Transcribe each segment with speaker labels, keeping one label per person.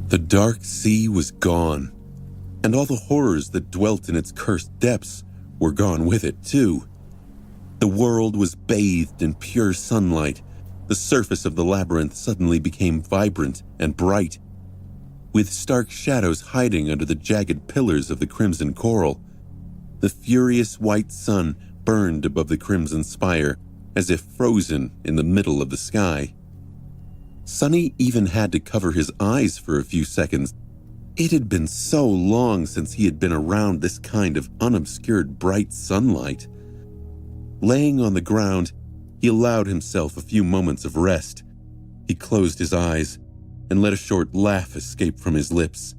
Speaker 1: The dark sea was gone, and all the horrors that dwelt in its cursed depths were gone with it, too. The world was bathed in pure sunlight. The surface of the labyrinth suddenly became vibrant and bright, with stark shadows hiding under the jagged pillars of the crimson coral. The furious white sun burned above the crimson spire, as if frozen in the middle of the sky. Sonny even had to cover his eyes for a few seconds. It had been so long since he had been around this kind of unobscured bright sunlight. Laying on the ground, he allowed himself a few moments of rest. He closed his eyes and let a short laugh escape from his lips.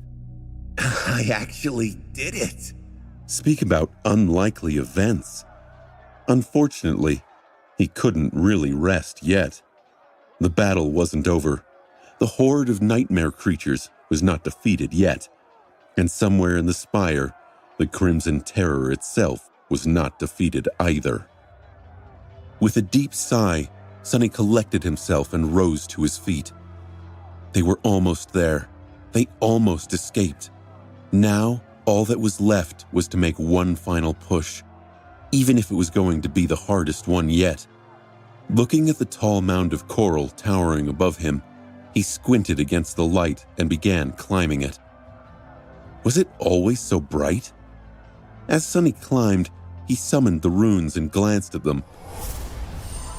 Speaker 2: I actually did it.
Speaker 1: Speak about unlikely events. Unfortunately, he couldn't really rest yet. The battle wasn't over. The horde of nightmare creatures was not defeated yet. And somewhere in the spire, the Crimson Terror itself was not defeated either. With a deep sigh, Sonny collected himself and rose to his feet. They were almost there. They almost escaped. Now, all that was left was to make one final push, even if it was going to be the hardest one yet. Looking at the tall mound of coral towering above him, he squinted against the light and began climbing it. Was it always so bright? As Sonny climbed, he summoned the runes and glanced at them.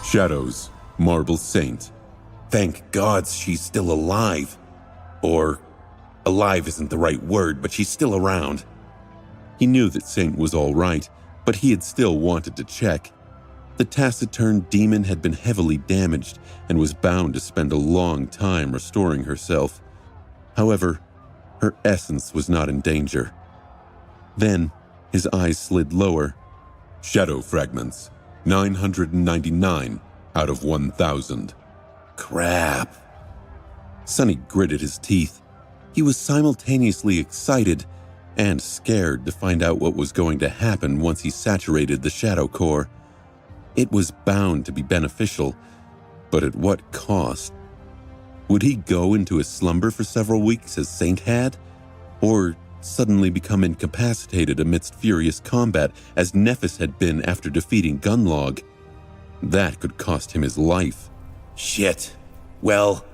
Speaker 1: Shadows, Marble Saint.
Speaker 2: Thank God she's still alive. Or, alive isn't the right word, but she's still around.
Speaker 1: He knew that Saint was all right, but he had still wanted to check. The taciturn demon had been heavily damaged and was bound to spend a long time restoring herself. However, her essence was not in danger. Then, his eyes slid lower. Shadow fragments, 999 out of 1,000.
Speaker 2: Crap.
Speaker 1: Sonny gritted his teeth. He was simultaneously excited and scared to find out what was going to happen once he saturated the shadow core. It was bound to be beneficial, but at what cost? Would he go into a slumber for several weeks as Saint had? Or suddenly become incapacitated amidst furious combat as Nephis had been after defeating Gunlog? That could cost him his life.
Speaker 2: Shit. Well,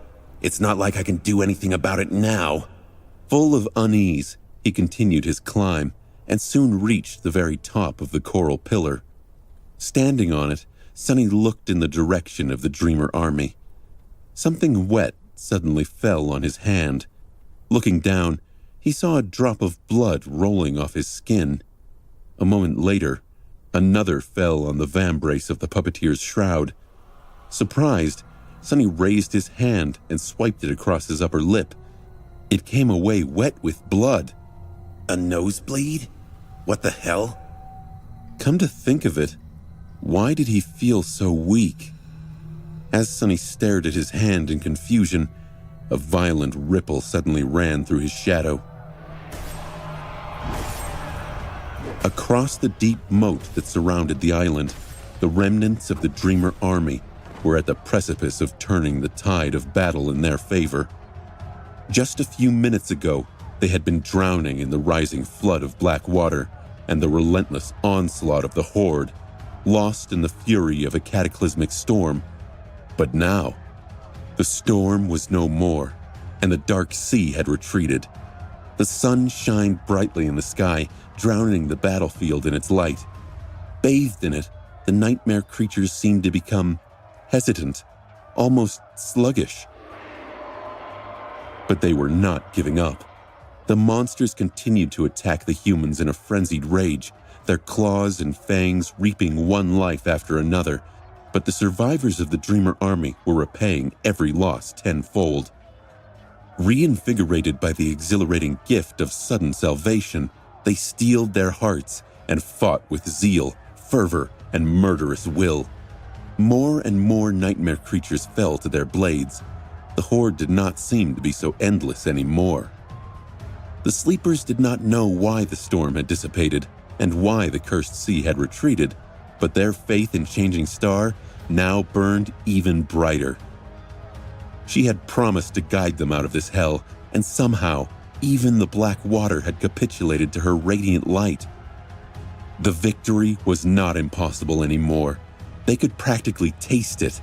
Speaker 2: it's not like I can do anything about it now.
Speaker 1: Full of unease, he continued his climb and soon reached the very top of the coral pillar. Standing on it, Sonny looked in the direction of the Dreamer army. Something wet suddenly fell on his hand. Looking down, he saw a drop of blood rolling off his skin. A moment later, another fell on the vambrace of the puppeteer's shroud. Surprised, Sonny raised his hand and swiped it across his upper lip. It came away wet with blood.
Speaker 2: A nosebleed? What the hell?
Speaker 1: Come to think of it, why did he feel so weak? As Sonny stared at his hand in confusion, a violent ripple suddenly ran through his shadow. Across the deep moat that surrounded the island, the remnants of the Dreamer army were at the precipice of turning the tide of battle in their favor. Just a few minutes ago, they had been drowning in the rising flood of black water and the relentless onslaught of the horde, lost in the fury of a cataclysmic storm. But now, the storm was no more, and the dark sea had retreated. The sun shined brightly in the sky, drowning the battlefield in its light. Bathed in it, the nightmare creatures seemed to become hesitant, almost sluggish. But they were not giving up. The monsters continued to attack the humans in a frenzied rage, their claws and fangs reaping one life after another, but the survivors of the Dreamer army were repaying every loss tenfold. Reinvigorated by the exhilarating gift of sudden salvation, they steeled their hearts and fought with zeal, fervor, and murderous will. More and more nightmare creatures fell to their blades. The horde did not seem to be so endless anymore. The sleepers did not know why the storm had dissipated and why the cursed sea had retreated, but their faith in Changing Star now burned even brighter. She had promised to guide them out of this hell, and somehow even the black water had capitulated to her radiant light. The victory was not impossible anymore. They could practically taste it.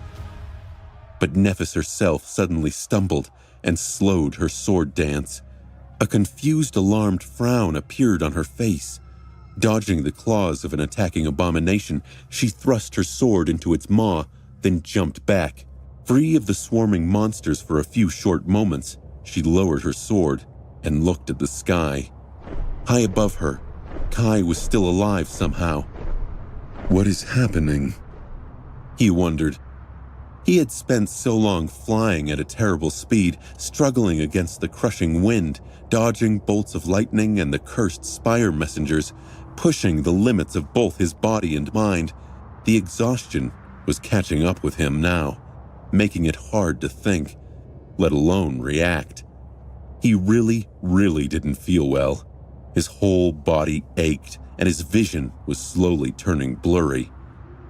Speaker 1: But Nephis herself suddenly stumbled and slowed her sword dance. A confused, alarmed frown appeared on her face. Dodging the claws of an attacking abomination, she thrust her sword into its maw, then jumped back. Free of the swarming monsters for a few short moments, she lowered her sword and looked at the sky. High above her, Kai was still alive somehow. What is happening? He wondered. He had spent so long flying at a terrible speed, struggling against the crushing wind, dodging bolts of lightning and the cursed spire messengers, pushing the limits of both his body and mind. The exhaustion was catching up with him now, making it hard to think, let alone react. He really didn't feel well. His whole body ached, and his vision was slowly turning blurry.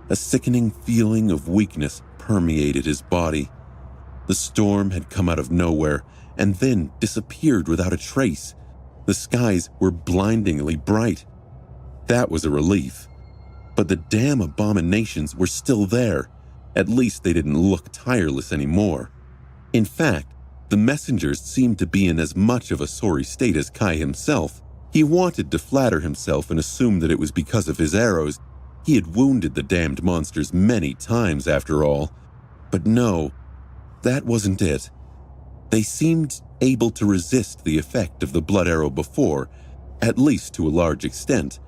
Speaker 1: A sickening feeling of weakness permeated his body. The storm had come out of nowhere and then disappeared without a trace. The skies were blindingly bright. That was a relief. But the damn abominations were still there. At least they didn't look tireless anymore. In fact, the messengers seemed to be in as much of a sorry state as Kai himself. He wanted to flatter himself and assume that it was because of his arrows. He had wounded the damned monsters many times after all. But no, that wasn't it. They seemed able to resist the effect of the blood arrow before, at least to a large extent.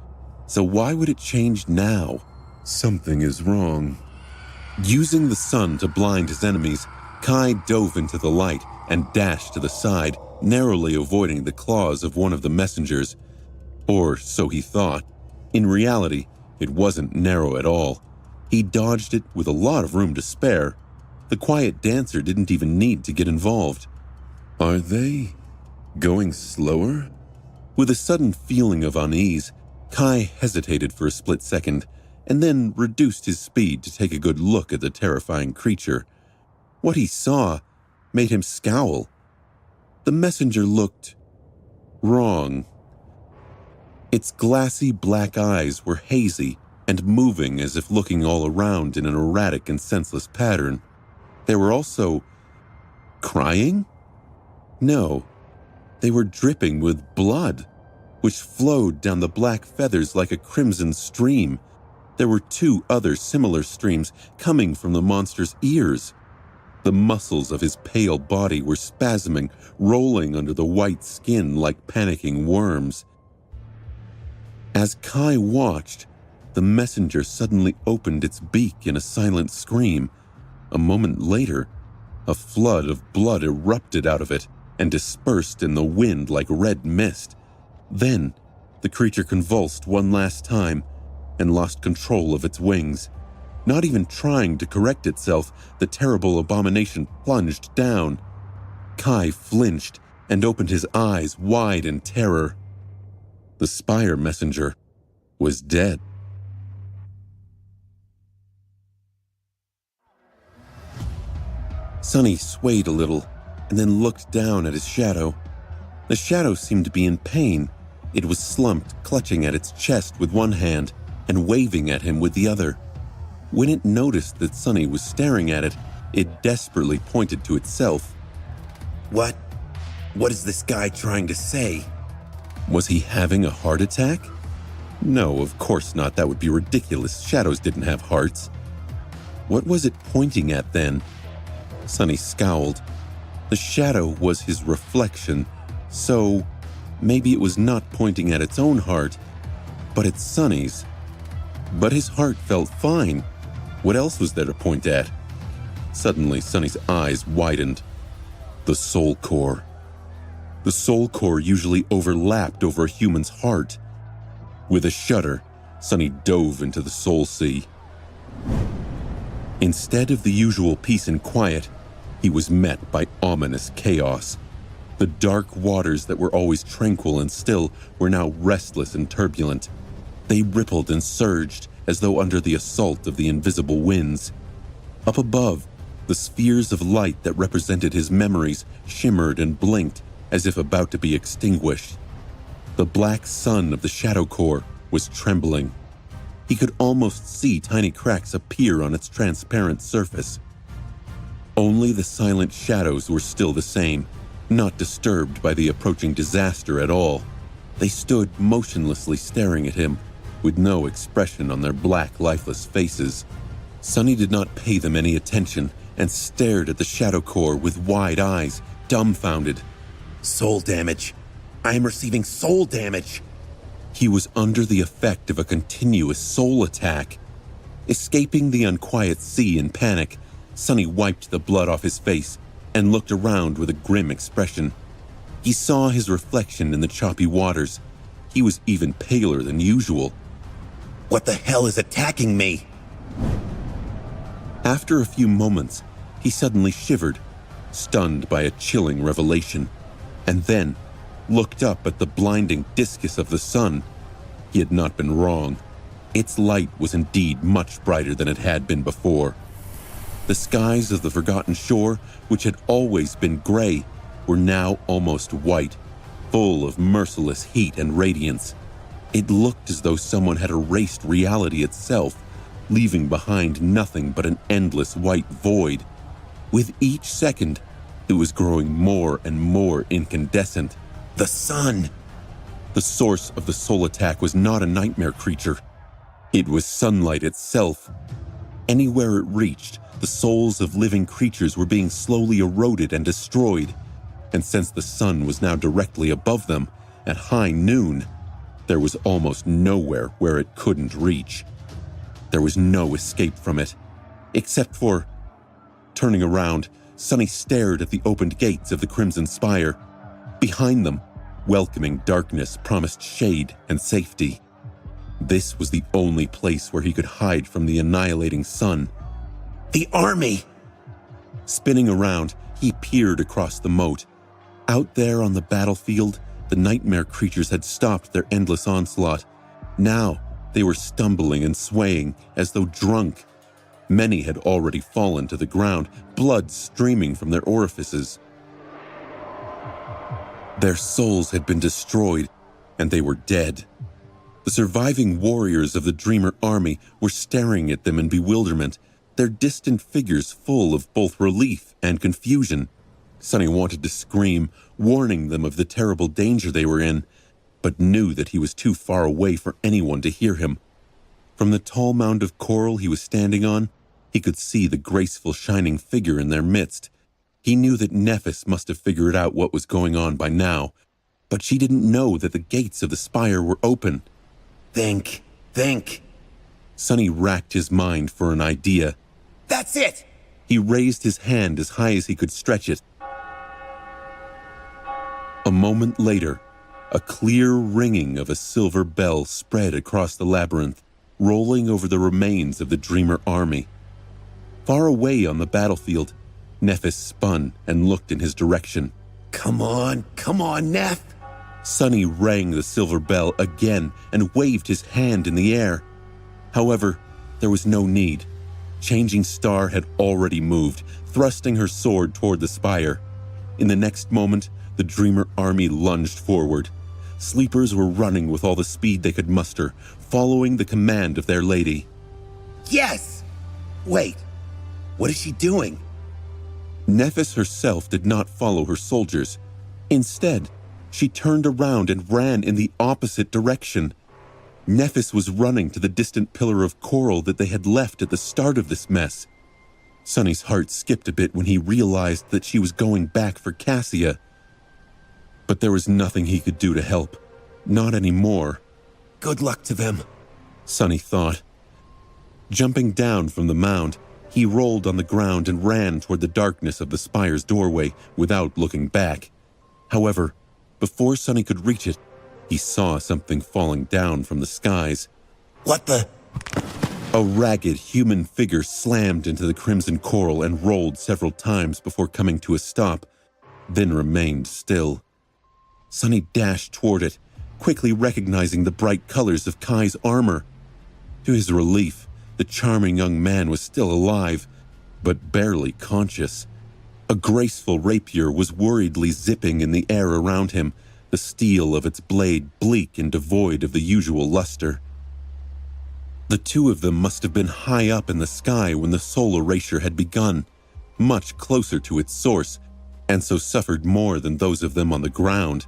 Speaker 1: So why would it change now? Something is wrong. Using the sun to blind his enemies, Kai dove into the light and dashed to the side, narrowly avoiding the claws of one of the messengers. Or so he thought. In reality, it wasn't narrow at all. He dodged it with a lot of room to spare. The quiet dancer didn't even need to get involved. Are they going slower? With a sudden feeling of unease, Kai hesitated for a split second and then reduced his speed to take a good look at the terrifying creature. What he saw made him scowl. The messenger looked wrong. Its glassy black eyes were hazy and moving as if looking all around in an erratic and senseless pattern. They were also crying? No, they were dripping with blood, which flowed down the black feathers like a crimson stream. There were two other similar streams coming from the monster's ears. The muscles of his pale body were spasming, rolling under the white skin like panicking worms. As Kai watched, the messenger suddenly opened its beak in a silent scream. A moment later, a flood of blood erupted out of it and dispersed in the wind like red mist. Then, the creature convulsed one last time and lost control of its wings. Not even trying to correct itself, the terrible abomination plunged down. Kai flinched and opened his eyes wide in terror. The spire messenger was dead. Sunny swayed a little and then looked down at his shadow. The shadow seemed to be in pain. It was slumped, clutching at its chest with one hand and waving at him with the other. When it noticed that Sunny was staring at it, it desperately pointed to itself.
Speaker 2: What is this guy trying to say?
Speaker 1: Was he having a heart attack? No, of course not. That would be ridiculous. Shadows didn't have hearts. What was it pointing at then? Sunny scowled. The shadow was his reflection, so maybe it was not pointing at its own heart, but at Sunny's. But his heart felt fine. What else was there to point at? Suddenly, Sunny's eyes widened. The soul core. The soul core usually overlapped over a human's heart. With a shudder, Sunny dove into the soul sea. Instead of the usual peace and quiet, he was met by ominous chaos. The dark waters that were always tranquil and still were now restless and turbulent. They rippled and surged as though under the assault of the invisible winds. Up above, the spheres of light that represented his memories shimmered and blinked, as if about to be extinguished. The black sun of the Shadow Core was trembling. He could almost see tiny cracks appear on its transparent surface. Only the silent shadows were still the same, not disturbed by the approaching disaster at all. They stood motionlessly staring at him, with no expression on their black, lifeless faces. Sunny did not pay them any attention and stared at the Shadow Core with wide eyes, dumbfounded.
Speaker 2: Soul damage. I am receiving soul damage.
Speaker 1: He was under the effect of a continuous soul attack. Escaping the unquiet sea in panic, Sunny wiped the blood off his face and looked around with a grim expression. He saw his reflection in the choppy waters. He was even paler than usual.
Speaker 2: What the hell is attacking me?
Speaker 1: After a few moments, he suddenly shivered, stunned by a chilling revelation, and then looked up at the blinding discus of the sun. He had not been wrong. Its light was indeed much brighter than it had been before. The skies of the Forgotten Shore, which had always been gray, were now almost white, full of merciless heat and radiance. It looked as though someone had erased reality itself, leaving behind nothing but an endless white void. With each second, it was growing more and more incandescent.
Speaker 2: The sun!
Speaker 1: The source of the soul attack was not a nightmare creature. It was sunlight itself. Anywhere it reached, the souls of living creatures were being slowly eroded and destroyed. And since the sun was now directly above them, at high noon, there was almost nowhere where it couldn't reach. There was no escape from it, except for... Turning around, Sunny stared at the opened gates of the Crimson Spire. Behind them, welcoming darkness promised shade and safety. This was the only place where he could hide from the annihilating sun.
Speaker 2: The army!
Speaker 1: Spinning around, he peered across the moat. Out there on the battlefield, the nightmare creatures had stopped their endless onslaught. Now, they were stumbling and swaying as though drunk. Many had already fallen to the ground, blood streaming from their orifices. Their souls had been destroyed, and they were dead. The surviving warriors of the Dreamer army were staring at them in bewilderment, their distant figures full of both relief and confusion. Sunny wanted to scream, warning them of the terrible danger they were in, but knew that he was too far away for anyone to hear him. From the tall mound of coral he was standing on, he could see the graceful shining figure in their midst. He knew that Nephis must have figured out what was going on by now, but she didn't know that the gates of the spire were open.
Speaker 2: Think.
Speaker 1: Sunny racked his mind for an idea.
Speaker 2: That's it!
Speaker 1: He raised his hand as high as he could stretch it. A moment later, a clear ringing of a silver bell spread across the labyrinth, rolling over the remains of the Dreamer army. Far away on the battlefield, Nephis spun and looked in his direction.
Speaker 2: Come on, Neph!
Speaker 1: Sunny rang the silver bell again and waved his hand in the air. However, there was no need. Changing Star had already moved, thrusting her sword toward the spire. In the next moment, the Dreamer army lunged forward. Sleepers were running with all the speed they could muster, following the command of their lady.
Speaker 2: Yes! Wait, what is she doing?
Speaker 1: Nephis herself did not follow her soldiers. Instead, she turned around and ran in the opposite direction. Nephis was running to the distant pillar of coral that they had left at the start of this mess. Sunny's heart skipped a bit when he realized that she was going back for Cassia. But there was nothing he could do to help. Not anymore.
Speaker 2: Good luck to them,
Speaker 1: Sunny thought. Jumping down from the mound, he rolled on the ground and ran toward the darkness of the spire's doorway without looking back. However, before Sunny could reach it, he saw something falling down from the skies.
Speaker 2: What the?
Speaker 1: A ragged human figure slammed into the crimson coral and rolled several times before coming to a stop, then remained still. Sunny dashed toward it, quickly recognizing the bright colors of Kai's armor. To his relief, the charming young man was still alive, but barely conscious. A graceful rapier was worriedly zipping in the air around him, the steel of its blade bleak and devoid of the usual luster. The two of them must have been high up in the sky when the soul erasure had begun, much closer to its source, and so suffered more than those of them on the ground.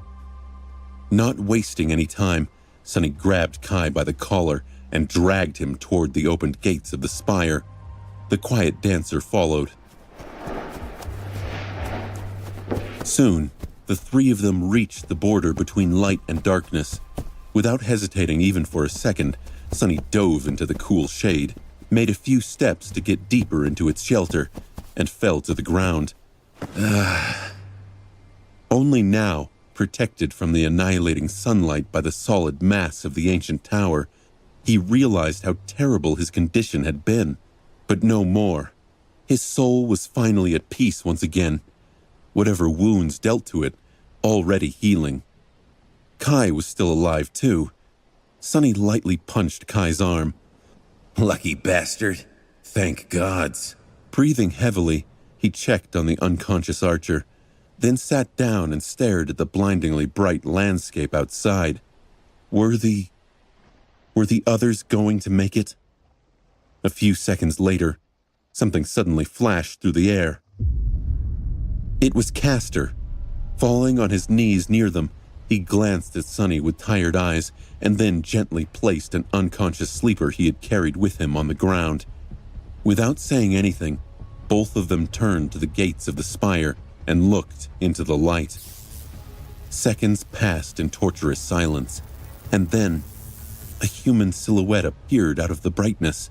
Speaker 1: Not wasting any time, Sonny grabbed Kai by the collar and dragged him toward the opened gates of the spire. The quiet dancer followed. Soon, the three of them reached the border between light and darkness. Without hesitating even for a second, Sonny dove into the cool shade, made a few steps to get deeper into its shelter, and fell to the ground. Only now, protected from the annihilating sunlight by the solid mass of the ancient tower, he realized how terrible his condition had been. But no more. His soul was finally at peace once again, whatever wounds dealt to it, already healing. Kai was still alive too. Sonny lightly punched Kai's arm.
Speaker 2: Lucky bastard. Thank gods.
Speaker 1: Breathing heavily, he checked on the unconscious archer, then sat down and stared at the blindingly bright landscape outside. Were the others going to make it? A few seconds later, something suddenly flashed through the air. It was Castor. Falling on his knees near them, he glanced at Sonny with tired eyes and then gently placed an unconscious sleeper he had carried with him on the ground. Without saying anything, both of them turned to the gates of the spire and looked into the light. Seconds passed in torturous silence, and then a human silhouette appeared out of the brightness,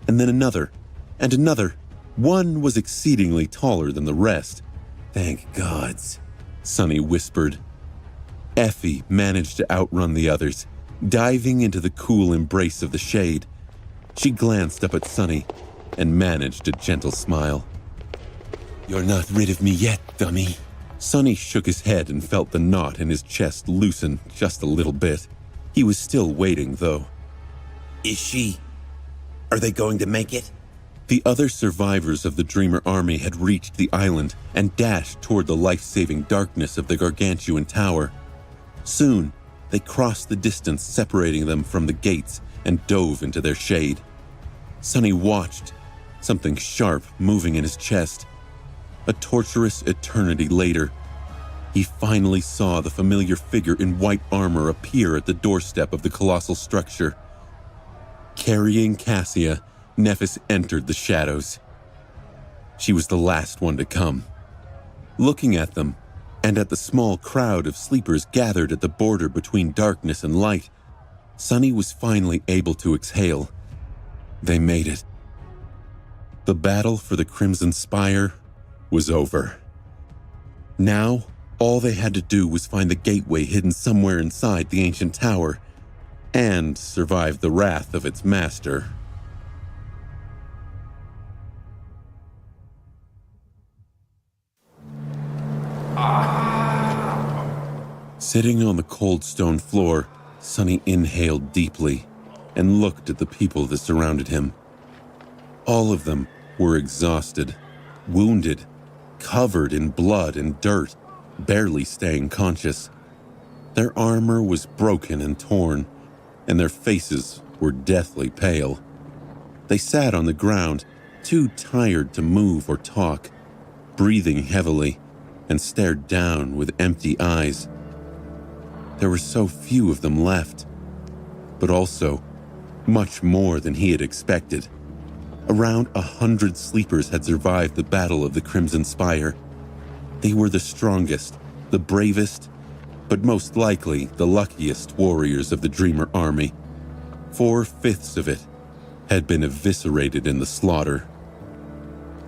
Speaker 1: and then another, and another. One was exceedingly taller than the rest.
Speaker 2: Thank gods,
Speaker 1: Sonny whispered. Effie managed to outrun the others, diving into the cool embrace of the shade. She glanced up at Sonny and managed a gentle smile.
Speaker 2: You're not rid of me yet, dummy.
Speaker 1: Sonny shook his head and felt the knot in his chest loosen just a little bit. He was still waiting, though.
Speaker 2: Is she? Are they going to make it?
Speaker 1: The other survivors of the Dreamer army had reached the island and dashed toward the life-saving darkness of the gargantuan tower. Soon, they crossed the distance separating them from the gates and dove into their shade. Sonny watched, something sharp moving in his chest. A torturous eternity later, he finally saw the familiar figure in white armor appear at the doorstep of the colossal structure. Carrying Cassia, Nephis entered the shadows. She was the last one to come. Looking at them, and at the small crowd of sleepers gathered at the border between darkness and light, Sonny was finally able to exhale. They made it. The battle for the Crimson Spire was over. Now, all they had to do was find the gateway hidden somewhere inside the ancient tower, and survive the wrath of its master. Sitting on the cold stone floor, Sonny inhaled deeply and looked at the people that surrounded him. All of them were exhausted, wounded, covered in blood and dirt, barely staying conscious. Their armor was broken and torn, and their faces were deathly pale. They sat on the ground, too tired to move or talk, breathing heavily, and stared down with empty eyes. There were so few of them left, but also much more than he had expected. Around 100 sleepers had survived the Battle of the Crimson Spire. They were the strongest, the bravest, but most likely the luckiest warriors of the Dreamer army. 4/5 of it had been eviscerated in the slaughter.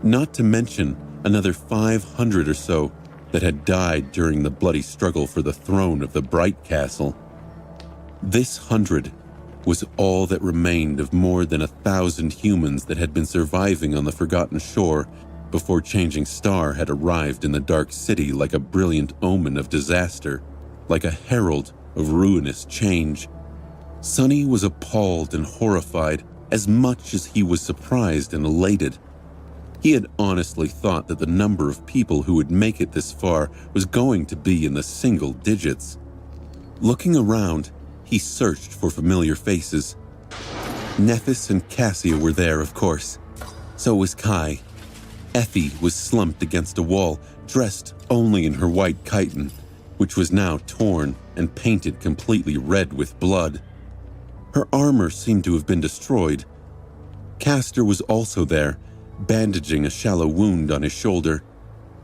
Speaker 1: Not to mention another 500 or so that had died during the bloody struggle for the throne of the Bright Castle. This 100 was all that remained of more than 1,000 humans that had been surviving on the Forgotten Shore before Changing Star had arrived in the Dark City like a brilliant omen of disaster, like a herald of ruinous change. Sonny was appalled and horrified as much as he was surprised and elated. He had honestly thought that the number of people who would make it this far was going to be in the single digits. Looking around, he searched for familiar faces. Nephis and Cassia were there, of course. So was Kai. Effie was slumped against a wall, dressed only in her white chiton, which was now torn and painted completely red with blood. Her armor seemed to have been destroyed. Castor was also there, bandaging a shallow wound on his shoulder.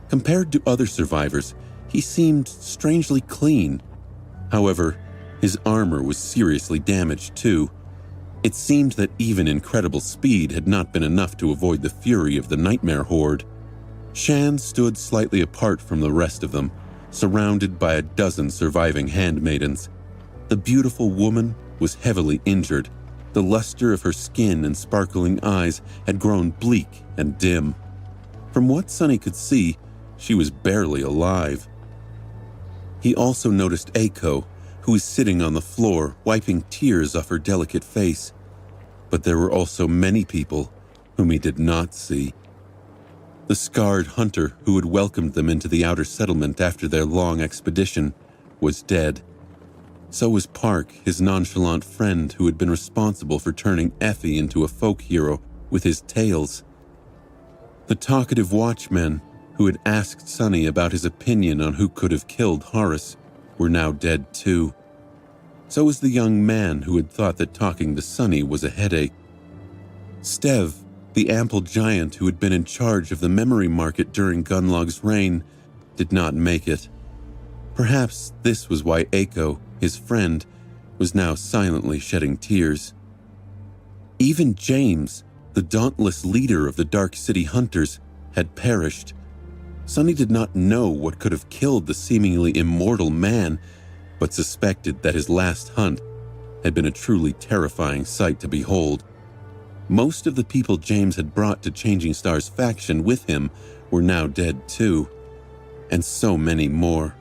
Speaker 1: Compared to other survivors, he seemed strangely clean. However, his armor was seriously damaged too. It seemed that even incredible speed had not been enough to avoid the fury of the nightmare horde. Shan stood slightly apart from the rest of them, surrounded by a dozen surviving handmaidens. The beautiful woman was heavily injured. The luster of her skin and sparkling eyes had grown bleak and dim. From what Sunny could see, she was barely alive. He also noticed Eiko, who was sitting on the floor, wiping tears off her delicate face. But there were also many people whom he did not see. The scarred hunter who had welcomed them into the outer settlement after their long expedition was dead. So was Park, his nonchalant friend who had been responsible for turning Effie into a folk hero with his tales. The talkative watchmen who had asked Sunny about his opinion on who could have killed Horus were now dead too. So was the young man who had thought that talking to Sunny was a headache. Stev, the ample giant who had been in charge of the memory market during Gunlog's reign, did not make it. Perhaps this was why Eiko, his friend, was now silently shedding tears. Even James, the dauntless leader of the Dark City Hunters, had perished. Sunny did not know what could have killed the seemingly immortal man, but suspected that his last hunt had been a truly terrifying sight to behold. Most of the people James had brought to Changing Star's faction with him were now dead too, and so many more.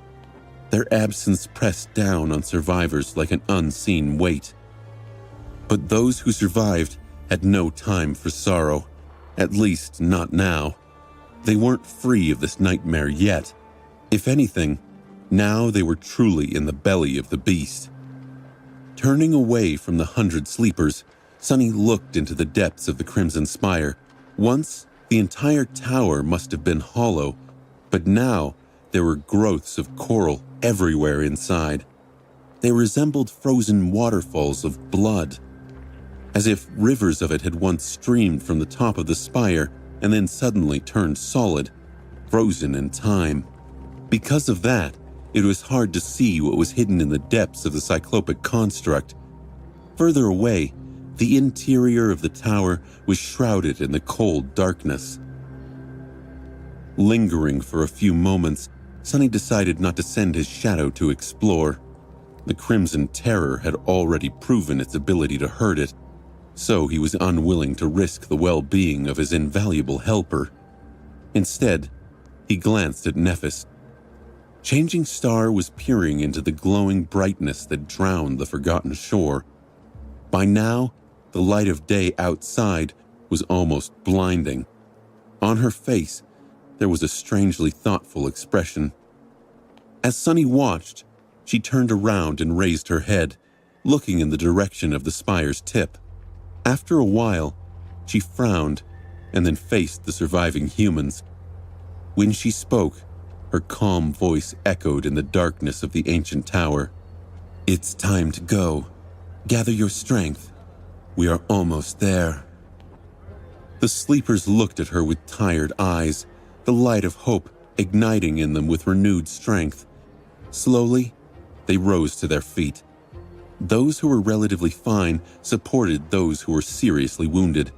Speaker 1: Their absence pressed down on survivors like an unseen weight. But those who survived had no time for sorrow, at least not now. They weren't free of this nightmare yet. If anything, now they were truly in the belly of the beast. Turning away from the 100 sleepers, Sunny looked into the depths of the Crimson Spire. Once, the entire tower must have been hollow, but now there were growths of coral everywhere inside. They resembled frozen waterfalls of blood, as if rivers of it had once streamed from the top of the spire and then suddenly turned solid, frozen in time. Because of that, it was hard to see what was hidden in the depths of the cyclopic construct. Further away, the interior of the tower was shrouded in the cold darkness. Lingering for a few moments, Sunny decided not to send his shadow to explore. The Crimson Terror had already proven its ability to hurt it, so he was unwilling to risk the well-being of his invaluable helper. Instead, he glanced at Nephis. Changing Star was peering into the glowing brightness that drowned the forgotten shore. By now, the light of day outside was almost blinding. On her face, there was a strangely thoughtful expression. As Sunny watched, she turned around and raised her head, looking in the direction of the spire's tip. After a while, she frowned and then faced the surviving humans. When she spoke, her calm voice echoed in the darkness of the ancient tower. "It's time to go. Gather your strength. We are almost there." The sleepers looked at her with tired eyes, the light of hope igniting in them with renewed strength. Slowly, they rose to their feet. Those who were relatively fine supported those who were seriously wounded.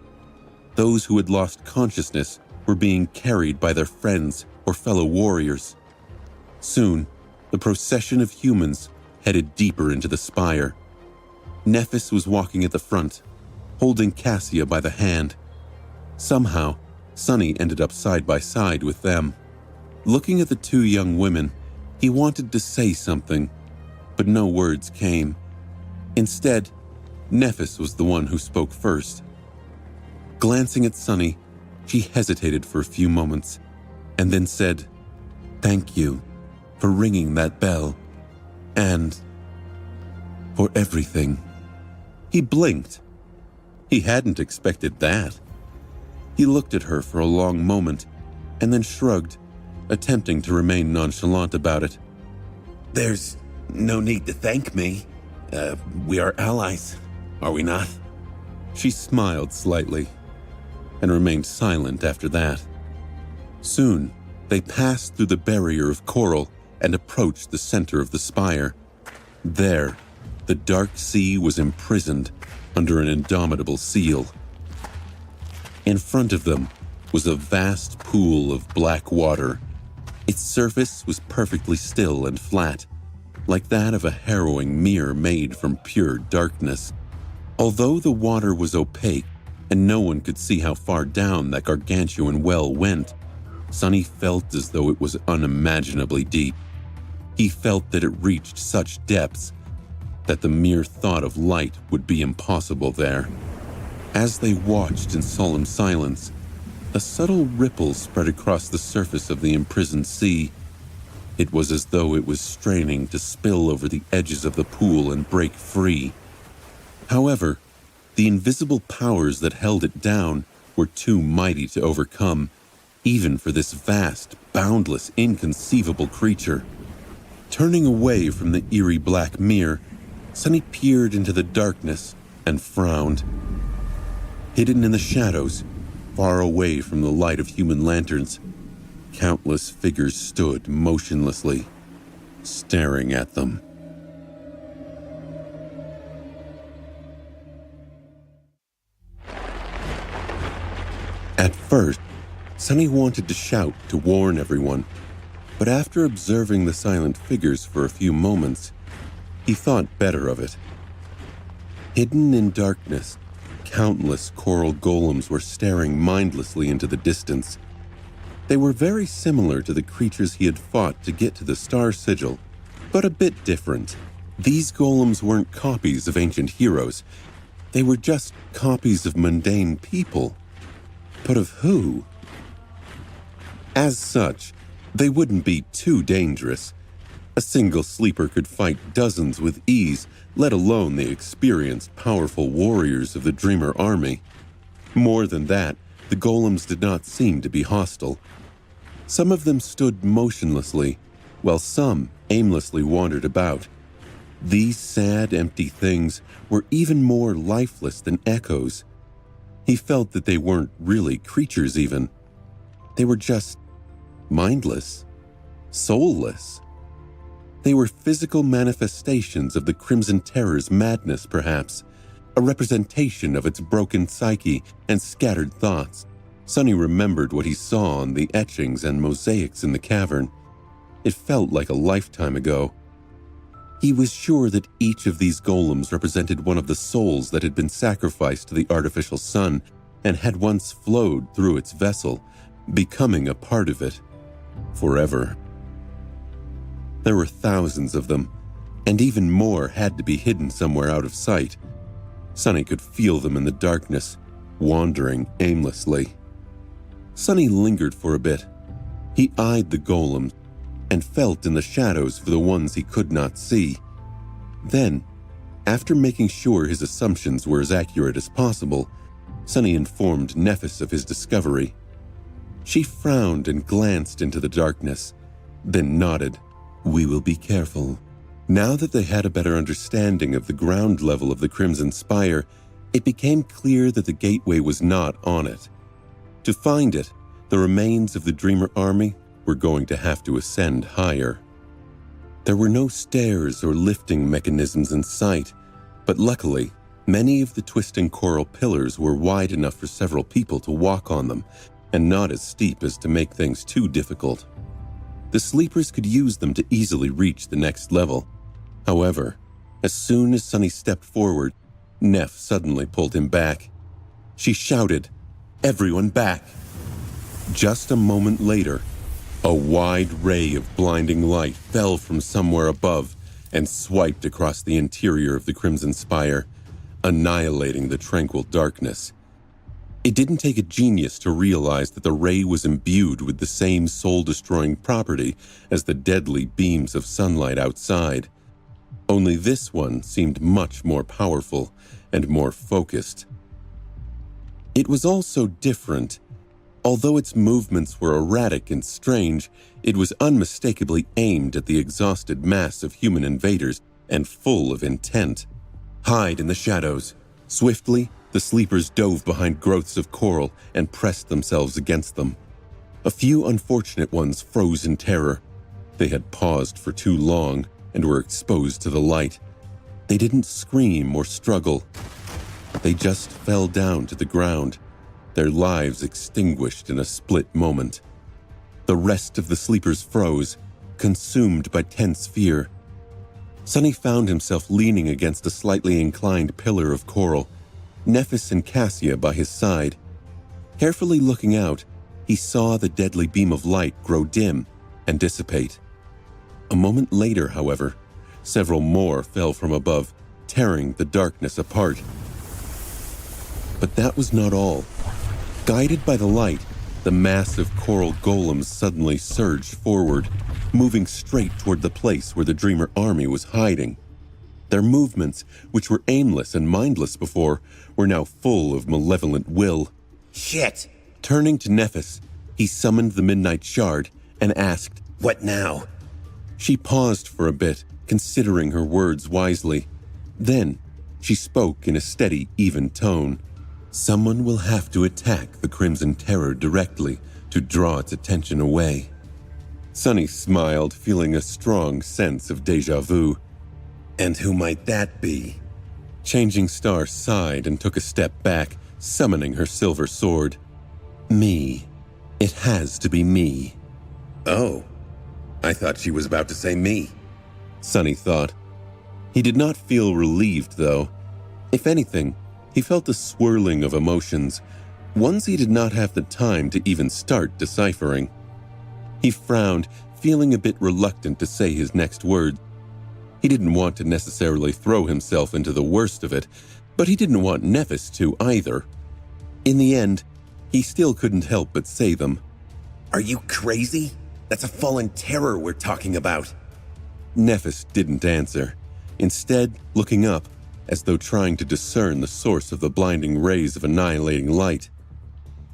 Speaker 1: Those who had lost consciousness were being carried by their friends or fellow warriors. Soon, the procession of humans headed deeper into the spire. Nephis was walking at the front, holding Cassia by the hand. Somehow, Sunny ended up side by side with them. Looking at the two young women, he wanted to say something, but no words came. Instead, Nephis was the one who spoke first. Glancing at Sunny, She hesitated for a few moments and then said, "Thank you for ringing that bell and for everything." He blinked. He hadn't expected that. He looked at her for a long moment and then shrugged, attempting to remain nonchalant about it.
Speaker 2: "There's no need to thank me. We are allies, are we not?"
Speaker 1: She smiled slightly and remained silent after that. Soon, they passed through the barrier of coral and approached the center of the spire. There, the dark sea was imprisoned under an indomitable seal. In front of them was a vast pool of black water. Its surface was perfectly still and flat, like that of a harrowing mirror made from pure darkness. Although the water was opaque and no one could see how far down that gargantuan well went, Sonny felt as though it was unimaginably deep. He felt that it reached such depths that the mere thought of light would be impossible there. As they watched in solemn silence, a subtle ripple spread across the surface of the imprisoned sea. It was as though it was straining to spill over the edges of the pool and break free. However, the invisible powers that held it down were too mighty to overcome, even for this vast, boundless, inconceivable creature. Turning away from the eerie black mirror, Sonny peered into the darkness and frowned. Hidden in the shadows, far away from the light of human lanterns, countless figures stood motionlessly, staring at them. At first, Sonny wanted to shout to warn everyone, but after observing the silent figures for a few moments, he thought better of it. Hidden in darkness, countless coral golems were staring mindlessly into the distance. They were very similar to the creatures he had fought to get to the Star Sigil, but a bit different. These golems weren't copies of ancient heroes. They were just copies of mundane people. But of who? As such, they wouldn't be too dangerous. A single sleeper could fight dozens with ease, let alone the experienced, powerful warriors of the Dreamer army. More than that, the golems did not seem to be hostile. Some of them stood motionlessly, while some aimlessly wandered about. These sad, empty things were even more lifeless than echoes. He felt that they weren't really creatures even. They were just mindless, soulless. They were physical manifestations of the Crimson Terror's madness, perhaps, a representation of its broken psyche and scattered thoughts. Sonny remembered what he saw on the etchings and mosaics in the cavern. It felt like a lifetime ago. He was sure that each of these golems represented one of the souls that had been sacrificed to the artificial sun and had once flowed through its vessel, becoming a part of it forever. There were thousands of them, and even more had to be hidden somewhere out of sight. Sonny could feel them in the darkness, wandering aimlessly. Sonny lingered for a bit. He eyed the golems and felt in the shadows for the ones he could not see. Then, after making sure his assumptions were as accurate as possible, Sonny informed Nephis of his discovery. She frowned and glanced into the darkness, then nodded. "We will be careful." Now that they had a better understanding of the ground level of the Crimson Spire, it became clear that the gateway was not on it. To find it, the remains of the Dreamer army were going to have to ascend higher. There were no stairs or lifting mechanisms in sight, but luckily, many of the twisting coral pillars were wide enough for several people to walk on them, and not as steep as to make things too difficult. The sleepers could use them to easily reach the next level. However, as soon as Sonny stepped forward, Neph suddenly pulled him back. She shouted, "Everyone back!" Just a moment later, a wide ray of blinding light fell from somewhere above and swiped across the interior of the Crimson Spire, annihilating the tranquil darkness. It didn't take a genius to realize that the ray was imbued with the same soul-destroying property as the deadly beams of sunlight outside. Only this one seemed much more powerful and more focused. It was also different. Although its movements were erratic and strange, it was unmistakably aimed at the exhausted mass of human invaders and full of intent. Hide in the shadows. Swiftly, the sleepers dove behind growths of coral and pressed themselves against them. A few unfortunate ones froze in terror. They had paused for too long and were exposed to the light. They didn't scream or struggle. They just fell down to the ground, their lives extinguished in a split moment. The rest of the sleepers froze, consumed by tense fear. Sonny found himself leaning against a slightly inclined pillar of coral, Nephis and Cassia by his side. Carefully looking out, he saw the deadly beam of light grow dim and dissipate. A moment later, however, several more fell from above, tearing the darkness apart. But that was not all. Guided by the light, the massive coral golems suddenly surged forward, moving straight toward the place where the Dreamer army was hiding. Their movements, which were aimless and mindless before, were now full of malevolent will.
Speaker 2: Shit!
Speaker 1: Turning to Nephis, he summoned the Midnight Shard and asked,
Speaker 2: "What now?"
Speaker 1: She paused for a bit, considering her words wisely. Then, she spoke in a steady, even tone. "Someone will have to attack the Crimson Terror directly to draw its attention away." Sonny smiled, feeling a strong sense of déjà vu.
Speaker 2: "And who might that be?"
Speaker 1: Changing Star sighed and took a step back, summoning her silver sword. "Me. It has to be me."
Speaker 2: "Oh, I thought she was about to say me,"
Speaker 1: Sonny thought. He did not feel relieved, though. If anything, he felt a swirling of emotions, ones he did not have the time to even start deciphering. He frowned, feeling a bit reluctant to say his next word. He didn't want to necessarily throw himself into the worst of it, but he didn't want Nephis to either. In the end, he still couldn't help but say them.
Speaker 2: "Are you crazy? That's a fallen terror we're talking about."
Speaker 1: Nephis didn't answer, instead looking up, as though trying to discern the source of the blinding rays of annihilating light.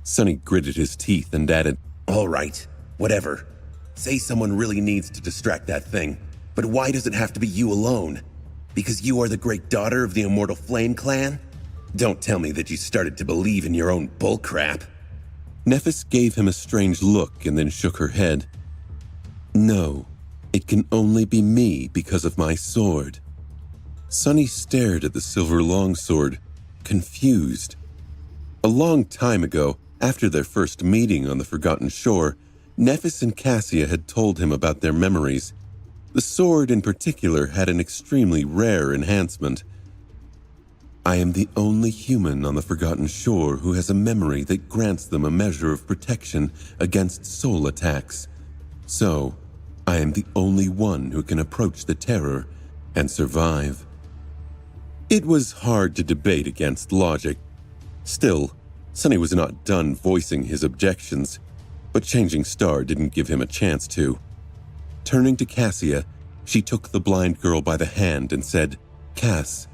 Speaker 1: Sonny gritted his teeth and added,
Speaker 2: "All right, whatever. Say someone really needs to distract that thing, but why does it have to be you alone? Because you are the great daughter of the Immortal Flame Clan? Don't tell me that you started to believe in your own bullcrap."
Speaker 1: Nephis gave him a strange look and then shook her head. "No, it can only be me because of my sword." Sonny stared at the silver longsword, confused. A long time ago, after their first meeting on the Forgotten Shore, Nephis and Cassia had told him about their memories. The sword in particular had an extremely rare enhancement. "I am the only human on the Forgotten Shore who has a memory that grants them a measure of protection against soul attacks. So, I am the only one who can approach the terror and survive." It was hard to debate against logic. Still, Sonny was not done voicing his objections, but Changing Star didn't give him a chance to. Turning to Cassia, she took the blind girl by the hand and said, "Cass,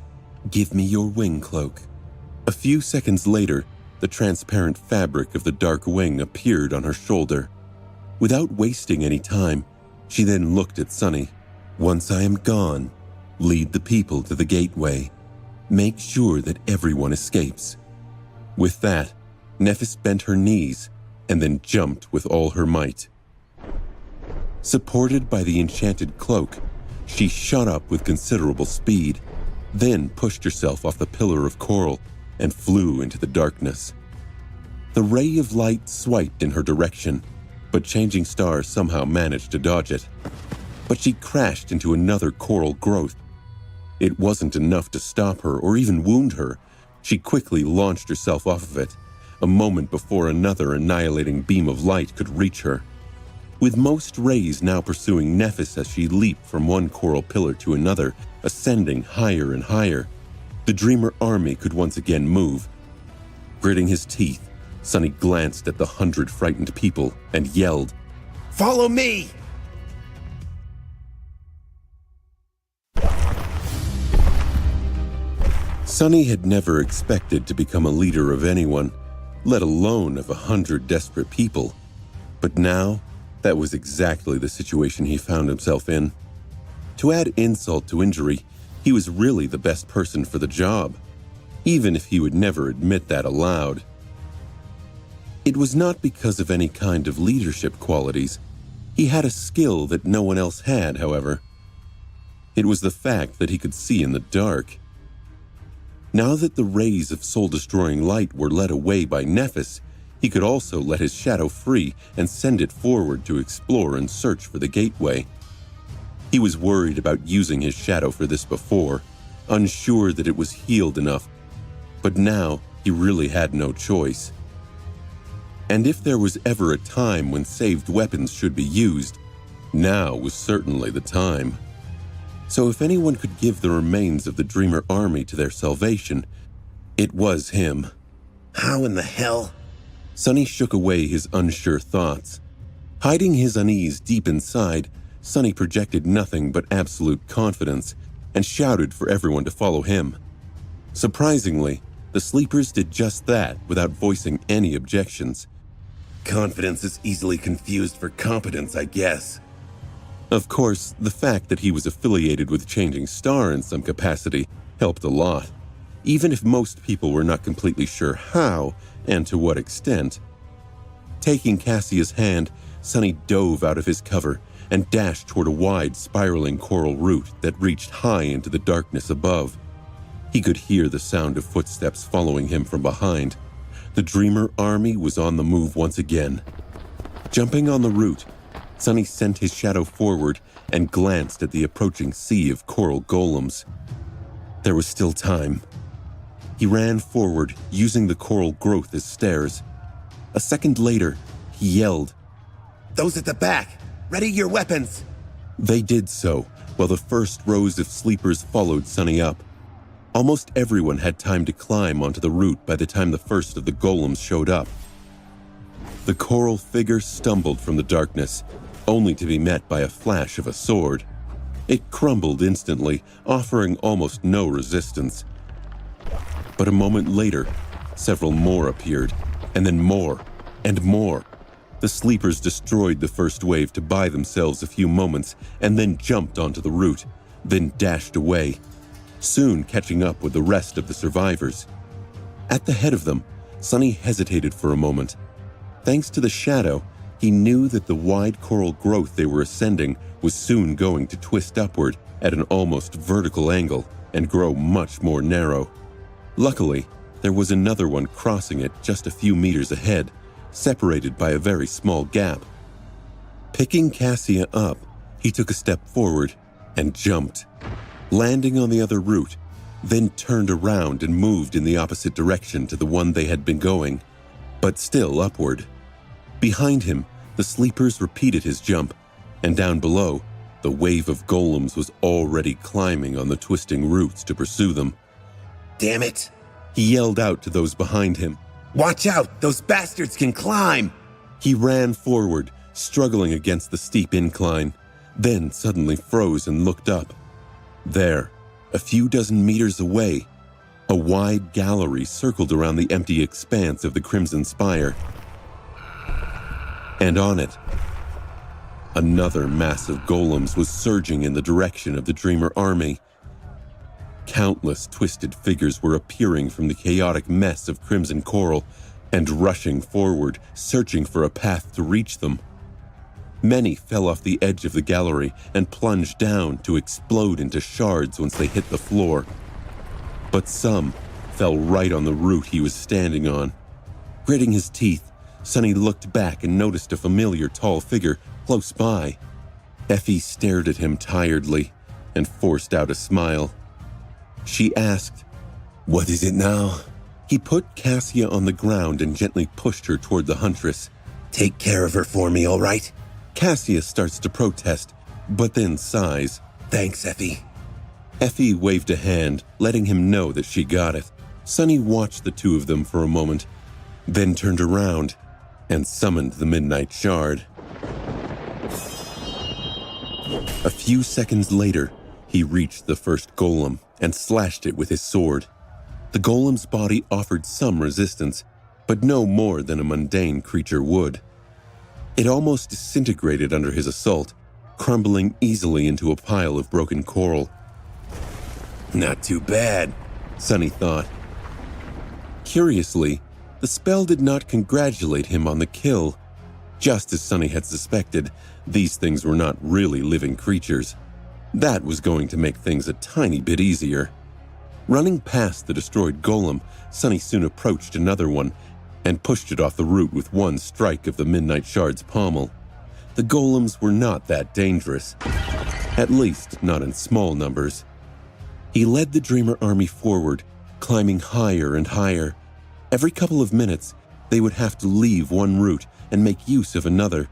Speaker 1: give me your wing cloak." A few seconds later, the transparent fabric of the dark wing appeared on her shoulder. Without wasting any time, she then looked at Sonny. "Once I am gone, lead the people to the gateway. Make sure that everyone escapes." With that, Nephis bent her knees and then jumped with all her might. Supported by the enchanted cloak, she shot up with considerable speed, then pushed herself off the pillar of coral and flew into the darkness. The ray of light swiped in her direction, but Changing Star somehow managed to dodge it. But she crashed into another coral growth. It wasn't enough to stop her or even wound her. She quickly launched herself off of it, a moment before another annihilating beam of light could reach her. With most rays now pursuing Nephis as she leaped from one coral pillar to another, ascending higher and higher, the Dreamer army could once again move. Gritting his teeth, Sonny glanced at the 100 frightened people and yelled,
Speaker 2: "Follow me!"
Speaker 1: Sonny had never expected to become a leader of anyone, let alone of 100 desperate people. But now, that was exactly the situation he found himself in. To add insult to injury, he was really the best person for the job, even if he would never admit that aloud. It was not because of any kind of leadership qualities. He had a skill that no one else had, however. It was the fact that he could see in the dark. Now that the rays of soul-destroying light were led away by Nephis, he could also let his shadow free and send it forward to explore and search for the gateway. He was worried about using his shadow for this before, unsure that it was healed enough, but now he really had no choice. And if there was ever a time when saved weapons should be used, now was certainly the time. So if anyone could give the remains of the Dreamer army to their salvation, it was him.
Speaker 2: How in the hell?
Speaker 1: Sonny shook away his unsure thoughts. Hiding his unease deep inside, Sonny projected nothing but absolute confidence and shouted for everyone to follow him. Surprisingly, the sleepers did just that without voicing any objections.
Speaker 2: Confidence is easily confused for competence, I guess.
Speaker 1: Of course, the fact that he was affiliated with Changing Star in some capacity helped a lot, even if most people were not completely sure how and to what extent. Taking Cassia's hand, Sonny dove out of his cover and dashed toward a wide, spiraling coral route that reached high into the darkness above. He could hear the sound of footsteps following him from behind. The Dreamer army was on the move once again. Jumping on the route, Sonny sent his shadow forward and glanced at the approaching sea of coral golems. There was still time. He ran forward, using the coral growth as stairs. A second later, he yelled,
Speaker 2: "Those at the back! Ready your weapons!"
Speaker 1: They did so, while the first rows of sleepers followed Sonny up. Almost everyone had time to climb onto the route by the time the first of the golems showed up. The coral figure stumbled from the darkness, only to be met by a flash of a sword. It crumbled instantly, offering almost no resistance. But a moment later, several more appeared, and then more, and more. The sleepers destroyed the first wave to buy themselves a few moments, and then jumped onto the route, then dashed away, soon catching up with the rest of the survivors. At the head of them, Sonny hesitated for a moment. Thanks to the shadow, he knew that the wide coral growth they were ascending was soon going to twist upward at an almost vertical angle and grow much more narrow. Luckily, there was another one crossing it just a few meters ahead, separated by a very small gap. Picking Cassia up, he took a step forward and jumped, landing on the other route, then turned around and moved in the opposite direction to the one they had been going, but still upward. Behind him, the sleepers repeated his jump, and down below, the wave of golems was already climbing on the twisting roots to pursue them.
Speaker 2: "Damn it!"
Speaker 1: He yelled out to those behind him.
Speaker 2: "Watch out! Those bastards can climb!"
Speaker 1: He ran forward, struggling against the steep incline, then suddenly froze and looked up. There, a few dozen meters away, a wide gallery circled around the empty expanse of the Crimson Spire. And on it, another mass of golems was surging in the direction of the Dreamer army. Countless twisted figures were appearing from the chaotic mess of crimson coral and rushing forward, searching for a path to reach them. Many fell off the edge of the gallery and plunged down to explode into shards once they hit the floor. But some fell right on the route he was standing on. Gritting his teeth, Sonny looked back and noticed a familiar tall figure close by. Effie stared at him tiredly and forced out a smile. She asked,
Speaker 2: "What is it now?"
Speaker 1: He put Cassia on the ground and gently pushed her toward the huntress.
Speaker 2: "Take care of her for me, all right?"
Speaker 1: Cassia starts to protest, but then sighs.
Speaker 2: "Thanks, Effie."
Speaker 1: Effie waved a hand, letting him know that she got it. Sunny watched the two of them for a moment, then turned around and summoned the Midnight Shard. A few seconds later, he reached the first golem and slashed it with his sword. The golem's body offered some resistance, but no more than a mundane creature would. It almost disintegrated under his assault, crumbling easily into a pile of broken coral.
Speaker 2: Not too bad,
Speaker 1: Sunny thought. Curiously, the spell did not congratulate him on the kill. Just as Sunny had suspected, these things were not really living creatures. That was going to make things a tiny bit easier. Running past the destroyed golem, Sunny soon approached another one and pushed it off the root with one strike of the Midnight Shard's pommel. The golems were not that dangerous, at least not in small numbers. He led the Dreamer army forward, climbing higher and higher. Every couple of minutes, they would have to leave one route and make use of another,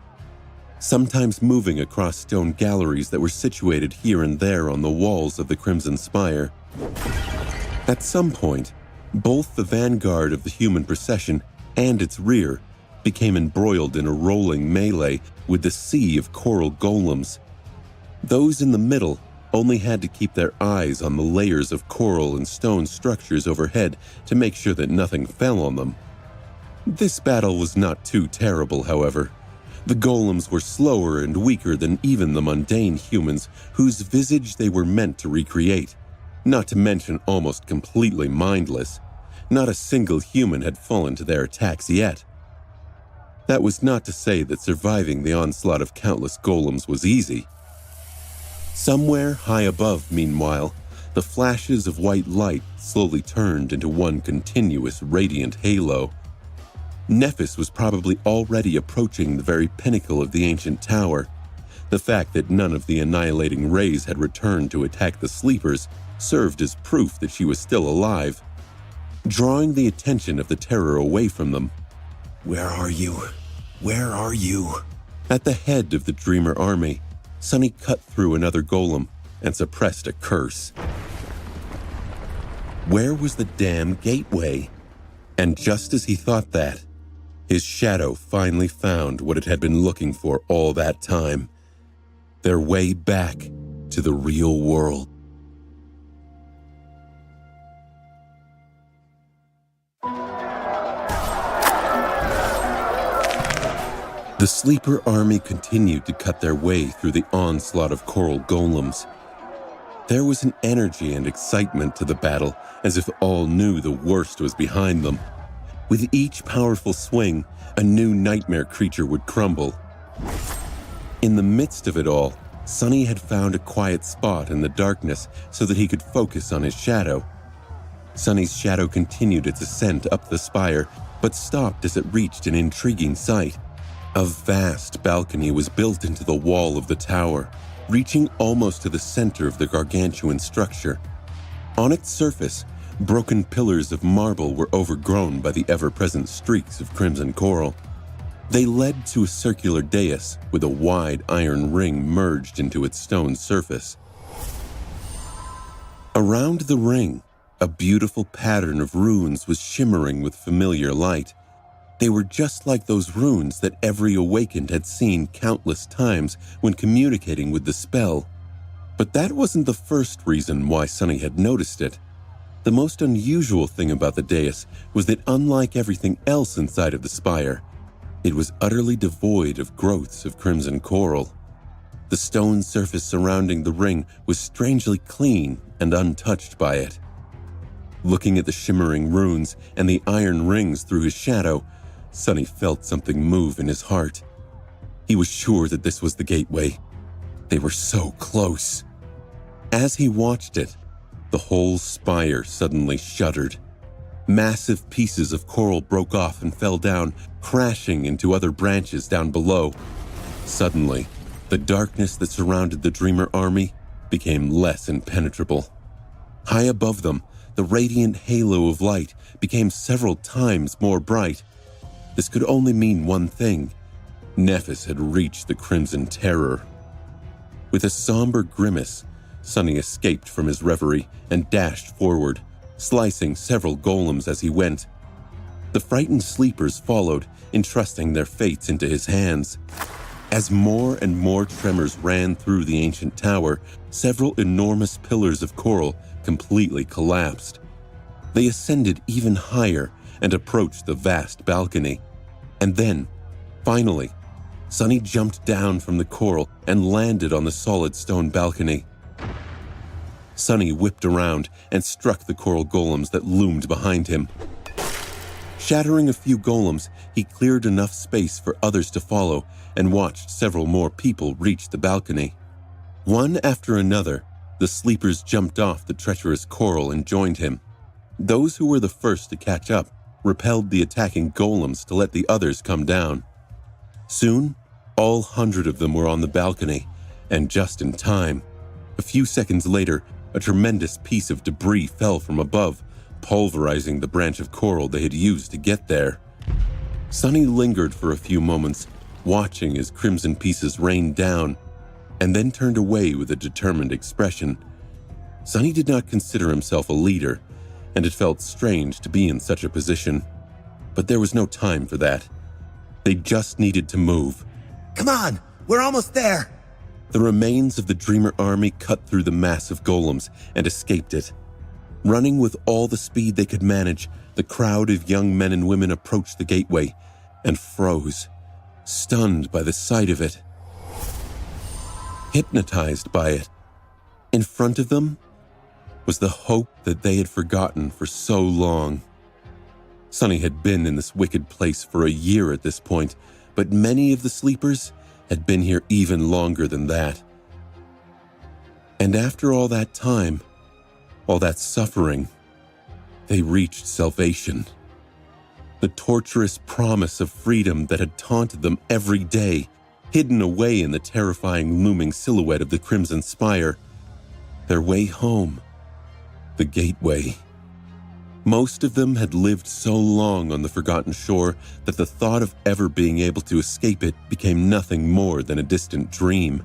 Speaker 1: sometimes moving across stone galleries that were situated here and there on the walls of the Crimson Spire. At some point, both the vanguard of the human procession and its rear became embroiled in a rolling melee with the sea of coral golems. Those in the middle only had to keep their eyes on the layers of coral and stone structures overhead to make sure that nothing fell on them. This battle was not too terrible, however. The golems were slower and weaker than even the mundane humans whose visage they were meant to recreate, not to mention almost completely mindless. Not a single human had fallen to their attacks yet. That was not to say that surviving the onslaught of countless golems was easy. Somewhere high above, meanwhile, the flashes of white light slowly turned into one continuous radiant halo. Nephis was probably already approaching the very pinnacle of the ancient tower. The fact that none of the annihilating rays had returned to attack the sleepers served as proof that she was still alive, drawing the attention of the terror away from them.
Speaker 2: Where are you? Where are you?
Speaker 1: At the head of the Dreamer army, Sunny cut through another golem and suppressed a curse. Where was the damn gateway? And just as he thought that, his shadow finally found what it had been looking for all that time: their way back to the real world. The Sleeper army continued to cut their way through the onslaught of coral golems. There was an energy and excitement to the battle, as if all knew the worst was behind them. With each powerful swing, a new nightmare creature would crumble. In the midst of it all, Sunny had found a quiet spot in the darkness so that he could focus on his shadow. Sunny's shadow continued its ascent up the spire, but stopped as it reached an intriguing sight. A vast balcony was built into the wall of the tower, reaching almost to the center of the gargantuan structure. On its surface, broken pillars of marble were overgrown by the ever-present streaks of crimson coral. They led to a circular dais with a wide iron ring merged into its stone surface. Around the ring, a beautiful pattern of runes was shimmering with familiar light. They were just like those runes that every awakened had seen countless times when communicating with the spell. But that wasn't the first reason why Sunny had noticed it. The most unusual thing about the dais was that, unlike everything else inside of the spire, it was utterly devoid of growths of crimson coral. The stone surface surrounding the ring was strangely clean and untouched by it. Looking at the shimmering runes and the iron rings through his shadow, Sunny felt something move in his heart. He was sure that this was the gateway. They were so close. As he watched it, the whole spire suddenly shuddered. Massive pieces of coral broke off and fell down, crashing into other branches down below. Suddenly, the darkness that surrounded the Dreamer army became less impenetrable. High above them, the radiant halo of light became several times more bright. This could only mean one thing: Nephis had reached the Crimson Terror. With a somber grimace, Sunny escaped from his reverie and dashed forward, slicing several golems as he went. The frightened sleepers followed, entrusting their fates into his hands. As more and more tremors ran through the ancient tower, several enormous pillars of coral completely collapsed. They ascended even higher and approached the vast balcony. And then, finally, Sunny jumped down from the coral and landed on the solid stone balcony. Sunny whipped around and struck the coral golems that loomed behind him. Shattering a few golems, he cleared enough space for others to follow and watched several more people reach the balcony. One after another, the sleepers jumped off the treacherous coral and joined him. Those who were the first to catch up repelled the attacking golems to let the others come down. Soon, all 100 of them were on the balcony, and just in time. A few seconds later, a tremendous piece of debris fell from above, pulverizing the branch of coral they had used to get there. Sunny lingered for a few moments, watching as crimson pieces rained down, and then turned away with a determined expression. Sunny did not consider himself a leader, and it felt strange to be in such a position. But there was no time for that. They just needed to move.
Speaker 2: Come on, we're almost there.
Speaker 1: The remains of the Dreamer army cut through the mass of golems and escaped it. Running with all the speed they could manage, the crowd of young men and women approached the gateway and froze, stunned by the sight of it. Hypnotized by it. In front of them was the hope that they had forgotten for so long. Sunny had been in this wicked place for a year at this point, but many of the sleepers had been here even longer than that. And after all that time, all that suffering, they reached salvation. The torturous promise of freedom that had taunted them every day, hidden away in the terrifying looming silhouette of the Crimson Spire. Their way home. The gateway. Most of them had lived so long on the Forgotten Shore that the thought of ever being able to escape it became nothing more than a distant dream.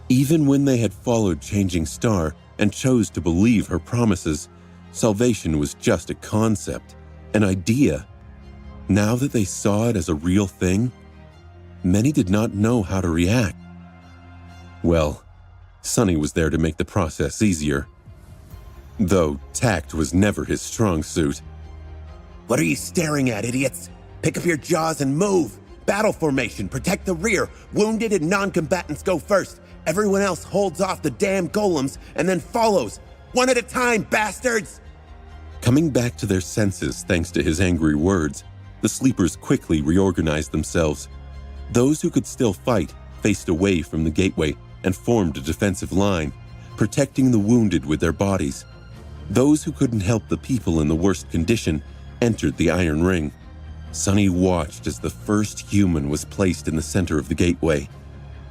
Speaker 1: Even when they had followed Changing Star and chose to believe her promises, salvation was just a concept, an idea. Now that they saw it as a real thing, many did not know how to react. Well, Sunny was there to make the process easier. Though tact was never his strong suit.
Speaker 2: What are you staring at, idiots? Pick up your jaws and move. Battle formation, protect the rear. Wounded and non-combatants go first. Everyone else holds off the damn golems and then follows. One at a time, bastards!
Speaker 1: Coming back to their senses thanks to his angry words, the sleepers quickly reorganized themselves. Those who could still fight faced away from the gateway and formed a defensive line, protecting the wounded with their bodies. Those who couldn't help the people in the worst condition entered the Iron Ring. Sunny watched as the first human was placed in the center of the gateway.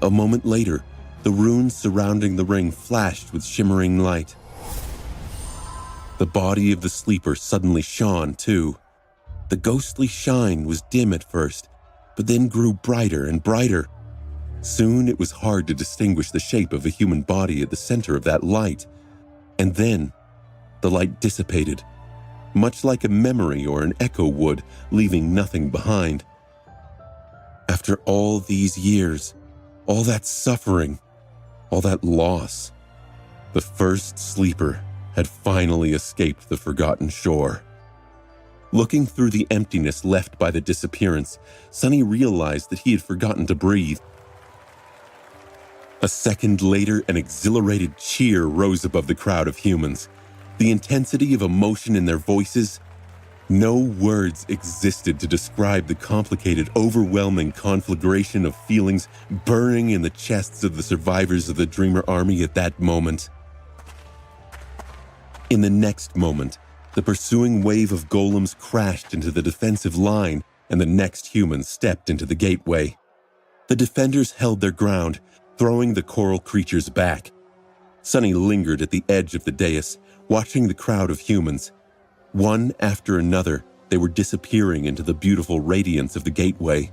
Speaker 1: A moment later, the runes surrounding the ring flashed with shimmering light. The body of the sleeper suddenly shone, too. The ghostly shine was dim at first, but then grew brighter and brighter. Soon it was hard to distinguish the shape of a human body at the center of that light. And then, the light dissipated, much like a memory or an echo would, leaving nothing behind. After all these years, all that suffering, all that loss, the first sleeper had finally escaped the Forgotten Shore. Looking through the emptiness left by the disappearance, Sunny realized that he had forgotten to breathe. A second later, an exhilarated cheer rose above the crowd of humans. The intensity of emotion in their voices. No words existed to describe the complicated, overwhelming conflagration of feelings burning in the chests of the survivors of the Dreamer army at that moment. In the next moment, the pursuing wave of golems crashed into the defensive line, and the next human stepped into the gateway. The defenders held their ground, throwing the coral creatures back. Sunny lingered at the edge of the dais, watching the crowd of humans. One after another, they were disappearing into the beautiful radiance of the gateway,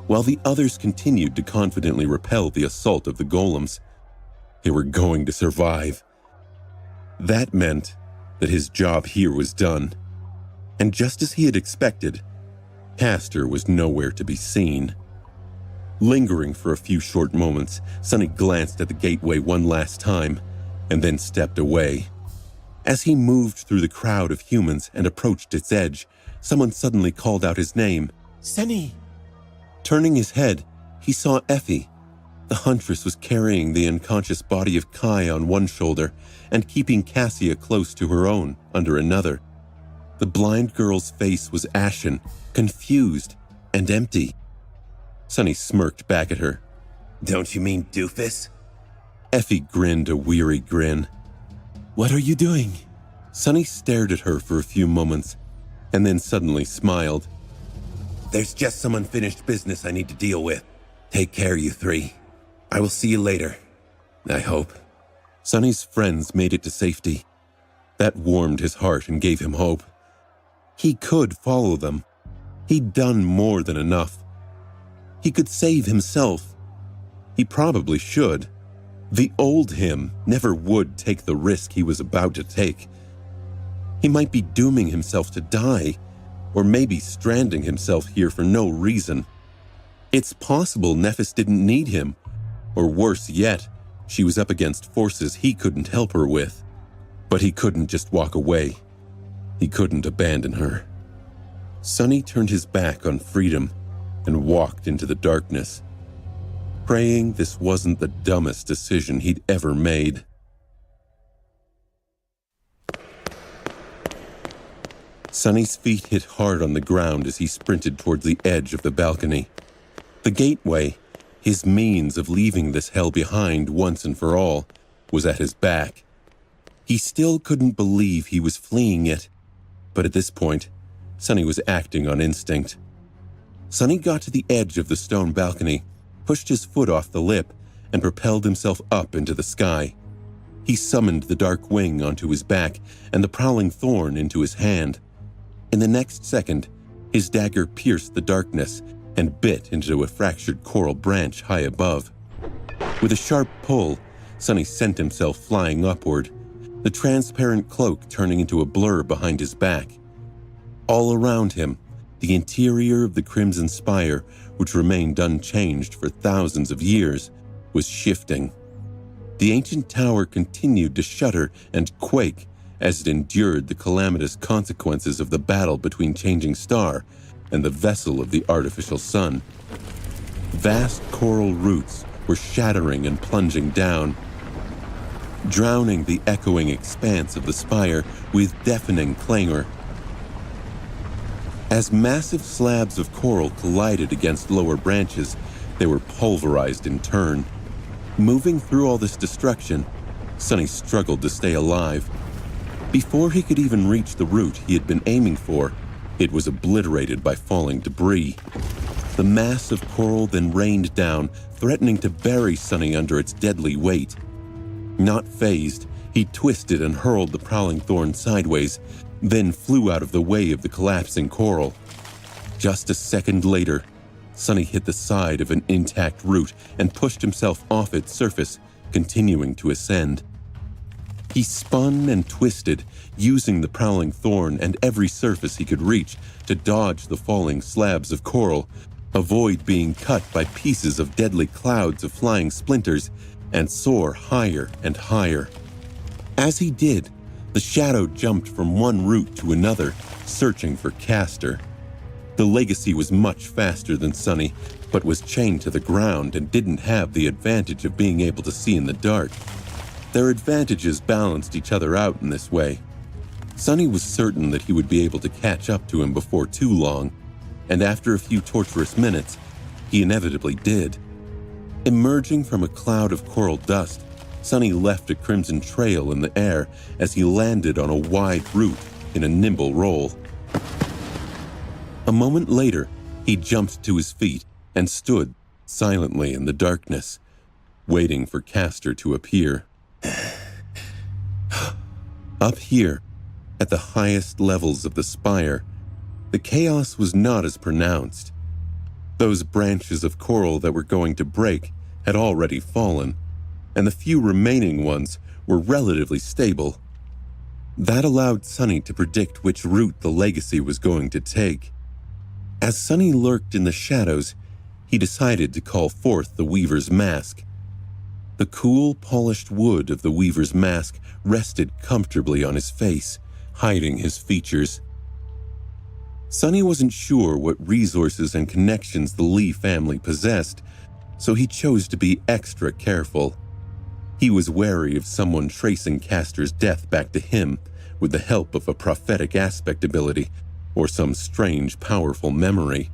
Speaker 1: while the others continued to confidently repel the assault of the golems. They were going to survive. That meant that his job here was done. And just as he had expected, Castor was nowhere to be seen. Lingering for a few short moments, Sonny glanced at the gateway one last time and then stepped away. As he moved through the crowd of humans and approached its edge, someone suddenly called out his name.
Speaker 2: Sonny!
Speaker 1: Turning his head, he saw Effie. The huntress was carrying the unconscious body of Kai on one shoulder and keeping Cassia close to her own under another. The blind girl's face was ashen, confused, and empty. Sonny smirked back at her.
Speaker 2: Don't you mean doofus?
Speaker 1: Effie grinned a weary grin.
Speaker 2: What are you doing?
Speaker 1: Sonny stared at her for a few moments and then suddenly smiled.
Speaker 2: There's just some unfinished business I need to deal with. Take care, you three. I will see you later. I hope.
Speaker 1: Sonny's friends made it to safety. That warmed his heart and gave him hope. He could follow them. He'd done more than enough. He could save himself. He probably should. The old him never would take the risk he was about to take. He might be dooming himself to die, or maybe stranding himself here for no reason. It's possible Nephis didn't need him, or worse yet, she was up against forces he couldn't help her with. But he couldn't just walk away. He couldn't abandon her. Sonny turned his back on freedom and walked into the darkness, praying this wasn't the dumbest decision he'd ever made. Sonny's feet hit hard on the ground as he sprinted towards the edge of the balcony. The gateway, his means of leaving this hell behind once and for all, was at his back. He still couldn't believe he was fleeing it, but at this point, Sonny was acting on instinct. Sonny got to the edge of the stone balcony, pushed his foot off the lip, and propelled himself up into the sky. He summoned the dark wing onto his back and the prowling thorn into his hand. In the next second, his dagger pierced the darkness and bit into a fractured coral branch high above. With a sharp pull, Sonny sent himself flying upward, the transparent cloak turning into a blur behind his back. All around him, the interior of the Crimson Spire, which remained unchanged for thousands of years, was shifting. The ancient tower continued to shudder and quake as it endured the calamitous consequences of the battle between Changing Star and the vessel of the artificial sun. Vast coral roots were shattering and plunging down, drowning the echoing expanse of the spire with deafening clangor. As massive slabs of coral collided against lower branches, they were pulverized in turn. Moving through all this destruction, Sonny struggled to stay alive. Before he could even reach the route he had been aiming for, it was obliterated by falling debris. The mass of coral then rained down, threatening to bury Sonny under its deadly weight. Not fazed, he twisted and hurled the prowling thorn sideways, then flew out of the way of the collapsing coral. Just a second later, Sonny hit the side of an intact root and pushed himself off its surface, continuing to ascend. He spun and twisted, using the prowling thorn and every surface he could reach to dodge the falling slabs of coral, avoid being cut by pieces of deadly clouds of flying splinters, and soar higher and higher. As he did, the shadow jumped from one root to another, searching for Castor. The Legacy was much faster than Sonny, but was chained to the ground and didn't have the advantage of being able to see in the dark. Their advantages balanced each other out in this way. Sonny was certain that he would be able to catch up to him before too long, and after a few torturous minutes, he inevitably did. Emerging from a cloud of coral dust, Sonny left a crimson trail in the air as he landed on a wide route in a nimble roll. A moment later, he jumped to his feet and stood silently in the darkness, waiting for Castor to appear. Up here, at the highest levels of the spire, the chaos was not as pronounced. Those branches of coral that were going to break had already fallen, and the few remaining ones were relatively stable. That allowed Sonny to predict which route the legacy was going to take. As Sonny lurked in the shadows, he decided to call forth the Weaver's mask. The cool, polished wood of the Weaver's mask rested comfortably on his face, hiding his features. Sonny wasn't sure what resources and connections the Lee family possessed, so he chose to be extra careful. He was wary of someone tracing Castor's death back to him with the help of a prophetic aspect ability or some strange, powerful memory.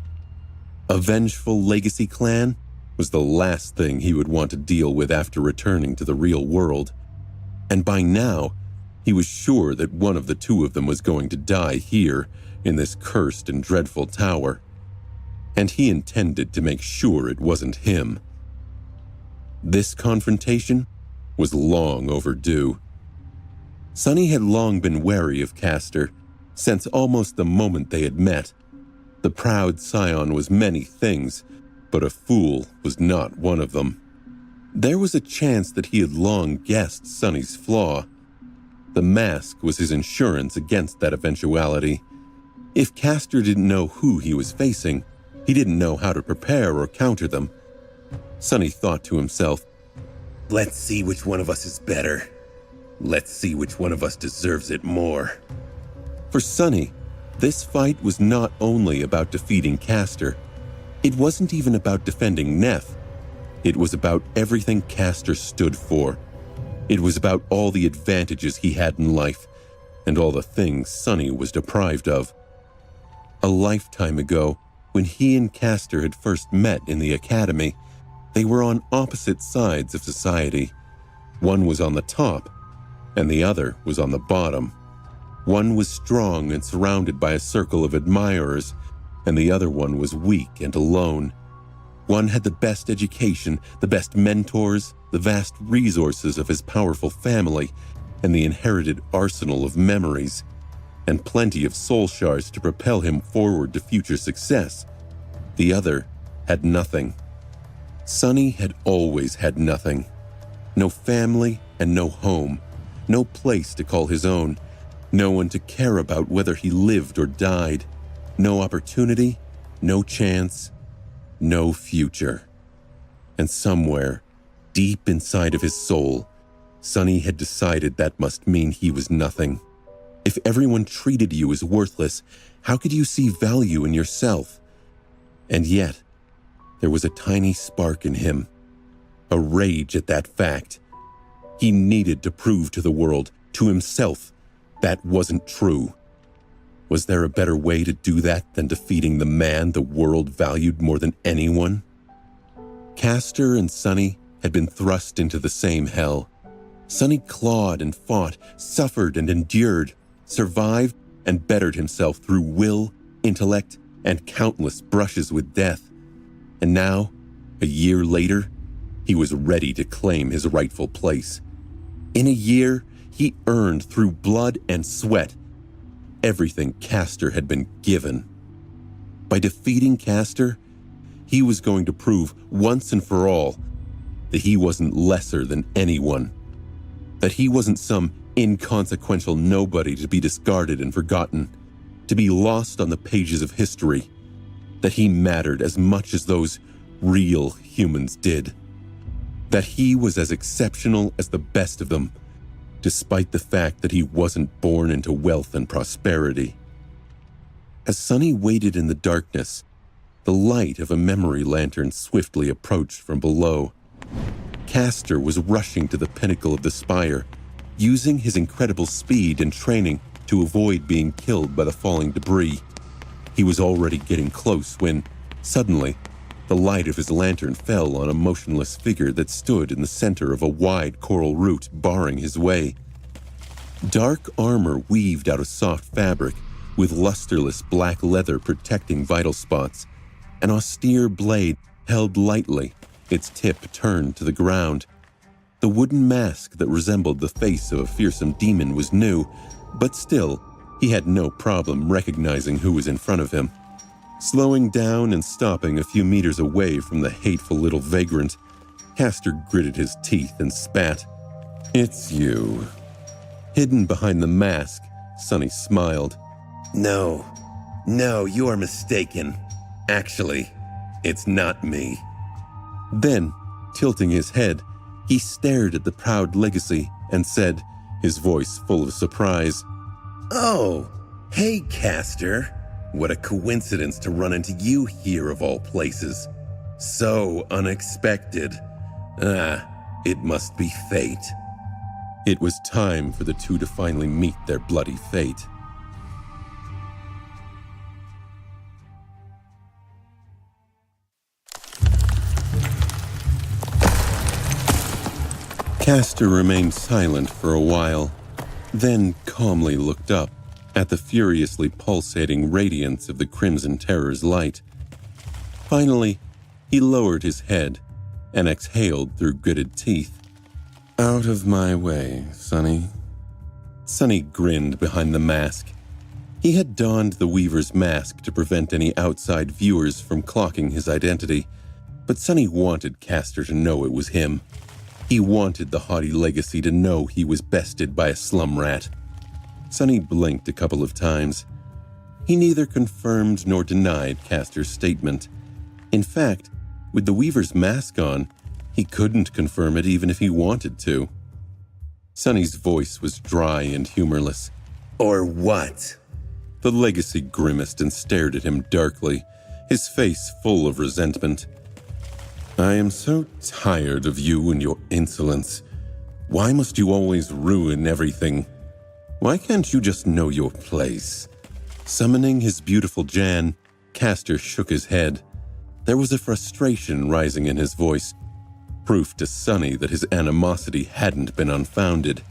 Speaker 1: A vengeful legacy clan was the last thing he would want to deal with after returning to the real world. And by now, he was sure that one of the two of them was going to die here in this cursed and dreadful tower. And he intended to make sure it wasn't him. This confrontation was long overdue. Sonny had long been wary of Castor, since almost the moment they had met. The proud scion was many things, but a fool was not one of them. There was a chance that he had long guessed Sonny's flaw. The mask was his insurance against that eventuality. If Castor didn't know who he was facing, he didn't know how to prepare or counter them. Sonny thought to himself,
Speaker 2: Let's see which one of us is better. Let's see which one of us deserves it more.
Speaker 1: For Sonny, this fight was not only about defeating Castor. It wasn't even about defending Neff. It was about everything Castor stood for. It was about all the advantages he had in life, and all the things Sonny was deprived of. A lifetime ago, when he and Castor had first met in the academy, they were on opposite sides of society. One was on the top, and the other was on the bottom. One was strong and surrounded by a circle of admirers, and the other one was weak and alone. One had the best education, the best mentors, the vast resources of his powerful family, and the inherited arsenal of memories, and plenty of soul shards to propel him forward to future success. The other had nothing. Sonny had always had nothing. No family and no home, no place to call his own, no one to care about whether he lived or died, no opportunity, no chance, no future. And somewhere, deep inside of his soul, Sonny had decided that must mean he was nothing. If everyone treated you as worthless, how could you see value in yourself? And yet, there was a tiny spark in him, a rage at that fact. He needed to prove to the world, to himself, that wasn't true. Was there a better way to do that than defeating the man the world valued more than anyone? Castor and Sonny had been thrust into the same hell. Sonny clawed and fought, suffered and endured, survived and bettered himself through will, intellect, and countless brushes with death. And now, a year later, he was ready to claim his rightful place. In a year, he earned through blood and sweat everything Castor had been given. By defeating Castor, he was going to prove once and for all that he wasn't lesser than anyone, that he wasn't some inconsequential nobody to be discarded and forgotten, to be lost on the pages of history, that he mattered as much as those real humans did, that he was as exceptional as the best of them, despite the fact that he wasn't born into wealth and prosperity. As Sonny waited in the darkness, the light of a memory lantern swiftly approached from below. Castor was rushing to the pinnacle of the spire, using his incredible speed and training to avoid being killed by the falling debris. He was already getting close when, suddenly, the light of his lantern fell on a motionless figure that stood in the center of a wide coral root barring his way. Dark armor weaved out of soft fabric, with lusterless black leather protecting vital spots. An austere blade held lightly, its tip turned to the ground. The wooden mask that resembled the face of a fearsome demon was new, but still, he had no problem recognizing who was in front of him. Slowing down and stopping a few meters away from the hateful little vagrant, Castor gritted his teeth and spat. "It's you. Hidden behind the mask, Sonny smiled.
Speaker 2: No, you are mistaken. Actually, it's not me.
Speaker 1: Then, tilting his head, he stared at the proud legacy and said, his voice full of surprise,
Speaker 2: "Oh, hey, Castor. What a coincidence to run into you here of all places. So unexpected. It must be fate."
Speaker 1: It was time for the two to finally meet their bloody fate. Castor remained silent for a while, then calmly looked up at the furiously pulsating radiance of the Crimson Terror's light. Finally, he lowered his head and exhaled through gritted teeth. "Out of my way, Sonny." Sonny grinned behind the mask. He had donned the Weaver's mask to prevent any outside viewers from clocking his identity, but Sonny wanted Castor to know it was him. He wanted the haughty legacy to know he was bested by a slum rat. Sonny blinked a couple of times. He neither confirmed nor denied Castor's statement. In fact, with the Weaver's mask on, he couldn't confirm it even if he wanted to. Sonny's voice was dry and humorless.
Speaker 2: "Or what?"
Speaker 1: The legacy grimaced and stared at him darkly, his face full of resentment. "I am so tired of you and your insolence. Why must you always ruin everything? Why can't you just know your place?" Summoning his beautiful Jan, Castor shook his head. There was a frustration rising in his voice, proof to Sonny that his animosity hadn't been unfounded.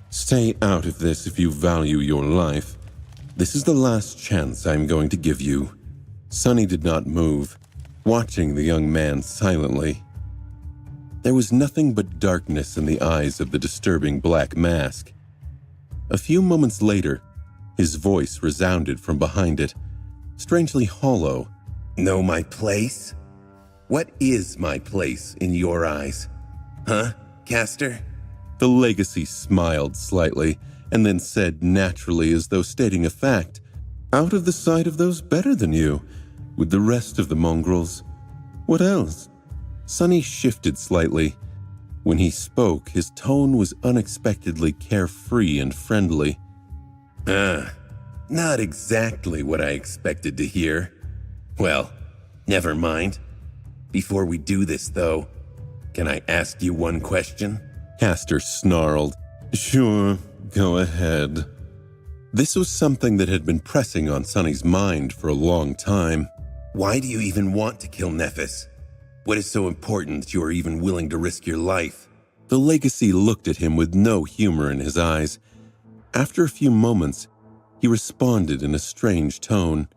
Speaker 1: "Stay out of this if you value your life. This is the last chance I'm going to give you." Sonny did not move, watching the young man silently. There was nothing but darkness in the eyes of the disturbing black mask. A few moments later, his voice resounded from behind it, strangely hollow.
Speaker 2: "Know my place? What is my place in your eyes? Huh, Castor?"
Speaker 1: The legacy smiled slightly and then said naturally, as though stating a fact, "Out of the sight of those better than you, with the rest of the mongrels. What else?" Sonny shifted slightly. When he spoke, his tone was unexpectedly carefree and friendly.
Speaker 2: Not exactly what I expected to hear. Well, never mind. Before we do this, though, can I ask you one question?"
Speaker 1: Castor snarled. "Sure, go ahead." This was something that had been pressing on Sonny's mind for a long time.
Speaker 2: "Why do you even want to kill Nephis? What is so important that you are even willing to risk your life?"
Speaker 1: The legacy looked at him with no humor in his eyes. After a few moments, he responded in a strange tone.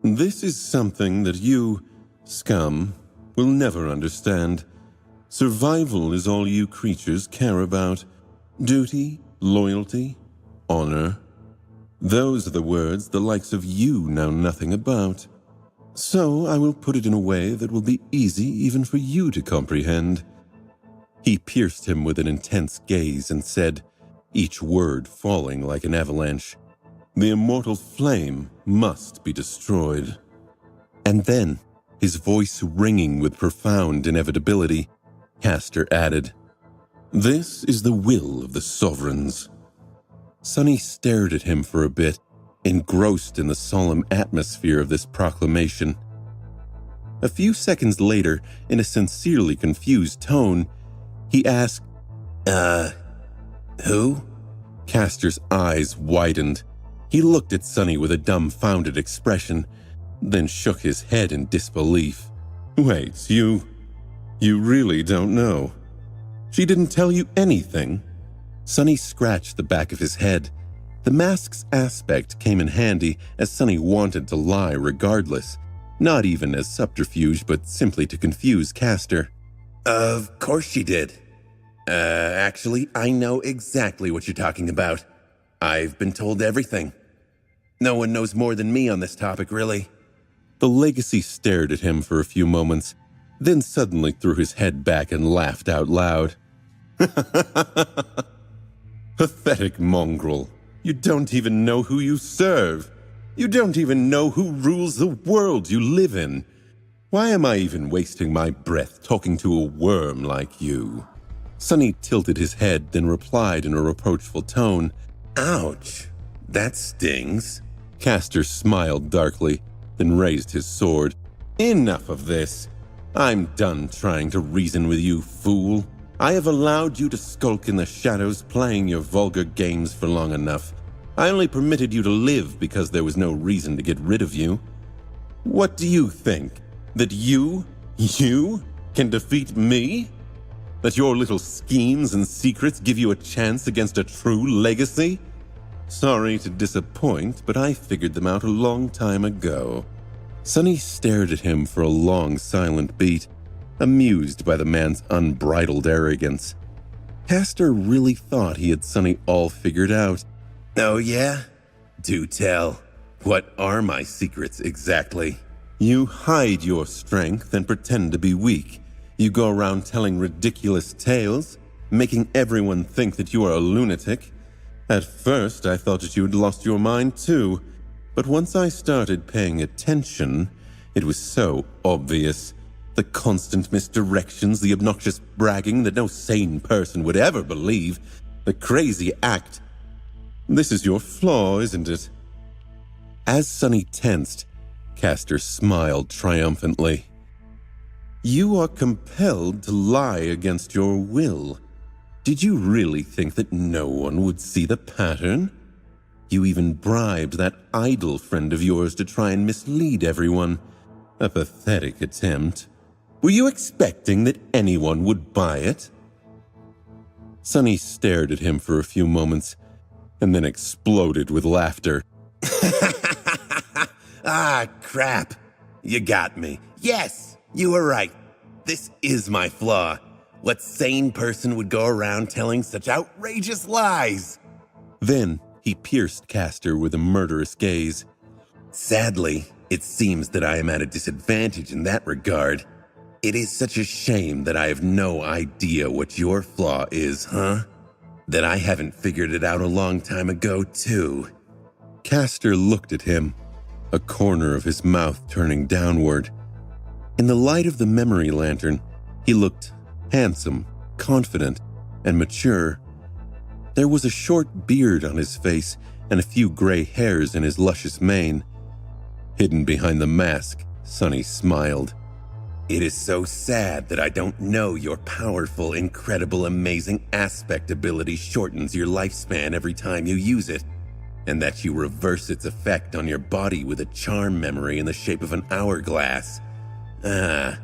Speaker 1: "This is something that you, scum, will never understand. Survival is all you creatures care about. Duty, loyalty, honor. Those are the words the likes of you know nothing about. So I will put it in a way that will be easy even for you to comprehend." He pierced him with an intense gaze and said, each word falling like an avalanche, "The immortal flame must be destroyed." And then, his voice ringing with profound inevitability, Castor added, "This is the will of the sovereigns." Sonny stared at him for a bit, engrossed in the solemn atmosphere of this proclamation. A few seconds later, in a sincerely confused tone, he asked,
Speaker 2: Who?"
Speaker 1: Castor's eyes widened. He looked at Sonny with a dumbfounded expression, then shook his head in disbelief. "Wait, you really don't know? She didn't tell you anything?" Sonny scratched the back of his head. The mask's aspect came in handy, as Sonny wanted to lie regardless, not even as subterfuge but simply to confuse Castor.
Speaker 2: "Of course she did. Actually, I know exactly what you're talking about. I've been told everything. No one knows more than me on this topic, really."
Speaker 1: The legacy stared at him for a few moments, then suddenly threw his head back and laughed out loud. Pathetic mongrel. You don't even know who you serve. You don't even know who rules the world you live in. Why am I even wasting my breath talking to a worm like you? Sonny tilted his head, then replied in a reproachful tone.
Speaker 2: Ouch, that stings.
Speaker 1: Castor smiled darkly, then raised his sword. Enough of this. I'm done trying to reason with you, fool. I have allowed you to skulk in the shadows playing your vulgar games for long enough. I only permitted you to live because there was no reason to get rid of you. What do you think? That you can defeat me? That your little schemes and secrets give you a chance against a true legacy? Sorry to disappoint, but I figured them out a long time ago. Sonny stared at him for a long, silent beat, amused by the man's unbridled arrogance. Castor really thought he had Sonny all figured out.
Speaker 2: Oh yeah? Do tell. What are my secrets exactly?
Speaker 1: You hide your strength and pretend to be weak. You go around telling ridiculous tales, making everyone think that you are a lunatic. At first, I thought that you had lost your mind too. But once I started paying attention, it was so obvious. The constant misdirections, the obnoxious bragging that no sane person would ever believe, the crazy act. This is your flaw, isn't it? As Sonny tensed, Castor smiled triumphantly. You are compelled to lie against your will. Did you really think that no one would see the pattern? You even bribed that idle friend of yours to try and mislead everyone. A pathetic attempt. Were you expecting that anyone would buy it? Sonny stared at him for a few moments, and then exploded with laughter.
Speaker 2: Ah, crap. You got me. Yes, you were right. This is my flaw. What sane person would go around telling such outrageous lies?
Speaker 1: Then he pierced Castor with a murderous gaze.
Speaker 2: Sadly, it seems that I am at a disadvantage in that regard. It is such a shame that I have no idea what your flaw is, huh? That I haven't figured it out a long time ago, too.
Speaker 1: Castor looked at him, a corner of his mouth turning downward. In the light of the memory lantern, he looked handsome, confident, and mature. There was a short beard on his face and a few gray hairs in his luscious mane. Hidden behind the mask, Sonny smiled.
Speaker 2: It is so sad that I don't know your powerful, incredible, amazing aspect ability shortens your lifespan every time you use it, and that you reverse its effect on your body with a charm memory in the shape of an hourglass. Ah,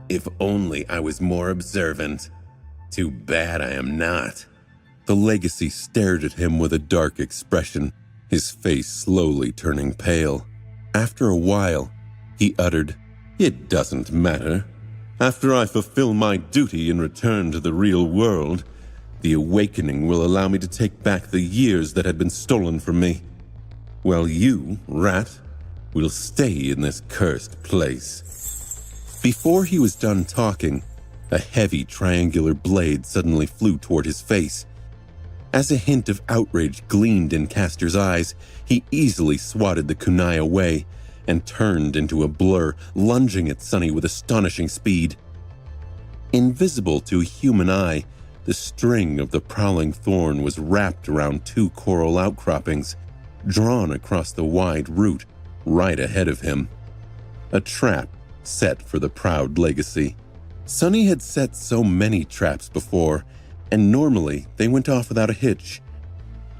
Speaker 2: if only I was more observant. Too bad I am not.
Speaker 1: The legacy stared at him with a dark expression, his face slowly turning pale. After a while, he uttered, "It doesn't matter. After I fulfill my duty and return to the real world, the awakening will allow me to take back the years that had been stolen from me. While you, rat, will stay in this cursed place." Before he was done talking, a heavy triangular blade suddenly flew toward his face. As a hint of outrage gleamed in Castor's eyes, he easily swatted the kunai away and turned into a blur, lunging at Sonny with astonishing speed. Invisible to a human eye, the string of the prowling thorn was wrapped around two coral outcroppings, drawn across the wide route right ahead of him. A trap set for the proud legacy. Sonny had set so many traps before, and normally they went off without a hitch.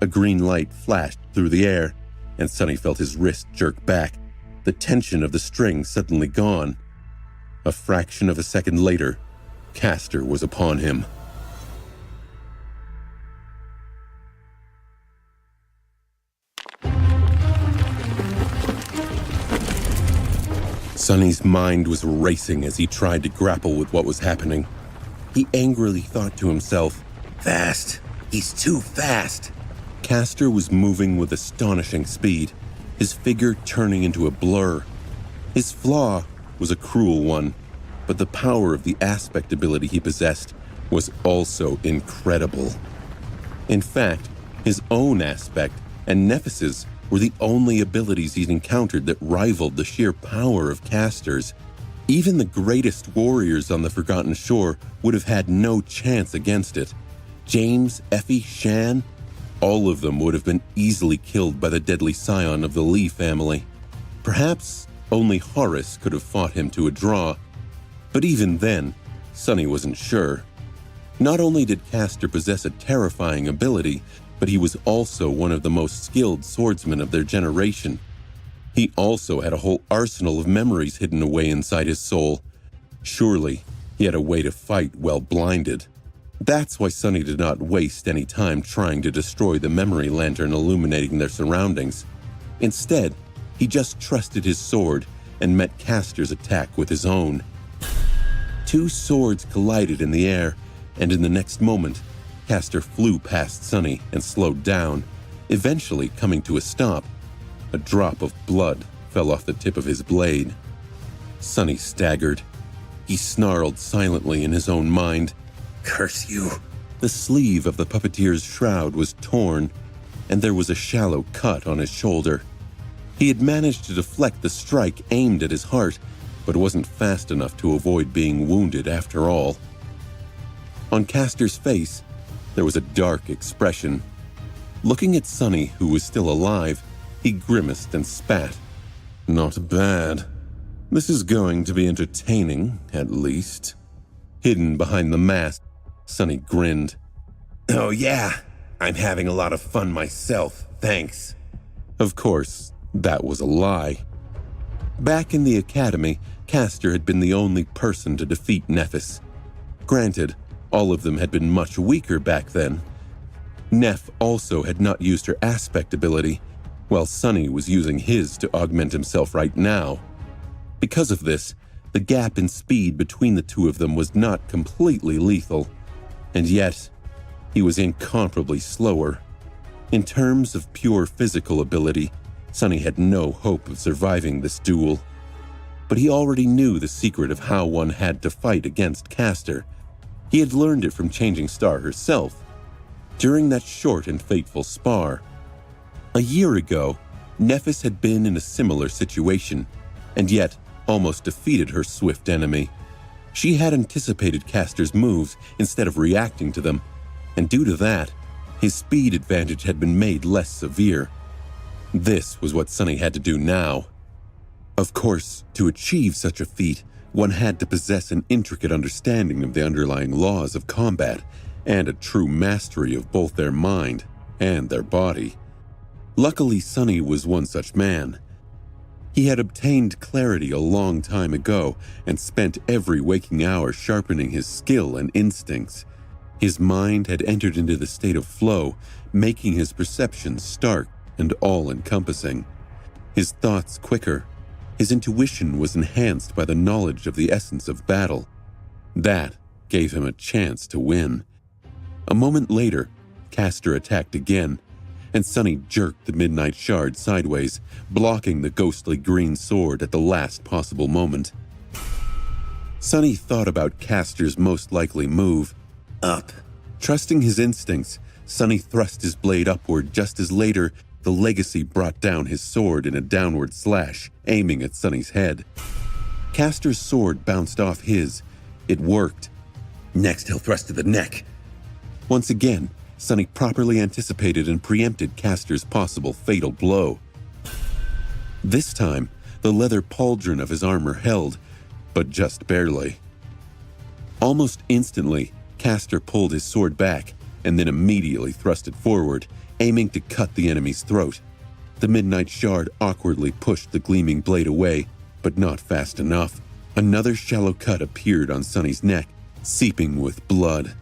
Speaker 1: A green light flashed through the air, and Sonny felt his wrist jerk back, the tension of the string suddenly gone. A fraction of a second later, Castor was upon him. Sonny's mind was racing as he tried to grapple with what was happening. He angrily thought to himself,
Speaker 2: Fast. He's too fast.
Speaker 1: Castor was moving with astonishing speed, his figure turning into a blur. His flaw was a cruel one, but the power of the aspect ability he possessed was also incredible. In fact, His own aspect and Nephis's were the only abilities he'd encountered that rivaled the sheer power of casters. Even the greatest warriors on the Forgotten Shore would have had no chance against it. James, Effie, Shan, all of them would have been easily killed by the deadly scion of the Lee family. Perhaps only Horus could have fought him to a draw, but even then, Sonny wasn't sure. Not only did Castor possess a terrifying ability, but he was also one of the most skilled swordsmen of their generation. He also had a whole arsenal of memories hidden away inside his soul. Surely, he had a way to fight while blinded. That's why Sonny did not waste any time trying to destroy the memory lantern illuminating their surroundings. Instead, he just trusted his sword and met Castor's attack with his own. Two swords collided in the air, and in the next moment, Castor flew past Sonny and slowed down, eventually coming to a stop. A drop of blood fell off the tip of his blade. Sonny staggered. He snarled silently in his own mind.
Speaker 2: Curse you.
Speaker 1: The sleeve of the puppeteer's shroud was torn, and there was a shallow cut on his shoulder. He had managed to deflect the strike aimed at his heart, but wasn't fast enough to avoid being wounded after all. On Castor's face, there was a dark expression. Looking at Sonny, who was still alive, he grimaced and spat. Not bad. This is going to be entertaining, at least. Hidden behind the mask, Sonny grinned.
Speaker 2: Oh yeah, I'm having a lot of fun myself, thanks.
Speaker 1: Of course, that was a lie. Back in the academy, Castor had been the only person to defeat Nephis. Granted, all of them had been much weaker back then. Neph also had not used her aspect ability, while Sonny was using his to augment himself right now. Because of this, the gap in speed between the two of them was not completely lethal, and yet, he was incomparably slower. In terms of pure physical ability, Sonny had no hope of surviving this duel. But he already knew the secret of how one had to fight against Castor. He had learned it from Changing Star herself, during that short and fateful spar. A year ago, Nephis had been in a similar situation, and yet almost defeated her swift enemy. She had anticipated Castor's moves instead of reacting to them, and due to that, his speed advantage had been made less severe. This was what Sonny had to do now. Of course, to achieve such a feat, one had to possess an intricate understanding of the underlying laws of combat and a true mastery of both their mind and their body. Luckily, Sonny was one such man. He had obtained clarity a long time ago and spent every waking hour sharpening his skill and instincts. His mind had entered into the state of flow, making his perceptions stark and all-encompassing. His thoughts quicker. His intuition was enhanced by the knowledge of the essence of battle. That gave him a chance to win. A moment later, Castor attacked again, and Sonny jerked the Midnight Shard sideways, blocking the ghostly green sword at the last possible moment. Sonny thought about Castor's most likely move.
Speaker 2: Up.
Speaker 1: Trusting his instincts, Sonny thrust his blade upward just as later the Legacy brought down his sword in a downward slash, aiming at Sonny's head. Castor's sword bounced off his. It worked.
Speaker 2: Next he'll thrust to the neck.
Speaker 1: Once again, Sonny properly anticipated and preempted Castor's possible fatal blow. This time, the leather pauldron of his armor held, but just barely. Almost instantly, Castor pulled his sword back and then immediately thrust it forward, aiming to cut the enemy's throat. The Midnight Shard awkwardly pushed the gleaming blade away, but not fast enough. Another shallow cut appeared on Sonny's neck, seeping with blood.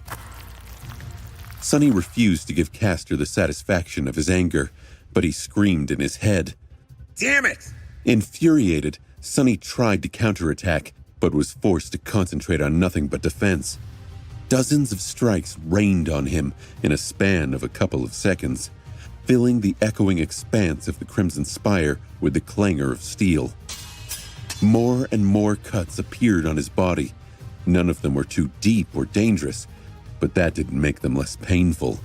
Speaker 1: Sonny refused to give Castor the satisfaction of his anger, but he screamed in his head.
Speaker 2: Damn it!
Speaker 1: Infuriated, Sonny tried to counterattack, but was forced to concentrate on nothing but defense. Dozens of strikes rained on him in a span of a couple of seconds, filling the echoing expanse of the Crimson Spire with the clangor of steel. More and more cuts appeared on his body. None of them were too deep or dangerous, but that didn't make them less painful.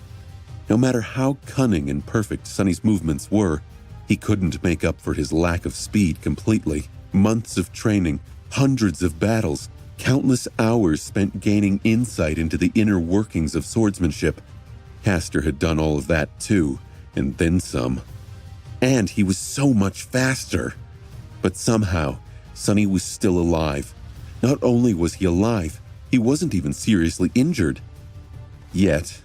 Speaker 1: No matter how cunning and perfect Sonny's movements were, he couldn't make up for his lack of speed completely. Months of training, hundreds of battles, countless hours spent gaining insight into the inner workings of swordsmanship. Castor had done all of that too, and then some. And he was so much faster. But somehow, Sonny was still alive. Not only was he alive, he wasn't even seriously injured. Yet.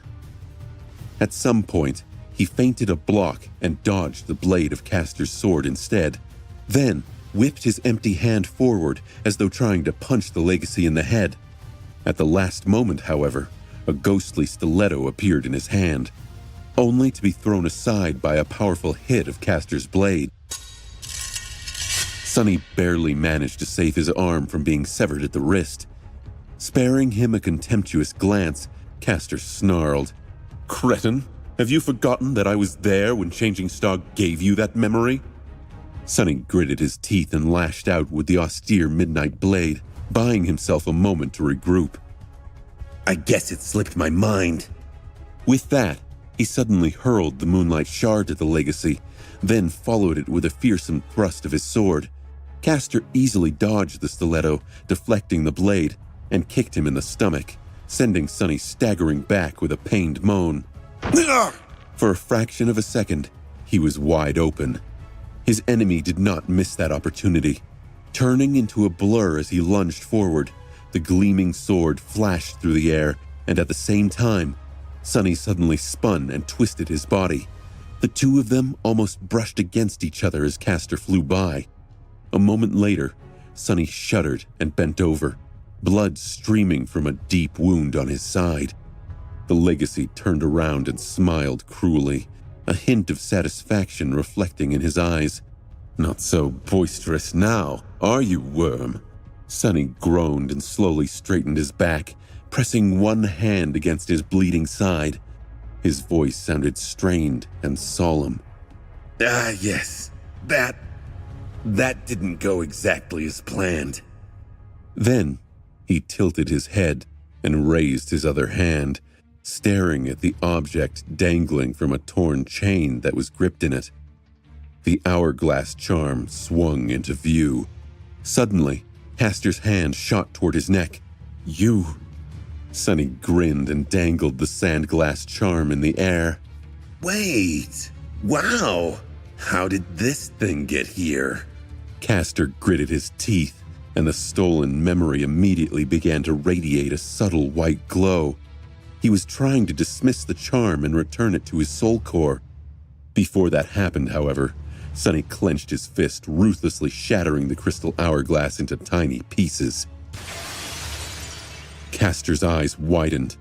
Speaker 1: At some point, he feinted a block and dodged the blade of Castor's sword instead. Then, whipped his empty hand forward as though trying to punch the legacy in the head. At the last moment, however, a ghostly stiletto appeared in his hand, only to be thrown aside by a powerful hit of Castor's blade. Sonny barely managed to save his arm from being severed at the wrist. Sparing him a contemptuous glance, Castor snarled, "Cretin, have you forgotten that I was there when Changing Star gave you that memory?" Sonny gritted his teeth and lashed out with the austere midnight blade, buying himself a moment to regroup.
Speaker 2: I guess it slipped my mind.
Speaker 1: With that, he suddenly hurled the moonlight shard at the legacy, then followed it with a fearsome thrust of his sword. Castor easily dodged the stiletto, deflecting the blade, and kicked him in the stomach, sending Sonny staggering back with a pained moan. For a fraction of a second, he was wide open. His enemy did not miss that opportunity. Turning into a blur as he lunged forward, the gleaming sword flashed through the air, and at the same time, Sonny suddenly spun and twisted his body. The two of them almost brushed against each other as Castor flew by. A moment later, Sonny shuddered and bent over, blood streaming from a deep wound on his side. The legacy turned around and smiled cruelly, a hint of satisfaction reflecting in his eyes. "Not so boisterous now, are you, worm?" Sonny groaned and slowly straightened his back, pressing one hand against his bleeding side. His voice sounded strained and solemn.
Speaker 2: Yes. That didn't go exactly as planned."
Speaker 1: Then he tilted his head and raised his other hand, staring at the object dangling from a torn chain that was gripped in it. The hourglass charm swung into view. Suddenly, Castor's hand shot toward his neck. "You..." Sonny grinned and dangled the sandglass charm in the air.
Speaker 2: "Wait! Wow! How did this thing get here?"
Speaker 1: Castor gritted his teeth, and the stolen memory immediately began to radiate a subtle white glow. He was trying to dismiss the charm and return it to his soul core. Before that happened, however, Sonny clenched his fist, ruthlessly shattering the crystal hourglass into tiny pieces. Castor's eyes widened.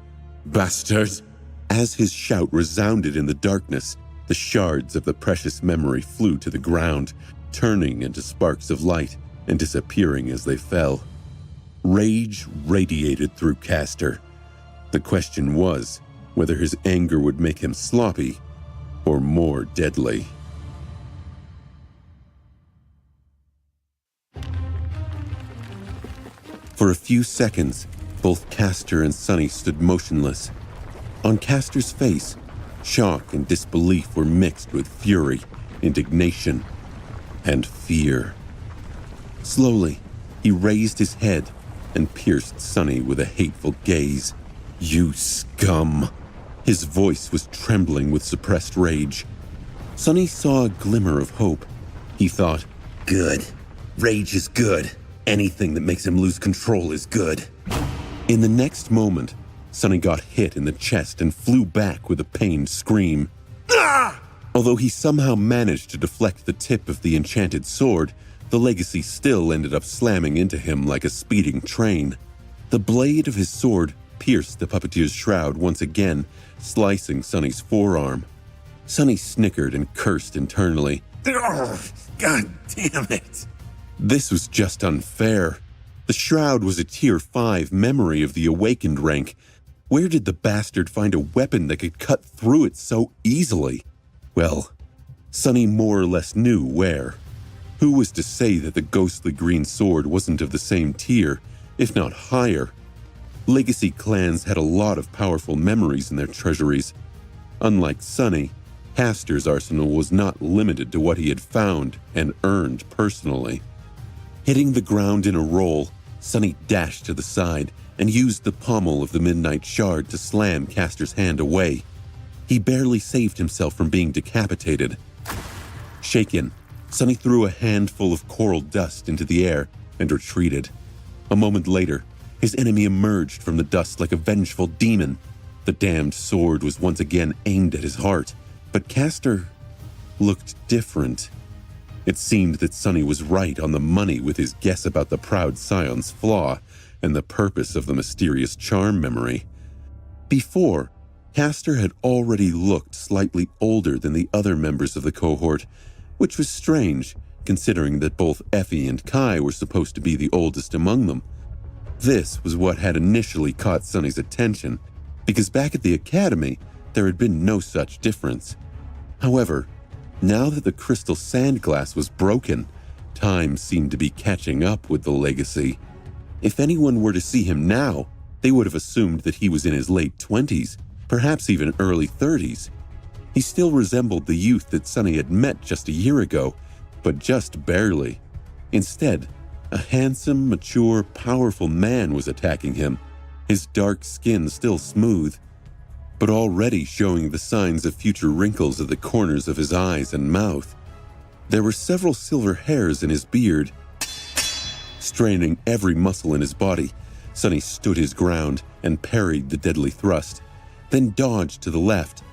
Speaker 1: "Bastard!" As his shout resounded in the darkness, the shards of the precious memory flew to the ground, turning into sparks of light and disappearing as they fell. Rage radiated through Castor. The question was whether his anger would make him sloppy or more deadly. For a few seconds, both Castor and Sonny stood motionless. On Castor's face, shock and disbelief were mixed with fury, indignation, and fear. Slowly, he raised his head and pierced Sonny with a hateful gaze. "You scum!" His voice was trembling with suppressed rage. Sonny saw a glimmer of hope. He thought,
Speaker 2: "Good. Rage is good. Anything that makes him lose control is good."
Speaker 1: In the next moment, Sonny got hit in the chest and flew back with a pained scream.
Speaker 2: Ah!
Speaker 1: Although he somehow managed to deflect the tip of the enchanted sword, the legacy still ended up slamming into him like a speeding train. The blade of his sword pierced the puppeteer's shroud once again, slicing Sonny's forearm. Sonny snickered and cursed internally.
Speaker 2: Oh, God damn it.
Speaker 1: This was just unfair. The shroud was a Tier 5 memory of the Awakened rank. Where did the bastard find a weapon that could cut through it so easily? Well, Sonny more or less knew where. Who was to say that the ghostly green sword wasn't of the same tier, if not higher? Legacy clans had a lot of powerful memories in their treasuries. Unlike Sonny, Castor's arsenal was not limited to what he had found and earned personally. Hitting the ground in a roll, Sonny dashed to the side and used the pommel of the Midnight Shard to slam Castor's hand away. He barely saved himself from being decapitated. Shaken, Sonny threw a handful of coral dust into the air and retreated. A moment later, his enemy emerged from the dust like a vengeful demon. The damned sword was once again aimed at his heart, but Castor looked different. It seemed that Sonny was right on the money with his guess about the proud scion's flaw and the purpose of the mysterious charm memory. Before, Castor had already looked slightly older than the other members of the cohort, which was strange, considering that both Effie and Kai were supposed to be the oldest among them. This was what had initially caught Sonny's attention, because back at the academy, there had been no such difference. However, now that the crystal sand glass was broken, time seemed to be catching up with the legacy. If anyone were to see him now, they would have assumed that he was in his late 20s, perhaps even early 30s. He still resembled the youth that Sonny had met just a year ago, but just barely. Instead, a handsome, mature, powerful man was attacking him, his dark skin still smooth, but already showing the signs of future wrinkles at the corners of his eyes and mouth. There were several silver hairs in his beard. Straining every muscle in his body, Sonny stood his ground and parried the deadly thrust, then dodged to the left.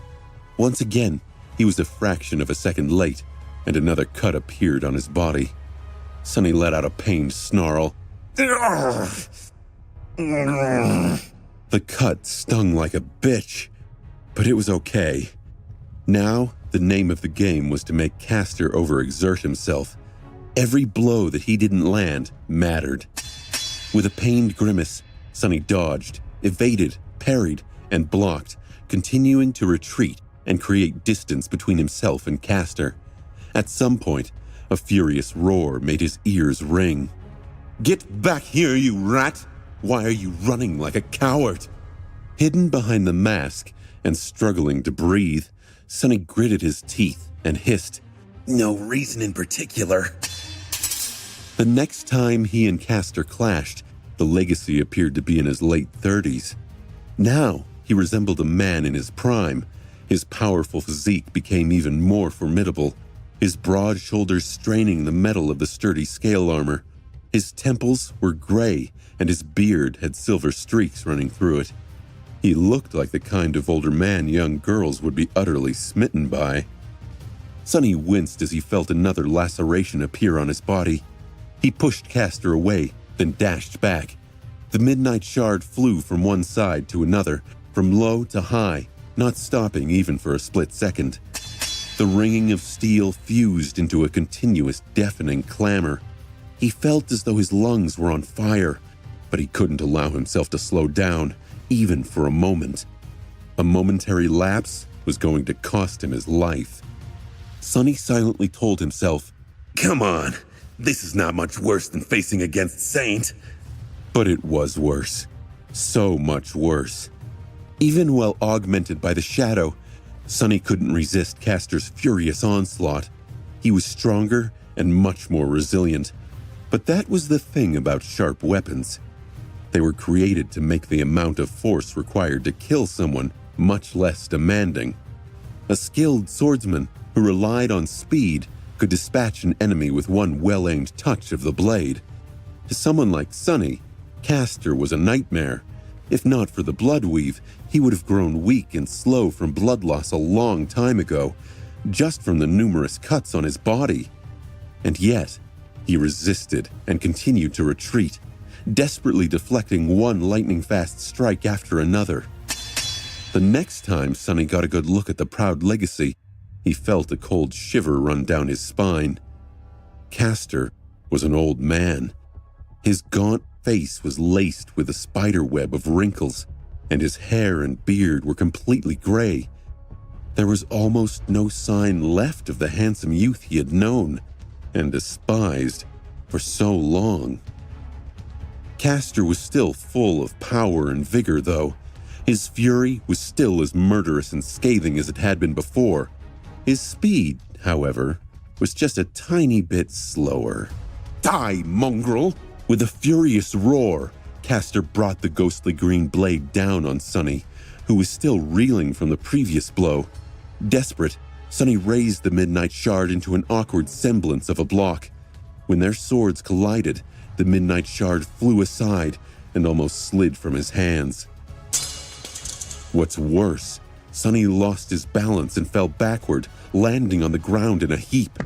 Speaker 1: Once again, he was a fraction of a second late, and another cut appeared on his body. Sonny let out a pained snarl. The cut stung like a bitch, but it was okay. Now, the name of the game was to make Castor overexert himself. Every blow that he didn't land mattered. With a pained grimace, Sonny dodged, evaded, parried, and blocked, continuing to retreat and create distance between himself and Castor. At some point, a furious roar made his ears ring. "Get back here, you rat! Why are you running like a coward?" Hidden behind the mask and struggling to breathe, Sonny gritted his teeth and hissed,
Speaker 2: "No reason in particular."
Speaker 1: The next time he and Castor clashed, the legacy appeared to be in his late 30s. Now, he resembled a man in his prime. His powerful physique became even more formidable, his broad shoulders straining the metal of the sturdy scale armor. His temples were gray, and his beard had silver streaks running through it. He looked like the kind of older man young girls would be utterly smitten by. Sonny winced as he felt another laceration appear on his body. He pushed Castor away, then dashed back. The Midnight Shard flew from one side to another, from low to high, not stopping even for a split second. The ringing of steel fused into a continuous deafening clamor. He felt as though his lungs were on fire, but he couldn't allow himself to slow down, even for a moment. A momentary lapse was going to cost him his life. Sonny silently told himself,
Speaker 2: "Come on, this is not much worse than facing against Saint."
Speaker 1: But it was worse. So much worse. Even while augmented by the shadow, Sonny couldn't resist Castor's furious onslaught. He was stronger and much more resilient. But that was the thing about sharp weapons. They were created to make the amount of force required to kill someone much less demanding. A skilled swordsman who relied on speed could dispatch an enemy with one well-aimed touch of the blade. To someone like Sonny, Castor was a nightmare. If not for the blood weave, he would have grown weak and slow from blood loss a long time ago, just from the numerous cuts on his body. And yet, he resisted and continued to retreat, desperately deflecting one lightning-fast strike after another. The next time Sonny got a good look at the proud legacy, he felt a cold shiver run down his spine. Castor was an old man. His gaunt face was laced with a spider web of wrinkles, and his hair and beard were completely gray. There was almost no sign left of the handsome youth he had known and despised for so long. Castor was still full of power and vigor, though. His fury was still as murderous and scathing as it had been before. His speed, however, was just a tiny bit slower. Die, mongrel! With a furious roar, Castor brought the ghostly green blade down on Sonny, who was still reeling from the previous blow. Desperate, Sonny raised the Midnight Shard into an awkward semblance of a block. When their swords collided, the Midnight Shard flew aside and almost slid from his hands. What's worse, Sonny lost his balance and fell backward, landing on the ground in a heap.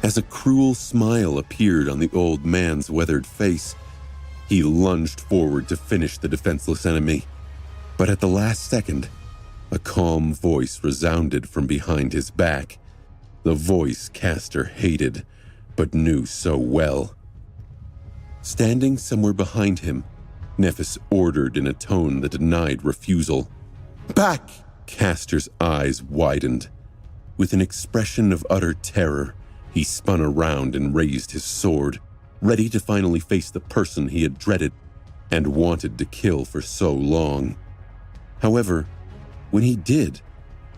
Speaker 1: As a cruel smile appeared on the old man's weathered face, he lunged forward to finish the defenseless enemy. But at the last second, a calm voice resounded from behind his back. The voice Castor hated, but knew so well. Standing somewhere behind him, Nephis ordered in a tone that denied refusal. "Back!" Castor's eyes widened. With an expression of utter terror, he spun around and raised his sword, ready to finally face the person he had dreaded and wanted to kill for so long. However, when he did,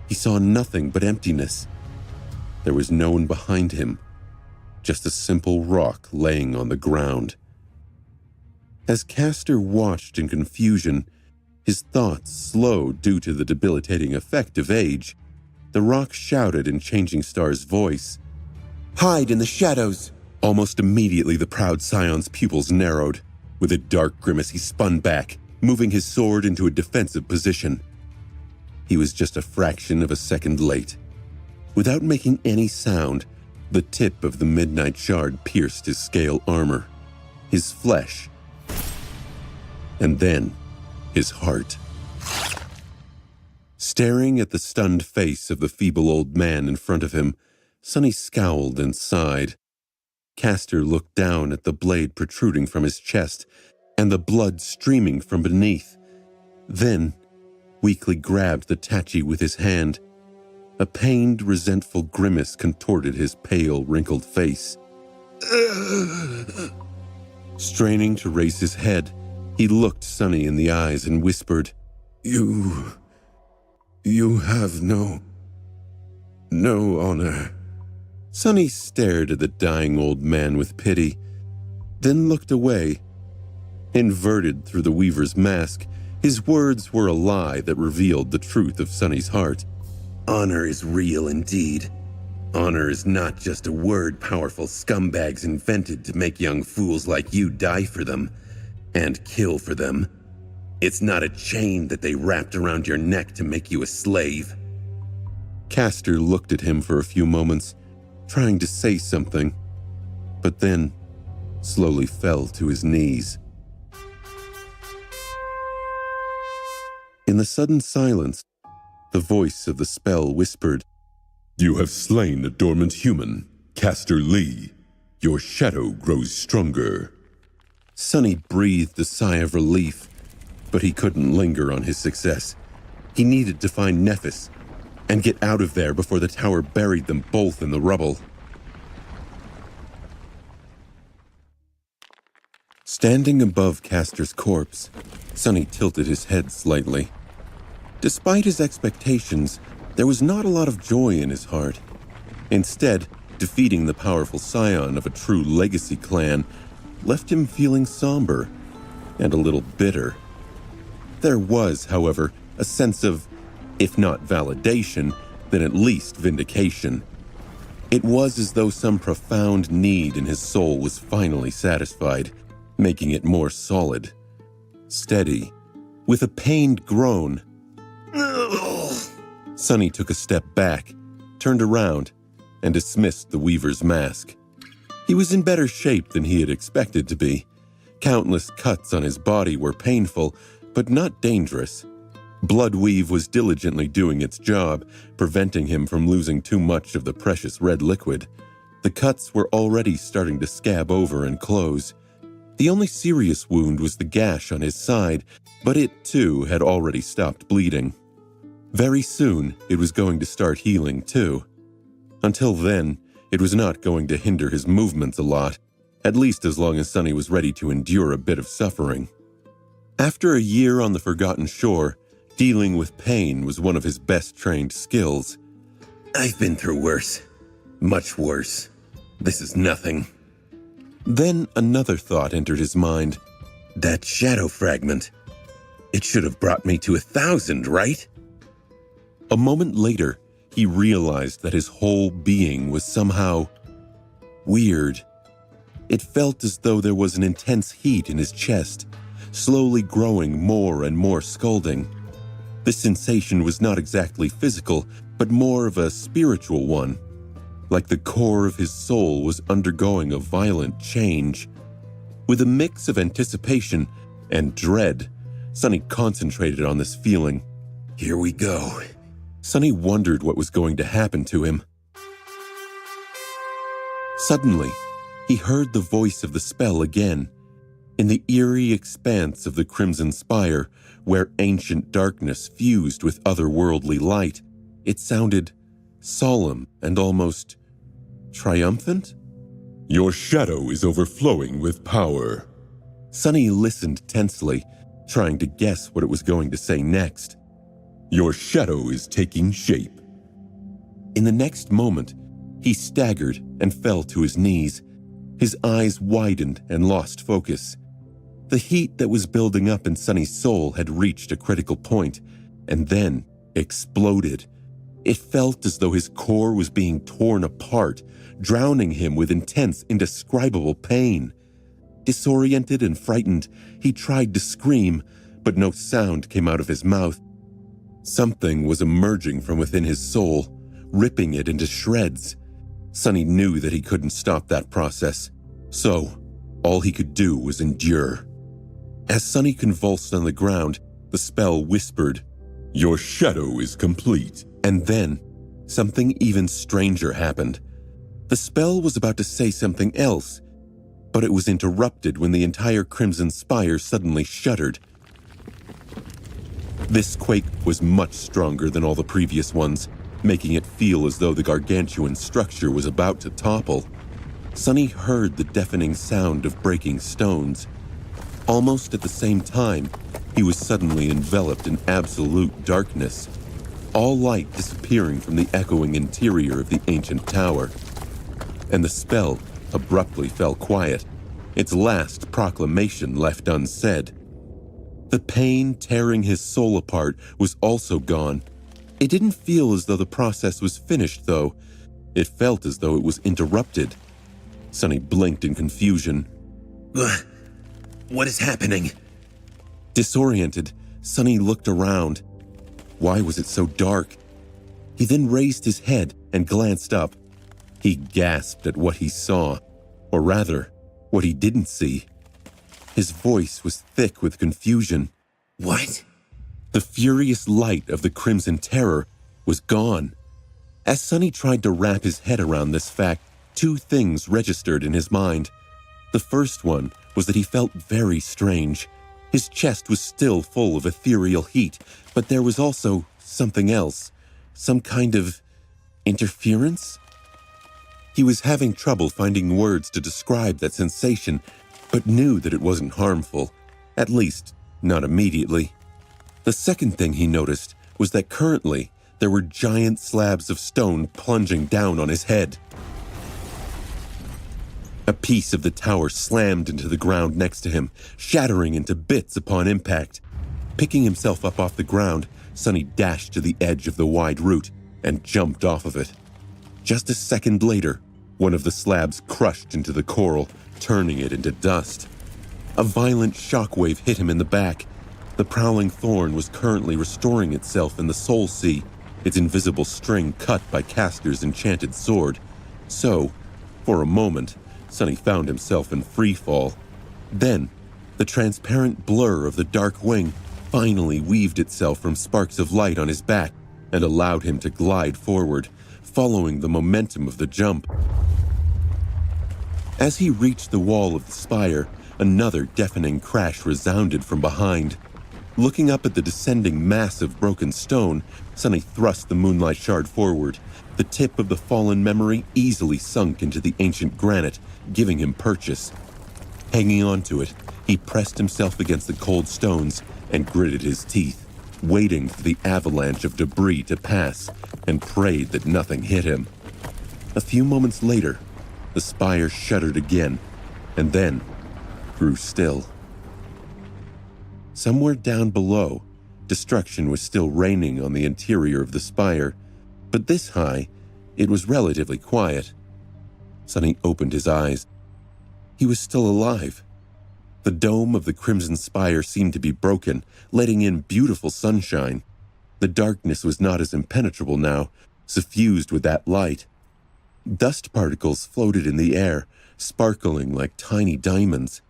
Speaker 1: he saw nothing but emptiness. There was no one behind him, just a simple rock laying on the ground. As Castor watched in confusion, his thoughts slowed due to the debilitating effect of age. The rock shouted in Changing Star's voice, "Hide in the shadows!" Almost immediately, the proud scion's pupils narrowed. With a dark grimace, he spun back, moving his sword into a defensive position. He was just a fraction of a second late. Without making any sound, the tip of the Midnight Shard pierced his scale armor, his flesh, and then his heart. Staring at the stunned face of the feeble old man in front of him, Sonny scowled and sighed. Castor looked down at the blade protruding from his chest and the blood streaming from beneath. Then, weakly grabbed the tachi with his hand. A pained, resentful grimace contorted his pale, wrinkled face. Straining to raise his head, he looked Sonny in the eyes and whispered, You have no honor." Sonny stared at the dying old man with pity, then looked away. Inverted through the Weaver's mask, his words were a lie that revealed the truth of Sonny's heart.
Speaker 2: Honor is real indeed. Honor is not just a word powerful scumbags invented to make young fools like you die for them and kill for them. It's not a chain that they wrapped around your neck to make you a slave.
Speaker 1: Castor looked at him for a few moments, trying to say something, but then slowly fell to his knees. In the sudden silence, the voice of the spell whispered, "You have slain a dormant human, Castor Lee. Your shadow grows stronger." Sonny breathed a sigh of relief, but he couldn't linger on his success. He needed to find Nephis and get out of there before the tower buried them both in the rubble. Standing above Castor's corpse, Sonny tilted his head slightly. Despite his expectations, there was not a lot of joy in his heart. Instead, defeating the powerful scion of a true legacy clan left him feeling somber and a little bitter. There was, however, a sense of, if not validation, then at least vindication. It was as though some profound need in his soul was finally satisfied, making it more solid, steady. With a pained groan, Sonny took a step back, turned around, and dismissed the Weaver's mask. He was in better shape than he had expected to be. Countless cuts on his body were painful, but not dangerous. Bloodweave was diligently doing its job, preventing him from losing too much of the precious red liquid. The cuts were already starting to scab over and close. The only serious wound was the gash on his side, but it too had already stopped bleeding. Very soon, it was going to start healing too. Until then, it was not going to hinder his movements a lot, at least as long as Sonny was ready to endure a bit of suffering. After a year on the Forgotten Shore, dealing with pain was one of his best trained skills.
Speaker 2: I've been through worse. Much worse. This is nothing.
Speaker 1: Then another thought entered his mind.
Speaker 2: That shadow fragment. It should have brought me to 1,000, right?
Speaker 1: A moment later, he realized that his whole being was somehow weird. It felt as though there was an intense heat in his chest, slowly growing more and more scalding. This sensation was not exactly physical, but more of a spiritual one. Like the core of his soul was undergoing a violent change. With a mix of anticipation and dread, Sonny concentrated on this feeling.
Speaker 2: Here we go.
Speaker 1: Sonny wondered what was going to happen to him. Suddenly, he heard the voice of the spell again. In the eerie expanse of the Crimson Spire, where ancient darkness fused with otherworldly light, it sounded solemn and almost triumphant.
Speaker 3: Your shadow is overflowing with power.
Speaker 1: Sonny listened tensely, trying to guess what it was going to say next.
Speaker 3: Your shadow is taking shape.
Speaker 1: In the next moment, he staggered and fell to his knees. His eyes widened and lost focus. The heat that was building up in Sonny's soul had reached a critical point, and then exploded. It felt as though his core was being torn apart, drowning him with intense, indescribable pain. Disoriented and frightened, he tried to scream, but no sound came out of his mouth. Something was emerging from within his soul, ripping it into shreds. Sonny knew that he couldn't stop that process, so all he could do was endure. As Sonny convulsed on the ground, the spell whispered,
Speaker 3: Your shadow is complete.
Speaker 1: And then, something even stranger happened. The spell was about to say something else, but it was interrupted when the entire Crimson Spire suddenly shuddered. This quake was much stronger than all the previous ones, making it feel as though the gargantuan structure was about to topple. Sonny heard the deafening sound of breaking stones. Almost at the same time, he was suddenly enveloped in absolute darkness, all light disappearing from the echoing interior of the ancient tower. And the spell abruptly fell quiet, its last proclamation left unsaid. The pain tearing his soul apart was also gone. It didn't feel as though the process was finished, though. It felt as though it was interrupted. Sonny blinked in confusion.
Speaker 2: What is happening?
Speaker 1: Disoriented, Sonny looked around. Why was it so dark? He then raised his head and glanced up. He gasped at what he saw, or rather, what he didn't see. His voice was thick with confusion.
Speaker 2: What?
Speaker 1: The furious light of the Crimson Terror was gone. As Sonny tried to wrap his head around this fact, two things registered in his mind. The first one was that he felt very strange. His chest was still full of ethereal heat, but there was also something else, some kind of interference. He was having trouble finding words to describe that sensation, but knew that it wasn't harmful, at least not immediately. The second thing he noticed was that currently there were giant slabs of stone plunging down on his head. A piece of the tower slammed into the ground next to him, shattering into bits upon impact. Picking himself up off the ground, Sonny dashed to the edge of the wide route and jumped off of it. Just a second later, one of the slabs crushed into the coral, turning it into dust. A violent shockwave hit him in the back. The prowling thorn was currently restoring itself in the Soul Sea, its invisible string cut by Castor's enchanted sword. So, for a moment, Sonny found himself in free fall. Then, the transparent blur of the dark wing finally weaved itself from sparks of light on his back and allowed him to glide forward, following the momentum of the jump. As he reached the wall of the spire, another deafening crash resounded from behind. Looking up at the descending mass of broken stone, Sonny thrust the moonlight shard forward. The tip of the fallen memory easily sunk into the ancient granite, giving him purchase. Hanging onto it, He pressed himself against the cold stones and gritted his teeth, waiting for the avalanche of debris to pass and prayed that nothing hit him. A few moments later, the spire shuddered again and then grew still. Somewhere down below, destruction was still raining on the interior of the spire, but this high, it was relatively quiet. Sonny opened his eyes. He was still alive. The dome of the Crimson Spire seemed to be broken, letting in beautiful sunshine. The darkness was not as impenetrable now, suffused with that light. Dust particles floated in the air, sparkling like tiny diamonds.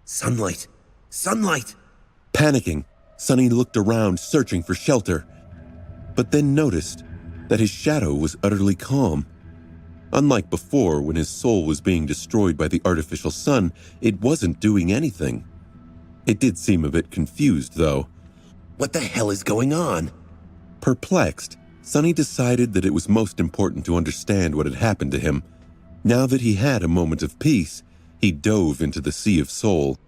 Speaker 2: Sunlight! Sunlight!
Speaker 1: Panicking, Sonny looked around, searching for shelter, but then noticed that his shadow was utterly calm. Unlike before, when his soul was being destroyed by the artificial sun, it wasn't doing anything. It did seem a bit confused, though.
Speaker 2: What the hell is going on?
Speaker 1: Perplexed, Sonny decided that it was most important to understand what had happened to him. Now that he had a moment of peace, he dove into the Sea of Soul.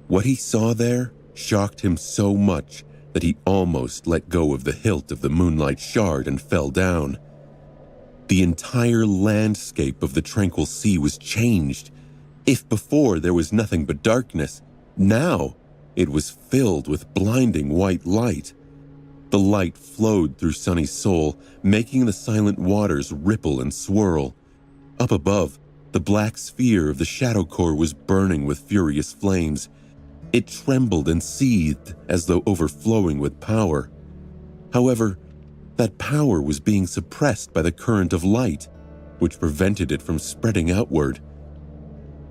Speaker 1: What he saw there shocked him so much that he almost let go of the hilt of the Moonlight Shard and fell down. The entire landscape of the tranquil sea was changed. If before there was nothing but darkness, now it was filled with blinding white light. The light flowed through Sonny's soul, making the silent waters ripple and swirl. Up above, the black sphere of the Shadow Core was burning with furious flames. It trembled and seethed as though overflowing with power. However, that power was being suppressed by the current of light, which prevented it from spreading outward.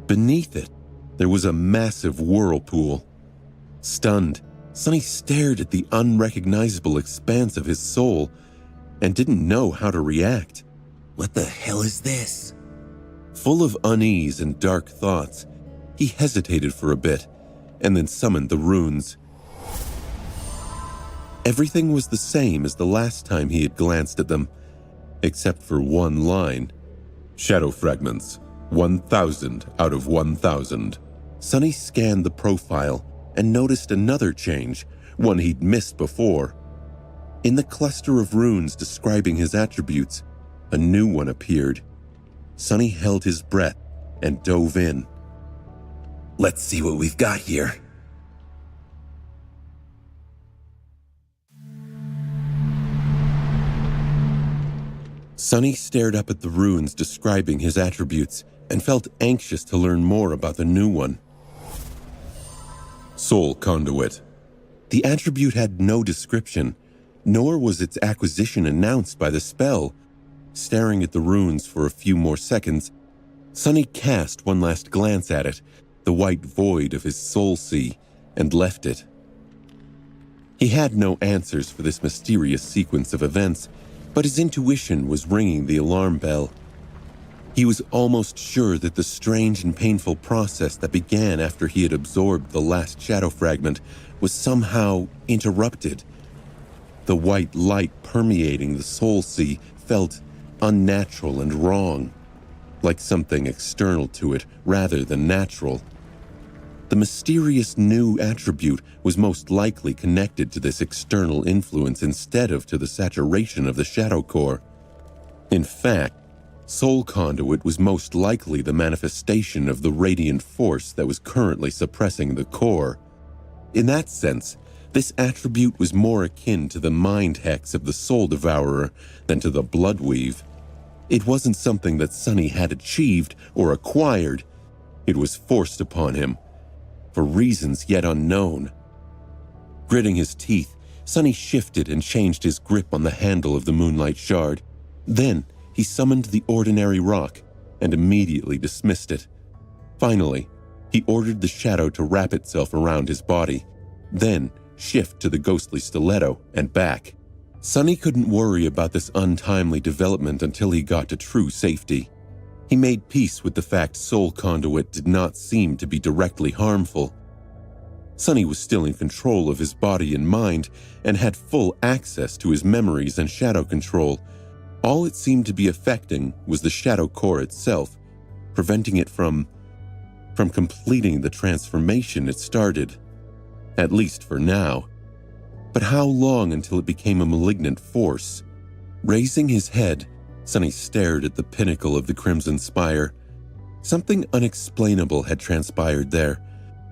Speaker 1: Beneath it, there was a massive whirlpool. Stunned, Sonny stared at the unrecognizable expanse of his soul and didn't know how to react.
Speaker 2: What the hell is this?
Speaker 1: Full of unease and dark thoughts, he hesitated for a bit and then summoned the runes. Everything was the same as the last time he had glanced at them, except for one line. Shadow fragments, 1,000 out of 1,000. Sonny scanned the profile and noticed another change, one he'd missed before. In the cluster of runes describing his attributes, a new one appeared. Sonny held his breath and dove in.
Speaker 2: Let's see what we've got here.
Speaker 1: Sonny stared up at the runes describing his attributes and felt anxious to learn more about the new one. Soul Conduit. The attribute had no description, nor was its acquisition announced by the spell. Staring at the runes for a few more seconds, Sonny cast one last glance at it, the white void of his soul sea, and left it. He had no answers for this mysterious sequence of events, but his intuition was ringing the alarm bell. He was almost sure that the strange and painful process that began after he had absorbed the last shadow fragment was somehow interrupted. The white light permeating the soul sea felt unnatural and wrong, like something external to it rather than natural. The mysterious new attribute was most likely connected to this external influence instead of to the saturation of the Shadow Core. In fact, Soul Conduit was most likely the manifestation of the radiant force that was currently suppressing the core. In that sense, this attribute was more akin to the mind hex of the Soul Devourer than to the Bloodweave. It wasn't something that Sonny had achieved or acquired. It was forced upon him, for reasons yet unknown. Gritting his teeth, Sonny shifted and changed his grip on the handle of the Moonlight Shard. Then he summoned the ordinary rock and immediately dismissed it. Finally, he ordered the shadow to wrap itself around his body, then shift to the ghostly stiletto and back. Sonny couldn't worry about this untimely development until he got to true safety. He made peace with the fact Soul Conduit did not seem to be directly harmful. Sonny was still in control of his body and mind and had full access to his memories and shadow control. All it seemed to be affecting was the Shadow Core itself, preventing it from from completing the transformation it started. At least for now. But how long until it became a malignant force? Raising his head, Sonny stared at the pinnacle of the Crimson Spire. Something unexplainable had transpired there,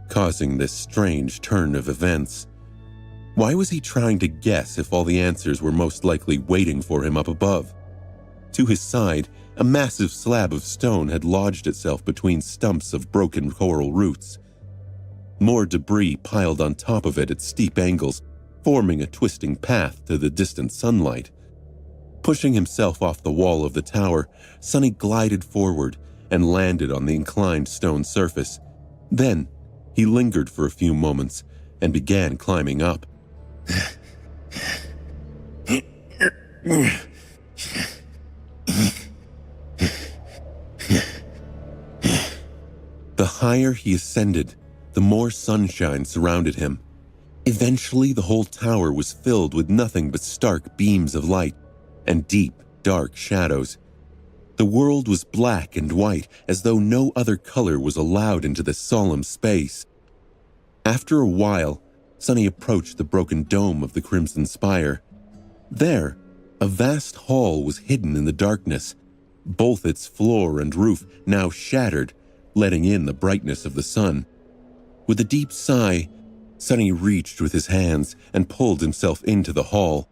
Speaker 1: causing this strange turn of events. Why was he trying to guess if all the answers were most likely waiting for him up above? To his side, a massive slab of stone had lodged itself between stumps of broken coral roots. More debris piled on top of it at steep angles, forming a twisting path to the distant sunlight. Pushing himself off the wall of the tower, Sonny glided forward and landed on the inclined stone surface. Then, he lingered for a few moments and began climbing up. The higher he ascended, the more sunshine surrounded him. Eventually, the whole tower was filled with nothing but stark beams of light and deep, dark shadows. The world was black and white, as though no other color was allowed into this solemn space. After a while, Sonny approached the broken dome of the Crimson Spire. There, a vast hall was hidden in the darkness, both its floor and roof now shattered, letting in the brightness of the sun. With a deep sigh, Sonny reached with his hands and pulled himself into the hall.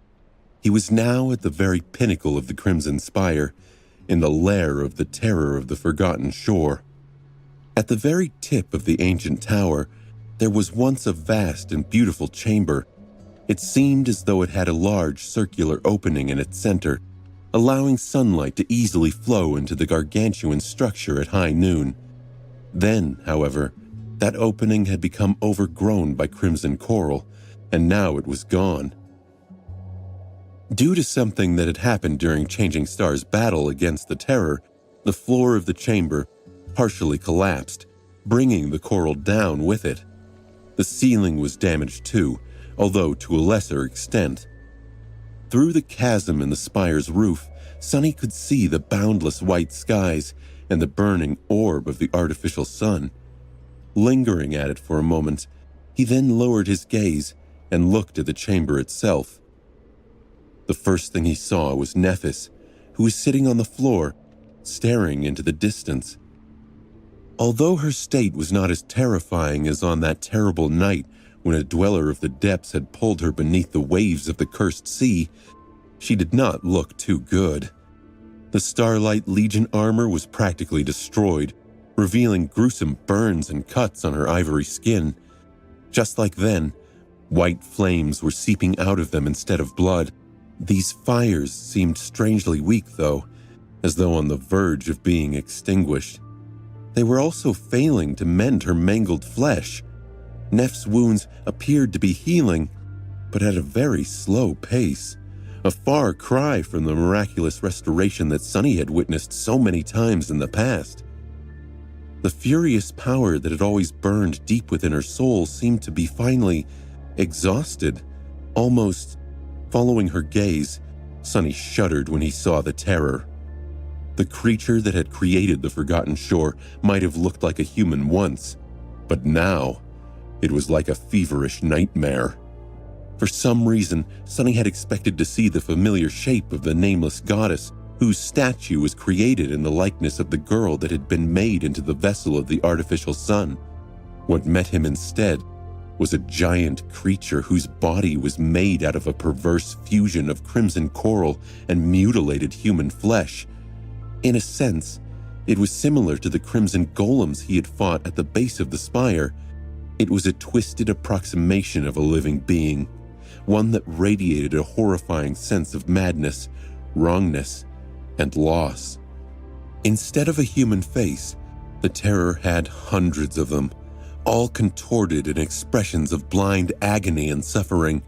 Speaker 1: He was now at the very pinnacle of the Crimson Spire, in the lair of the Terror of the Forgotten Shore. At the very tip of the ancient tower, there was once a vast and beautiful chamber. It seemed as though it had a large circular opening in its center, allowing sunlight to easily flow into the gargantuan structure at high noon. Then, however, that opening had become overgrown by crimson coral, and now it was gone. Due to something that had happened during Changing Star's battle against the Terror, the floor of the chamber partially collapsed, bringing the coral down with it. The ceiling was damaged too, although to a lesser extent. Through the chasm in the spire's roof, Sonny could see the boundless white skies and the burning orb of the artificial sun. Lingering at it for a moment, he then lowered his gaze and looked at the chamber itself. The first thing he saw was Nephis, who was sitting on the floor, staring into the distance. Although her state was not as terrifying as on that terrible night when a dweller of the depths had pulled her beneath the waves of the cursed sea, she did not look too good. The Starlight Legion armor was practically destroyed, revealing gruesome burns and cuts on her ivory skin. Just like then, white flames were seeping out of them instead of blood. These fires seemed strangely weak, though, as though on the verge of being extinguished. They were also failing to mend her mangled flesh. Neff's wounds appeared to be healing, but at a very slow pace, a far cry from the miraculous restoration that Sonny had witnessed so many times in the past. The furious power that had always burned deep within her soul seemed to be finally exhausted. Almost following her gaze, Sonny shuddered when he saw the Terror. The creature that had created the Forgotten Shore might have looked like a human once, but now it was like a feverish nightmare. For some reason, Sonny had expected to see the familiar shape of the nameless goddess, whose statue was created in the likeness of the girl that had been made into the vessel of the artificial sun. What met him instead was a giant creature whose body was made out of a perverse fusion of crimson coral and mutilated human flesh. In a sense, it was similar to the crimson golems he had fought at the base of the spire. It was a twisted approximation of a living being, one that radiated a horrifying sense of madness, wrongness, and loss. Instead of a human face, the Terror had hundreds of them, all contorted in expressions of blind agony and suffering.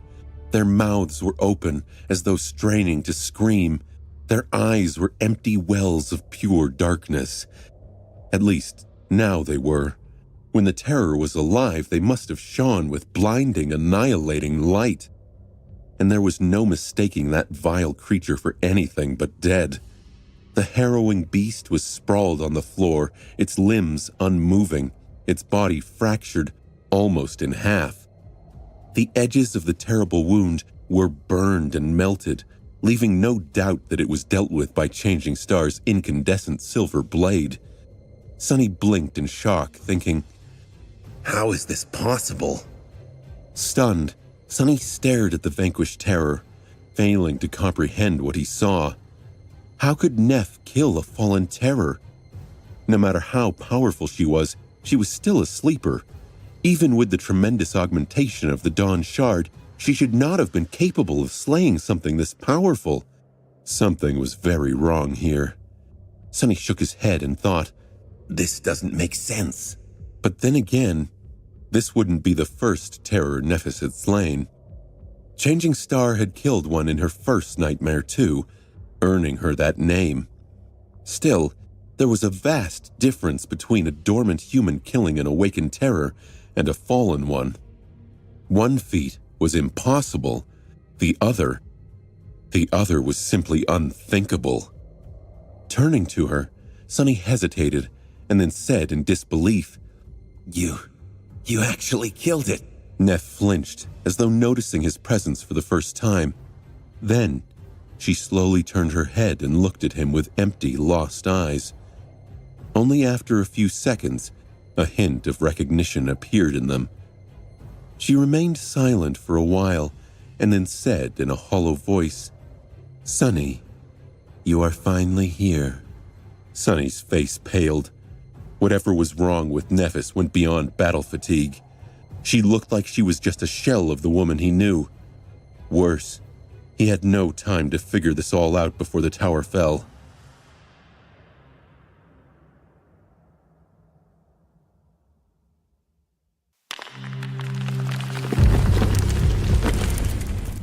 Speaker 1: Their mouths were open as though straining to scream. Their eyes were empty wells of pure darkness. At least, now they were. When the Terror was alive, they must have shone with blinding, annihilating light. And there was no mistaking that vile creature for anything but dead. The harrowing beast was sprawled on the floor, its limbs unmoving, its body fractured almost in half. The edges of the terrible wound were burned and melted, leaving no doubt that it was dealt with by Changing Star's incandescent silver blade. Sunny blinked in shock, thinking,
Speaker 2: How is this possible?
Speaker 1: Stunned, Sunny stared at the vanquished terror, failing to comprehend what he saw. How could Neff kill a fallen terror? No matter how powerful she was still a sleeper. Even with the tremendous augmentation of the Dawn Shard, she should not have been capable of slaying something this powerful. Something was very wrong here. Sunny shook his head and thought,
Speaker 2: This doesn't make sense.
Speaker 1: But then again, this wouldn't be the first terror Nephis had slain. Changing Star had killed one in her first nightmare too, earning her that name. Still, there was a vast difference between a dormant human killing an awakened terror and a fallen one. One feat was impossible. The other was simply unthinkable. Turning to her, Sunny hesitated and then said in disbelief,
Speaker 2: You actually killed it.
Speaker 1: Neff flinched, as though noticing his presence for the first time. Then, she slowly turned her head and looked at him with empty, lost eyes. Only after a few seconds, a hint of recognition appeared in them. She remained silent for a while, and then said in a hollow voice, Sunny, you are finally here. Sunny's face paled. Whatever was wrong with Nephis went beyond battle fatigue. She looked like she was just a shell of the woman he knew. Worse, he had no time to figure this all out before the tower fell.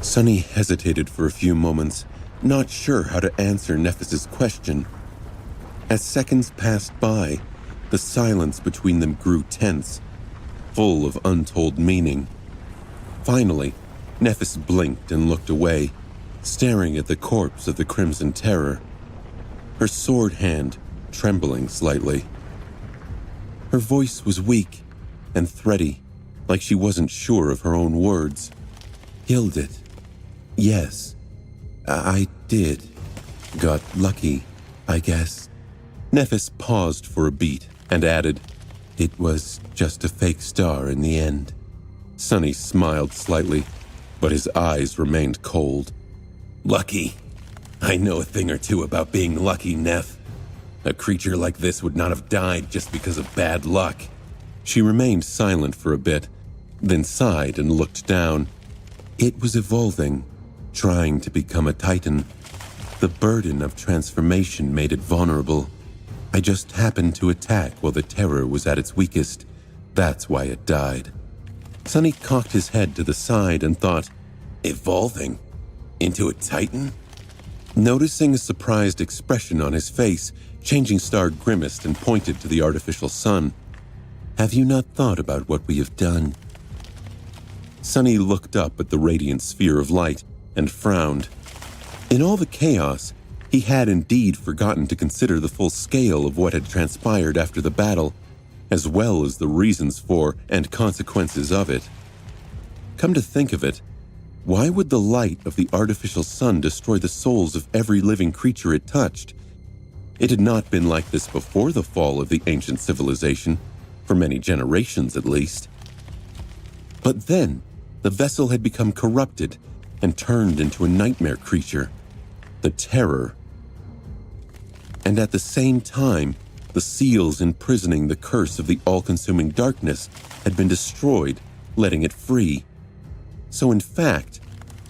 Speaker 1: Sunny hesitated for a few moments, not sure how to answer Nephis's question. As seconds passed by, the silence between them grew tense, full of untold meaning. Finally, Nephis blinked and looked away, staring at the corpse of the Crimson Terror, her sword hand trembling slightly. Her voice was weak and thready, like she wasn't sure of her own words. Killed it. Yes, I did. Got lucky, I guess. Nephis paused for a beat and added, It was just a fake star in the end. Sunny smiled slightly, but his eyes remained cold.
Speaker 2: Lucky? I know a thing or two about being lucky, Neff. A creature like this would not have died just because of bad luck.
Speaker 1: She remained silent for a bit, then sighed and looked down. It was evolving, trying to become a Titan. The burden of transformation made it vulnerable. I just happened to attack while the terror was at its weakest. That's why it died. Sunny cocked his head to the side and thought,
Speaker 2: Evolving? Into a Titan?
Speaker 1: Noticing a surprised expression on his face, Changing Star grimaced and pointed to the artificial sun. Have you not thought about what we have done? Sunny looked up at the radiant sphere of light and frowned. In all the chaos, he had indeed forgotten to consider the full scale of what had transpired after the battle, as well as the reasons for and consequences of it. Come to think of it, why would the light of the artificial sun destroy the souls of every living creature it touched? It had not been like this before the fall of the ancient civilization, for many generations at least. But then, the vessel had become corrupted and turned into a nightmare creature, the Terror. And at the same time, the seals imprisoning the curse of the all-consuming darkness had been destroyed, letting it free. So in fact,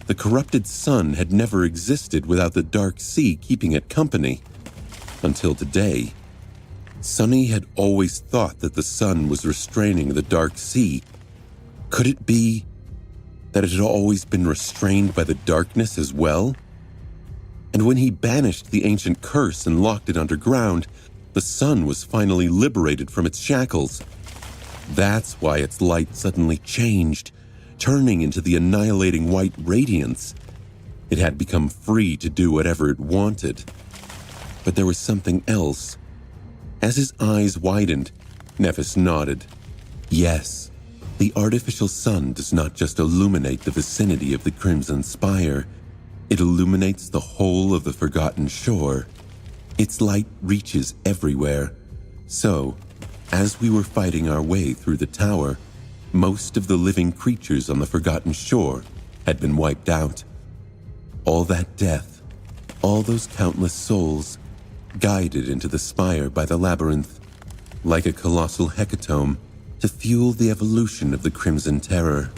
Speaker 1: the corrupted sun had never existed without the dark sea keeping it company. Until today, Sunny had always thought that the sun was restraining the dark sea. Could it be that it had always been restrained by the darkness as well? And when he banished the ancient curse and locked it underground, the sun was finally liberated from its shackles. That's why its light suddenly changed, turning into the annihilating white radiance. It had become free to do whatever it wanted. But there was something else. As his eyes widened, Nephis nodded, Yes, the artificial sun does not just illuminate the vicinity of the Crimson Spire, it illuminates the whole of the Forgotten Shore. Its light reaches everywhere. So, as we were fighting our way through the tower, most of the living creatures on the Forgotten Shore had been wiped out. All that death, all those countless souls, guided into the spire by the labyrinth, like a colossal hecatomb, to fuel the evolution of the Crimson Terror.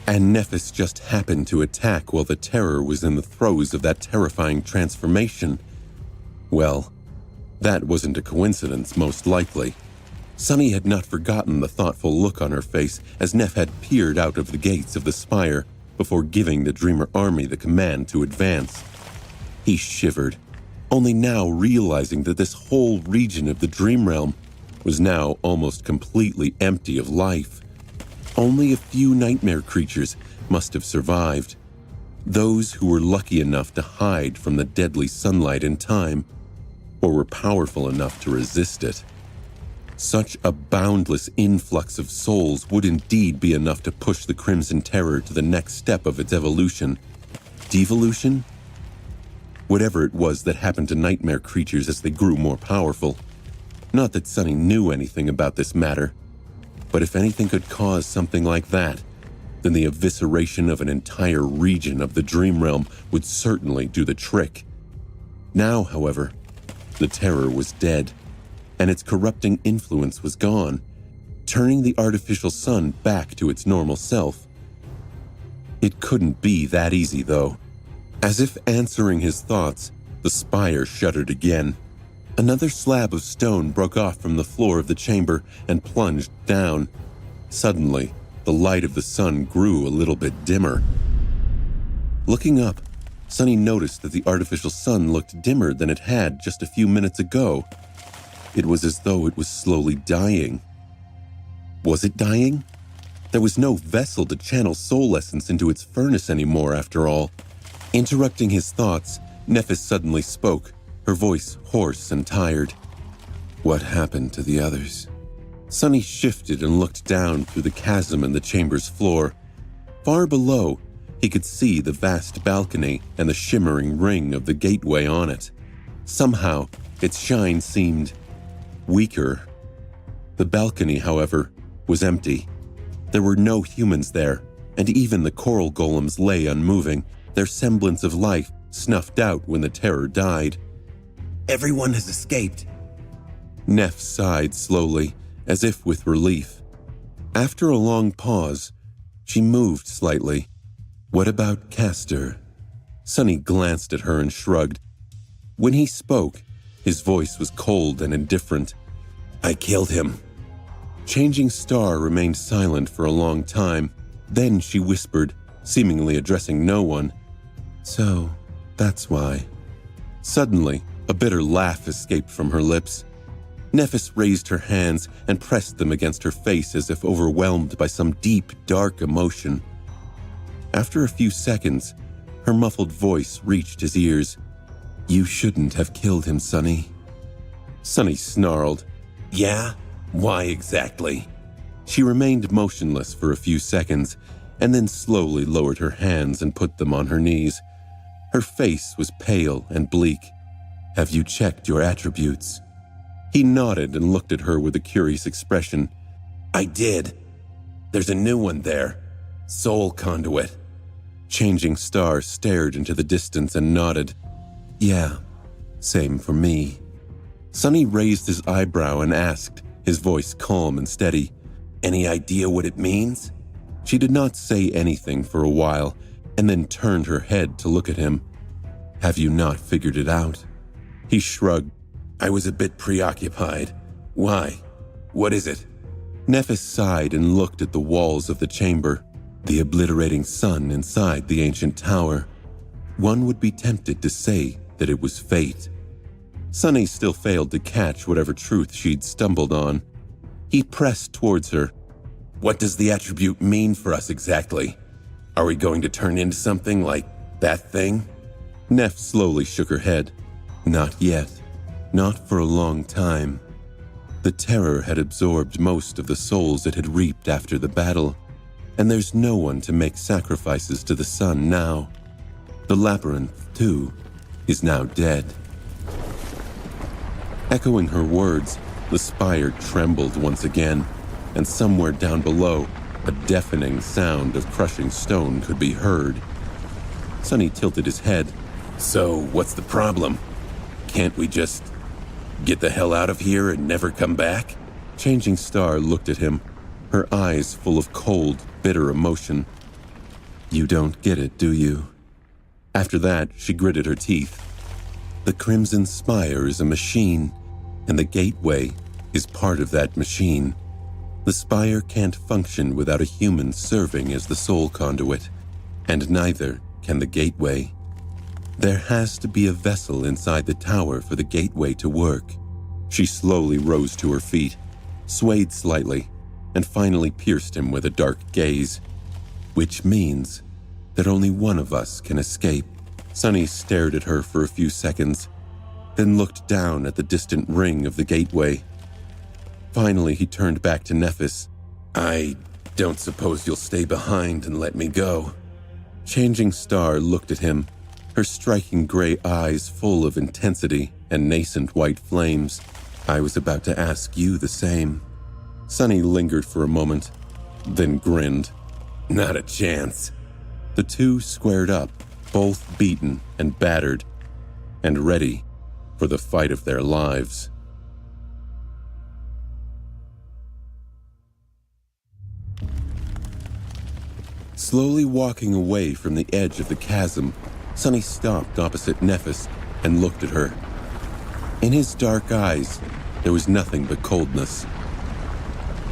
Speaker 1: And Nephis just happened to attack while the Terror was in the throes of that terrifying transformation. Well, that wasn't a coincidence, most likely. Sunny had not forgotten the thoughtful look on her face as Neph had peered out of the gates of the spire before giving the Dreamer army the command to advance. He shivered, only now realizing that this whole region of the Dream Realm was now almost completely empty of life. Only a few nightmare creatures must have survived. Those who were lucky enough to hide from the deadly sunlight in time, or were powerful enough to resist it. Such a boundless influx of souls would indeed be enough to push the Crimson Terror to the next step of its evolution. Devolution? Whatever it was that happened to nightmare creatures as they grew more powerful. Not that Sunny knew anything about this matter, but if anything could cause something like that, then the evisceration of an entire region of the Dream Realm would certainly do the trick. Now, however, the Terror was dead, and its corrupting influence was gone, turning the artificial sun back to its normal self. It couldn't be that easy, though. As if answering his thoughts, the spire shuddered again. Another slab of stone broke off from the floor of the chamber and plunged down. Suddenly, the light of the sun grew a little bit dimmer. Looking up, Sunny noticed that the artificial sun looked dimmer than it had just a few minutes ago. It was as though it was slowly dying. Was it dying? There was no vessel to channel soul essence into its furnace anymore, after all. Interrupting his thoughts, Nephis suddenly spoke, her voice hoarse and tired. What happened to the others? Sunny shifted and looked down through the chasm in the chamber's floor. Far below, he could see the vast balcony and the shimmering ring of the gateway on it. Somehow, its shine seemed weaker. The balcony, however, was empty. There were no humans there, and even the coral golems lay unmoving, their semblance of life snuffed out when the Terror died.
Speaker 2: Everyone has escaped.
Speaker 1: Neph sighed slowly, as if with relief. After a long pause, she moved slightly. What about Castor? Sunny glanced at her and shrugged. When he spoke, his voice was cold and indifferent.
Speaker 2: I killed him.
Speaker 1: Changing Star remained silent for a long time. Then she whispered, seemingly addressing no one. So, that's why. Suddenly, a bitter laugh escaped from her lips. Nephis raised her hands and pressed them against her face as if overwhelmed by some deep, dark emotion. After a few seconds, her muffled voice reached his ears. You shouldn't have killed him, Sunny. Sunny snarled.
Speaker 2: Yeah? Why exactly?
Speaker 1: She remained motionless for a few seconds, and then slowly lowered her hands and put them on her knees. Her face was pale and bleak. Have you checked your attributes? He nodded and looked at her with a curious expression.
Speaker 2: I did. There's a new one there. Soul Conduit.
Speaker 1: Changing Star stared into the distance and nodded. Yeah, same for me. Sunny raised his eyebrow and asked, his voice calm and steady.
Speaker 2: Any idea what it means?
Speaker 1: She did not say anything for a while, and then turned her head to look at him. Have you not figured it out? He shrugged.
Speaker 2: I was a bit preoccupied. Why? What is it?
Speaker 1: Nephis sighed and looked at the walls of the chamber, the obliterating sun inside the ancient tower. One would be tempted to say that it was fate. Sunny still failed to catch whatever truth she'd stumbled on. He pressed towards her.
Speaker 2: What does the attribute mean for us exactly? Are we going to turn into something like that thing?
Speaker 1: Neph slowly shook her head. Not yet. Not for a long time. The terror had absorbed most of the souls it had reaped after the battle, and there's no one to make sacrifices to the sun now. The labyrinth, too, is now dead. Echoing her words, the spire trembled once again, and somewhere down below, a deafening sound of crushing stone could be heard. Sonny tilted his head.
Speaker 2: So, what's the problem? Can't we just get the hell out of here and never come back?
Speaker 1: Changing Star looked at him, her eyes full of cold, bitter emotion. You don't get it, do you? After that, she gritted her teeth. The Crimson Spire is a machine, and the Gateway is part of that machine. The Spire can't function without a human serving as the soul conduit, and neither can the Gateway. There has to be a vessel inside the tower for the Gateway to work. She slowly rose to her feet, swayed slightly, and finally pierced him with a dark gaze. Which means that only one of us can escape. Sonny stared at her for a few seconds, then looked down at the distant ring of the Gateway. Finally, he turned back to Nephis.
Speaker 2: I don't suppose you'll stay behind and let me go.
Speaker 1: Changing Star looked at him, her striking gray eyes full of intensity and nascent white flames. I was about to ask you the same. Sonny lingered for a moment, then grinned.
Speaker 2: Not a chance.
Speaker 1: The two squared up, both beaten and battered, and ready for the fight of their lives. Slowly walking away from the edge of the chasm, Sonny stopped opposite Nephis and looked at her. In his dark eyes, there was nothing but coldness.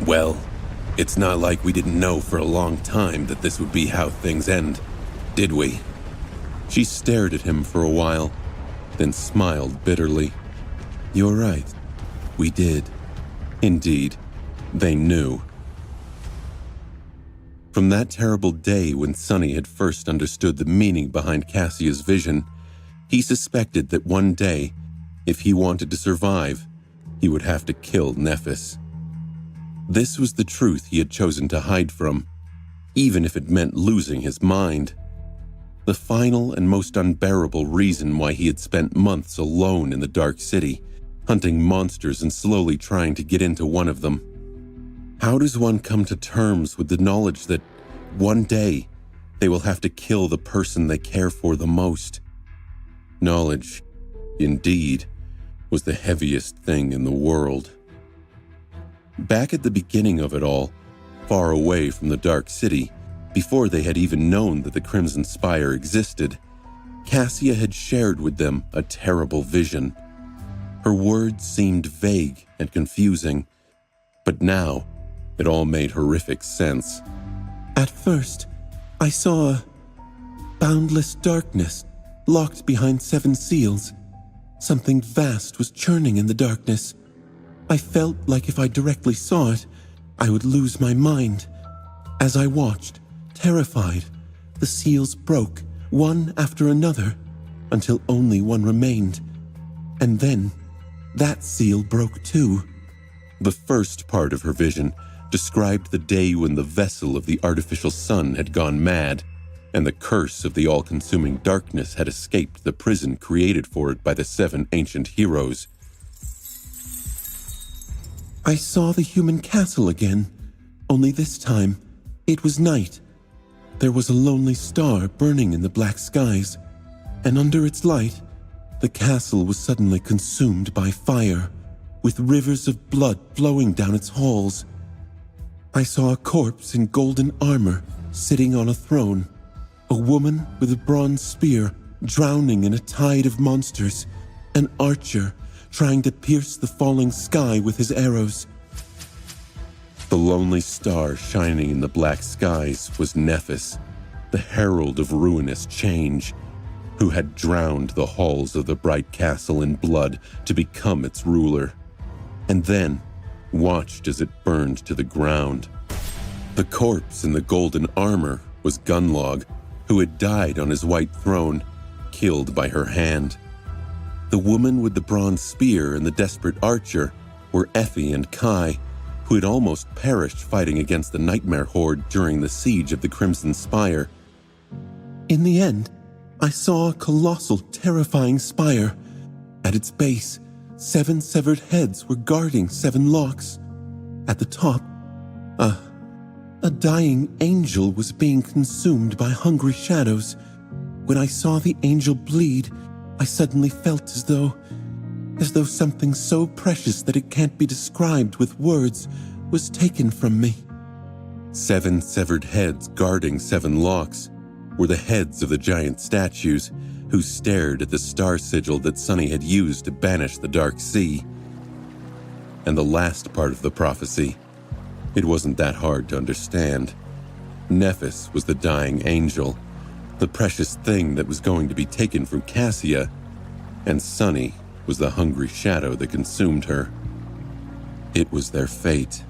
Speaker 2: Well, it's not like we didn't know for a long time that this would be how things end, did we?
Speaker 1: She stared at him for a while, then smiled bitterly. You're right, we did. Indeed, they knew. From that terrible day when Sonny had first understood the meaning behind Cassia's vision, he suspected that one day, if he wanted to survive, he would have to kill Nephis. This was the truth he had chosen to hide from, even if it meant losing his mind. The final and most unbearable reason why he had spent months alone in the Dark City, hunting monsters and slowly trying to get into one of them. How does one come to terms with the knowledge that one day they will have to kill the person they care for the most? Knowledge, indeed, was the heaviest thing in the world. Back at the beginning of it all, far away from the Dark City, before they had even known that the Crimson Spire existed, Cassia had shared with them a terrible vision. Her words seemed vague and confusing, but now it all made horrific sense. At first, I saw a boundless darkness locked behind 7 seals. Something vast was churning in the darkness. I felt like if I directly saw it, I would lose my mind. As I watched, terrified, the seals broke, one after another, until only one remained. And then, that seal broke too. The first part of her vision described the day when the vessel of the artificial sun had gone mad, and the curse of the all-consuming darkness had escaped the prison created for it by the 7 ancient heroes. I saw the human castle again, only this time it was night. There was a lonely star burning in the black skies, and under its light, the castle was suddenly consumed by fire, with rivers of blood flowing down its halls. I saw a corpse in golden armor sitting on a throne, a woman with a bronze spear drowning in a tide of monsters, an archer trying to pierce the falling sky with his arrows. The lonely star shining in the black skies was Nephis, the herald of ruinous change, who had drowned the halls of the bright castle in blood to become its ruler, and then watched as it burned to the ground. The corpse in the golden armor was Gunlog, who had died on his white throne, killed by her hand. The woman with the bronze spear and the desperate archer were Effie and Kai, who had almost perished fighting against the Nightmare Horde during the siege of the Crimson Spire. In the end, I saw a colossal, terrifying spire. At its base, 7 severed heads were guarding 7 locks. At the top, a dying angel was being consumed by hungry shadows. When I saw the angel bleed, I suddenly felt as though something so precious that it can't be described with words was taken from me. 7 severed heads guarding 7 locks were the heads of the giant statues who stared at the star sigil that Sunny had used to banish the Dark Sea. And the last part of the prophecy, it wasn't that hard to understand. Nephis was the dying angel, the precious thing that was going to be taken from Cassia, and Sunny was the hungry shadow that consumed her. It was their fate.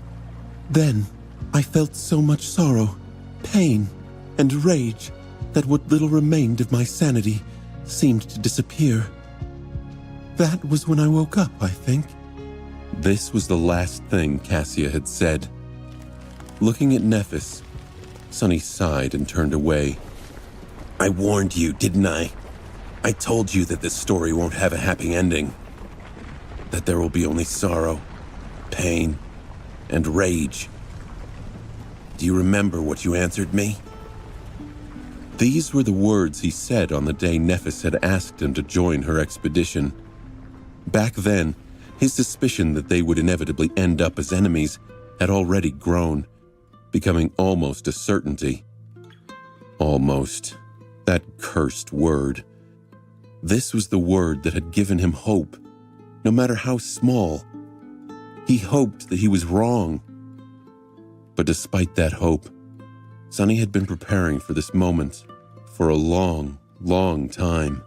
Speaker 1: Then, I felt so much sorrow, pain, and rage that what little remained of my sanity seemed to disappear. That was when I woke up, I think. This was the last thing Cassia had said. Looking at Nephis, Sunny sighed and turned away.
Speaker 2: I warned you, didn't I? I told you that this story won't have a happy ending. That there will be only sorrow, pain, and rage. Do you remember what you answered me?
Speaker 1: These were the words he said on the day Nephis had asked him to join her expedition. Back then, his suspicion that they would inevitably end up as enemies had already grown, becoming almost a certainty. Almost. That cursed word. This was the word that had given him hope, no matter how small. He hoped that he was wrong. But despite that hope, Sunny had been preparing for this moment for a long, long time.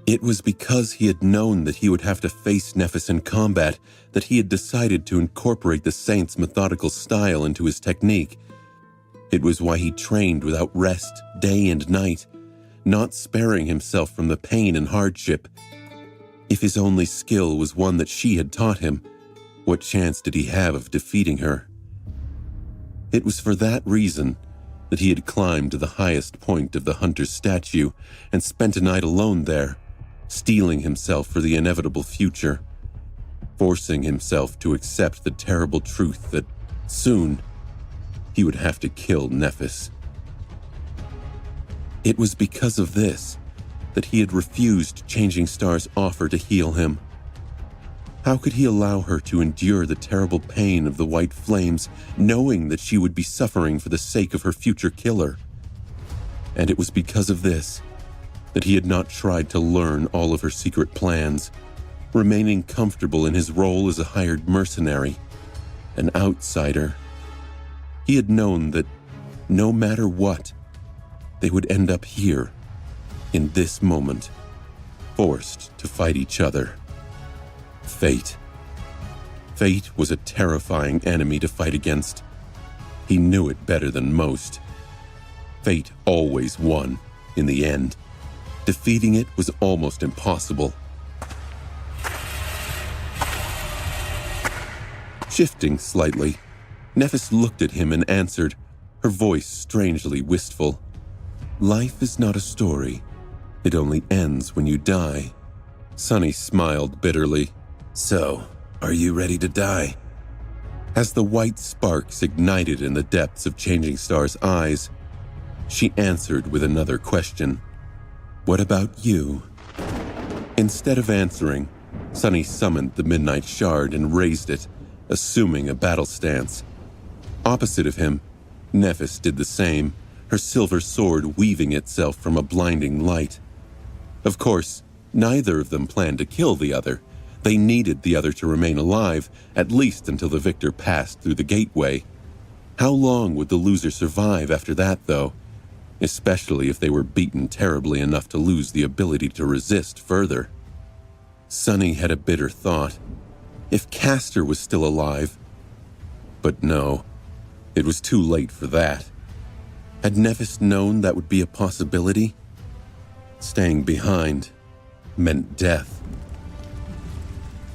Speaker 1: It was because he had known that he would have to face Nephis in combat that he had decided to incorporate the saint's methodical style into his technique. It was why he trained without rest, day and night, not sparing himself from the pain and hardship. If his only skill was one that she had taught him, what chance did he have of defeating her? It was for that reason that he had climbed to the highest point of the hunter's statue and spent a night alone there, steeling himself for the inevitable future, forcing himself to accept the terrible truth that soon he would have to kill Nephis. It was because of this that he had refused Changing Star's offer to heal him. How could he allow her to endure the terrible pain of the white flames, knowing that she would be suffering for the sake of her future killer? And it was because of this that he had not tried to learn all of her secret plans, remaining comfortable in his role as a hired mercenary, an outsider. He had known that no matter what, they would end up here, in this moment, forced to fight each other. Fate. Fate was a terrifying enemy to fight against. He knew it better than most. Fate always won, in the end. Defeating it was almost impossible. Shifting slightly, Nephis looked at him and answered, her voice strangely wistful. Life is not a story. It only ends when you die. Sunny smiled bitterly.
Speaker 2: So, are you ready to die?
Speaker 1: As the white sparks ignited in the depths of Changing Star's eyes, she answered with another question. What about you? Instead of answering, Sunny summoned the Midnight Shard and raised it, assuming a battle stance. Opposite of him, Nephis did the same, her silver sword weaving itself from a blinding light. Of course, neither of them planned to kill the other. They needed the other to remain alive, at least until the victor passed through the gateway. How long would the loser survive after that, though? Especially if they were beaten terribly enough to lose the ability to resist further. Sunny had a bitter thought. If Castor was still alive... But no, it was too late for that. Had Nephis known that would be a possibility? Staying behind meant death.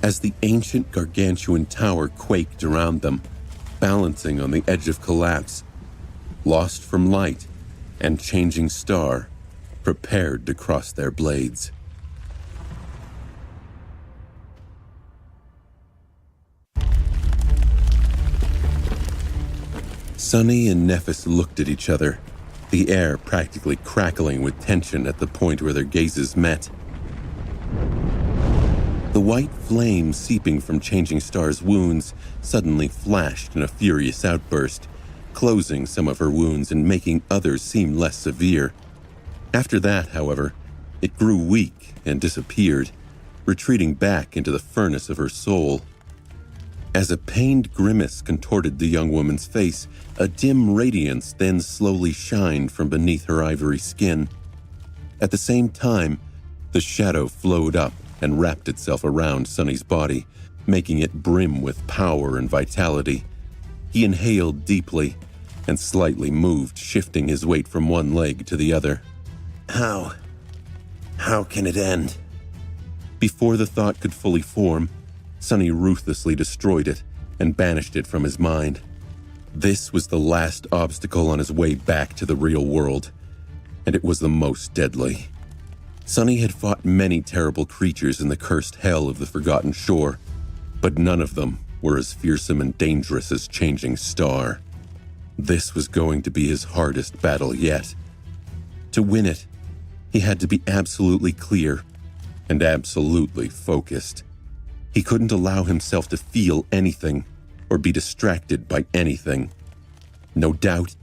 Speaker 1: As the ancient gargantuan tower quaked around them, balancing on the edge of collapse, Lost from Light and Changing Star prepared to cross their blades. Sunny and Nephis looked at each other, the air practically crackling with tension at the point where their gazes met. The white flame seeping from Changing Star's wounds suddenly flashed in a furious outburst, closing some of her wounds and making others seem less severe. After that, however, it grew weak and disappeared, retreating back into the furnace of her soul. As a pained grimace contorted the young woman's face, a dim radiance then slowly shined from beneath her ivory skin. At the same time, the shadow flowed up and wrapped itself around Sunny's body, making it brim with power and vitality. He inhaled deeply and slightly moved, shifting his weight from one leg to the other.
Speaker 2: How can it end?
Speaker 1: Before the thought could fully form, Sunny ruthlessly destroyed it and banished it from his mind. This was the last obstacle on his way back to the real world, and it was the most deadly. Sunny had fought many terrible creatures in the cursed hell of the Forgotten Shore, but none of them were as fearsome and dangerous as Changing Star. This was going to be his hardest battle yet. To win it, he had to be absolutely clear and absolutely focused. He couldn't allow himself to feel anything or be distracted by anything. No doubt,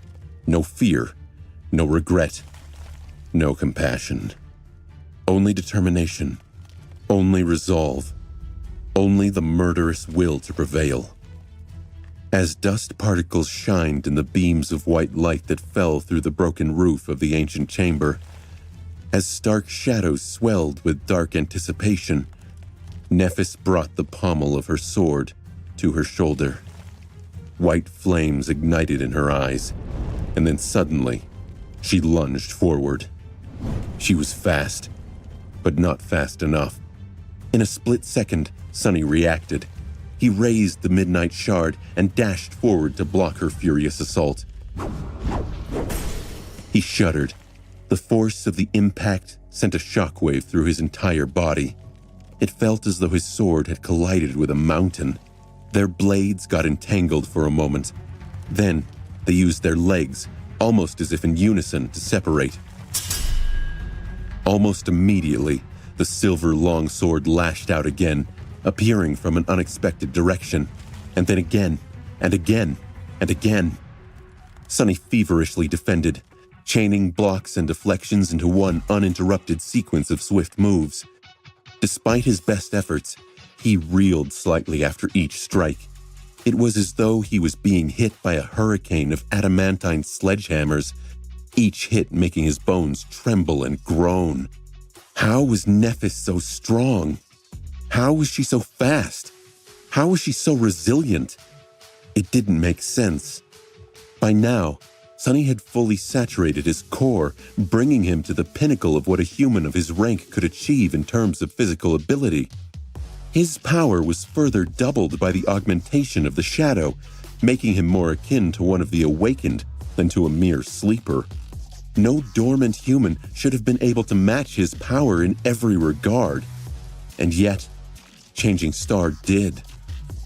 Speaker 1: no fear, no regret, no compassion. Only determination, only resolve, only the murderous will to prevail. As dust particles shined in the beams of white light that fell through the broken roof of the ancient chamber, as stark shadows swelled with dark anticipation, Nephis brought the pommel of her sword to her shoulder. White flames ignited in her eyes, and then suddenly, she lunged forward. She was fast, but not fast enough. In a split second, Sunny reacted. He raised the Midnight Shard and dashed forward to block her furious assault. He shuddered. The force of the impact sent a shockwave through his entire body. It felt as though his sword had collided with a mountain. Their blades got entangled for a moment. Then, they used their legs, almost as if in unison, to separate. Almost immediately, the silver longsword lashed out again, appearing from an unexpected direction, and then again, and again, and again. Sunny feverishly defended, chaining blocks and deflections into one uninterrupted sequence of swift moves. Despite his best efforts, he reeled slightly after each strike. It was as though he was being hit by a hurricane of adamantine sledgehammers, each hit making his bones tremble and groan. How was Nephis so strong? How was she so fast? How was she so resilient? It didn't make sense. By now, Sunny had fully saturated his core, bringing him to the pinnacle of what a human of his rank could achieve in terms of physical ability. His power was further doubled by the augmentation of the shadow, making him more akin to one of the awakened than to a mere sleeper. No dormant human should have been able to match his power in every regard. And yet, Changing Star did.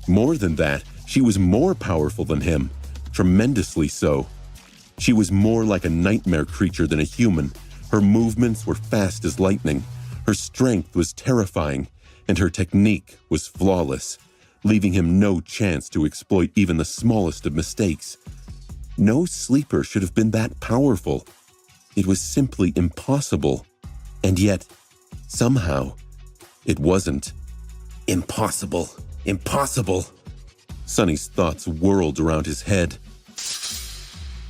Speaker 1: More than that, she was more powerful than him, tremendously so. She was more like a nightmare creature than a human. Her movements were fast as lightning. Her strength was terrifying, and her technique was flawless, leaving him no chance to exploit even the smallest of mistakes. No sleeper should have been that powerful. It was simply impossible. And yet, somehow, it wasn't.
Speaker 2: Impossible. Impossible.
Speaker 1: Sunny's thoughts whirled around his head.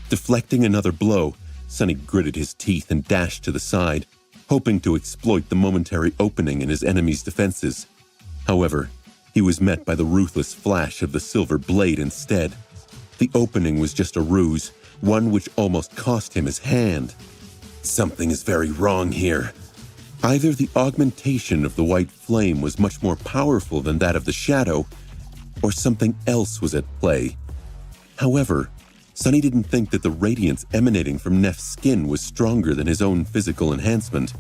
Speaker 1: Deflecting another blow, Sunny gritted his teeth and dashed to the side, hoping to exploit the momentary opening in his enemy's defenses. However, he was met by the ruthless flash of the silver blade instead. The opening was just a ruse, one which almost cost him his hand.
Speaker 2: Something is very wrong here.
Speaker 1: Either the augmentation of the white flame was much more powerful than that of the shadow, or something else was at play. However, Sonny didn't think that the radiance emanating from Neff's skin was stronger than his own physical enhancement.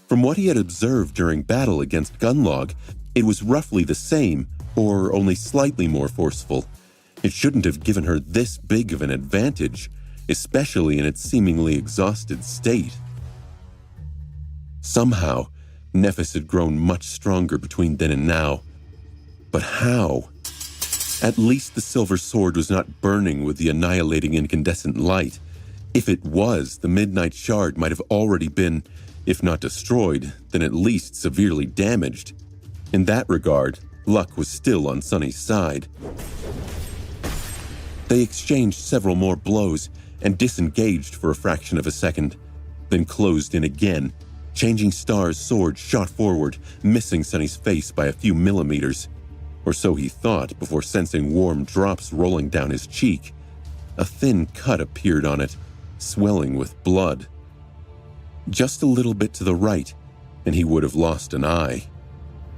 Speaker 1: From what he had observed during battle against Gunlog, it was roughly the same, or only slightly more forceful. It shouldn't have given her this big of an advantage, especially in its seemingly exhausted state. Somehow, Neffis had grown much stronger between then and now. But how? At least the silver sword was not burning with the annihilating incandescent light. If it was, the Midnight Shard might have already been, if not destroyed, then at least severely damaged. In that regard, luck was still on Sonny's side. They exchanged several more blows and disengaged for a fraction of a second, then closed in again. Changing Star's sword shot forward, missing Sonny's face by a few millimeters. Or so he thought before sensing warm drops rolling down his cheek. A thin cut appeared on it, swelling with blood. Just a little bit to the right, and he would have lost an eye.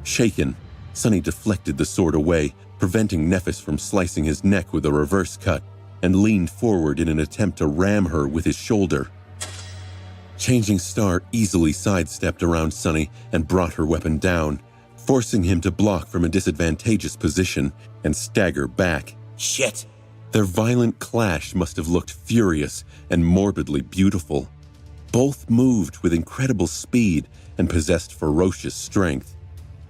Speaker 1: Shaken, Sonny deflected the sword away, preventing Neffis from slicing his neck with a reverse cut, and leaned forward in an attempt to ram her with his shoulder. Changing Star easily sidestepped around Sonny and brought her weapon down, forcing him to block from a disadvantageous position and stagger back.
Speaker 2: Shit!
Speaker 1: Their violent clash must have looked furious and morbidly beautiful. Both moved with incredible speed and possessed ferocious strength.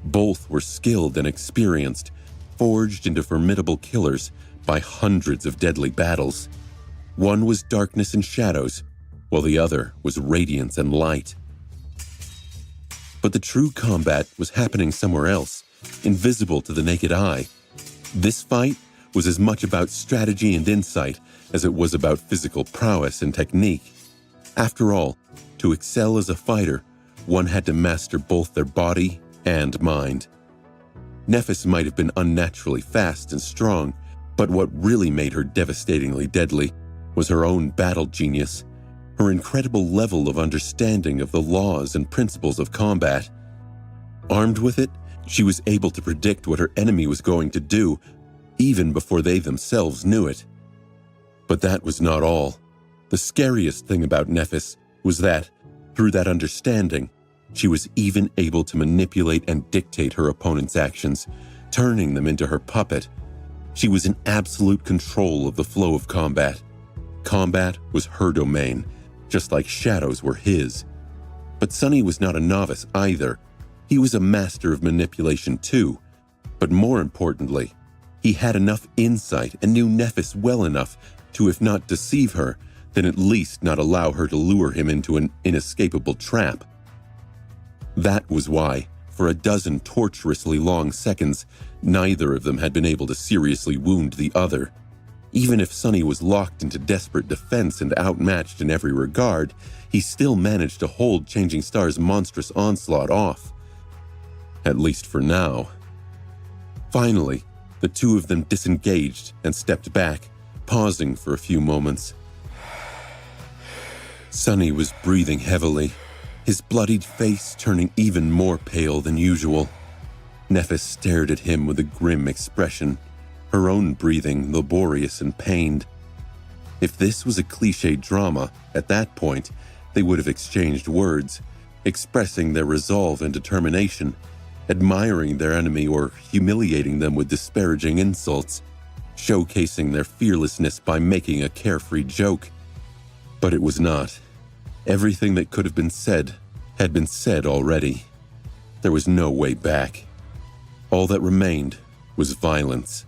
Speaker 1: Both were skilled and experienced, forged into formidable killers by hundreds of deadly battles. One was darkness and shadows, while the other was radiance and light. But the true combat was happening somewhere else, invisible to the naked eye. This fight was as much about strategy and insight as it was about physical prowess and technique. After all, to excel as a fighter, one had to master both their body and mind. Neffis might have been unnaturally fast and strong, but what really made her devastatingly deadly was her own battle genius, her incredible level of understanding of the laws and principles of combat. Armed with it, she was able to predict what her enemy was going to do, even before they themselves knew it. But that was not all. The scariest thing about Neffis was that, through that understanding, she was even able to manipulate and dictate her opponent's actions, turning them into her puppet. She was in absolute control of the flow of combat. Combat was her domain, just like shadows were his. But Sonny was not a novice either. He was a master of manipulation too. But more importantly, he had enough insight and knew Neffis well enough to, if not deceive her, then at least not allow her to lure him into an inescapable trap. That was why, for a dozen torturously long seconds, neither of them had been able to seriously wound the other. Even if Sonny was locked into desperate defense and outmatched in every regard, he still managed to hold Changing Star's monstrous onslaught off. At least for now. Finally, the two of them disengaged and stepped back, pausing for a few moments. Sonny was breathing heavily, his bloodied face turning even more pale than usual. Neffis stared at him with a grim expression, her own breathing laborious and pained. If this was a cliché drama, at that point, they would have exchanged words, expressing their resolve and determination, admiring their enemy or humiliating them with disparaging insults, showcasing their fearlessness by making a carefree joke. But it was not. Everything that could have been said had been said already. There was no way back. All that remained was violence.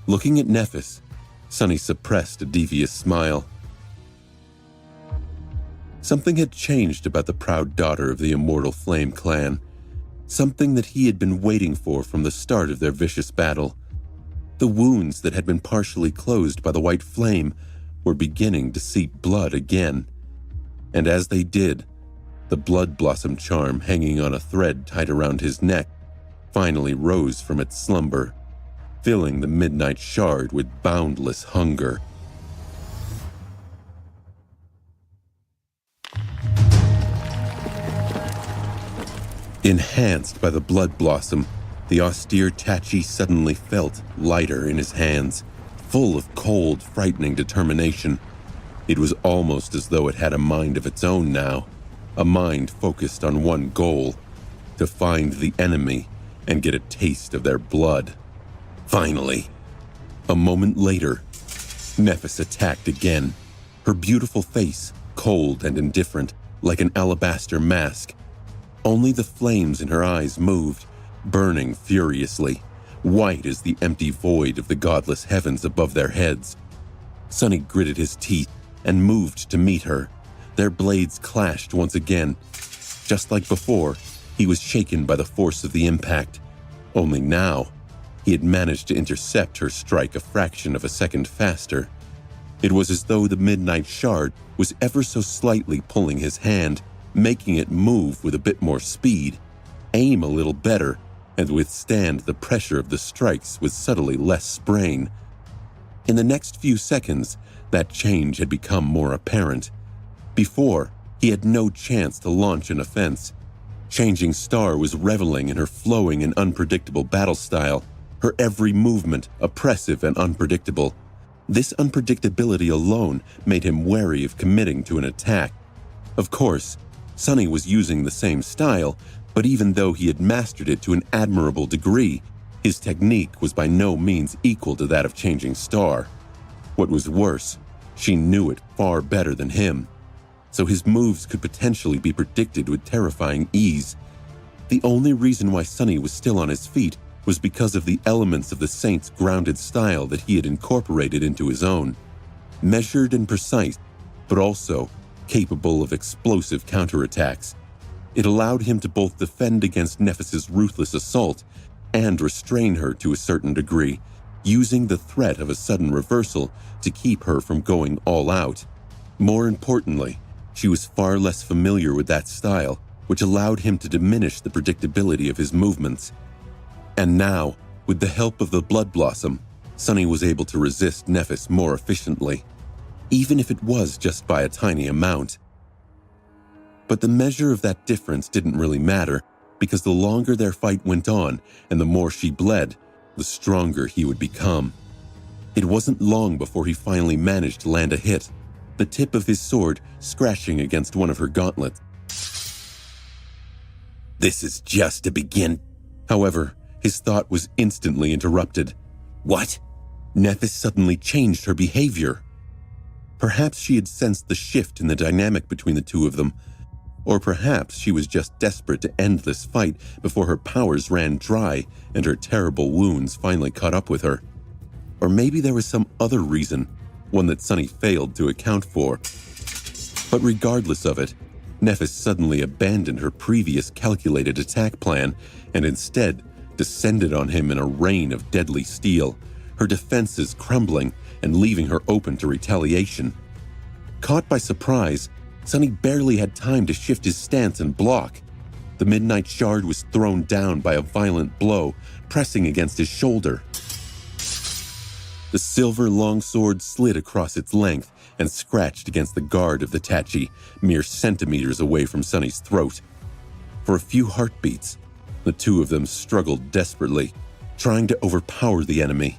Speaker 1: Looking at Neffis, Sonny suppressed a devious smile. Something had changed about the proud daughter of the Immortal Flame clan. Something that he had been waiting for from the start of their vicious battle. The wounds that had been partially closed by the white flame were beginning to seep blood again. And as they did, the blood blossom charm hanging on a thread tied around his neck finally rose from its slumber, filling the Midnight Shard with boundless hunger. Enhanced by the blood blossom, the austere Tachi suddenly felt lighter in his hands, full of cold, frightening determination. It was almost as though it had a mind of its own now, a mind focused on one goal: to find the enemy and get a taste of their blood. Finally. A moment later, Nephis attacked again, her beautiful face cold and indifferent, like an alabaster mask. Only the flames in her eyes moved, burning furiously, white as the empty void of the godless heavens above their heads. Sunny gritted his teeth and moved to meet her. Their blades clashed once again. Just like before, he was shaken by the force of the impact. Only now, he had managed to intercept her strike a fraction of a second faster. It was as though the Midnight Shard was ever so slightly pulling his hand, making it move with a bit more speed, aim a little better, and withstand the pressure of the strikes with subtly less sprain. In the next few seconds, that change had become more apparent. Before, he had no chance to launch an offense. Changing Star was reveling in her flowing and unpredictable battle style, her every movement oppressive and unpredictable. This unpredictability alone made him wary of committing to an attack. Of course, Sunny was using the same style, but even though he had mastered it to an admirable degree, his technique was by no means equal to that of Changing Star. What was worse, she knew it far better than him, so his moves could potentially be predicted with terrifying ease. The only reason why Sunny was still on his feet was because of the elements of the Saint's grounded style that he had incorporated into his own. Measured and precise, but also capable of explosive counterattacks. It allowed him to both defend against Nephis's ruthless assault and restrain her to a certain degree, using the threat of a sudden reversal to keep her from going all out. More importantly, she was far less familiar with that style, which allowed him to diminish the predictability of his movements. And now, with the help of the Blood Blossom, Sunny was able to resist Nephis more efficiently, even if it was just by a tiny amount. But the measure of that difference didn't really matter, because the longer their fight went on and the more she bled, the stronger he would become. It wasn't long before he finally managed to land a hit, the tip of his sword scratching against one of her gauntlets.
Speaker 2: This is just a begin.
Speaker 1: However, his thought was instantly interrupted.
Speaker 2: What?
Speaker 1: Nephis suddenly changed her behavior. Perhaps she had sensed the shift in the dynamic between the two of them, or perhaps she was just desperate to end this fight before her powers ran dry and her terrible wounds finally caught up with her. Or maybe there was some other reason, one that Sunny failed to account for. But regardless of it, Nephis suddenly abandoned her previous calculated attack plan and instead descended on him in a rain of deadly steel, her defenses crumbling and leaving her open to retaliation. Caught by surprise, Sunny barely had time to shift his stance and block. The Midnight Shard was thrown down by a violent blow, pressing against his shoulder. The silver longsword slid across its length and scratched against the guard of the Tachi, mere centimeters away from Sunny's throat. For a few heartbeats, the two of them struggled desperately, trying to overpower the enemy.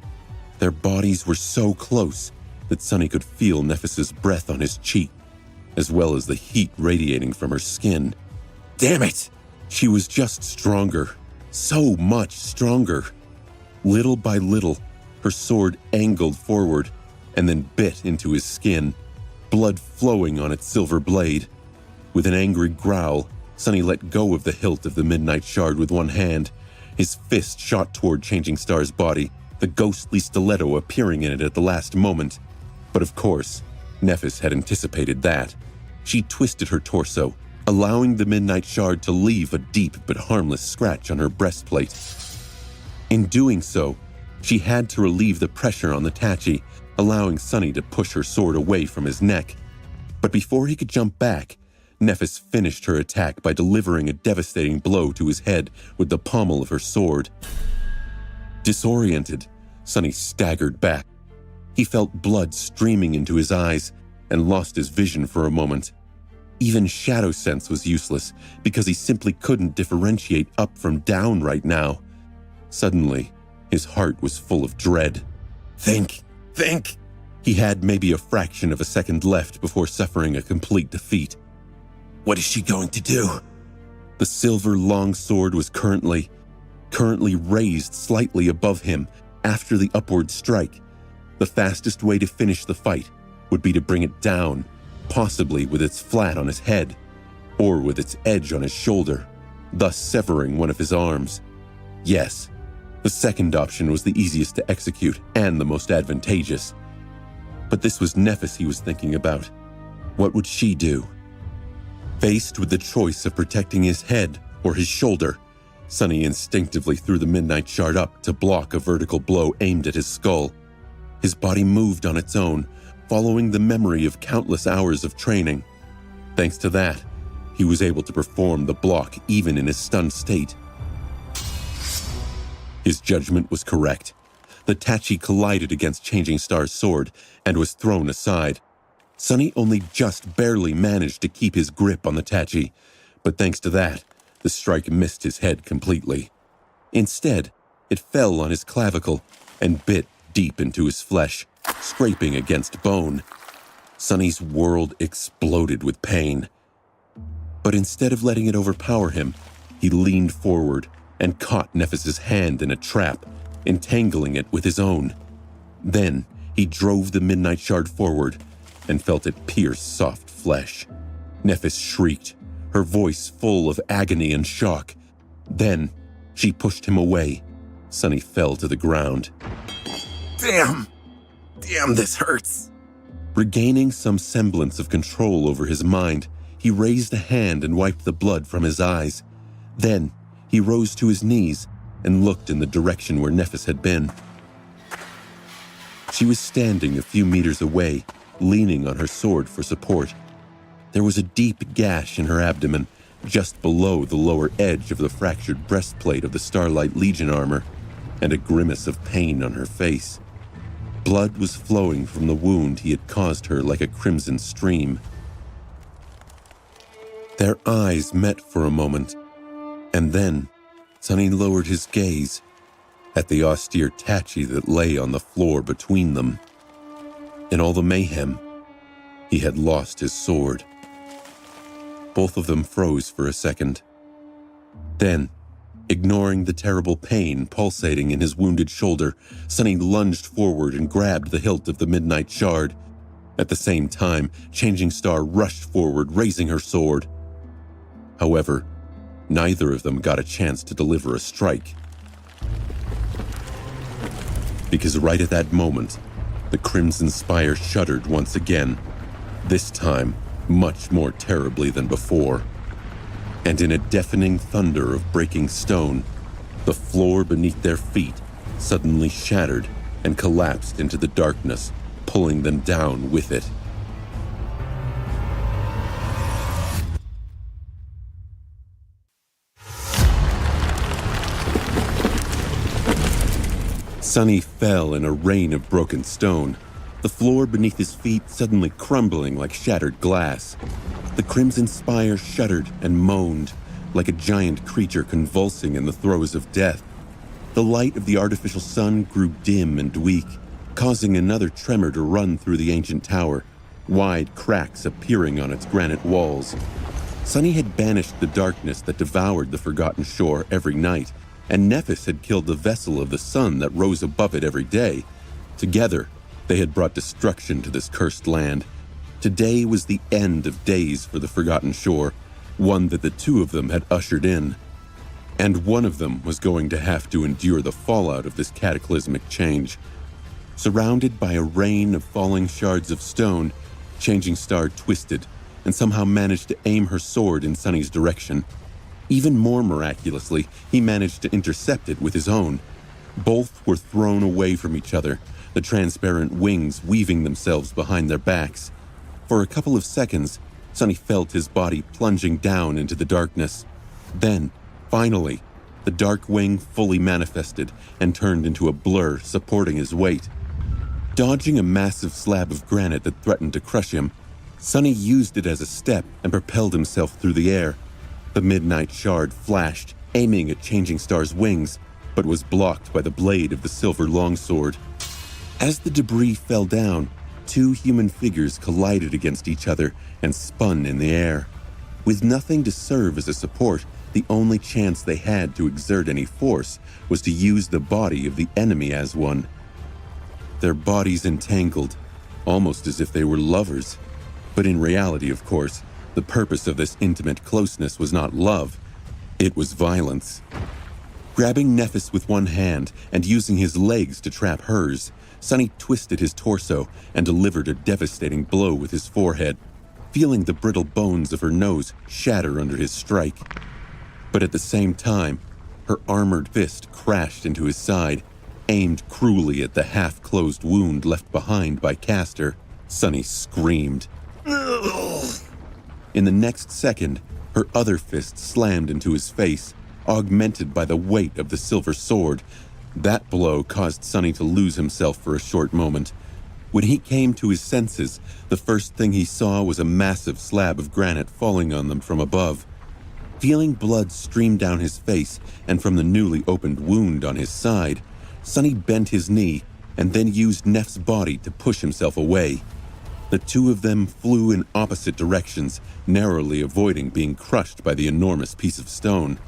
Speaker 1: Their bodies were so close that Sunny could feel Nephis's breath on his cheek, as well as the heat radiating from her skin.
Speaker 2: Damn it!
Speaker 1: She was just stronger, so much stronger. Little by little, her sword angled forward and then bit into his skin, blood flowing on its silver blade. With an angry growl, Sunny let go of the hilt of the Midnight Shard with one hand. His fist shot toward Changing Star's body, the ghostly stiletto appearing in it at the last moment. But of course, Nephis had anticipated that. She twisted her torso, allowing the Midnight Shard to leave a deep but harmless scratch on her breastplate. In doing so, she had to relieve the pressure on the Tachi, allowing Sunny to push her sword away from his neck. But before he could jump back, Nephis finished her attack by delivering a devastating blow to his head with the pommel of her sword. Disoriented, Sunny staggered back. He felt blood streaming into his eyes and lost his vision for a moment. Even shadow sense was useless because he simply couldn't differentiate up from down right now. Suddenly, his heart was full of dread.
Speaker 2: Think!
Speaker 1: He had maybe a fraction of a second left before suffering a complete defeat.
Speaker 2: What is she going to do?
Speaker 1: The silver long sword was currently raised slightly above him after the upward strike. The fastest way to finish the fight would be to bring it down, possibly with its flat on his head, or with its edge on his shoulder, thus severing one of his arms. Yes, the second option was the easiest to execute and the most advantageous. But this was Nephis he was thinking about. What would she do? Faced with the choice of protecting his head or his shoulder, Sunny instinctively threw the Midnight Shard up to block a vertical blow aimed at his skull. His body moved on its own, following the memory of countless hours of training. Thanks to that, he was able to perform the block even in his stunned state. His judgment was correct. The Tachi collided against Changing Star's sword and was thrown aside. Sunny only just barely managed to keep his grip on the Tachi, but thanks to that, the strike missed his head completely. Instead, it fell on his clavicle and bit deep into his flesh, scraping against bone. Sunny's world exploded with pain. But instead of letting it overpower him, he leaned forward and caught Nephis's hand in a trap, entangling it with his own. Then he drove the Midnight Shard forward and felt it pierce soft flesh. Nephis shrieked, her voice full of agony and shock. Then she pushed him away. Sunny fell to the ground.
Speaker 2: Damn, this hurts.
Speaker 1: Regaining some semblance of control over his mind, he raised a hand and wiped the blood from his eyes. Then he rose to his knees and looked in the direction where Nephis had been. She was standing a few meters away, leaning on her sword for support. There was a deep gash in her abdomen, just below the lower edge of the fractured breastplate of the Starlight Legion armor, and a grimace of pain on her face. Blood was flowing from the wound he had caused her like a crimson stream. Their eyes met for a moment, and then Sunny lowered his gaze at the austere Tachi that lay on the floor between them. In all the mayhem, he had lost his sword. Both of them froze for a second. Then, ignoring the terrible pain pulsating in his wounded shoulder, Sunny lunged forward and grabbed the hilt of the Midnight Shard. At the same time, Changing Star rushed forward, raising her sword. However, neither of them got a chance to deliver a strike. Because right at that moment, the Crimson Spire shuddered once again, this time much more terribly than before. And in a deafening thunder of breaking stone, the floor beneath their feet suddenly shattered and collapsed into the darkness, pulling them down with it. Sunny fell in a rain of broken stone, the floor beneath his feet suddenly crumbling like shattered glass. The Crimson Spire shuddered and moaned, like a giant creature convulsing in the throes of death. The light of the artificial sun grew dim and weak, causing another tremor to run through the ancient tower, wide cracks appearing on its granite walls. Sunny had banished the darkness that devoured the Forgotten Shore every night, and Nephis had killed the vessel of the sun that rose above it every day. Together, they had brought destruction to this cursed land. Today was the end of days for the Forgotten Shore, one that the two of them had ushered in. And one of them was going to have to endure the fallout of this cataclysmic change. Surrounded by a rain of falling shards of stone, Changing Star twisted and somehow managed to aim her sword in Sunny's direction. Even more miraculously, he managed to intercept it with his own. Both were thrown away from each other, the transparent wings weaving themselves behind their backs. For a couple of seconds, Sunny felt his body plunging down into the darkness. Then, finally, the dark wing fully manifested and turned into a blur supporting his weight. Dodging a massive slab of granite that threatened to crush him, Sunny used it as a step and propelled himself through the air. The midnight shard flashed, aiming at Changing Star's wings, but was blocked by the blade of the silver longsword. As the debris fell down, two human figures collided against each other and spun in the air. With nothing to serve as a support, the only chance they had to exert any force was to use the body of the enemy as one. Their bodies entangled, almost as if they were lovers. But in reality, of course, the purpose of this intimate closeness was not love, it was violence. Grabbing Nephis with one hand and using his legs to trap hers, Sunny twisted his torso and delivered a devastating blow with his forehead, feeling the brittle bones of her nose shatter under his strike. But at the same time, her armored fist crashed into his side, aimed cruelly at the half-closed wound left behind by Castor. Sunny screamed. In the next second, her other fist slammed into his face, augmented by the weight of the silver sword. That blow caused Sunny to lose himself for a short moment. When he came to his senses, the first thing he saw was a massive slab of granite falling on them from above. Feeling blood stream down his face and from the newly opened wound on his side, Sunny bent his knee and then used Neff's body to push himself away. The two of them flew in opposite directions, narrowly avoiding being crushed by the enormous piece of stone.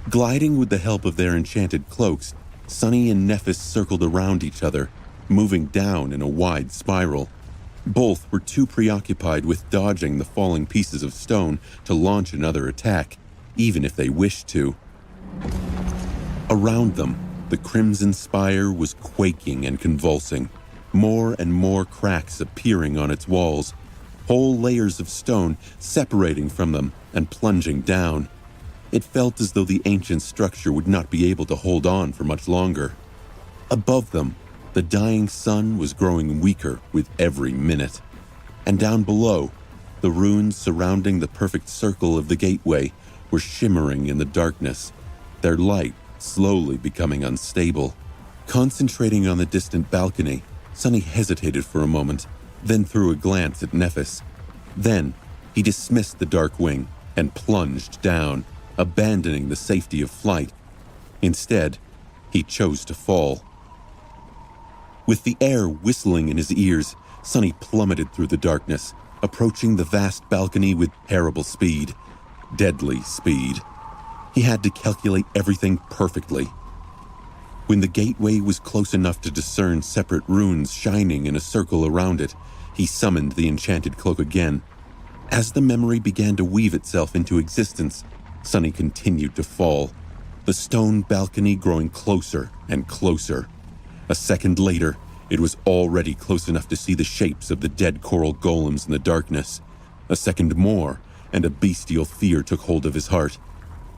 Speaker 1: Gliding with the help of their enchanted cloaks, Sunny and Nephis circled around each other, moving down in a wide spiral. Both were too preoccupied with dodging the falling pieces of stone to launch another attack, even if they wished to. Around them, the Crimson Spire was quaking and convulsing, more and more cracks appearing on its walls, whole layers of stone separating from them and plunging down. It felt as though the ancient structure would not be able to hold on for much longer. Above them, the dying sun was growing weaker with every minute. And down below, the runes surrounding the perfect circle of the gateway were shimmering in the darkness, their light slowly becoming unstable. Concentrating on the distant balcony, Sunny hesitated for a moment, then threw a glance at Nephis. Then, he dismissed the Dark Wing and plunged down, abandoning the safety of flight. Instead, he chose to fall. With the air whistling in his ears, Sunny plummeted through the darkness, approaching the vast balcony with terrible speed. Deadly speed. He had to calculate everything perfectly. When the gateway was close enough to discern separate runes shining in a circle around it, he summoned the enchanted cloak again. As the memory began to weave itself into existence, Sunny continued to fall, the stone balcony growing closer and closer. A second later, it was already close enough to see the shapes of the dead coral golems in the darkness. A second more, and a bestial fear took hold of his heart.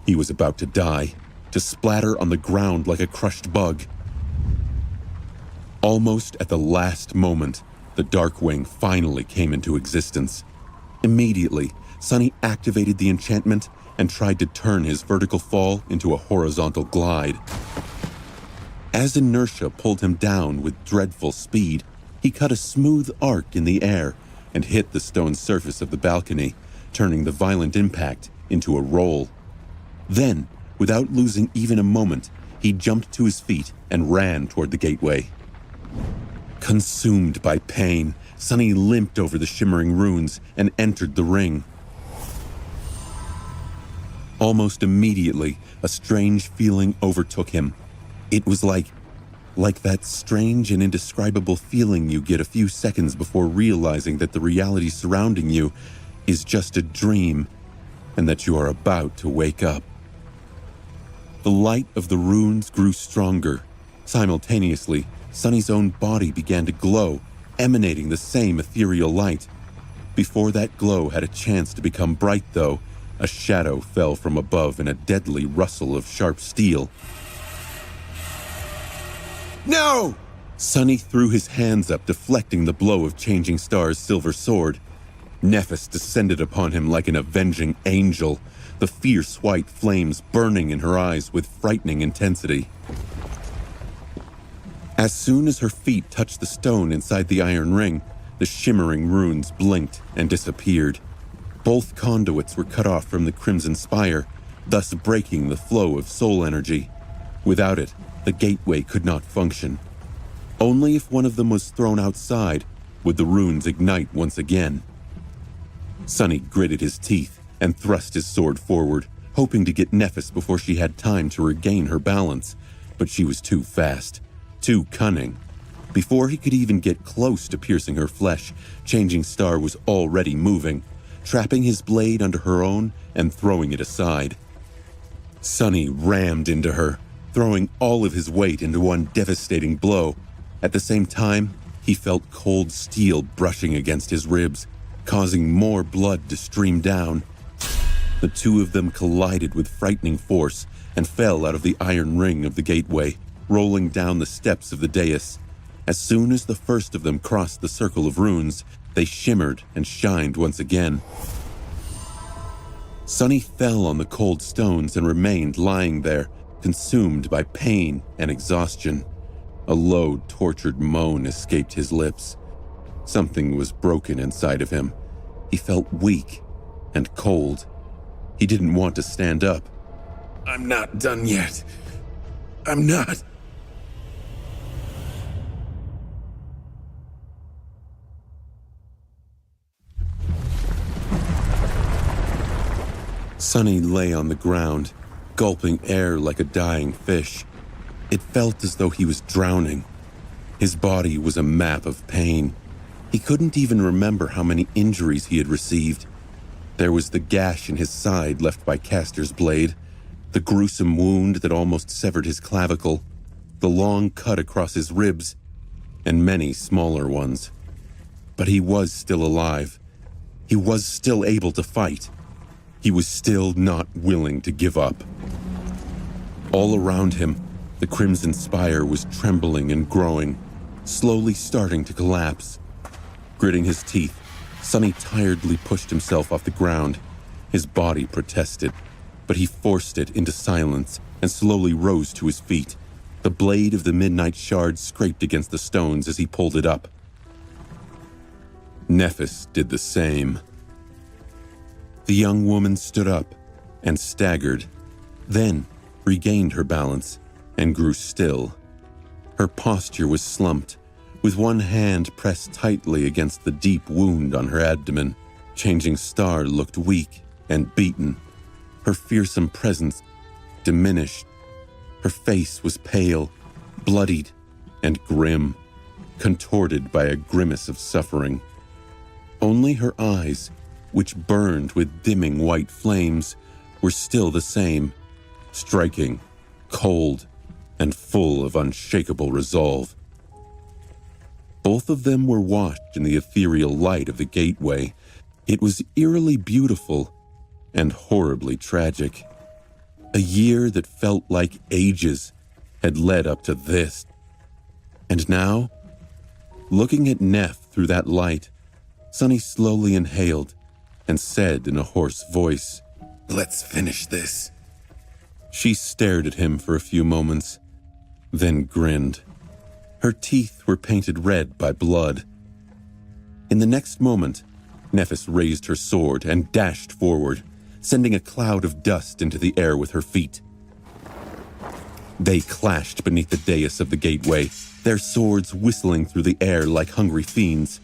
Speaker 1: He was about to die, to splatter on the ground like a crushed bug. Almost at the last moment, the Dark Wing finally came into existence. Immediately, Sunny activated the enchantment and tried to turn his vertical fall into a horizontal glide. As inertia pulled him down with dreadful speed, he cut a smooth arc in the air and hit the stone surface of the balcony, turning the violent impact into a roll. Then, without losing even a moment, he jumped to his feet and ran toward the gateway. Consumed by pain, Sunny limped over the shimmering runes and entered the ring. Almost immediately, a strange feeling overtook him. It was like that strange and indescribable feeling you get a few seconds before realizing that the reality surrounding you is just a dream and that you are about to wake up. The light of the runes grew stronger. Simultaneously, Sunny's own body began to glow, emanating the same ethereal light. Before that glow had a chance to become bright, though, a shadow fell from above in a deadly rustle of sharp steel.
Speaker 2: No!
Speaker 1: Sunny threw his hands up, deflecting the blow of Changing Star's silver sword. Nephis descended upon him like an avenging angel, the fierce white flames burning in her eyes with frightening intensity. As soon as her feet touched the stone inside the iron ring, the shimmering runes blinked and disappeared. Both conduits were cut off from the Crimson Spire, thus breaking the flow of soul energy. Without it, the gateway could not function. Only if one of them was thrown outside would the runes ignite once again. Sunny gritted his teeth and thrust his sword forward, hoping to get Nephis before she had time to regain her balance, but she was too fast, too cunning. Before he could even get close to piercing her flesh, Changing Star was already moving, trapping his blade under her own and throwing it aside. Sunny rammed into her, throwing all of his weight into one devastating blow. At the same time, he felt cold steel brushing against his ribs, causing more blood to stream down. The two of them collided with frightening force and fell out of the iron ring of the gateway, rolling down the steps of the dais. As soon as the first of them crossed the circle of runes, they shimmered and shined once again. Sunny fell on the cold stones and remained lying there, consumed by pain and exhaustion. A low, tortured moan escaped his lips. Something was broken inside of him. He felt weak and cold. He didn't want to stand up.
Speaker 2: I'm not done yet. I'm not.
Speaker 1: Sunny lay on the ground, gulping air like a dying fish. It felt as though he was drowning. His body was a map of pain. He couldn't even remember how many injuries he had received. There was the gash in his side left by Castor's blade, the gruesome wound that almost severed his clavicle, the long cut across his ribs, and many smaller ones. But he was still alive. He was still able to fight. He was still not willing to give up. All around him, the Crimson Spire was trembling and growing, slowly starting to collapse. Gritting his teeth, Sunny tiredly pushed himself off the ground. His body protested, but he forced it into silence and slowly rose to his feet. The blade of the Midnight Shard scraped against the stones as he pulled it up. Nephis did the same. The young woman stood up and staggered, then regained her balance and grew still. Her posture was slumped, with one hand pressed tightly against the deep wound on her abdomen. Changing Star looked weak and beaten, her fearsome presence diminished. Her face was pale, bloodied, and grim, contorted by a grimace of suffering. Only her eyes, which burned with dimming white flames, were still the same, striking, cold, and full of unshakable resolve. Both of them were washed in the ethereal light of the gateway. It was eerily beautiful and horribly tragic. A year that felt like ages had led up to this. And now, looking at Neph through that light, Sunny slowly inhaled and said in a hoarse voice,
Speaker 2: Let's finish this.
Speaker 1: She stared at him for a few moments, then grinned. Her teeth were painted red by blood. In the next moment, Nephis raised her sword and dashed forward, sending a cloud of dust into the air with her feet. They clashed beneath the dais of the gateway, their swords whistling through the air like hungry fiends.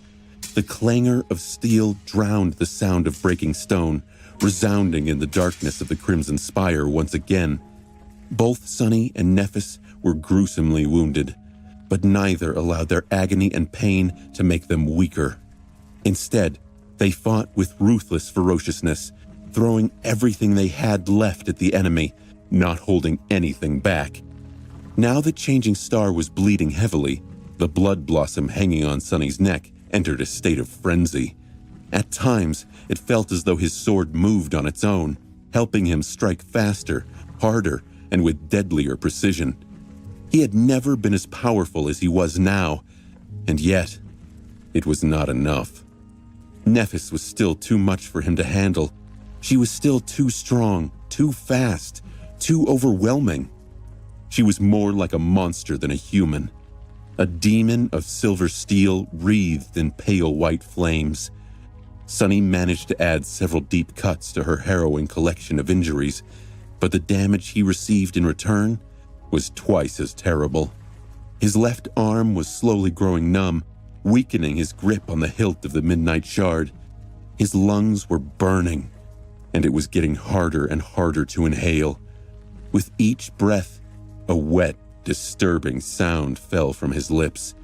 Speaker 1: The clangor of steel drowned the sound of breaking stone, resounding in the darkness of the Crimson Spire once again. Both Sunny and Nephis were gruesomely wounded, but neither allowed their agony and pain to make them weaker. Instead, they fought with ruthless ferociousness, throwing everything they had left at the enemy, not holding anything back. Now that Changing Star was bleeding heavily, the blood blossom hanging on Sunny's neck entered a state of frenzy. At times, it felt as though his sword moved on its own, helping him strike faster, harder, and with deadlier precision. He had never been as powerful as he was now, and yet, it was not enough. Nephis was still too much for him to handle. She was still too strong, too fast, too overwhelming. She was more like a monster than a human. a demon of silver steel wreathed in pale white flames. Sunny managed to add several deep cuts to her harrowing collection of injuries, but the damage he received in return was twice as terrible. His left arm was slowly growing numb, weakening his grip on the hilt of the Midnight Shard. His lungs were burning, and it was getting harder and harder to inhale. With each breath, a wet, disturbing sound fell from his lips.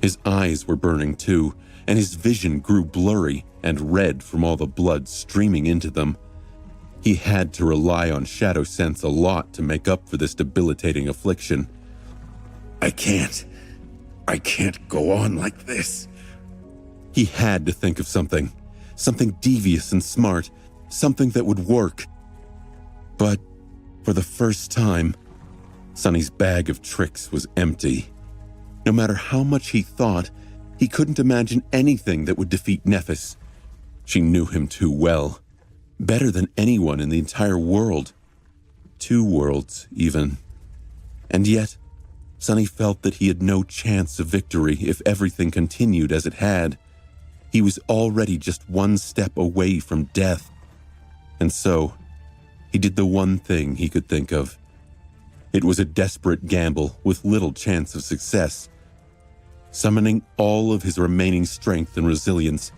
Speaker 1: His eyes were burning too, and his vision grew blurry and red from all the blood streaming into them. He had to rely on shadow sense a lot to make up for this debilitating affliction.
Speaker 2: I can't go on like this.
Speaker 1: He had to think of something devious and smart, something that would work. But for the first time, Sunny's bag of tricks was empty. No matter how much he thought, he couldn't imagine anything that would defeat Nephis. She knew him too well, better than anyone in the entire world. 2 worlds, even. And yet, Sunny felt that he had no chance of victory if everything continued as it had. He was already just 1 step away from death. And so, he did the one thing he could think of. It was a desperate gamble with little chance of success. Summoning all of his remaining strength and resilience,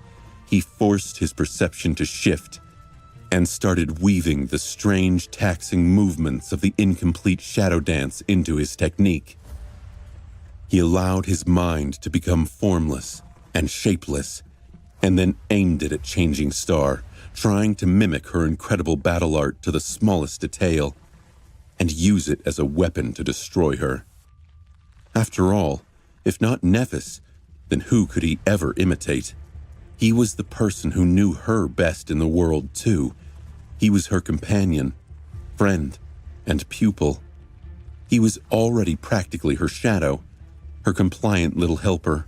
Speaker 1: he forced his perception to shift and started weaving the strange, taxing movements of the incomplete shadow dance into his technique. He allowed his mind to become formless and shapeless, and then aimed it at Changing Star, trying to mimic her incredible battle art to the smallest detail, and use it as a weapon to destroy her. After all, if not Nephis, then who could he ever imitate? He was the person who knew her best in the world, too. He was her companion, friend, and pupil. He was already practically her shadow, her compliant little helper,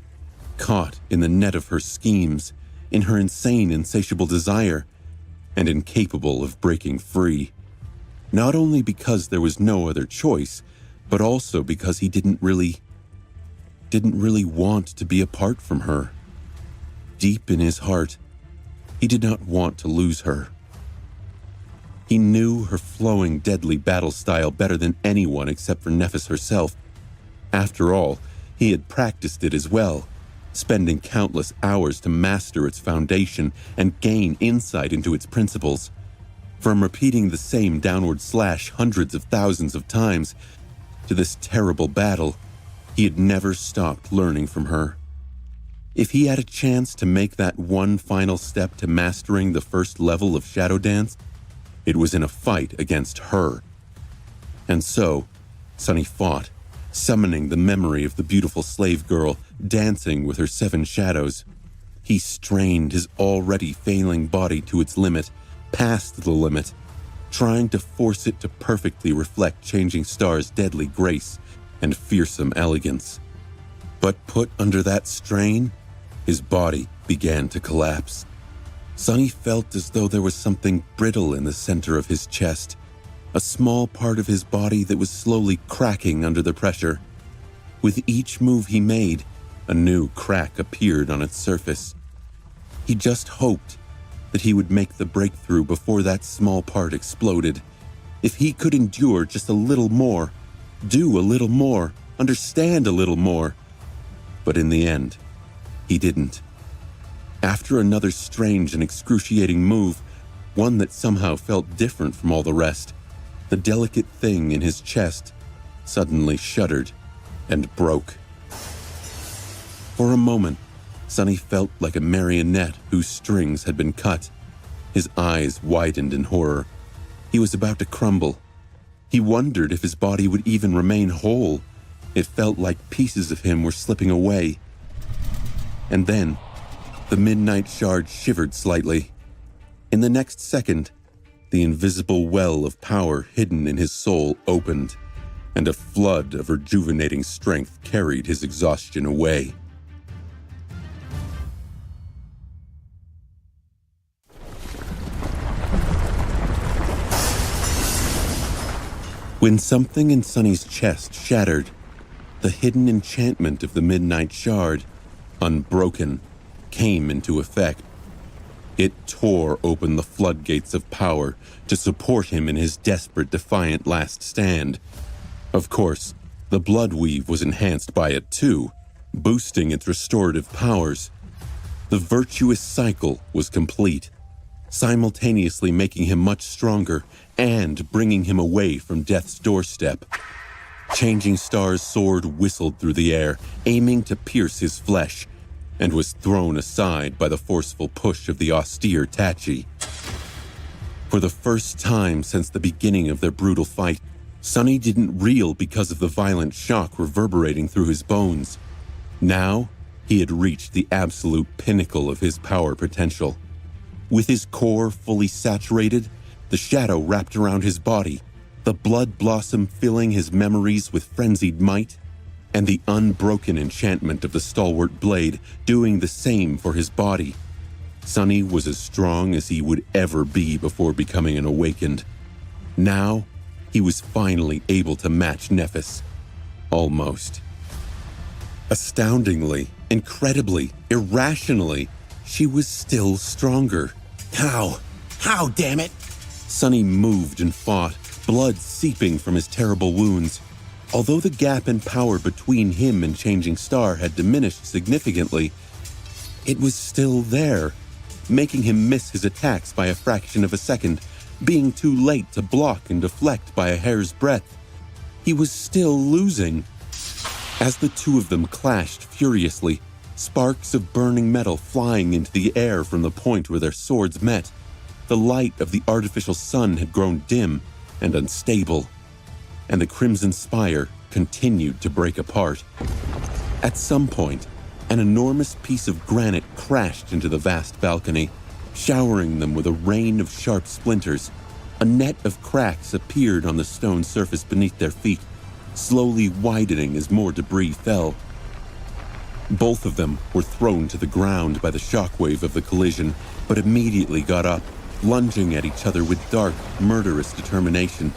Speaker 1: caught in the net of her schemes, in her insane, insatiable desire, and incapable of breaking free. Not only because there was no other choice, but also because he didn't really want to be apart from her. Deep in his heart, he did not want to lose her. He knew her flowing, deadly battle style better than anyone except for Nephis herself. After all, he had practiced it as well, spending countless hours to master its foundation and gain insight into its principles. From repeating the same downward slash hundreds of thousands of times to this terrible battle, he had never stopped learning from her. If he had a chance to make that one final step to mastering the first level of Shadow Dance, it was in a fight against her. And so, Sunny fought, summoning the memory of the beautiful slave girl dancing with her 7 shadows. He strained his already failing body to its limit, past the limit, trying to force it to perfectly reflect Changing Star's deadly grace and fearsome elegance. But put under that strain, his body began to collapse. Sunny felt as though there was something brittle in the center of his chest, a small part of his body that was slowly cracking under the pressure. With each move he made, a new crack appeared on its surface. He just hoped that he would make the breakthrough before that small part exploded. If he could endure just a little more, do a little more, understand a little more. But in the end, he didn't. After another strange and excruciating move, one that somehow felt different from all the rest, the delicate thing in his chest suddenly shuddered and broke. For a moment, Sunny felt like a marionette whose strings had been cut. His eyes widened in horror. He was about to crumble. He wondered if his body would even remain whole. It felt like pieces of him were slipping away. And then, the Midnight Shard shivered slightly. In the next second, the invisible well of power hidden in his soul opened, and a flood of rejuvenating strength carried his exhaustion away. When something in Sunny's chest shattered, the hidden enchantment of the Midnight Shard, Unbroken, came into effect. It tore open the floodgates of power to support him in his desperate, defiant last stand. Of course, the Bloodweave was enhanced by it too, boosting its restorative powers. The virtuous cycle was complete, simultaneously making him much stronger and bringing him away from death's doorstep. Changing Star's sword whistled through the air, aiming to pierce his flesh, and was thrown aside by the forceful push of the austere Tachi. For the first time since the beginning of their brutal fight, Sunny didn't reel because of the violent shock reverberating through his bones. Now, he had reached the absolute pinnacle of his power potential. With his core fully saturated, the shadow wrapped around his body, the blood blossom filling his memories with frenzied might, and the unbroken enchantment of the stalwart blade doing the same for his body. Sunny was as strong as he would ever be before becoming an awakened. Now, he was finally able to match Nephis. Almost. Astoundingly, incredibly, irrationally, she was still stronger.
Speaker 2: How? How, damn it?
Speaker 1: Sunny moved and fought, blood seeping from his terrible wounds. Although the gap in power between him and Changing Star had diminished significantly, it was still there, making him miss his attacks by a fraction of a second, being too late to block and deflect by a hair's breadth. He was still losing. As the two of them clashed furiously, sparks of burning metal flying into the air from the point where their swords met, the light of the artificial sun had grown dim and unstable, and the Crimson Spire continued to break apart. At some point, an enormous piece of granite crashed into the vast balcony, showering them with a rain of sharp splinters. A net of cracks appeared on the stone surface beneath their feet, slowly widening as more debris fell. Both of them were thrown to the ground by the shockwave of the collision, but immediately got up, lunging at each other with dark, murderous determination.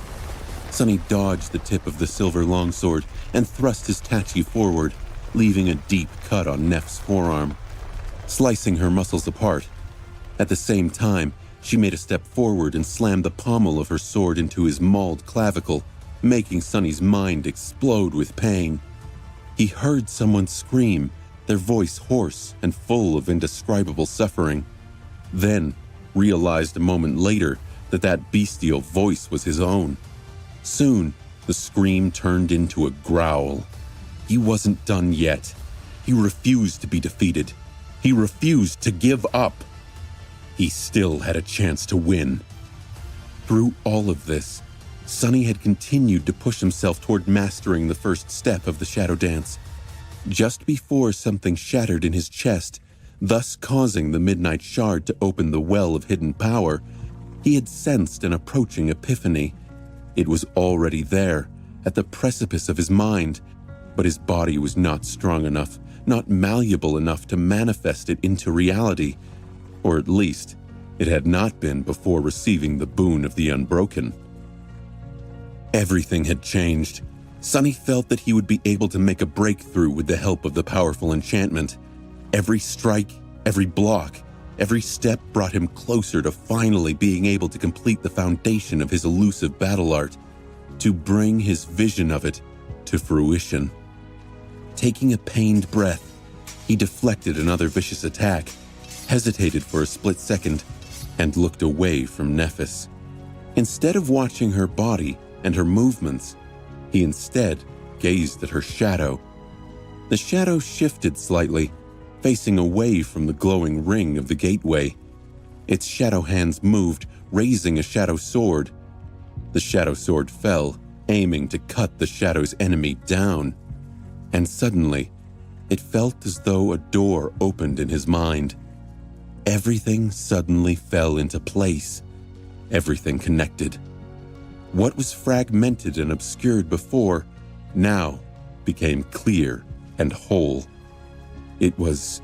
Speaker 1: Sunny dodged the tip of the silver longsword and thrust his Tachi forward, leaving a deep cut on Neph's forearm, slicing her muscles apart. At the same time, she made a step forward and slammed the pommel of her sword into his mauled clavicle, making Sunny's mind explode with pain. He heard someone scream, their voice hoarse and full of indescribable suffering. Then realized a moment later that bestial voice was his own. Soon, the scream turned into a growl. He wasn't done yet. He refused to be defeated. He refused to give up. He still had a chance to win. Through all of this, Sunny had continued to push himself toward mastering the first step of the shadow dance. Just before something shattered in his chest, thus causing the Midnight Shard to open the well of hidden power, he had sensed an approaching epiphany. It was already there, at the precipice of his mind, but his body was not strong enough, not malleable enough to manifest it into reality, or at least, it had not been before receiving the boon of the Unbroken. Everything had changed. Sunny felt that he would be able to make a breakthrough with the help of the powerful enchantment. Every strike, every block, every step brought him closer to finally being able to complete the foundation of his elusive battle art, to bring his vision of it to fruition. Taking a pained breath, he deflected another vicious attack, hesitated for a split second, and looked away from Nephis. Instead of watching her body and her movements, he instead gazed at her shadow. The shadow shifted slightly, facing away from the glowing ring of the gateway. Its shadow hands moved, raising a shadow sword. The shadow sword fell, aiming to cut the shadow's enemy down. And suddenly, it felt as though a door opened in his mind. Everything suddenly fell into place. Everything connected. What was fragmented and obscured before now became clear and whole. It was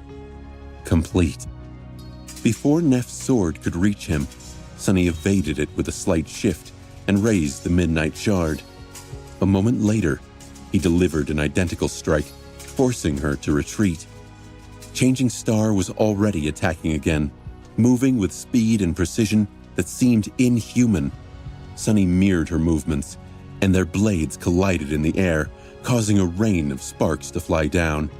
Speaker 1: complete. Before Neph's sword could reach him, Sunny evaded it with a slight shift and raised the Midnight Shard. A moment later, he delivered an identical strike, forcing her to retreat. Changing Star was already attacking again, moving with speed and precision that seemed inhuman. Sunny mirrored her movements, and their blades collided in the air, causing a rain of sparks to fly down.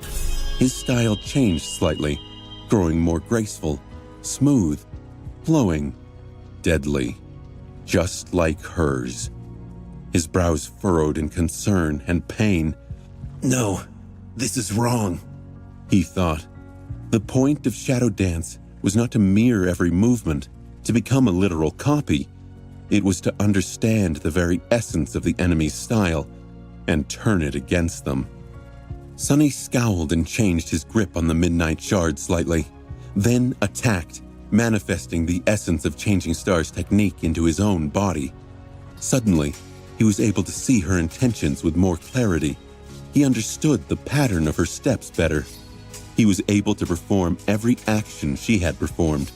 Speaker 1: His style changed slightly, growing more graceful, smooth, flowing, deadly, just like hers. His brows furrowed in concern and pain.
Speaker 2: No, this is wrong,
Speaker 1: he thought. The point of Shadow Dance was not to mirror every movement, to become a literal copy. It was to understand the very essence of the enemy's style and turn it against them. Sunny scowled and changed his grip on the Midnight Shard slightly, then attacked, manifesting the essence of Changing Star's technique into his own body. Suddenly, he was able to see her intentions with more clarity. He understood the pattern of her steps better. He was able to perform every action she had performed,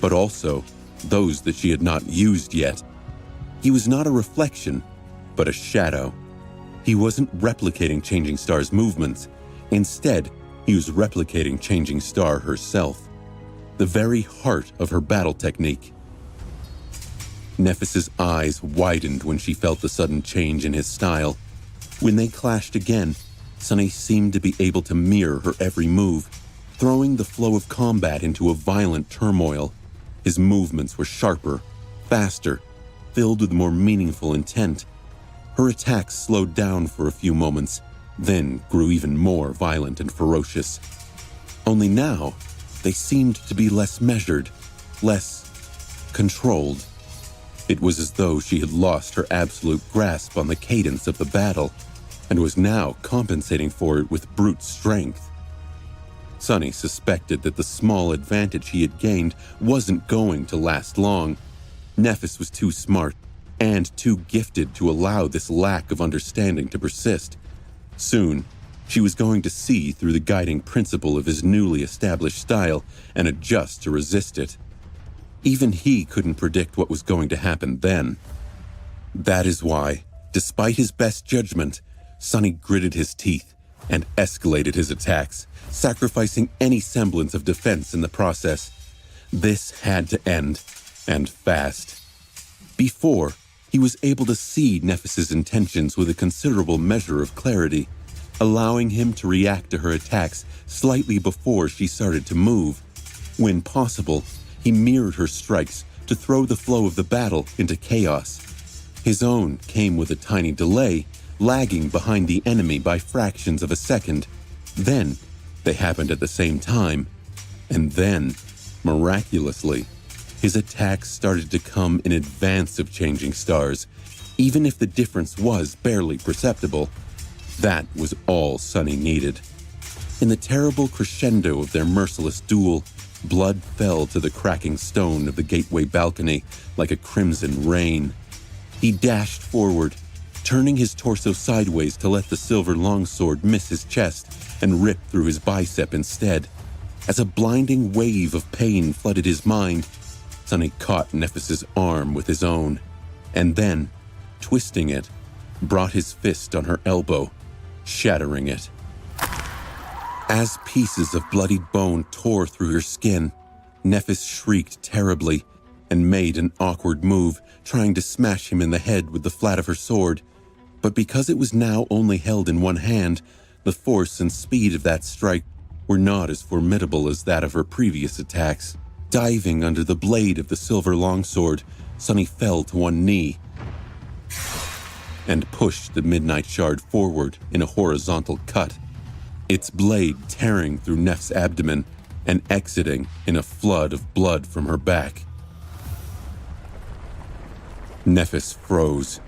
Speaker 1: but also those that she had not used yet. He was not a reflection, but a shadow. He wasn't replicating Changing Star's movements. Instead, he was replicating Changing Star herself, the very heart of her battle technique. Nephis' eyes widened when she felt the sudden change in his style. When they clashed again, Sunny seemed to be able to mirror her every move, throwing the flow of combat into a violent turmoil. His movements were sharper, faster, filled with more meaningful intent. Her attacks slowed down for a few moments, then grew even more violent and ferocious. Only now, they seemed to be less measured, less controlled. It was as though she had lost her absolute grasp on the cadence of the battle, and was now compensating for it with brute strength. Sunny suspected that the small advantage he had gained wasn't going to last long. Nephis was too smart and too gifted to allow this lack of understanding to persist. Soon, she was going to see through the guiding principle of his newly established style and adjust to resist it. Even he couldn't predict what was going to happen then. That is why, despite his best judgment, Sunny gritted his teeth and escalated his attacks, sacrificing any semblance of defense in the process. This had to end, and fast. Before, he was able to see Nephis' intentions with a considerable measure of clarity, allowing him to react to her attacks slightly before she started to move. When possible, he mirrored her strikes to throw the flow of the battle into chaos. His own came with a tiny delay, lagging behind the enemy by fractions of a second. Then, they happened at the same time. And then, miraculously, his attacks started to come in advance of Changing Stars, even if the difference was barely perceptible. That was all Sunny needed. In the terrible crescendo of their merciless duel, blood fell to the cracking stone of the gateway balcony like a crimson rain. He dashed forward, turning his torso sideways to let the silver longsword miss his chest and rip through his bicep instead. As a blinding wave of pain flooded his mind, Sunny caught Nephis' arm with his own, and then, twisting it, brought his fist on her elbow, shattering it. As pieces of bloodied bone tore through her skin, Nephis shrieked terribly and made an awkward move, trying to smash him in the head with the flat of her sword. But because it was now only held in one hand, the force and speed of that strike were not as formidable as that of her previous attacks. Diving under the blade of the silver longsword, Sunny fell to one knee and pushed the Midnight Shard forward in a horizontal cut, its blade tearing through Neph's abdomen and exiting in a flood of blood from her back. Nephis froze.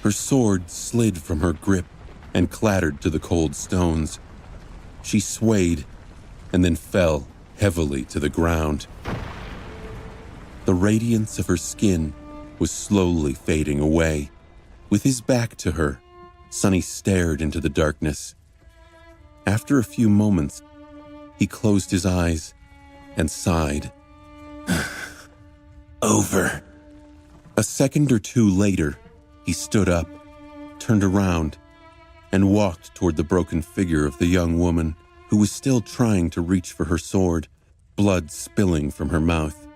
Speaker 1: Her sword slid from her grip and clattered to the cold stones. She swayed and then fell heavily to the ground. The radiance of her skin was slowly fading away. With his back to her, Sunny stared into the darkness. After a few moments, he closed his eyes and sighed.
Speaker 2: Over.
Speaker 1: A second or two later, he stood up, turned around, and walked toward the broken figure of the young woman who was still trying to reach for her sword, blood spilling from her mouth.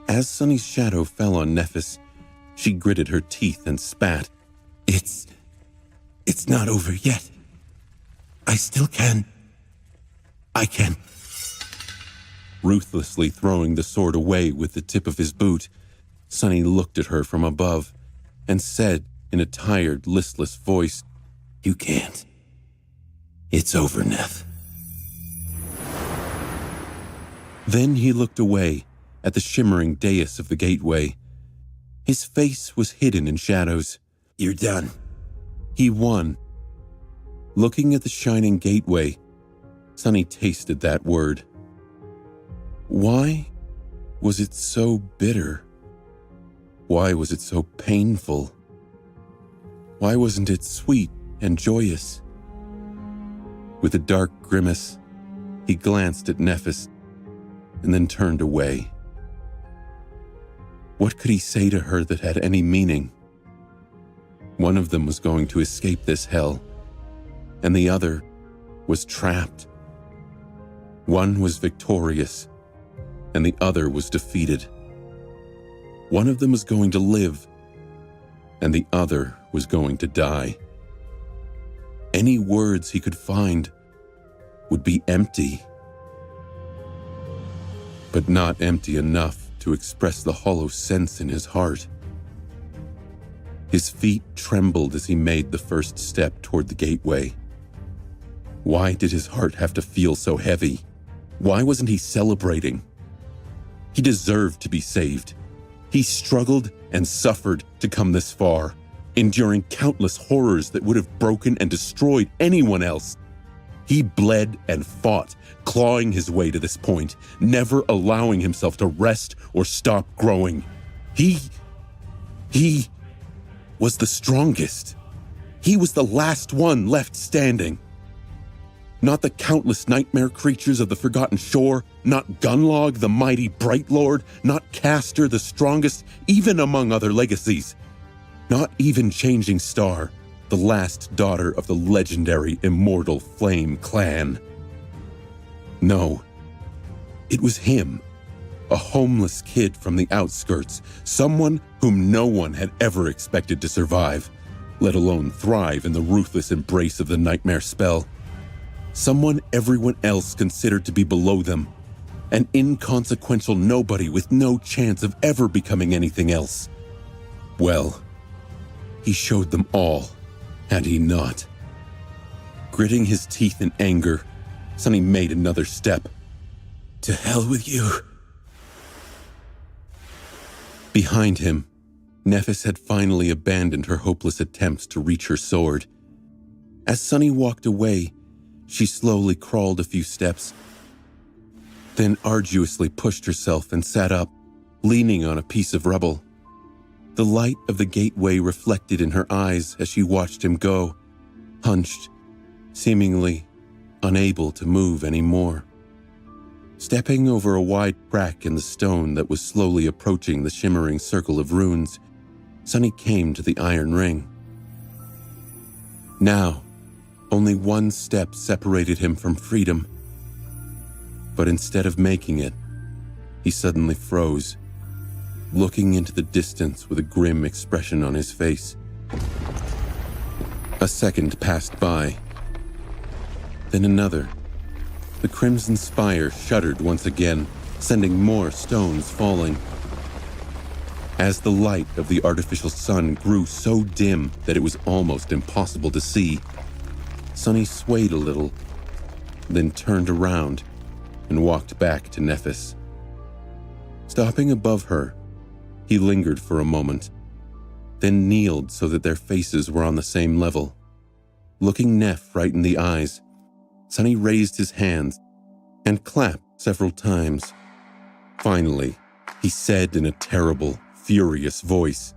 Speaker 1: As Sunny's shadow fell on Nephis, she gritted her teeth and spat.
Speaker 2: It's not over yet. I can.
Speaker 1: Ruthlessly throwing the sword away with the tip of his boot, Sunny looked at her from above and said in a tired, listless voice,
Speaker 2: You can't. It's over, Neph.
Speaker 1: Then he looked away at the shimmering dais of the gateway. His face was hidden in shadows.
Speaker 2: You're done.
Speaker 1: He won. Looking at the shining gateway, Sunny tasted that word. Why was it so bitter? Why was it so painful? Why wasn't it sweet and joyous? With a dark grimace, he glanced at Nephis and then turned away. What could he say to her that had any meaning? One of them was going to escape this hell, and the other was trapped. One was victorious, and the other was defeated. One of them was going to live, and the other was going to die. Any words he could find would be empty, but not empty enough to express the hollow sense in his heart. His feet trembled as he made the first step toward the gateway. Why did his heart have to feel so heavy? Why wasn't he celebrating? He deserved to be saved. He struggled and suffered to come this far, enduring countless horrors that would have broken and destroyed anyone else. He bled and fought, clawing his way to this point, never allowing himself to rest or stop growing. He was the strongest. He was the last one left standing. Not the countless nightmare creatures of the Forgotten Shore, not Gunlog, the mighty Bright Lord, not Castor, the strongest, even among other legacies. Not even Changing Star, the last daughter of the legendary Immortal Flame clan. No, it was him, a homeless kid from the outskirts, someone whom no one had ever expected to survive, let alone thrive in the ruthless embrace of the nightmare spell. Someone everyone else considered to be below them, an inconsequential nobody with no chance of ever becoming anything else. Well, he showed them all, had he not? Gritting his teeth in anger, Sunny made another step.
Speaker 2: To hell with you.
Speaker 1: Behind him, Nephis had finally abandoned her hopeless attempts to reach her sword. As Sunny walked away, she slowly crawled a few steps, then arduously pushed herself and sat up, leaning on a piece of rubble. The light of the gateway reflected in her eyes as she watched him go, hunched, seemingly unable to move anymore. Stepping over a wide crack in the stone that was slowly approaching the shimmering circle of runes, Sunny came to the iron ring. Now, only one step separated him from freedom. But instead of making it, he suddenly froze, looking into the distance with a grim expression on his face. A second passed by. Then another. The crimson spire shuddered once again, sending more stones falling. As the light of the artificial sun grew so dim that it was almost impossible to see, Sunny swayed a little, then turned around and walked back to Nephis. Stopping above her, he lingered for a moment, then kneeled so that their faces were on the same level. Looking Neph right in the eyes, Sunny raised his hands and clapped several times. Finally, he said in a terrible, furious voice,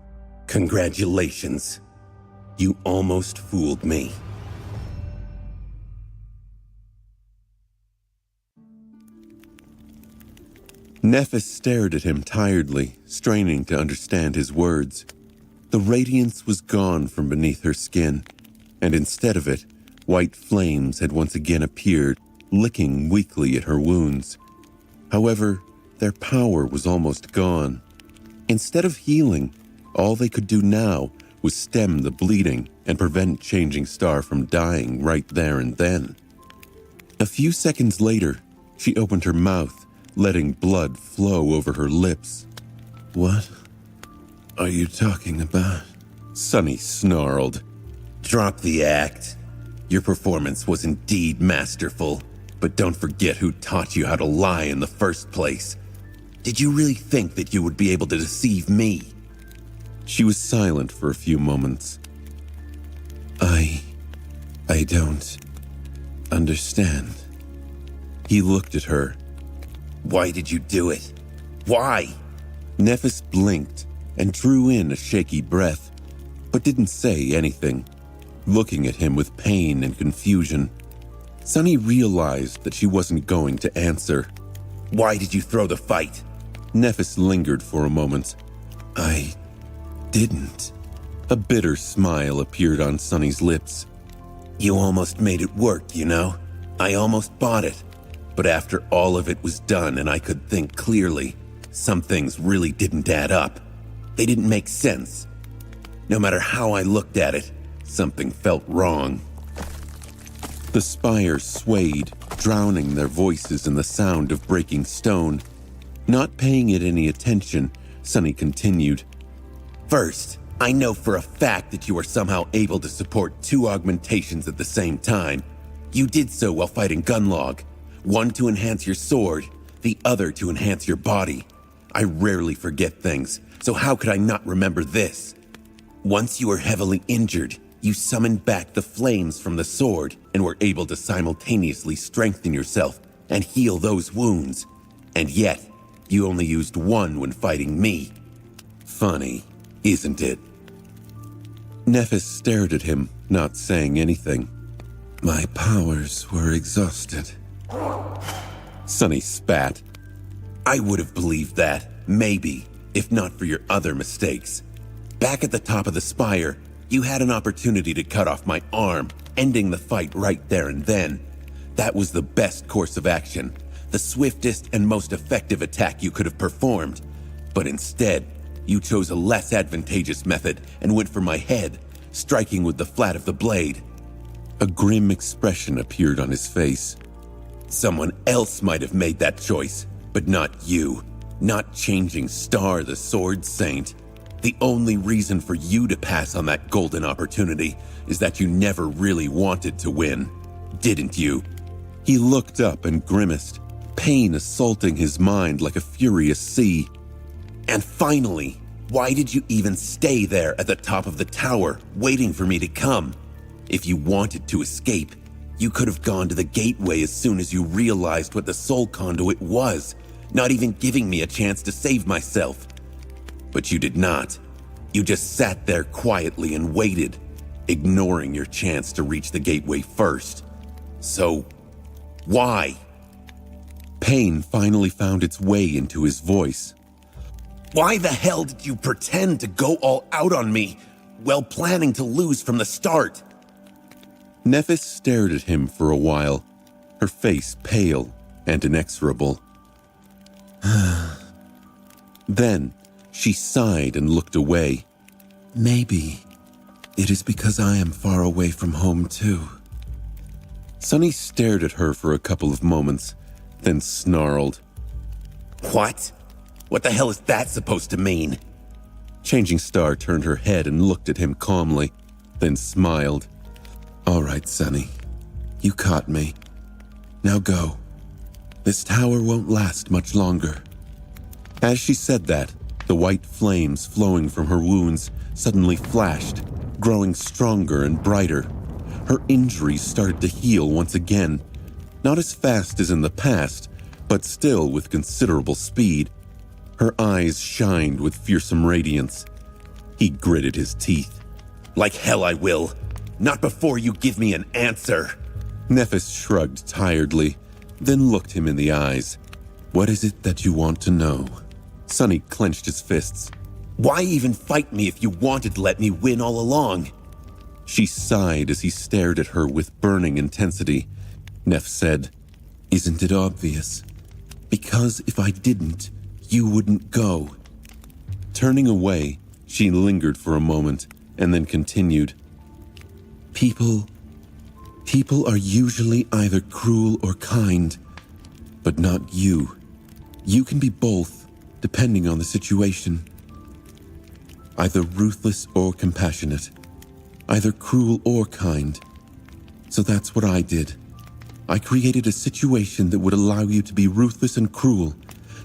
Speaker 2: Congratulations. You almost fooled me.
Speaker 1: Nephis stared at him tiredly, straining to understand his words. The radiance was gone from beneath her skin, and instead of it, white flames had once again appeared, licking weakly at her wounds. However, their power was almost gone. Instead of healing, all they could do now was stem the bleeding and prevent Changing Star from dying right there and then. A few seconds later, she opened her mouth, letting blood flow over her lips. "What are you talking about?" Sunny snarled.
Speaker 2: Drop the act. Your performance was indeed masterful, but don't forget who taught you how to lie in the first place. Did you really think that you would be able to deceive me?
Speaker 1: She was silent for a few moments. I don't understand. He looked at her.
Speaker 2: Why did you do it? Why?
Speaker 1: Nephis blinked and drew in a shaky breath, but didn't say anything, looking at him with pain and confusion. Sunny realized that she wasn't going to answer.
Speaker 2: Why did you throw the fight?
Speaker 1: Nephis lingered for a moment. "I didn't." A bitter smile appeared on Sunny's lips.
Speaker 2: You almost made it work, you know? I almost bought it. But after all of it was done and I could think clearly, some things really didn't add up. They didn't make sense. No matter how I looked at it, something felt wrong.
Speaker 1: The spire swayed, drowning their voices in the sound of breaking stone. Not paying it any attention, Sunny continued.
Speaker 2: First, I know for a fact that you were somehow able to support 2 augmentations at the same time. You did so while fighting Gunlog. One to enhance your sword, the other to enhance your body. I rarely forget things, so how could I not remember this? Once you were heavily injured, you summoned back the flames from the sword and were able to simultaneously strengthen yourself and heal those wounds. And yet, you only used one when fighting me. Funny, isn't it?
Speaker 1: Nephis stared at him, not saying anything. "My powers were exhausted." Sunny spat.
Speaker 2: I would have believed that, maybe, if not for your other mistakes. Back at the top of the spire, you had an opportunity to cut off my arm, ending the fight right there and then. That was the best course of action, the swiftest and most effective attack you could have performed. But instead, you chose a less advantageous method and went for my head, striking with the flat of the blade.
Speaker 1: A grim expression appeared on his face.
Speaker 2: Someone else might have made that choice, but not you. Not Changing Star, the Sword Saint. The only reason for you to pass on that golden opportunity is that you never really wanted to win, didn't you?
Speaker 1: He looked up and grimaced, pain assaulting his mind like a furious sea.
Speaker 2: And finally, why did you even stay there at the top of the tower, waiting for me to come? If you wanted to escape, you could have gone to the gateway as soon as you realized what the soul conduit was, not even giving me a chance to save myself. But you did not. You just sat there quietly and waited, ignoring your chance to reach the gateway first. So, why?
Speaker 1: Pain finally found its way into his voice.
Speaker 2: Why the hell did you pretend to go all out on me, while planning to lose from the start?
Speaker 1: Nephis stared at him for a while, her face pale and inexorable. Then she sighed and looked away. "Maybe it is because I am far away from home too." Sunny stared at her for a couple of moments, then snarled.
Speaker 2: What? What the hell is that supposed to mean?
Speaker 1: Changing Star turned her head and looked at him calmly, then smiled. "All right, Sunny. You caught me. Now go. This tower won't last much longer." As she said that, the white flames flowing from her wounds suddenly flashed, growing stronger and brighter. Her injuries started to heal once again, not as fast as in the past, but still with considerable speed. Her eyes shined with fearsome radiance. He gritted his teeth.
Speaker 2: Like hell I will. Not before you give me an answer.
Speaker 1: Nephis shrugged tiredly, then looked him in the eyes. "What is it that you want to know?" Sunny clenched his fists.
Speaker 2: Why even fight me if you wanted to let me win all along?
Speaker 1: She sighed as he stared at her with burning intensity. Neff said,
Speaker 2: "Isn't it obvious? Because if I didn't, you wouldn't go."
Speaker 1: Turning away, she lingered for a moment and then continued.
Speaker 2: People are usually either cruel or kind, but not you. You can be both, depending on the situation. Either ruthless or compassionate. Either cruel or kind. So that's what I did. I created a situation that would allow you to be ruthless and cruel,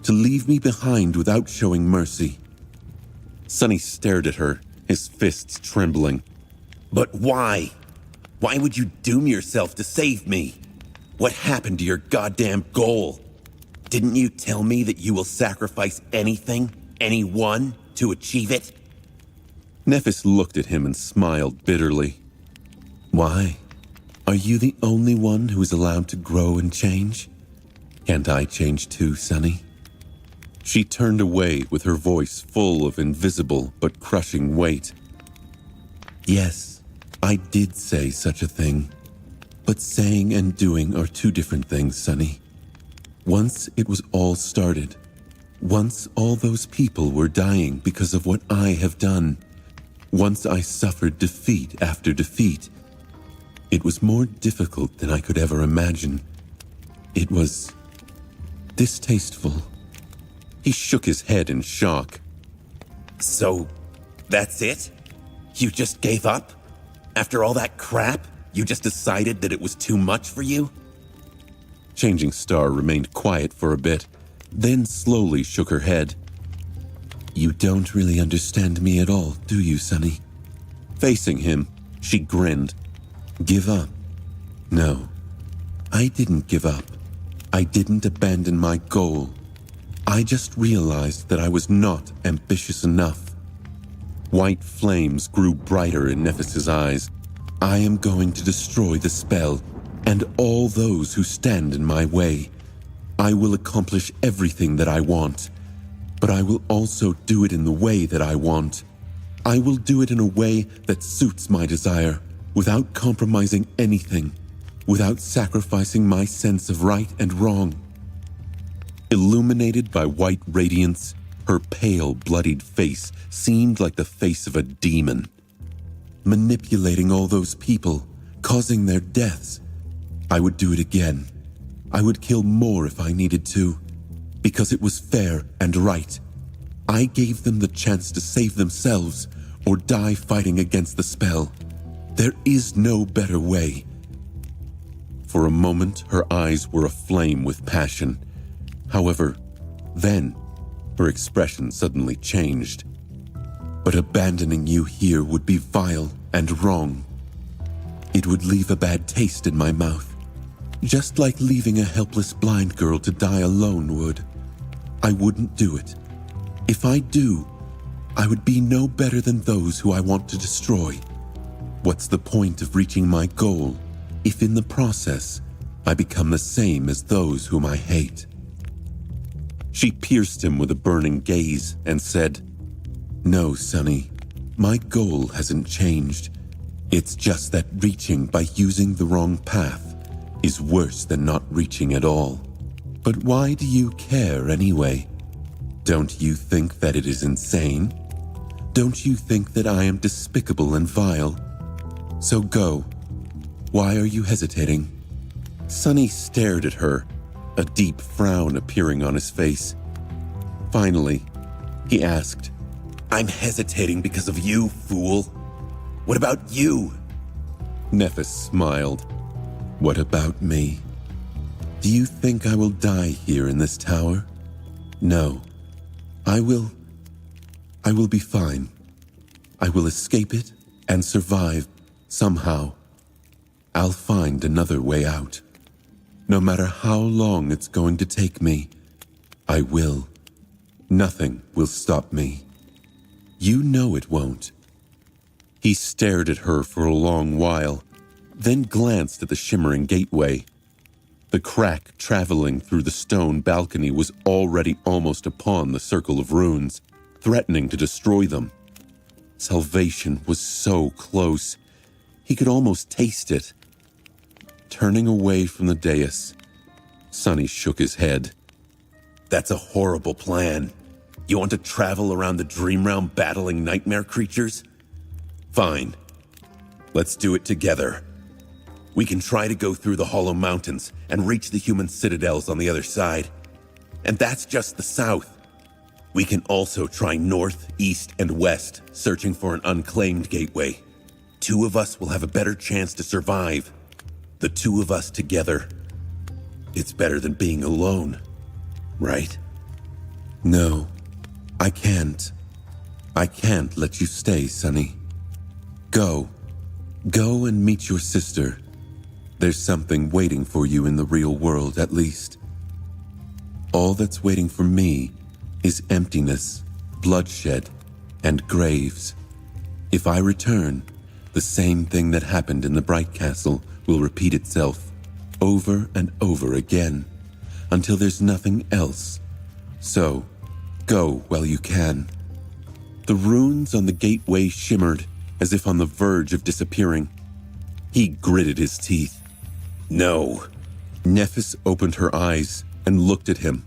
Speaker 2: to leave me behind without showing mercy.
Speaker 1: Sonny stared at her, his fists trembling.
Speaker 2: But why? Why would you doom yourself to save me? What happened to your goddamn goal? Didn't you tell me that you will sacrifice anything, anyone, to achieve it?
Speaker 1: Nephis looked at him and smiled bitterly.
Speaker 2: Why? Are you the only one who is allowed to grow and change? Can't I change too, Sonny?
Speaker 1: She turned away with her voice full of invisible but crushing weight.
Speaker 2: Yes, I did say such a thing. But saying and doing are two different things, Sonny. Once it was all started. Once all those people were dying because of what I have done. Once I suffered defeat after defeat. It was more difficult than I could ever imagine. It was distasteful.
Speaker 1: He shook his head in shock.
Speaker 2: So, that's it? You just gave up? After all that crap, you just decided that it was too much for you?
Speaker 1: Changing Star remained quiet for a bit, then slowly shook her head.
Speaker 2: You don't really understand me at all, do you, Sonny?
Speaker 1: Facing him, she grinned.
Speaker 2: Give up? No, I didn't give up. I didn't abandon my goal. I just realized that I was not ambitious enough.
Speaker 1: White flames grew brighter in Nephis's eyes.
Speaker 2: I am going to destroy the spell and all those who stand in my way. I will accomplish everything that I want, but I will also do it in the way that I want. I will do it in a way that suits my desire, without compromising anything, without sacrificing my sense of right and wrong.
Speaker 1: Illuminated by white radiance, her pale, bloodied face seemed like the face of a demon.
Speaker 2: Manipulating all those people, causing their deaths. I would do it again. I would kill more if I needed to, because it was fair and right. I gave them the chance to save themselves or die fighting against the spell. There is no better way.
Speaker 1: For a moment, her eyes were aflame with passion. However, then, her expression suddenly changed.
Speaker 2: But abandoning you here would be vile and wrong. It would leave a bad taste in my mouth, just like leaving a helpless blind girl to die alone would. I wouldn't do it. If I do, I would be no better than those who I want to destroy. What's the point of reaching my goal if in the process I become the same as those whom I hate?
Speaker 1: She pierced him with a burning gaze and said,
Speaker 2: No, Sonny, my goal hasn't changed. It's just that reaching by using the wrong path is worse than not reaching at all. But why do you care anyway? Don't you think that it is insane? Don't you think that I am despicable and vile? So go. Why are you hesitating?
Speaker 1: Sonny stared at her, a deep frown appearing on his face. Finally, he asked,
Speaker 2: I'm hesitating because of you, fool. What about you?
Speaker 1: Nephis smiled.
Speaker 2: What about me? Do you think I will die here in this tower? No. I will be fine. I will escape it and survive somehow. I'll find another way out. No matter how long it's going to take me, I will. Nothing will stop me. You know it won't.
Speaker 1: He stared at her for a long while, then glanced at the shimmering gateway. The crack traveling through the stone balcony was already almost upon the circle of runes, threatening to destroy them. Salvation was so close. He could almost taste it. Turning away from the dais, Sonny shook his head.
Speaker 2: That's a horrible plan. You want to travel around the dream realm battling nightmare creatures? Fine. Let's do it together. We can try to go through the Hollow Mountains and reach the human citadels on the other side. And that's just the south. We can also try north, east, and west, searching for an unclaimed gateway. 2 of us will have a better chance to survive. The 2 of us together. It's better than being alone, right?
Speaker 1: No, I can't. I can't let you stay, Sonny. Go. Go and meet your sister. There's something waiting for you in the real world, at least. All that's waiting for me is emptiness, bloodshed, and graves. If I return, the same thing that happened in the Bright Castle will repeat itself over and over again until there's nothing else. So, go while you can. The runes on the gateway shimmered as if on the verge of disappearing. He gritted his teeth.
Speaker 2: No.
Speaker 1: Nephis opened her eyes and looked at him,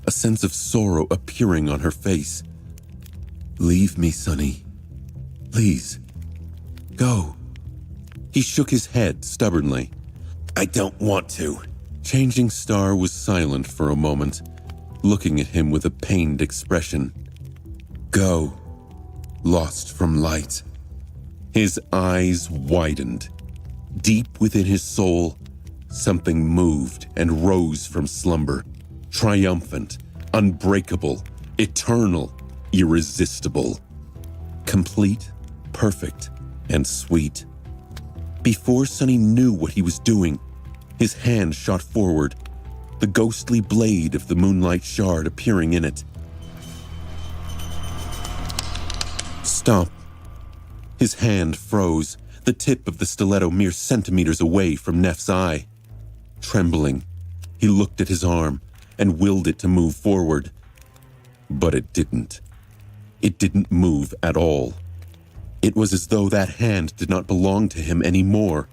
Speaker 1: a sense of sorrow appearing on her face. Leave me, Sonny. Please. Go. He shook his head stubbornly.
Speaker 2: I don't want to.
Speaker 1: Changing Star was silent for a moment, looking at him with a pained expression. Go. Lost from light. His eyes widened. Deep within his soul, something moved and rose from slumber, triumphant, unbreakable, eternal, irresistible, complete, perfect, and sweet. Before Sonny knew what he was doing, his hand shot forward, the ghostly blade of the moonlight shard appearing in it. Stop. His hand froze, the tip of the stiletto mere centimeters away from Neff's eye. Trembling, he looked at his arm and willed it to move forward. But it didn't. It didn't move at all. It was as though that hand did not belong to him anymore.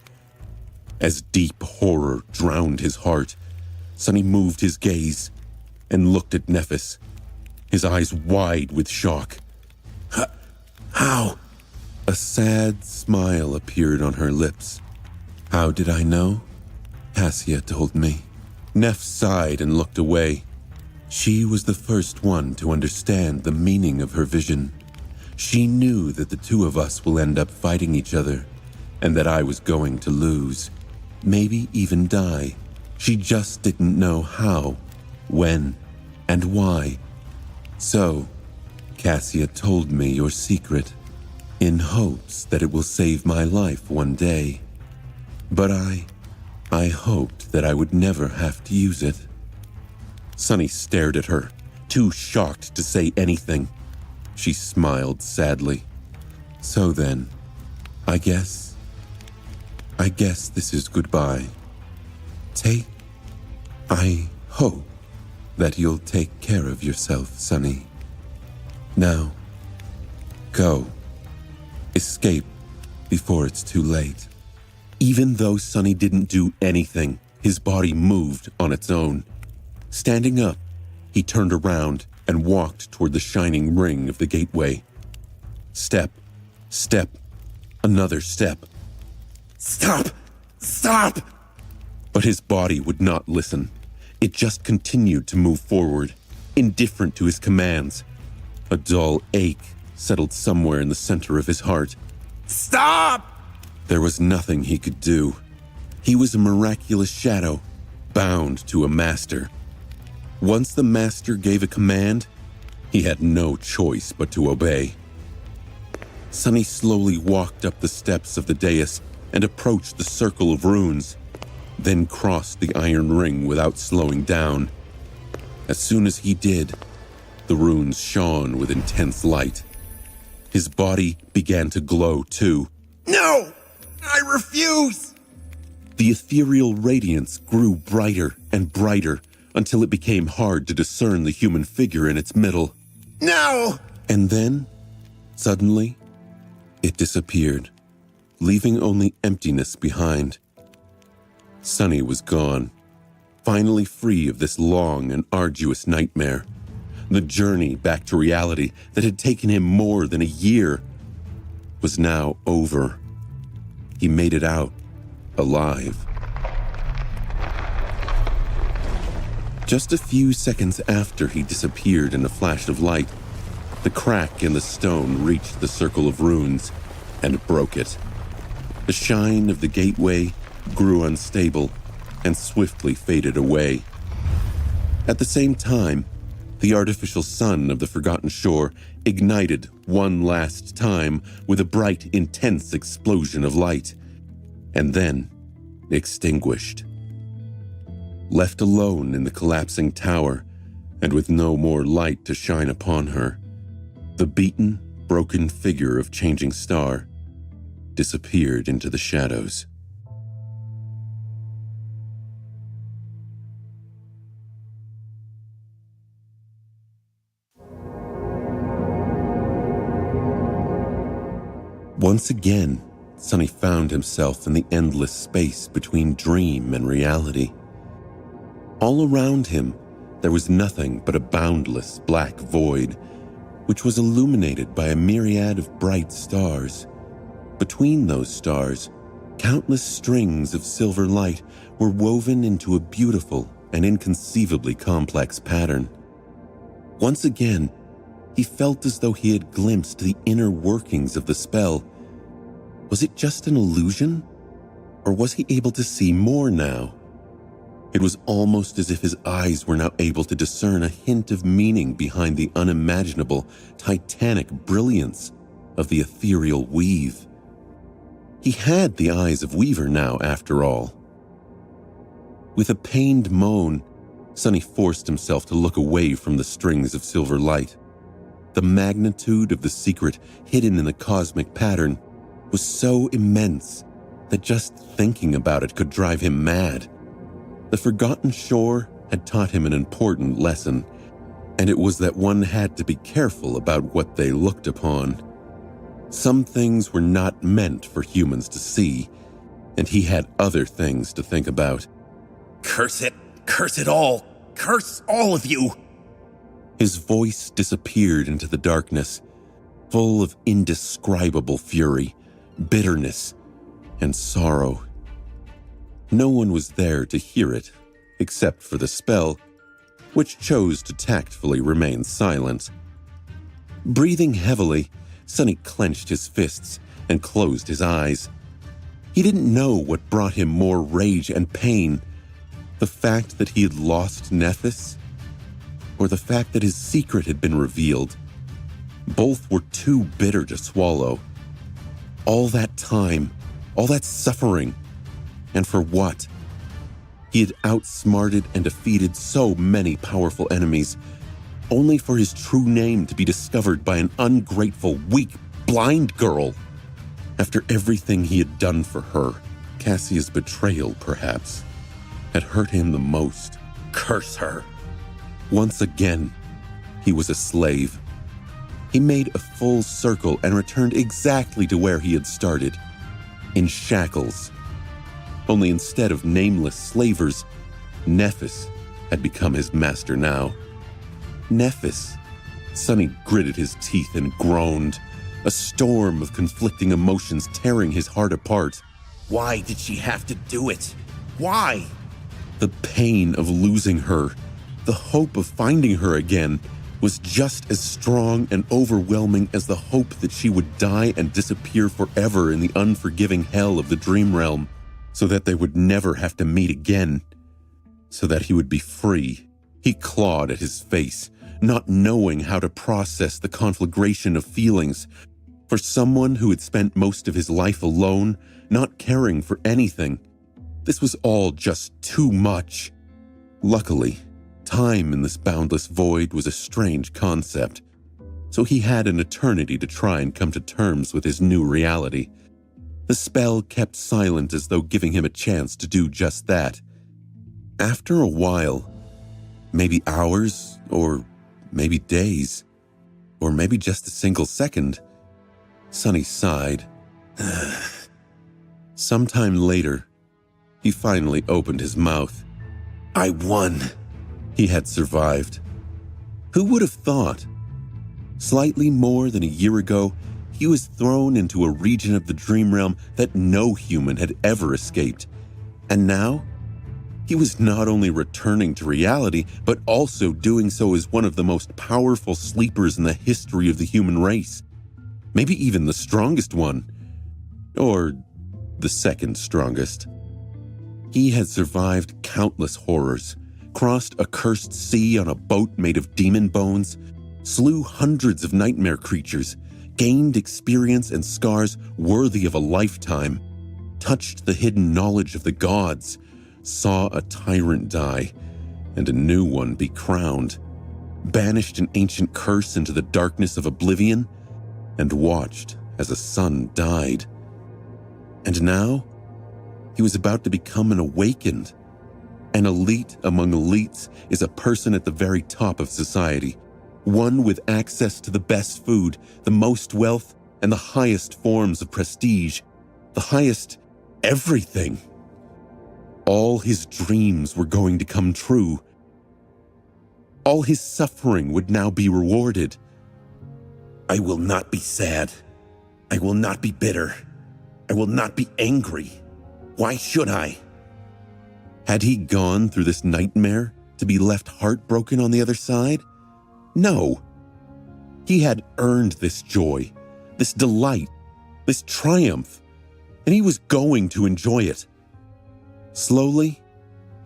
Speaker 1: As deep horror drowned his heart, Sonny moved his gaze and looked at Nephis, his eyes wide with shock.
Speaker 2: How?
Speaker 1: A sad smile appeared on her lips. How did I know? Cassia told me. Neff sighed and looked away. She was the first one to understand the meaning of her vision. She knew that the 2 of us will end up fighting each other, and that I was going to lose, maybe even die. She just didn't know how, when, and why. So, Cassia told me your secret, in hopes that it will save my life one day. But I hoped that I would never have to use it. Sonny stared at her, too shocked to say anything. She smiled sadly. So then, I guess this is goodbye. I hope that you'll take care of yourself, Sonny. Now, go. Escape before it's too late. Even though Sonny didn't do anything, his body moved on its own. Standing up, he turned around and walked toward the shining ring of the gateway. Step, step, another step.
Speaker 2: Stop! Stop!
Speaker 1: But his body would not listen. It just continued to move forward, indifferent to his commands. A dull ache settled somewhere in the center of his heart.
Speaker 2: Stop!
Speaker 1: There was nothing he could do. He was a miraculous shadow, bound to a master. Once the master gave a command, he had no choice but to obey. Sonny slowly walked up the steps of the dais and approached the circle of runes, then crossed the iron ring without slowing down. As soon as he did, the runes shone with intense light. His body began to glow too.
Speaker 2: No! I refuse!
Speaker 1: The ethereal radiance grew brighter and brighter until it became hard to discern the human figure in its middle.
Speaker 2: No!
Speaker 1: And then, suddenly, it disappeared, leaving only emptiness behind. Sonny was gone, finally free of this long and arduous nightmare. The journey back to reality that had taken him more than a year was now over. He made it out, alive. Just a few seconds after he disappeared in a flash of light, the crack in the stone reached the circle of runes and broke it. The shine of the gateway grew unstable and swiftly faded away. At the same time, the artificial sun of the Forgotten Shore ignited one last time with a bright, intense explosion of light, and then extinguished. Left alone in the collapsing tower, and with no more light to shine upon her, the beaten, broken figure of Changing Star disappeared into the shadows. Once again, Sonny found himself in the endless space between dream and reality. All around him, there was nothing but a boundless black void, which was illuminated by a myriad of bright stars. Between those stars, countless strings of silver light were woven into a beautiful and inconceivably complex pattern. Once again, he felt as though he had glimpsed the inner workings of the spell. Was it just an illusion? Or was he able to see more now? It was almost as if his eyes were now able to discern a hint of meaning behind the unimaginable, titanic brilliance of the ethereal weave. He had the eyes of Weaver now, after all. With a pained moan, Sonny forced himself to look away from the strings of silver light. The magnitude of the secret hidden in the cosmic pattern was so immense that just thinking about it could drive him mad. The Forgotten Shore had taught him an important lesson, and it was that one had to be careful about what they looked upon. Some things were not meant for humans to see, and he had other things to think about.
Speaker 2: Curse it! Curse it all! Curse all of you!
Speaker 1: His voice disappeared into the darkness, full of indescribable fury, bitterness, and sorrow. No one was there to hear it, except for the spell, which chose to tactfully remain silent. Breathing heavily, Sonny clenched his fists and closed his eyes. He didn't know what brought him more rage and pain, the fact that he had lost Nephis, or the fact that his secret had been revealed. Both were too bitter to swallow. All that time, all that suffering, and for what? He had outsmarted and defeated so many powerful enemies, only for his true name to be discovered by an ungrateful, weak, blind girl. After everything he had done for her, Cassia's betrayal, perhaps, had hurt him the most. Curse her! Once again, he was a slave. He made a full circle and returned exactly to where he had started, in shackles. Only instead of nameless slavers, Nephis had become his master now. Nephis. Sonny gritted his teeth and groaned, a storm of conflicting emotions tearing his heart apart.
Speaker 2: Why did she have to do it? Why?
Speaker 1: The pain of losing her, the hope of finding her again, was just as strong and overwhelming as the hope that she would die and disappear forever in the unforgiving hell of the dream realm, so that they would never have to meet again, so that he would be free. He clawed at his face, not knowing how to process the conflagration of feelings. For someone who had spent most of his life alone, not caring for anything, this was all just too much. Luckily, time in this boundless void was a strange concept, so he had an eternity to try and come to terms with his new reality. The spell kept silent as though giving him a chance to do just that. After a while, maybe hours, or maybe days, or maybe just a single second, Sonny sighed. Sometime later, he finally opened his mouth.
Speaker 2: I won.
Speaker 1: He had survived. Who would have thought? Slightly more than a year ago, he was thrown into a region of the dream realm that no human had ever escaped. And now, he was not only returning to reality, but also doing so as one of the most powerful sleepers in the history of the human race. Maybe even the strongest one. Or the second strongest. He had survived countless horrors, crossed a cursed sea on a boat made of demon bones, slew hundreds of nightmare creatures, gained experience and scars worthy of a lifetime, touched the hidden knowledge of the gods, saw a tyrant die and a new one be crowned, banished an ancient curse into the darkness of oblivion, and watched as a son died. And now, he was about to become an awakened. An elite among elites is a person at the very top of society, one with access to the best food, the most wealth, and the highest forms of prestige, the highest everything. All his dreams were going to come true. All his suffering would now be rewarded.
Speaker 2: I will not be sad. I will not be bitter. I will not be angry. Why should I?
Speaker 1: Had he gone through this nightmare to be left heartbroken on the other side? No. He had earned this joy, this delight, this triumph, and he was going to enjoy it. Slowly,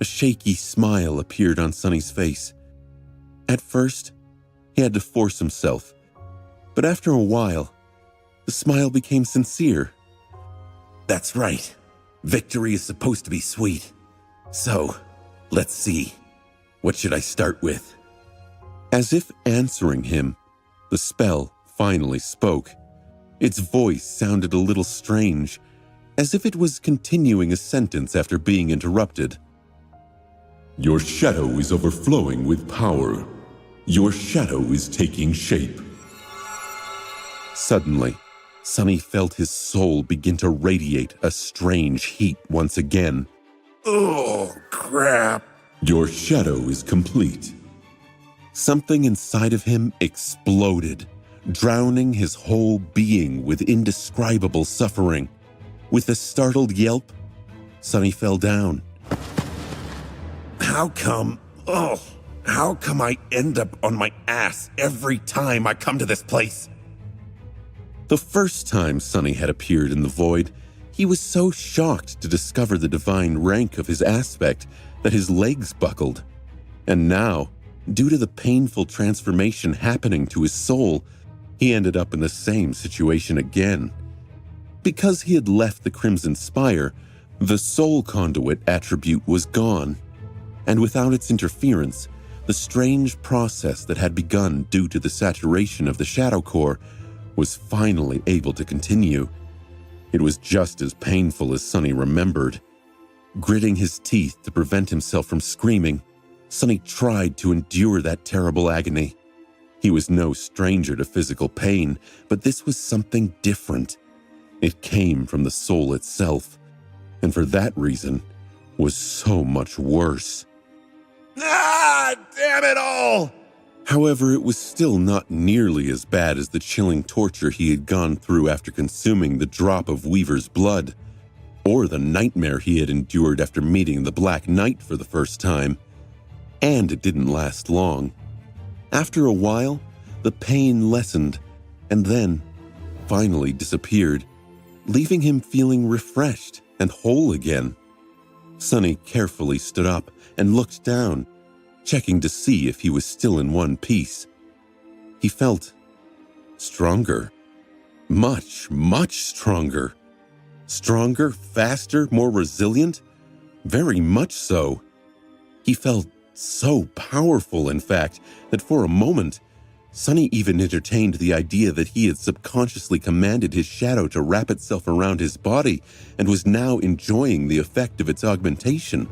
Speaker 1: a shaky smile appeared on Sonny's face. At first, he had to force himself, but after a while, the smile became sincere.
Speaker 2: That's right. Victory is supposed to be sweet. So, let's see. What should I start with?
Speaker 1: As if answering him, the spell finally spoke. Its voice sounded a little strange, as if it was continuing a sentence after being interrupted.
Speaker 3: Your shadow is overflowing with power. Your shadow is taking shape.
Speaker 1: Suddenly, Sonny felt his soul begin to radiate a strange heat once again.
Speaker 2: Oh, crap.
Speaker 3: Your shadow is complete.
Speaker 1: Something inside of him exploded, drowning his whole being with indescribable suffering. With a startled yelp, Sonny fell down.
Speaker 2: How come I end up on my ass every time I come to this place?
Speaker 1: The first time Sonny had appeared in the void, he was so shocked to discover the divine rank of his aspect that his legs buckled. And now, due to the painful transformation happening to his soul, he ended up in the same situation again. Because he had left the Crimson Spire, the soul conduit attribute was gone, and without its interference, the strange process that had begun due to the saturation of the Shadow Core was finally able to continue. It was just as painful as Sonny remembered. Gritting his teeth to prevent himself from screaming, Sonny tried to endure that terrible agony. He was no stranger to physical pain, but this was something different. It came from the soul itself, and for that reason, was so much worse.
Speaker 2: Ah, damn it all!
Speaker 1: However, it was still not nearly as bad as the chilling torture he had gone through after consuming the drop of Weaver's blood, or the nightmare he had endured after meeting the Black Knight for the first time. And it didn't last long. After a while, the pain lessened, and then finally disappeared, leaving him feeling refreshed and whole again. Sonny carefully stood up and looked down, checking to see if he was still in one piece. He felt stronger. Much, much stronger. Stronger, faster, more resilient? Very much so. He felt so powerful, in fact, that for a moment, Sonny even entertained the idea that he had subconsciously commanded his shadow to wrap itself around his body and was now enjoying the effect of its augmentation.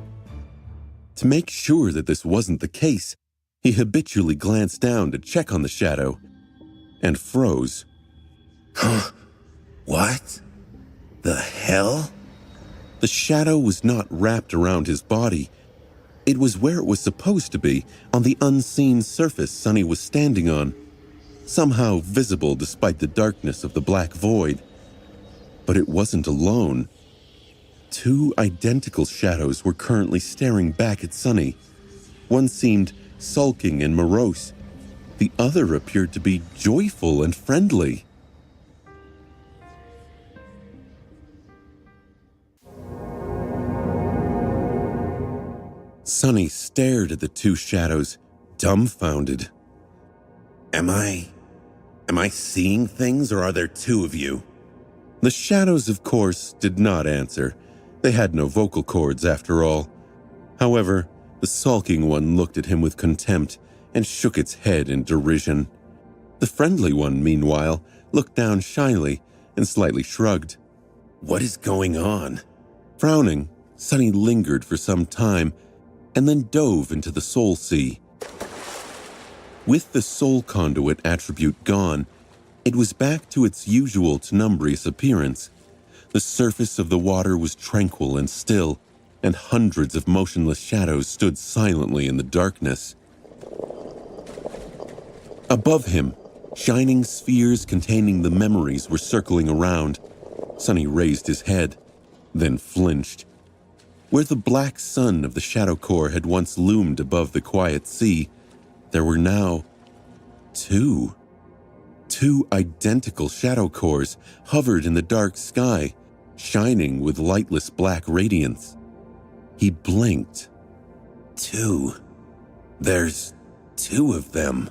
Speaker 1: To make sure that this wasn't the case, he habitually glanced down to check on the shadow and froze.
Speaker 2: What? The hell?
Speaker 1: The shadow was not wrapped around his body. It was where it was supposed to be, on the unseen surface Sunny was standing on, somehow visible despite the darkness of the black void. But it wasn't alone. Two identical shadows were currently staring back at Sunny. One seemed sulking and morose. The other appeared to be joyful and friendly. Sunny stared at the two shadows, dumbfounded.
Speaker 2: Am I seeing things, or are there two of you?
Speaker 1: The shadows, of course, did not answer. They had no vocal cords, after all. However, the sulking one looked at him with contempt and shook its head in derision. The friendly one, meanwhile, looked down shyly and slightly shrugged.
Speaker 2: What is going on?
Speaker 1: Frowning, Sunny lingered for some time and then dove into the soul sea. With the soul conduit attribute gone, it was back to its usual tenumbrous appearance. The surface of the water was tranquil and still, and hundreds of motionless shadows stood silently in the darkness. Above him, shining spheres containing the memories were circling around. Sunny raised his head, then flinched. Where the black sun of the Shadow Core had once loomed above the quiet sea, there were now two identical shadow cores hovered in the dark sky, shining with lightless black radiance. He blinked.
Speaker 2: Two. There's two of them.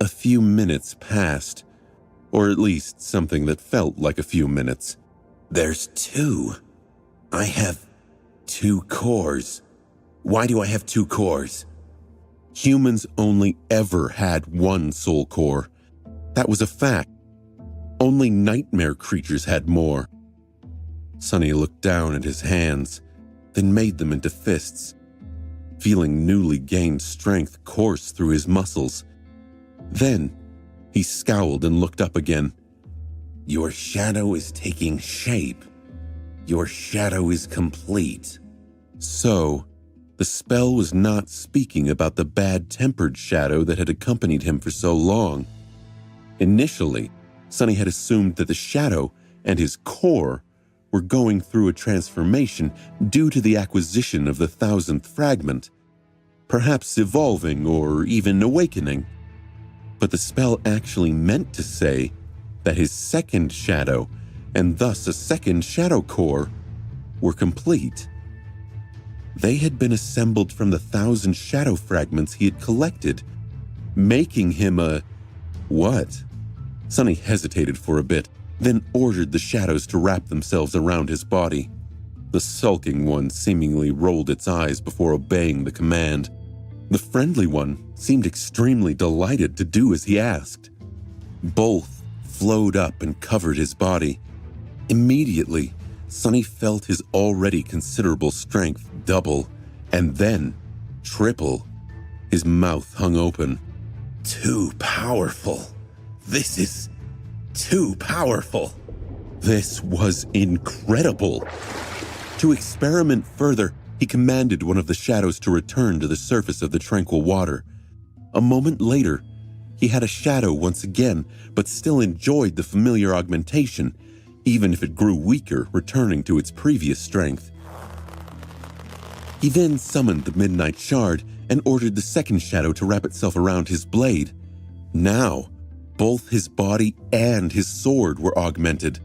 Speaker 1: A few minutes passed, or at least something that felt like a few minutes.
Speaker 2: There's two. I have two cores. Why do I have two cores?
Speaker 1: Humans only ever had one soul core. That was a fact. Only nightmare creatures had more. Sunny looked down at his hands, then made them into fists. Feeling newly gained strength course through his muscles. Then, he scowled and looked up again.
Speaker 2: Your shadow is taking shape. Your shadow is complete.
Speaker 1: So, the spell was not speaking about the bad-tempered shadow that had accompanied him for so long. Initially, Sunny had assumed that the shadow and his core were going through a transformation due to the acquisition of the 1000th fragment, perhaps evolving or even awakening. But the spell actually meant to say that his second shadow, and thus a second shadow core, were complete. They had been assembled from the 1000 shadow fragments he had collected, making him a... what? Sunny hesitated for a bit, then ordered the shadows to wrap themselves around his body. The sulking one seemingly rolled its eyes before obeying the command. The friendly one seemed extremely delighted to do as he asked. Both flowed up and covered his body. Immediately, Sunny felt his already considerable strength double, and then triple. His mouth hung open.
Speaker 2: Too powerful. This is too powerful.
Speaker 1: This was incredible. To experiment further, he commanded one of the shadows to return to the surface of the tranquil water. A moment later, he had a shadow once again, but still enjoyed the familiar augmentation, even if it grew weaker, returning to its previous strength. He then summoned the Midnight Shard and ordered the second shadow to wrap itself around his blade. Now, both his body and his sword were augmented.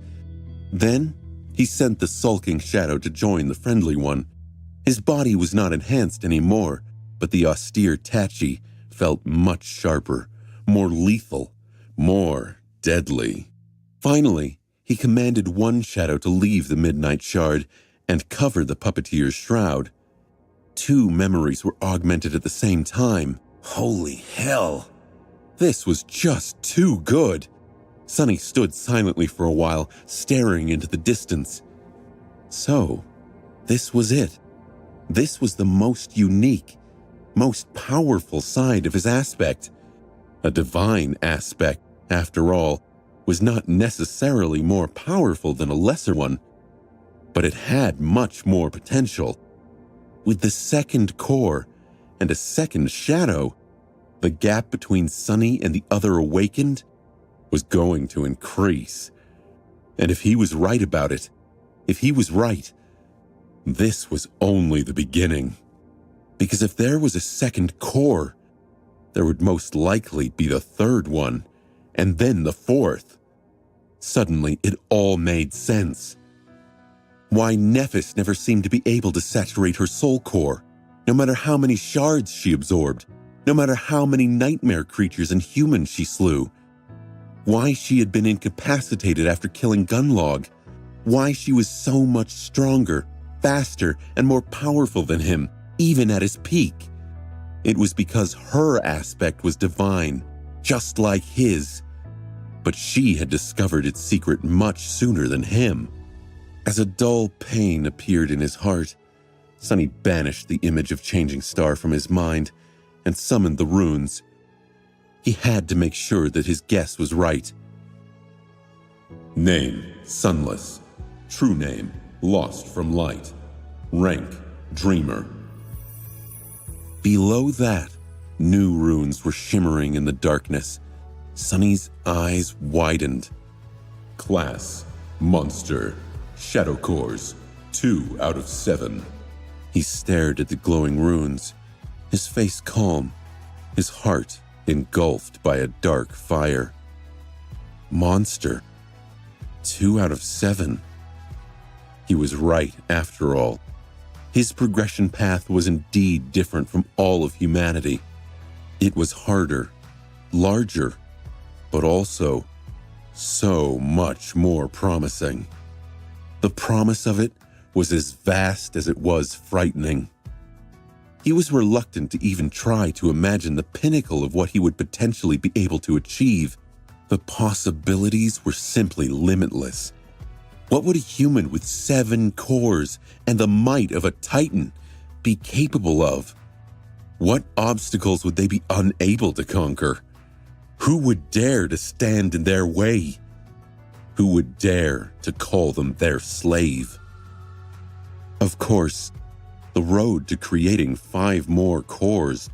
Speaker 1: Then, he sent the sulking shadow to join the friendly one. His body was not enhanced anymore, but the austere Tachi felt much sharper, more lethal, more deadly. Finally, he commanded one shadow to leave the Midnight Shard and cover the puppeteer's shroud. Two memories were augmented at the same time.
Speaker 2: Holy hell!
Speaker 1: This was just too good. Sunny stood silently for a while, staring into the distance. So, this was it. This was the most unique, most powerful side of his aspect. A divine aspect, after all, was not necessarily more powerful than a lesser one. but it had much more potential. With the second core and a second shadow, the gap between Sunny and the other awakened was going to increase. And if he was right about it, if he was right, this was only the beginning. Because if there was a second core, there would most likely be the third one, and then the fourth. Suddenly, it all made sense. Why Nephis never seemed to be able to saturate her soul core, no matter how many shards she absorbed, no matter how many nightmare creatures and humans she slew. Why she had been incapacitated after killing Gunlog. Why she was so much stronger, faster, and more powerful than him, even at his peak. It was because her aspect was divine, just like his. But she had discovered its secret much sooner than him. As a dull pain appeared in his heart, Sunny banished the image of Changing Star from his mind and summoned the runes. He had to make sure that his guess was right.
Speaker 3: Name, Sunless. True name, Lost from Light. Rank, Dreamer.
Speaker 1: Below that, new runes were shimmering in the darkness. Sunny's eyes widened.
Speaker 3: Class, Monster. Shadow Cores, 2 out of 7.
Speaker 1: He stared at the glowing runes, his face calm, his heart engulfed by a dark fire. Monster. 2 out of 7. He was right after all. His progression path was indeed different from all of humanity. It was harder, larger, but also so much more promising. The promise of it was as vast as it was frightening. He was reluctant to even try to imagine the pinnacle of what he would potentially be able to achieve. The possibilities were simply limitless. What would a human with 7 cores and the might of a titan be capable of? What obstacles would they be unable to conquer? Who would dare to stand in their way? Who would dare to call them their slave? Of course, the road to creating 5 more cores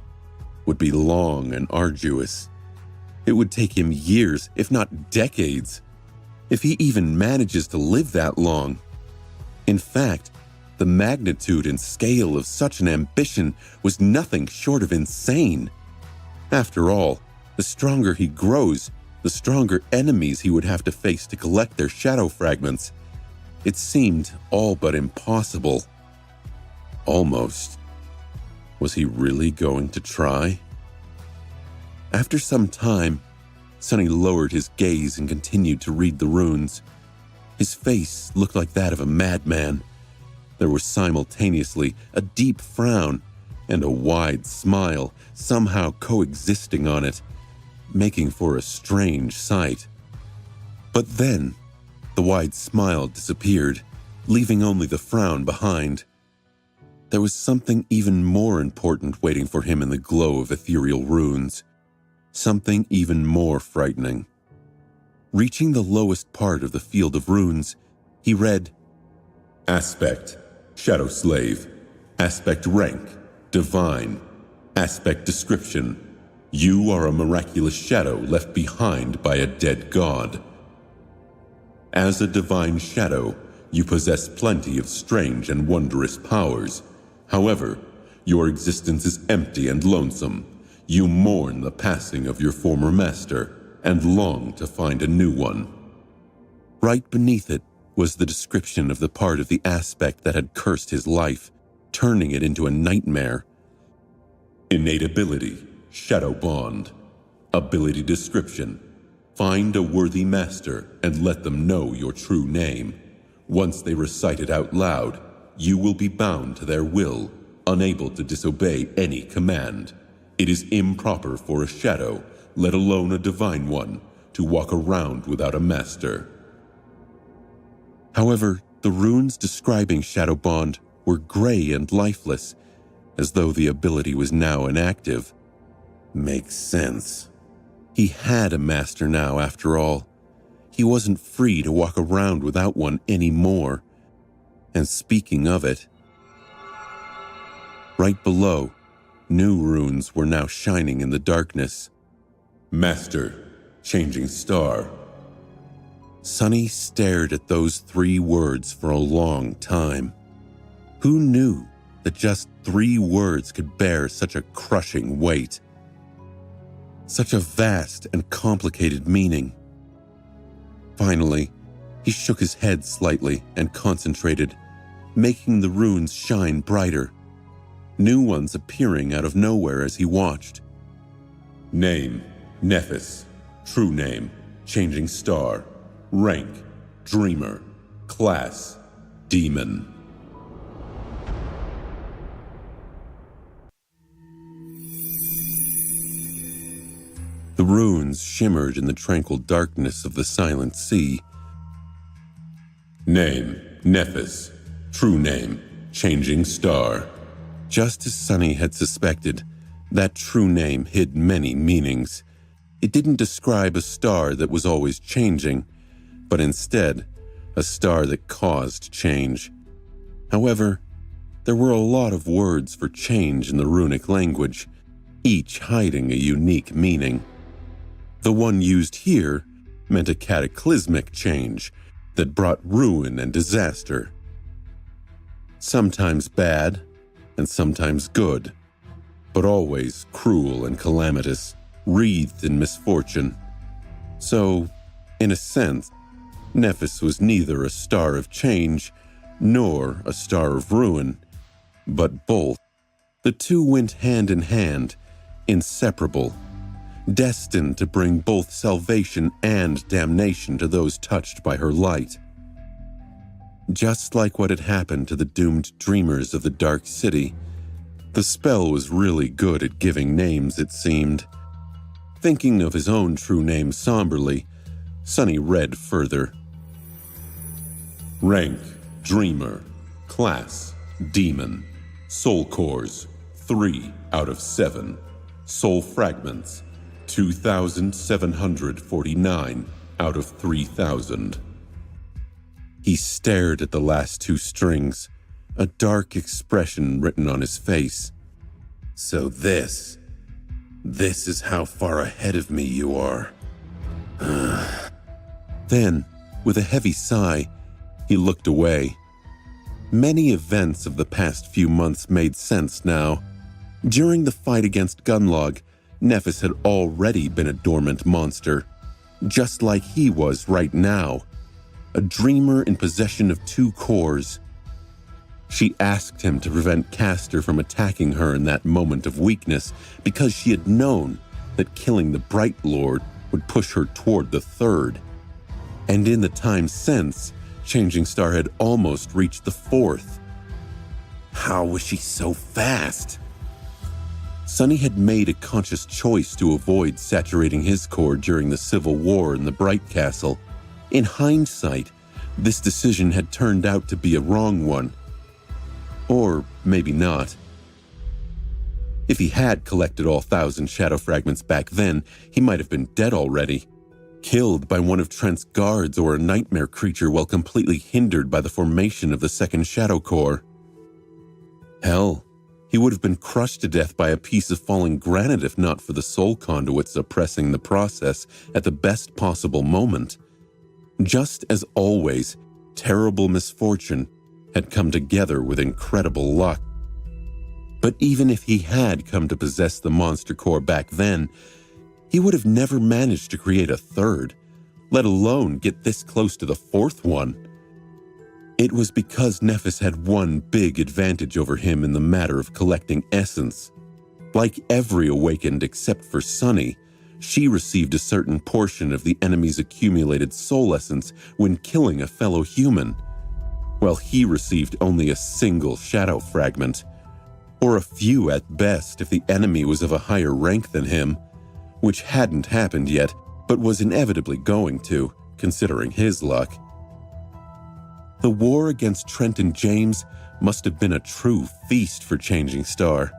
Speaker 1: would be long and arduous. It would take him years, if not decades, if he even manages to live that long. In fact, the magnitude and scale of such an ambition was nothing short of insane. After all, the stronger he grows, the stronger enemies he would have to face to collect their shadow fragments. It seemed all but impossible. Almost. Was he really going to try? After some time, Sunny lowered his gaze and continued to read the runes. His face looked like that of a madman. There was simultaneously a deep frown and a wide smile somehow coexisting on it, making for a strange sight. But then, the wide smile disappeared, leaving only the frown behind. There was something even more important waiting for him in the glow of ethereal runes. Something even more frightening. Reaching the lowest part of the field of runes, he read,
Speaker 3: Aspect, Shadow Slave. Aspect rank, Divine. Aspect description, you are a miraculous shadow left behind by a dead god. As a divine shadow, you possess plenty of strange and wondrous powers. However, your existence is empty and lonesome. You mourn the passing of your former master and long to find a new one.
Speaker 1: Right beneath it was the description of the part of the aspect that had cursed his life, turning it into a nightmare.
Speaker 3: Innate ability, Shadow Bond. Ability description, find a worthy master and let them know your true name. Once they recite it out loud, you will be bound to their will, unable to disobey any command. It is improper for a shadow, let alone a divine one, to walk around without a master.
Speaker 1: However, the runes describing Shadow Bond were gray and lifeless, as though the ability was now inactive. Makes sense. He had a master now, after all. He wasn't free to walk around without one anymore. And speaking of it, right below, new runes were now shining in the darkness.
Speaker 3: Master, changing star.
Speaker 1: Sunny stared at those 3 words for a long time. Who knew that just 3 words could bear such a crushing weight? Such a vast and complicated meaning. Finally, he shook his head slightly and concentrated, making the runes shine brighter, new ones appearing out of nowhere as he watched.
Speaker 3: Name, Nephis. True name, changing star. Rank, dreamer. Class, demon.
Speaker 1: The runes shimmered in the tranquil darkness of the silent sea.
Speaker 3: Name, Nephis. True name, changing star.
Speaker 1: Just as Sunny had suspected, that true name hid many meanings. It didn't describe a star that was always changing, but instead, a star that caused change. However, there were a lot of words for change in the runic language, each hiding a unique meaning. The one used here meant a cataclysmic change that brought ruin and disaster. Sometimes bad, and sometimes good, but always cruel and calamitous, wreathed in misfortune. So, in a sense, Nephis was neither a star of change nor a star of ruin, but both. The two went hand in hand, inseparable, destined to bring both salvation and damnation to those touched by her light. Just like what had happened to the doomed dreamers of the Dark City, the spell was really good at giving names, it seemed. Thinking of his own true name somberly, Sunny read further.
Speaker 3: Rank, dreamer. Class, demon. Soul cores, 3 out of 7. Soul fragments, 2,749 out of 3,000.
Speaker 1: He stared at the last 2 strings, a dark expression written on his face.
Speaker 2: So this is how far ahead of me you are.
Speaker 1: Then, with a heavy sigh, he looked away. Many events of the past few months made sense now. During the fight against Gunlog, Nephis had already been a dormant monster, just like he was right now, a dreamer in possession of 2 cores. She asked him to prevent Castor from attacking her in that moment of weakness because she had known that killing the Bright Lord would push her toward the 3rd. And in the time since, Changing Star had almost reached the 4th.
Speaker 2: How was she so fast?
Speaker 1: Sunny had made a conscious choice to avoid saturating his core during the civil war in the Bright Castle. In hindsight, this decision had turned out to be a wrong one. Or maybe not. If he had collected all 1,000 shadow fragments back then, he might have been dead already, killed by one of Trent's guards or a nightmare creature while completely hindered by the formation of the 2nd Shadow Core. Hell, he would have been crushed to death by a piece of falling granite if not for the soul conduit suppressing the process at the best possible moment. Just as always, terrible misfortune had come together with incredible luck. But even if he had come to possess the monster core back then, he would have never managed to create a 3rd, let alone get this close to the 4th one. It was because Nephis had one big advantage over him in the matter of collecting essence. Like every awakened except for Sunny, she received a certain portion of the enemy's accumulated soul essence when killing a fellow human, while he received only a single shadow fragment, or a few at best if the enemy was of a higher rank than him, which hadn't happened yet, but was inevitably going to, considering his luck. The war against Trent and James must have been a true feast for Changing Star,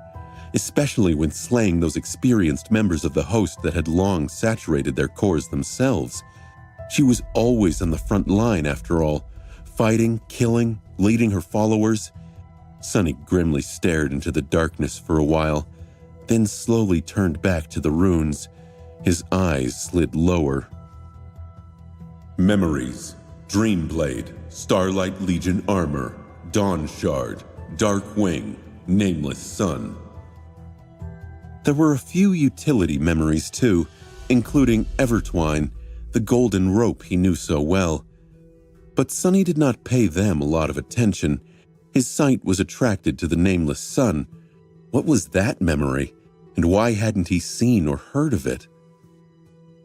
Speaker 1: especially when slaying those experienced members of the host that had long saturated their cores themselves. She was always on the front line, after all, fighting, killing, leading her followers. Sunny grimly stared into the darkness for a while, then slowly turned back to the runes. His eyes slid lower.
Speaker 3: Memories, Dreamblade, Starlight Legion Armor, Dawn Shard, Dark Wing, Nameless Sun.
Speaker 1: There were a few utility memories too, including Evertwine, the golden rope he knew so well. But Sunny did not pay them a lot of attention. His sight was attracted to the Nameless Sun. What was that memory, and why hadn't he seen or heard of it?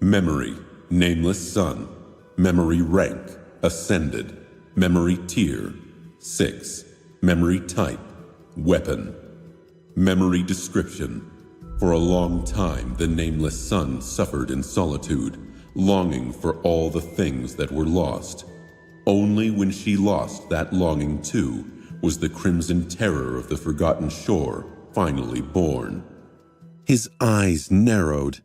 Speaker 3: Memory, Nameless Sun, Memory Rank, Ascended, Memory Tier, 6, Memory Type, Weapon. Memory Description. For a long time, the Nameless Sun suffered in solitude, longing for all the things that were lost. Only when she lost that longing too, was the crimson terror of the Forgotten Shore finally born.
Speaker 1: His eyes narrowed.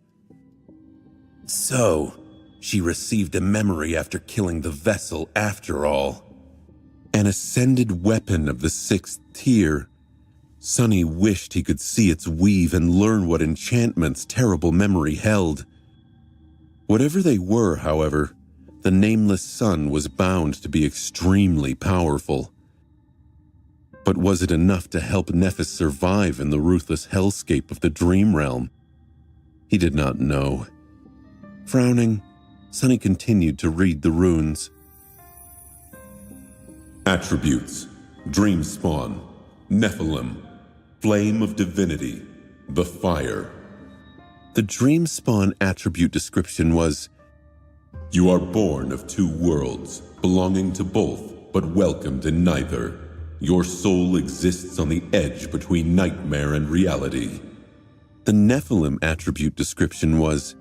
Speaker 2: So, she received a memory after killing the vessel after all.
Speaker 1: An ascended weapon of the 6th tier. Sunny wished he could see its weave and learn what enchantments terrible memory held. Whatever they were, however, the Nameless Sun was bound to be extremely powerful. But was it enough to help Nephis survive in the ruthless hellscape of the Dream Realm? He did not know. Frowning, Sunny continued to read the runes.
Speaker 3: Attributes, Dreamspawn, Nephilim, Flame of Divinity, the Fire.
Speaker 1: The Dreamspawn attribute description was,
Speaker 3: You are born of two worlds, belonging to both, but welcomed in neither. Your soul exists on the edge between nightmare and reality.
Speaker 1: The Nephilim attribute description was,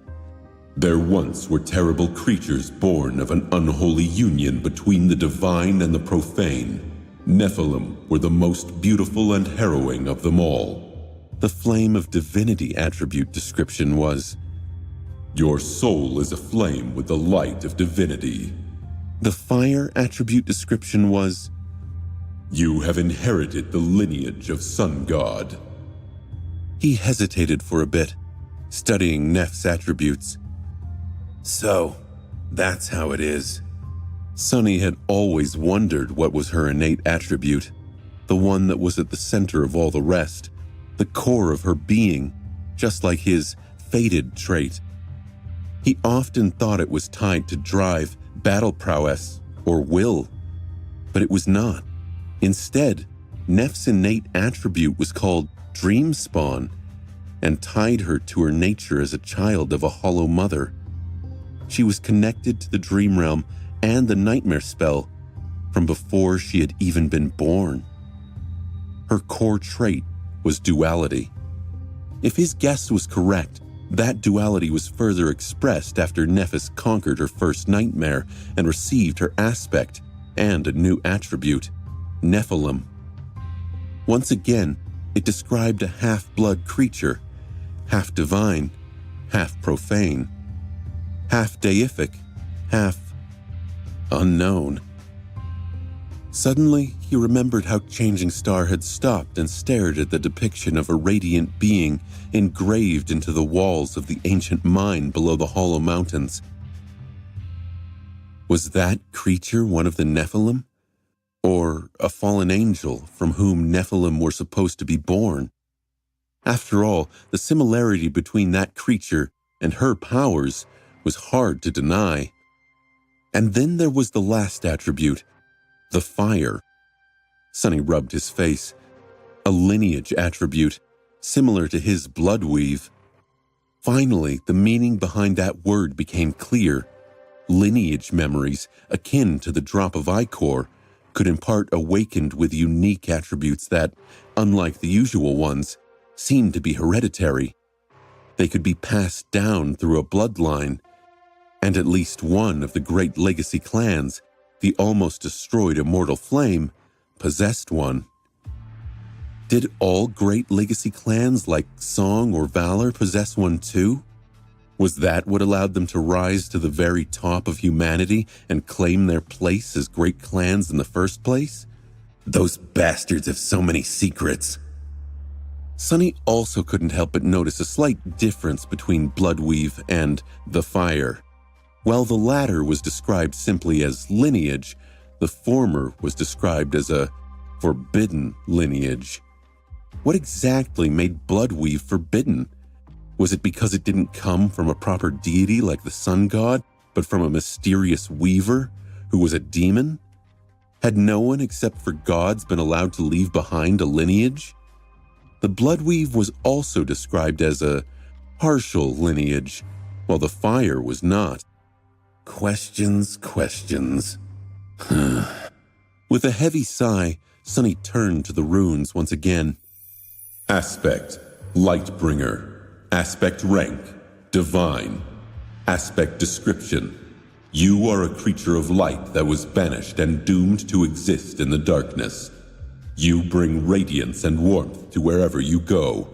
Speaker 3: There once were terrible creatures born of an unholy union between the divine and the profane. Nephilim were the most beautiful and harrowing of them all.
Speaker 1: The Flame of Divinity attribute description was,
Speaker 3: Your soul is aflame with the light of divinity.
Speaker 1: The Fire attribute description was,
Speaker 3: You have inherited the lineage of Sun God.
Speaker 1: He hesitated for a bit, studying Neph's attributes.
Speaker 2: So, that's how it is.
Speaker 1: Sunny had always wondered what was her innate attribute, the one that was at the center of all the rest, the core of her being, just like his fated trait. He often thought it was tied to drive, battle prowess, or will, but it was not. Instead, Neph's innate attribute was called Dreamspawn and tied her to her nature as a child of a hollow mother. She was connected to the Dream Realm and the Nightmare spell from before she had even been born. Her core trait was duality. If his guess was correct, that duality was further expressed after Nephis conquered her first nightmare and received her aspect and a new attribute, Nephilim. Once again, it described a half-blood creature, half divine, half profane, half deific, half unknown. Suddenly, he remembered how Changing Star had stopped and stared at the depiction of a radiant being engraved into the walls of the ancient mine below the Hollow Mountains. Was that creature one of the Nephilim? Or a fallen angel from whom Nephilim were supposed to be born? After all, the similarity between that creature and her powers was hard to deny. And then there was the last attribute, the fire. Sunny rubbed his face. A lineage attribute, similar to his blood weave. Finally, the meaning behind that word became clear. Lineage memories, akin to the drop of ichor, could impart awakened with unique attributes that, unlike the usual ones, seemed to be hereditary. They could be passed down through a bloodline, and at least one of the great legacy clans, the almost destroyed Immortal Flame, possessed one. Did all great legacy clans like Song or Valor possess one too? Was that what allowed them to rise to the very top of humanity and claim their place as great clans in the first place?
Speaker 2: Those bastards have so many secrets.
Speaker 1: Sunny also couldn't help but notice a slight difference between Bloodweave and the Fire. While the latter was described simply as lineage, the former was described as a forbidden lineage. What exactly made Bloodweave forbidden? Was it because it didn't come from a proper deity like the sun god, but from a mysterious weaver who was a demon? Had no one except for gods been allowed to leave behind a lineage? The Bloodweave was also described as a partial lineage, while the Fire was not.
Speaker 2: Questions.
Speaker 1: With a heavy sigh, Sunny turned to the runes once again.
Speaker 3: Aspect, Lightbringer. Aspect rank, Divine. Aspect description. You are a creature of light that was banished and doomed to exist in the darkness. You bring radiance and warmth to wherever you go,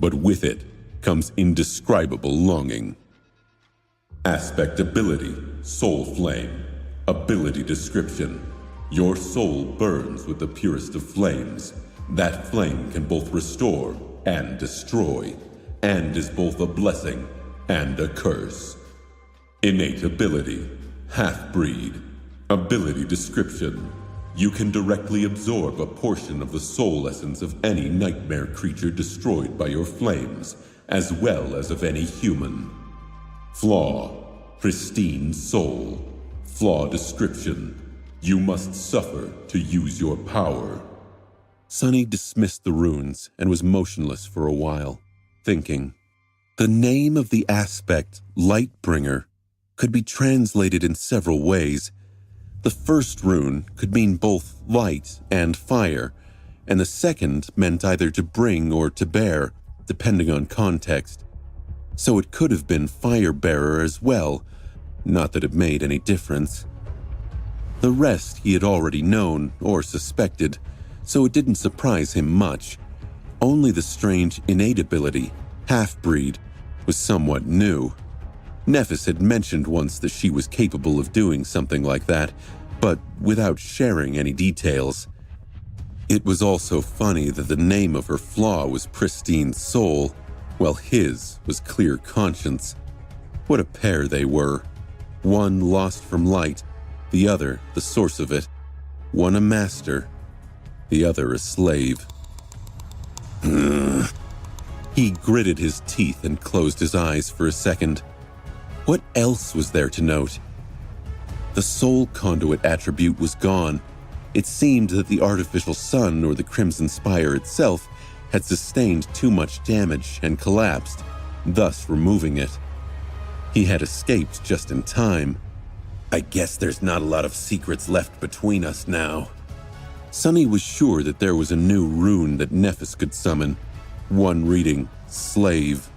Speaker 3: but with it comes indescribable longing. Aspect ability, Soul Flame. Ability description. Your soul burns with the purest of flames. That flame can both restore and destroy, and is both a blessing and a curse. Innate ability, Half-breed. Ability description. You can directly absorb a portion of the soul essence of any nightmare creature destroyed by your flames, as well as of any human. Flaw, pristine soul. Flaw description. You must suffer to use your power.
Speaker 1: Sunny dismissed the runes and was motionless for a while, thinking. The name of the aspect, Lightbringer, could be translated in several ways. The first rune could mean both light and fire, and the second meant either to bring or to bear, depending on context. So it could have been Firebearer as well, not that it made any difference. The rest he had already known or suspected, so it didn't surprise him much. Only the strange innate ability, Half-breed, was somewhat new. Nephis had mentioned once that she was capable of doing something like that, but without sharing any details. It was also funny that the name of her flaw was Pristine Soul, while his was Clear Conscience. What a pair they were. One lost from light, the other the source of it. One a master, the other a slave. He gritted his teeth and closed his eyes for a second. What else was there to note? The soul conduit attribute was gone. It seemed that the artificial sun or the Crimson Spire itself had sustained too much damage and collapsed, thus removing it. He had escaped just in time.
Speaker 2: I guess there's not a lot of secrets left between us now.
Speaker 1: Sunny was sure that there was a new rune that Nephis could summon, one reading Slave.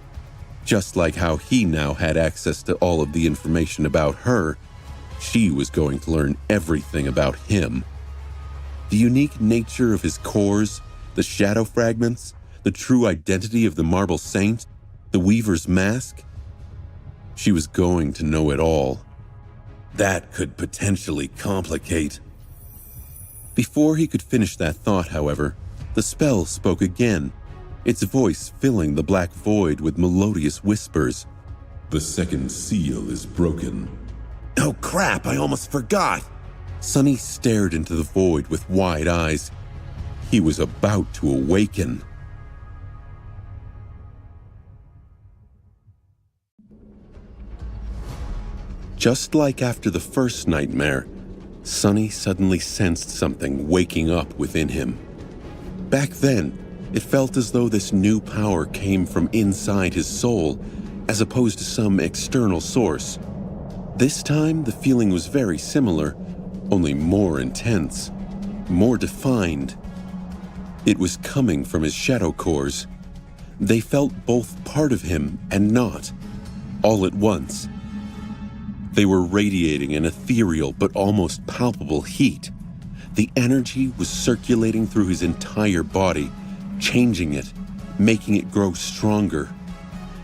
Speaker 1: Just like how he now had access to all of the information about her, she was going to learn everything about him. The unique nature of his cores, the shadow fragments, the true identity of the Marble Saint, the Weaver's mask. She was going to know it all.
Speaker 2: That could potentially complicate.
Speaker 1: Before he could finish that thought, however, the spell spoke again, its voice filling the black void with melodious whispers.
Speaker 3: The second seal is broken.
Speaker 2: Oh crap, I almost forgot.
Speaker 1: Sunny stared into the void with wide eyes. He was about to awaken. Just like after the first nightmare, Sunny suddenly sensed something waking up within him. Back then, it felt as though this new power came from inside his soul, as opposed to some external source. This time, the feeling was very similar, only more intense, more defined. It was coming from his shadow cores. They felt both part of him and not, all at once. They were radiating an ethereal but almost palpable heat. The energy was circulating through his entire body, changing it, making it grow stronger.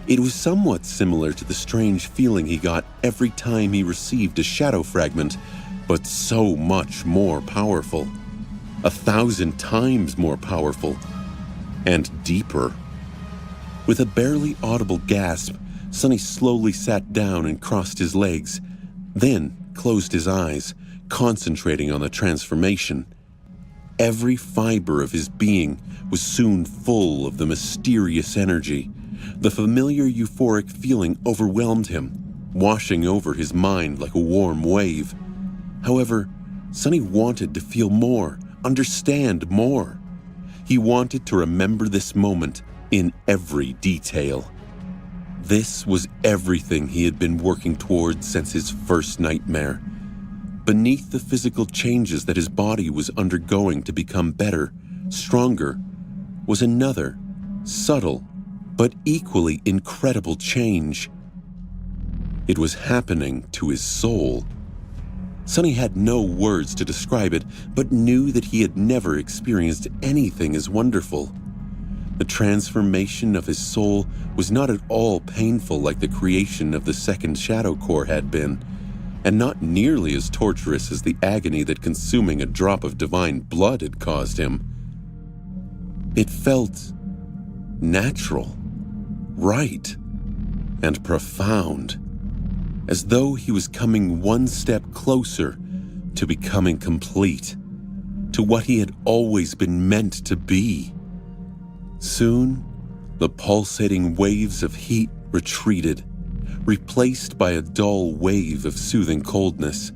Speaker 1: It was somewhat similar to the strange feeling he got every time he received a shadow fragment, but so much more powerful. 1,000 times more powerful. And deeper. With a barely audible gasp, Sonny slowly sat down and crossed his legs, then closed his eyes, concentrating on the transformation. Every fiber of his being was soon full of the mysterious energy. The familiar euphoric feeling overwhelmed him, washing over his mind like a warm wave. However, Sonny wanted to feel more, understand more. He wanted to remember this moment in every detail. This was everything he had been working towards since his first nightmare. Beneath the physical changes that his body was undergoing to become better, stronger, was another, subtle, but equally incredible change. It was happening to his soul. Sonny had no words to describe it, but knew that he had never experienced anything as wonderful. The transformation of his soul was not at all painful like the creation of the second Shadow Core had been, and not nearly as torturous as the agony that consuming a drop of divine blood had caused him. It felt natural, right, and profound, as though he was coming one step closer to becoming complete, to what he had always been meant to be. Soon, the pulsating waves of heat retreated, replaced by a dull wave of soothing coldness.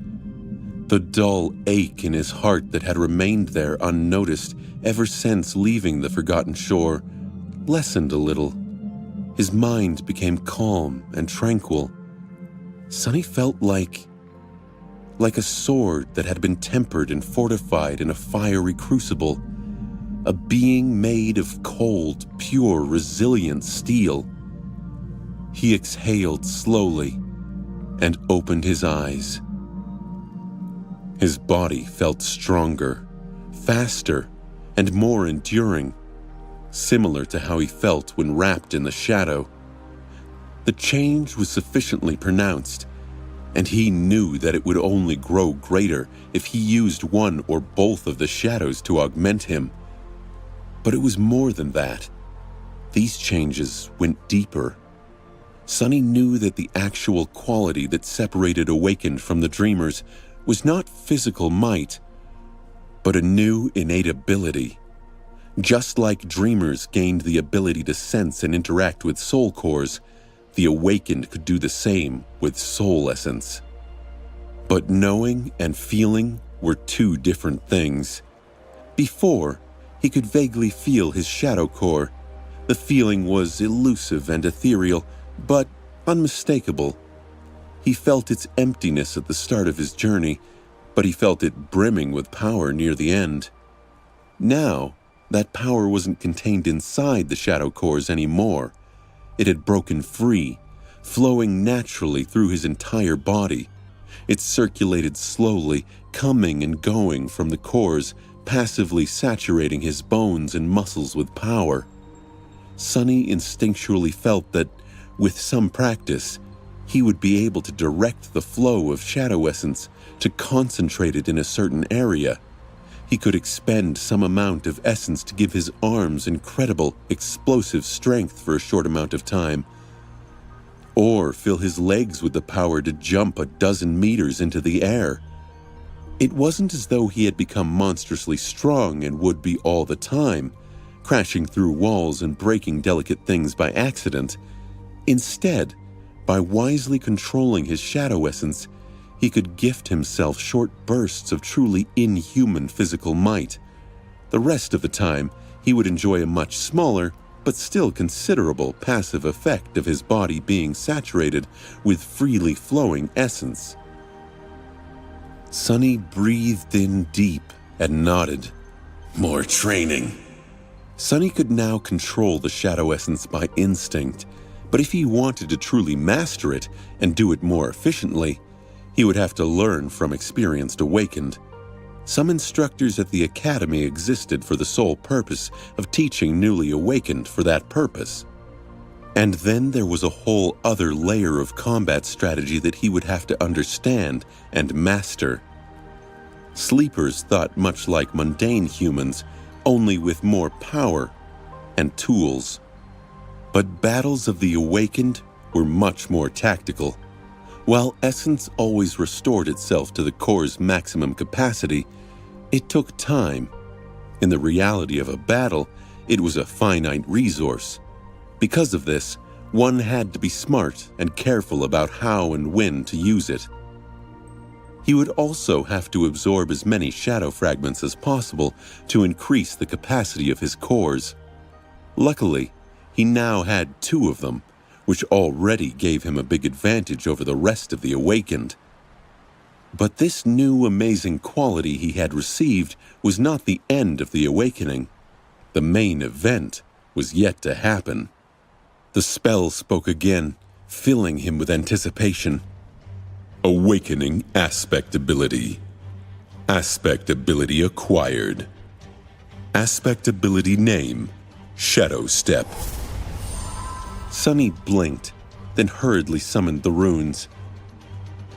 Speaker 1: The dull ache in his heart that had remained there unnoticed ever since leaving the forgotten shore lessened a little. His mind became calm and tranquil. Sonny felt like a sword that had been tempered and fortified in a fiery crucible, a being made of cold, pure, resilient steel. He exhaled slowly and opened his eyes. His body felt stronger, faster, and more enduring, similar to how he felt when wrapped in the shadow. The change was sufficiently pronounced, and he knew that it would only grow greater if he used one or both of the shadows to augment him. But it was more than that. These changes went deeper. Sonny knew that the actual quality that separated Awakened from the Dreamers was not physical might, but a new innate ability. Just like Dreamers gained the ability to sense and interact with soul cores, the Awakened could do the same with soul essence. But knowing and feeling were two different things. Before, he could vaguely feel his shadow core. The feeling was elusive and ethereal, but unmistakable. He felt its emptiness at the start of his journey, but he felt it brimming with power near the end. Now, that power wasn't contained inside the shadow cores anymore. It had broken free, flowing naturally through his entire body. It circulated slowly, coming and going from the cores, passively saturating his bones and muscles with power. Sonny instinctually felt that, with some practice, he would be able to direct the flow of shadow essence to concentrate it in a certain area. He could expend some amount of essence to give his arms incredible, explosive strength for a short amount of time, or fill his legs with the power to jump 12 meters into the air. It wasn't as though he had become monstrously strong and would be all the time, crashing through walls and breaking delicate things by accident. Instead, by wisely controlling his shadow essence, he could gift himself short bursts of truly inhuman physical might. The rest of the time, he would enjoy a much smaller, but still considerable passive effect of his body being saturated with freely flowing essence. Sonny breathed in deep and nodded.
Speaker 2: More training.
Speaker 1: Sonny could now control the shadow essence by instinct, but if he wanted to truly master it and do it more efficiently, he would have to learn from experienced Awakened. Some instructors at the academy existed for the sole purpose of teaching newly Awakened for that purpose. And then there was a whole other layer of combat strategy that he would have to understand and master. Sleepers thought much like mundane humans, only with more power and tools. But battles of the Awakened were much more tactical. While essence always restored itself to the core's maximum capacity, it took time. In the reality of a battle, it was a finite resource. Because of this, one had to be smart and careful about how and when to use it. He would also have to absorb as many shadow fragments as possible to increase the capacity of his cores. Luckily, he now had 2 of them, which already gave him a big advantage over the rest of the Awakened. But this new amazing quality he had received was not the end of the awakening. The main event was yet to happen. The spell spoke again, filling him with anticipation.
Speaker 3: Awakening Aspect Ability. Aspect Ability acquired. Aspect Ability name, Shadow Step.
Speaker 1: Sunny blinked, then hurriedly summoned the runes.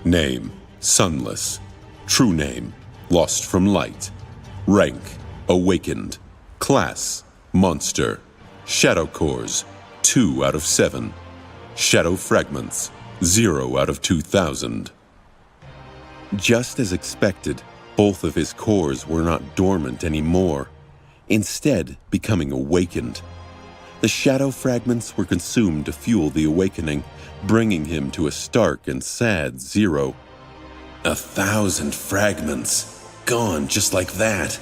Speaker 3: Name, Sunless. True name, Lost from Light. Rank, Awakened. Class, Monster. Shadow Cores, 2 out of 7. Shadow Fragments, 0 out of 2,000.
Speaker 1: Just as expected, both of his cores were not dormant anymore, instead becoming awakened. The shadow fragments were consumed to fuel the awakening, bringing him to a stark and sad 0.
Speaker 2: 1,000 fragments, gone just like that.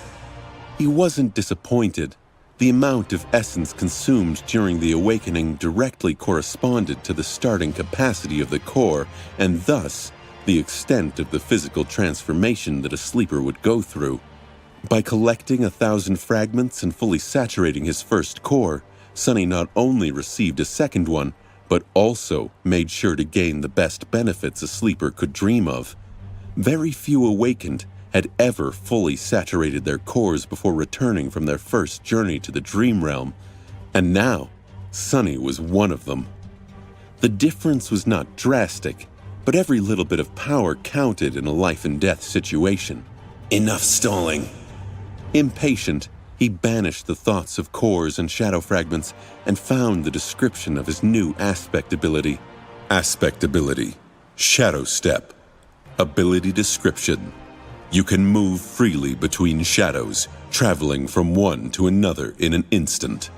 Speaker 1: He wasn't disappointed. The amount of essence consumed during the awakening directly corresponded to the starting capacity of the core, and thus the extent of the physical transformation that a sleeper would go through. By collecting 1,000 fragments and fully saturating his first core, Sunny not only received a second one, but also made sure to gain the best benefits a sleeper could dream of. Very few awakened had ever fully saturated their cores before returning from their first journey to the dream realm, and now Sunny was one of them. The difference was not drastic, but every little bit of power counted in a life-and-death situation.
Speaker 2: Enough stalling.
Speaker 1: Impatient, he banished the thoughts of cores and shadow fragments and found the description of his new aspect ability.
Speaker 3: Aspect Ability, Shadow Step. Ability description. You can move freely between shadows, traveling from one to another in an instant.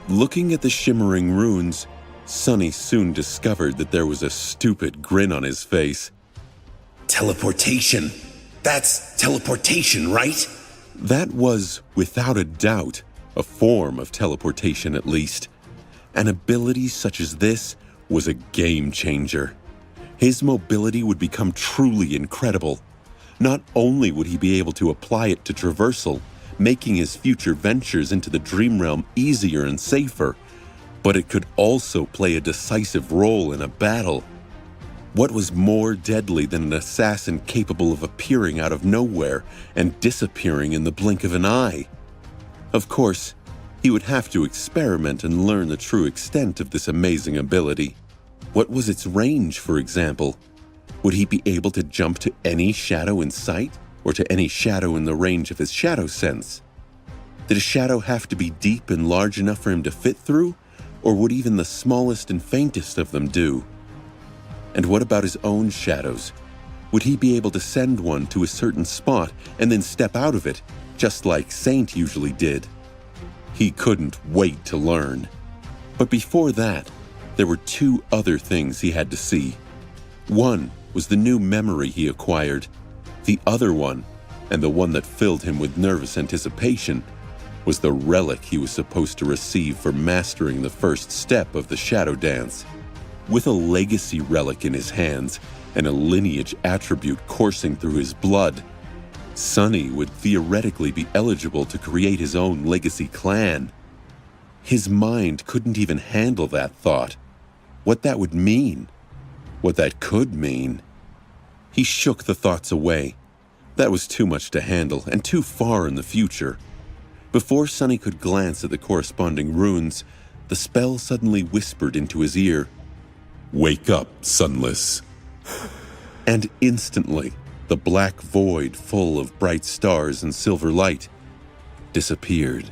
Speaker 1: Looking at the shimmering runes, Sunny soon discovered that there was a stupid grin on his face.
Speaker 2: Teleportation. That's teleportation, right?
Speaker 1: That was, without a doubt, a form of teleportation at least. An ability such as this was a game changer. His mobility would become truly incredible. Not only would he be able to apply it to traversal, making his future ventures into the dream realm easier and safer, but it could also play a decisive role in a battle. What was more deadly than an assassin capable of appearing out of nowhere and disappearing in the blink of an eye? Of course, he would have to experiment and learn the true extent of this amazing ability. What was its range, for example? Would he be able to jump to any shadow in sight, or to any shadow in the range of his shadow sense? Did a shadow have to be deep and large enough for him to fit through, or would even the smallest and faintest of them do? And what about his own shadows? Would he be able to send one to a certain spot and then step out of it, just like Saint usually did? He couldn't wait to learn. But before that, there were 2 other things he had to see. One was the new memory he acquired. The other one, and the one that filled him with nervous anticipation, was the relic he was supposed to receive for mastering the first step of the shadow dance. With a legacy relic in his hands and a lineage attribute coursing through his blood, Sunny would theoretically be eligible to create his own legacy clan. His mind couldn't even handle that thought. What that would mean. What that could mean. He shook the thoughts away. That was too much to handle and too far in the future. Before Sunny could glance at the corresponding runes, the spell suddenly whispered into his ear,
Speaker 3: "Wake up, Sunless."
Speaker 1: and instantly, the black void full of bright stars and silver light disappeared.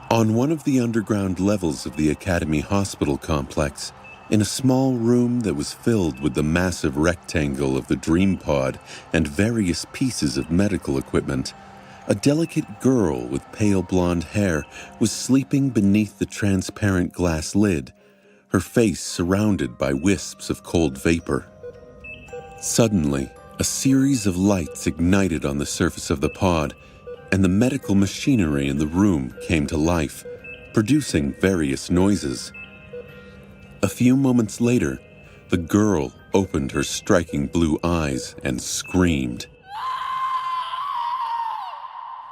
Speaker 1: On one of the underground levels of the Academy Hospital complex, in a small room that was filled with the massive rectangle of the Dream Pod and various pieces of medical equipment, a delicate girl with pale blonde hair was sleeping beneath the transparent glass lid, her face surrounded by wisps of cold vapor. Suddenly, a series of lights ignited on the surface of the pod, and the medical machinery in the room came to life, producing various noises. A few moments later, the girl opened her striking blue eyes and screamed.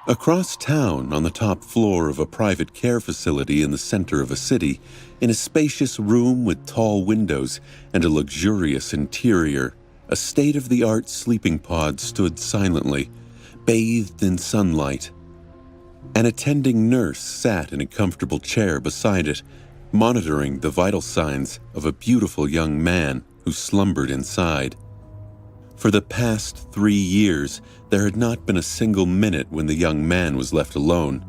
Speaker 1: Across town, on the top floor of a private care facility in the center of a city, in a spacious room with tall windows and a luxurious interior, a state-of-the-art sleeping pod stood silently, bathed in sunlight. An attending nurse sat in a comfortable chair beside it, monitoring the vital signs of a beautiful young man who slumbered inside. For the past 3 years, there had not been a single minute when the young man was left alone.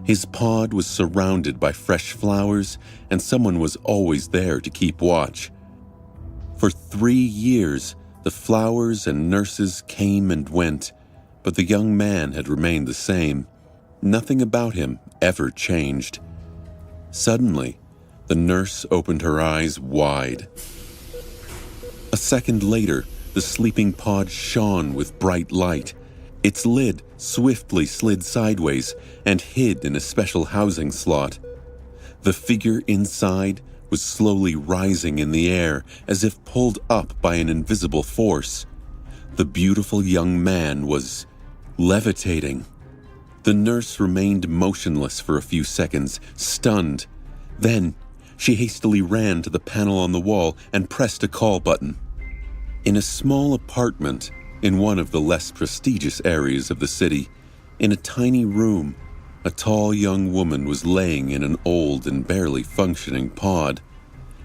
Speaker 1: His pod was surrounded by fresh flowers, and someone was always there to keep watch. For 3 years, the flowers and nurses came and went, but the young man had remained the same. Nothing about him ever changed. Suddenly, the nurse opened her eyes wide. A second later, the sleeping pod shone with bright light. Its lid swiftly slid sideways and hid in a special housing slot. The figure inside was slowly rising in the air as if pulled up by an invisible force. The beautiful young man was levitating. The nurse remained motionless for a few seconds, stunned. Then, she hastily ran to the panel on the wall and pressed a call button. In a small apartment in one of the less prestigious areas of the city, in a tiny room, a tall young woman was laying in an old and barely functioning pod.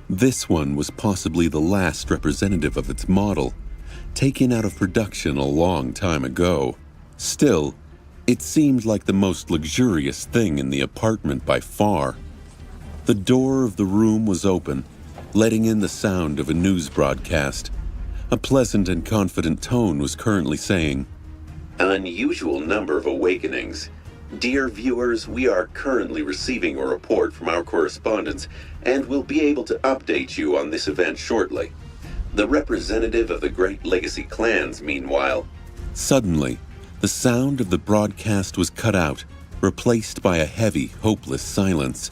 Speaker 1: This one was possibly the last representative of its model, taken out of production a long time ago. Still, it seemed like the most luxurious thing in the apartment by far. The door of the room was open, letting in the sound of a news broadcast. A pleasant and confident tone was currently saying,
Speaker 2: Unusual number of awakenings. Dear viewers, we are currently receiving a report from our correspondents and will be able to update you on this event shortly. The representative of the Great Legacy clans, meanwhile.
Speaker 1: Suddenly, the sound of the broadcast was cut out, replaced by a heavy, hopeless silence.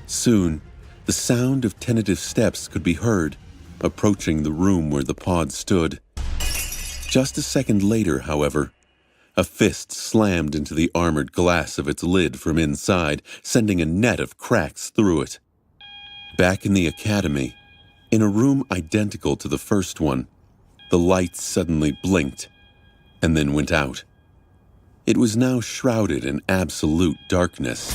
Speaker 1: Soon, the sound of tentative steps could be heard, approaching the room where the pod stood. Just a second later, however, a fist slammed into the armored glass of its lid from inside, sending a net of cracks through it. Back in the academy, in a room identical to the first one, the lights suddenly blinked and then went out. It was now shrouded in absolute darkness.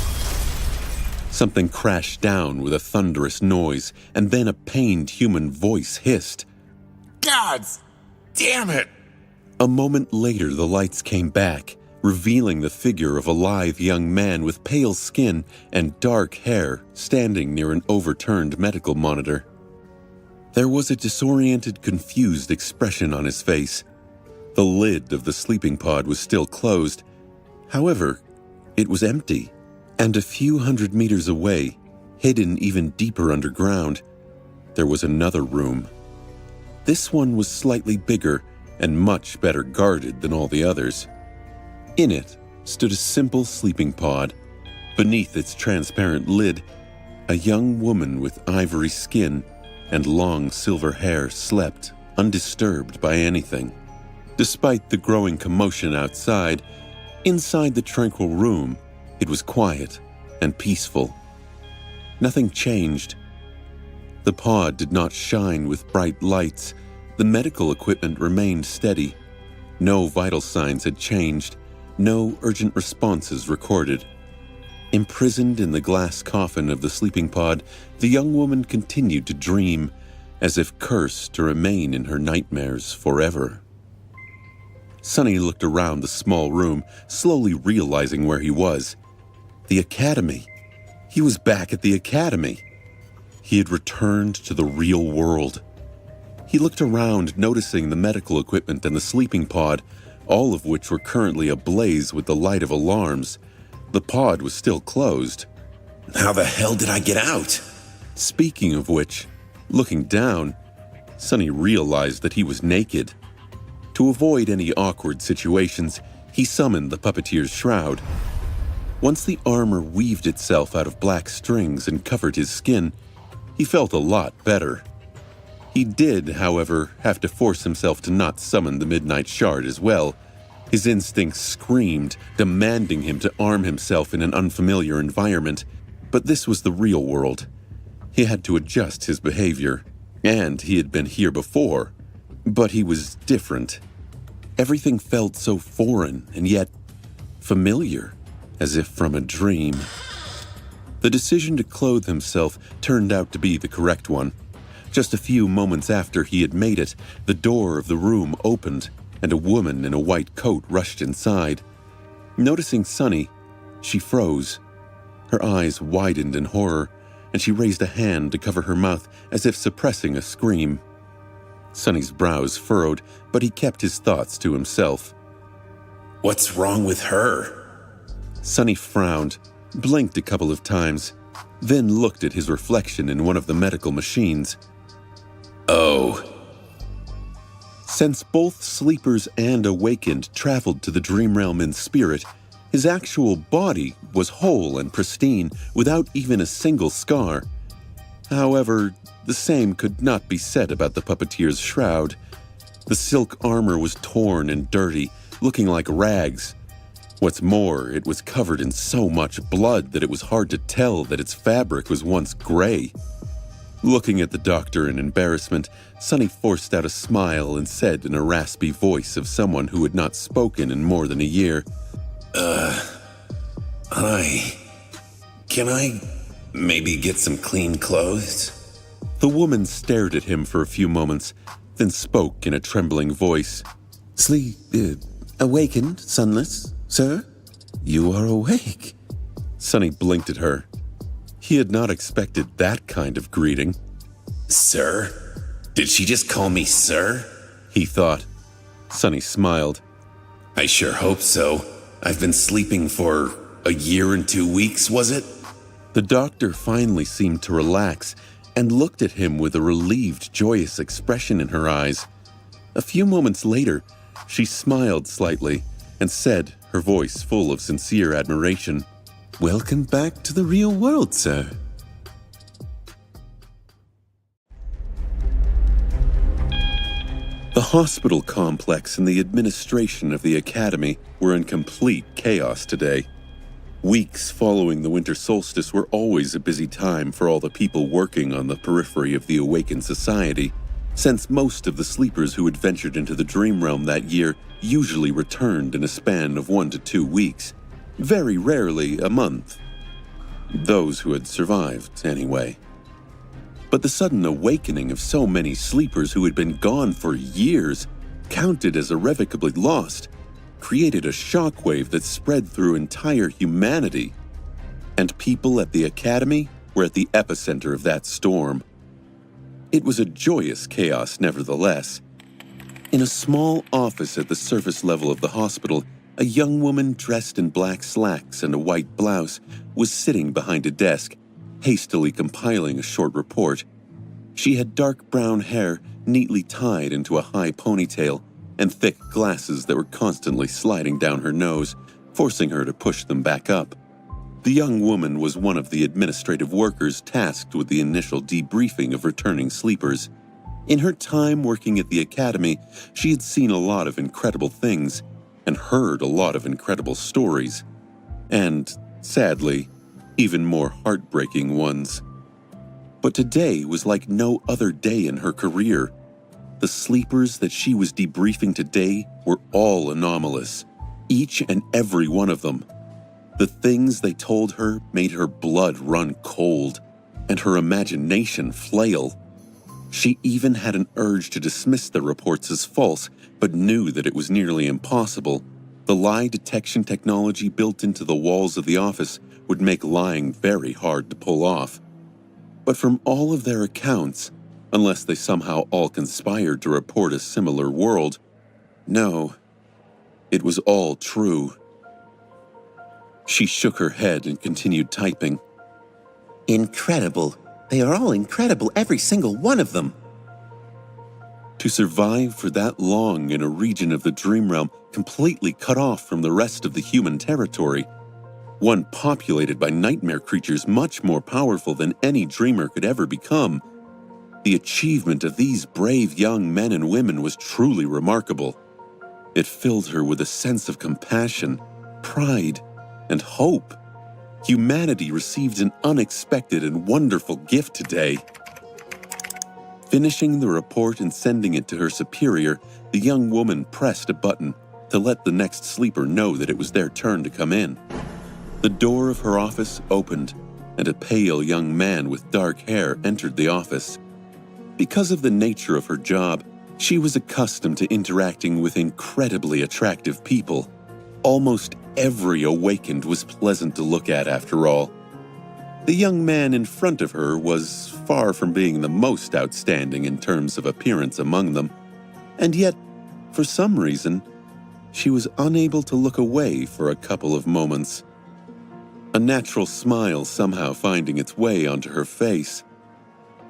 Speaker 1: Something crashed down with a thunderous noise, and then a pained human voice hissed,
Speaker 4: "Gods damn it!"
Speaker 1: A moment later, the lights came back, revealing the figure of a lithe young man with pale skin and dark hair standing near an overturned medical monitor. There was a disoriented, confused expression on his face. The lid of the sleeping pod was still closed. However, it was empty. And a few hundred meters away, hidden even deeper underground, there was another room. This one was slightly bigger and much better guarded than all the others. In it stood a simple sleeping pod. Beneath its transparent lid, a young woman with ivory skin and long silver hair slept, undisturbed by anything. Despite the growing commotion outside, inside the tranquil room, it was quiet and peaceful. Nothing changed. The pod did not shine with bright lights. The medical equipment remained steady. No vital signs had changed, No urgent responses recorded. Imprisoned in the glass coffin of the sleeping pod, the young woman continued to dream, as if cursed to remain in her nightmares forever. Sonny looked around the small room, slowly realizing where he was. The academy. He was back at the academy. He had returned to the real world. He looked around, noticing the medical equipment and the sleeping pod, all of which were currently ablaze with the light of alarms. The pod was still closed.
Speaker 2: How the hell did I get out?
Speaker 1: Speaking of which, looking down, Sonny realized that he was naked. To avoid any awkward situations, he summoned the puppeteer's shroud. Once the armor weaved itself out of black strings and covered his skin, he felt a lot better. He did, however, have to force himself to not summon the Midnight Shard as well. His instincts screamed, demanding him to arm himself in an unfamiliar environment, but this was the real world. He had to adjust his behavior, and he had been here before, but he was different. Everything felt so foreign and yet familiar, as if from a dream. The decision to clothe himself turned out to be the correct one. Just a few moments after he had made it, the door of the room opened, and a woman in a white coat rushed inside. Noticing Sonny, she froze. Her eyes widened in horror, and she raised a hand to cover her mouth as if suppressing a scream. Sonny's brows furrowed, but he kept his thoughts to himself.
Speaker 2: What's wrong with her?
Speaker 1: Sonny frowned, blinked a couple of times, then looked at his reflection in one of the medical machines.
Speaker 2: Oh.
Speaker 1: Since both sleepers and awakened traveled to the dream realm in spirit, his actual body was whole and pristine without even a single scar. However, the same could not be said about the puppeteer's shroud. The silk armor was torn and dirty, looking like rags. What's more, it was covered in so much blood that it was hard to tell that its fabric was once gray. Looking at the doctor in embarrassment, Sonny forced out a smile and said in a raspy voice of someone who had not spoken in more than a year,
Speaker 2: Can I maybe get some clean clothes?
Speaker 1: The woman stared at him for a few moments, then spoke in a trembling voice.
Speaker 5: Awakened, sunless, sir? You are awake.
Speaker 1: Sonny blinked at her. He had not expected that kind of greeting.
Speaker 2: Sir? Did she just call me sir?
Speaker 1: He thought. Sonny smiled.
Speaker 2: I sure hope so. I've been sleeping for a year and 2 weeks, was it?
Speaker 1: The doctor finally seemed to relax and looked at him with a relieved, joyous expression in her eyes. A few moments later, she smiled slightly and said, her voice full of sincere admiration,
Speaker 5: Welcome back to the real world, sir.
Speaker 1: The hospital complex and the administration of the academy were in complete chaos today. Weeks following the winter solstice were always a busy time for all the people working on the periphery of the awakened society, since most of the sleepers who had ventured into the dream realm that year usually returned in a span of 1 to 2 weeks, very rarely a month. Those who had survived, anyway. But the sudden awakening of so many sleepers who had been gone for years, counted as irrevocably lost, created a shockwave that spread through entire humanity. And people at the academy were at the epicenter of that storm. It was a joyous chaos, nevertheless. In a small office at the surface level of the hospital, a young woman dressed in black slacks and a white blouse was sitting behind a desk, hastily compiling a short report. She had dark brown hair neatly tied into a high ponytail and thick glasses that were constantly sliding down her nose, forcing her to push them back up. The young woman was one of the administrative workers tasked with the initial debriefing of returning sleepers. In her time working at the academy, she had seen a lot of incredible things and heard a lot of incredible stories. And, sadly, even more heartbreaking ones. But today was like no other day in her career. The sleepers that she was debriefing today were all anomalous. each and every one of them. The things they told her made her blood run cold and her imagination flail. She even had an urge to dismiss the reports as false, but knew that it was nearly impossible. The lie detection technology built into the walls of the office would make lying very hard to pull off. But from all of their accounts, unless they somehow all conspired to report a similar world, no, it was all true. She shook her head and continued typing.
Speaker 2: Incredible. They are all incredible, every single one of them.
Speaker 1: To survive for that long in a region of the dream realm completely cut off from the rest of the human territory, one populated by nightmare creatures much more powerful than any dreamer could ever become, the achievement of these brave young men and women was truly remarkable. It filled her with a sense of compassion, pride, and hope. Humanity received an unexpected and wonderful gift today. Finishing the report and sending it to her superior, the young woman pressed a button to let the next sleeper know that it was their turn to come in. The door of her office opened, and a pale young man with dark hair entered the office. Because of the nature of her job, she was accustomed to interacting with incredibly attractive people. Almost every awakened was pleasant to look at after all. The young man in front of her was far from being the most outstanding in terms of appearance among them, and yet, for some reason, she was unable to look away for a couple of moments. A natural smile somehow finding its way onto her face.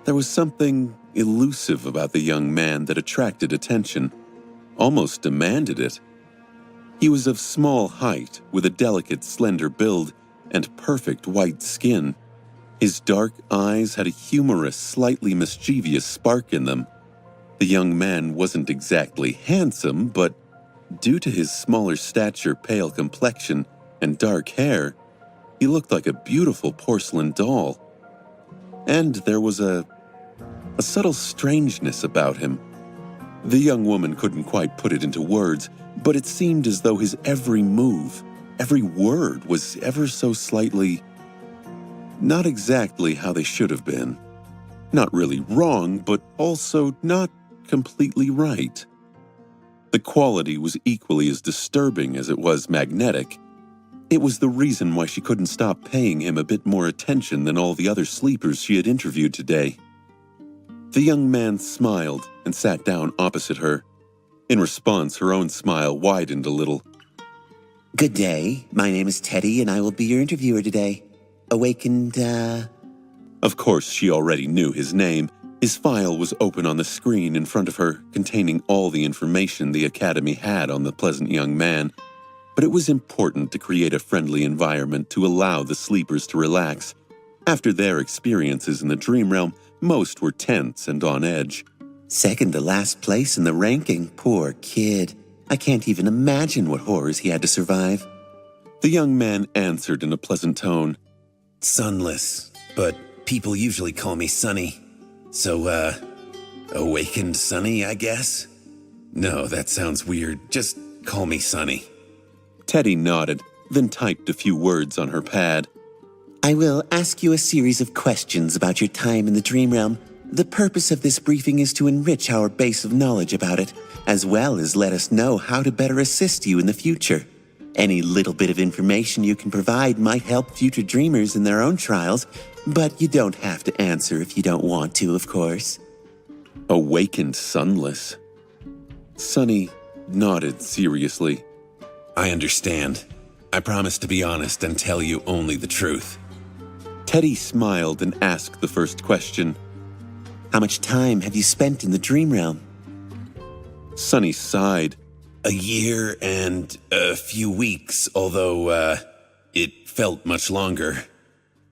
Speaker 1: There was something elusive about the young man that attracted attention, almost demanded it. He was of small height, with a delicate, slender build and perfect white skin. His dark eyes had a humorous, slightly mischievous spark in them. The young man wasn't exactly handsome, but due to his smaller stature, pale complexion, and dark hair, he looked like a beautiful porcelain doll. And there was a subtle strangeness about him. The young woman couldn't quite put it into words, but it seemed as though his every move, every word was ever so slightly not exactly how they should have been. Not really wrong, but also not completely right. The quality was equally as disturbing as it was magnetic. It was the reason why she couldn't stop paying him a bit more attention than all the other sleepers she had interviewed today. The young man smiled and sat down opposite her. In response, her own smile widened a little.
Speaker 2: Good day. My name is Teddy, and I will be your interviewer today. Awakened,
Speaker 1: Of course, she already knew his name. His file was open on the screen in front of her, containing all the information the Academy had on the pleasant young man. But it was important to create a friendly environment to allow the sleepers to relax. After their experiences in the dream realm, most were tense and on edge.
Speaker 2: Second to last place in the ranking. Poor kid. I can't even imagine what horrors he had to survive.
Speaker 1: The young man answered in a pleasant tone.
Speaker 2: Sunless, but people usually call me Sunny. So, awakened Sunny, I guess? No, that sounds weird. Just call me Sunny.
Speaker 1: Teddy nodded, then typed a few words on her pad.
Speaker 2: I will ask you a series of questions about your time in the dream realm. The purpose of this briefing is to enrich our base of knowledge about it, as well as let us know how to better assist you in the future. Any little bit of information you can provide might help future dreamers in their own trials, but you don't have to answer if you don't want to, of course.
Speaker 1: Awakened Sunless. Sunny nodded seriously.
Speaker 2: I understand. I promise to be honest and tell you only the truth.
Speaker 1: Teddy smiled and asked the first question.
Speaker 2: How much time have you spent in the dream realm?
Speaker 1: Sunny sighed.
Speaker 2: A year and a few weeks, although, it felt much longer.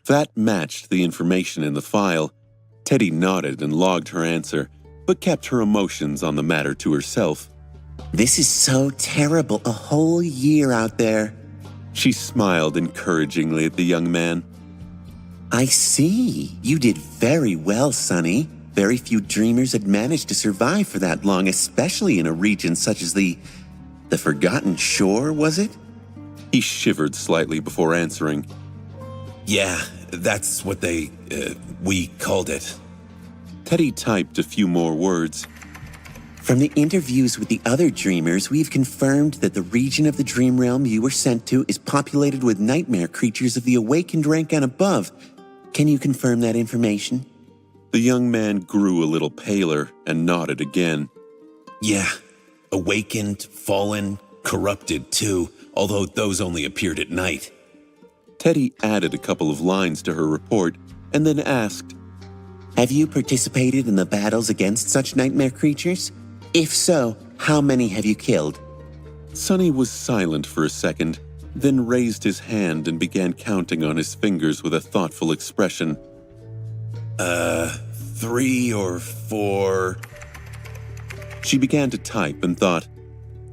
Speaker 1: That matched the information in the file. Teddy nodded and logged her answer, but kept her emotions on the matter to herself.
Speaker 2: This is so terrible, a whole year out there.
Speaker 1: She smiled encouragingly at the young man.
Speaker 2: I see. You did very well, Sunny. Very few dreamers had managed to survive for that long, especially in a region such as the The Forgotten Shore, was it?
Speaker 1: He shivered slightly before answering.
Speaker 2: Yeah, that's what we called it.
Speaker 1: Teddy typed a few more words.
Speaker 2: From the interviews with the other dreamers, we've confirmed that the region of the dream realm you were sent to is populated with nightmare creatures of the awakened rank and above. Can you confirm that information?
Speaker 1: The young man grew a little paler and nodded again.
Speaker 2: Yeah, awakened, fallen, corrupted too, although those only appeared at night.
Speaker 1: Teddy added a couple of lines to her report and then asked,
Speaker 2: Have you participated in the battles against such nightmare creatures? If so, how many have you killed?
Speaker 1: Sonny was silent for a second, then raised his hand and began counting on his fingers with a thoughtful expression.
Speaker 2: 3 or 4.
Speaker 1: She began to type and thought,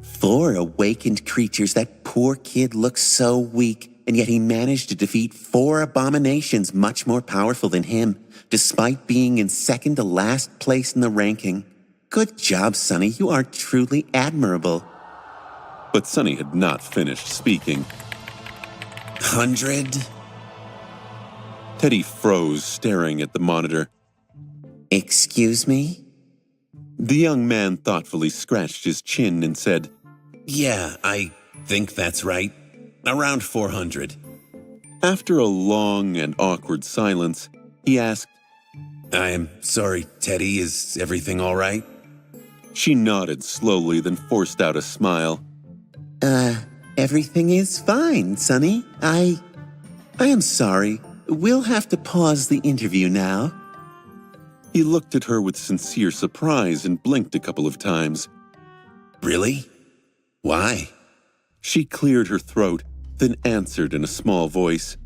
Speaker 2: 4 awakened creatures. That poor kid looks so weak, and yet he managed to defeat 4 abominations much more powerful than him, despite being in second to last place in the ranking. Good job, Sonny. You are truly admirable.
Speaker 1: But Sonny had not finished speaking.
Speaker 2: 100?
Speaker 1: Teddy froze, staring at the monitor.
Speaker 2: Excuse me?
Speaker 1: The young man thoughtfully scratched his chin and said,
Speaker 2: Yeah, I think that's right. Around 400.
Speaker 1: After a long and awkward silence, he asked,
Speaker 2: I'm sorry, Teddy. Is everything all right?
Speaker 1: She nodded slowly, then forced out a smile.
Speaker 2: Everything is fine, Sonny. I am sorry. We'll have to pause the interview now.
Speaker 1: He looked at her with sincere surprise and blinked a couple of times.
Speaker 2: Really? Why?
Speaker 1: She cleared her throat, then answered in a small voice.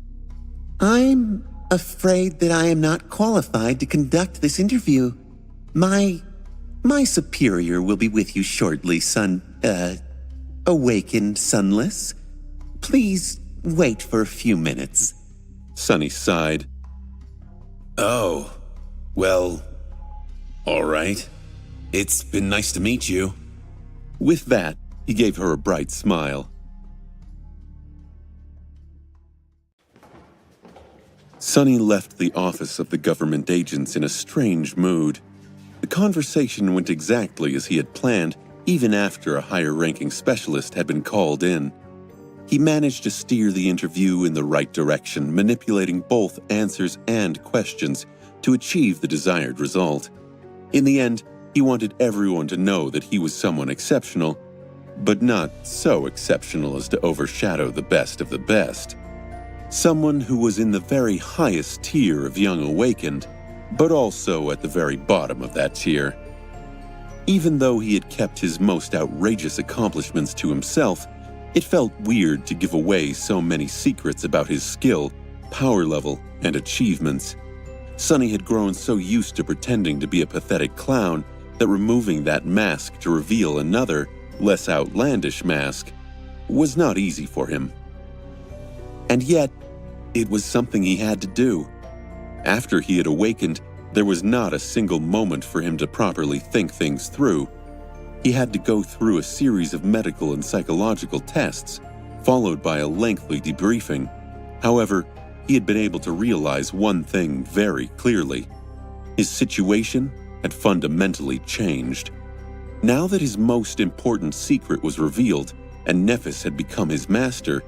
Speaker 2: I'm afraid that I am not qualified to conduct this interview. My superior will be with you shortly, awakened sunless. Please wait for a few minutes.
Speaker 1: Sonny sighed.
Speaker 2: Oh, well, all right. It's been nice to meet you.
Speaker 1: With that, he gave her a bright smile. Sonny left the office of the government agents in a strange mood. The conversation went exactly as he had planned, even after a higher-ranking specialist had been called in. He managed to steer the interview in the right direction, manipulating both answers and questions to achieve the desired result. In the end, he wanted everyone to know that he was someone exceptional, but not so exceptional as to overshadow the best of the best. Someone who was in the very highest tier of Young Awakened, but also at the very bottom of that tier. Even though he had kept his most outrageous accomplishments to himself, it felt weird to give away so many secrets about his skill, power level, and achievements. Sonny had grown so used to pretending to be a pathetic clown that removing that mask to reveal another, less outlandish mask was not easy for him. And yet, it was something he had to do. After he had awakened, there was not a single moment for him to properly think things through. He had to go through a series of medical and psychological tests, followed by a lengthy debriefing. However, he had been able to realize one thing very clearly. His situation had fundamentally changed. Now that his most important secret was revealed and Nephis had become his master,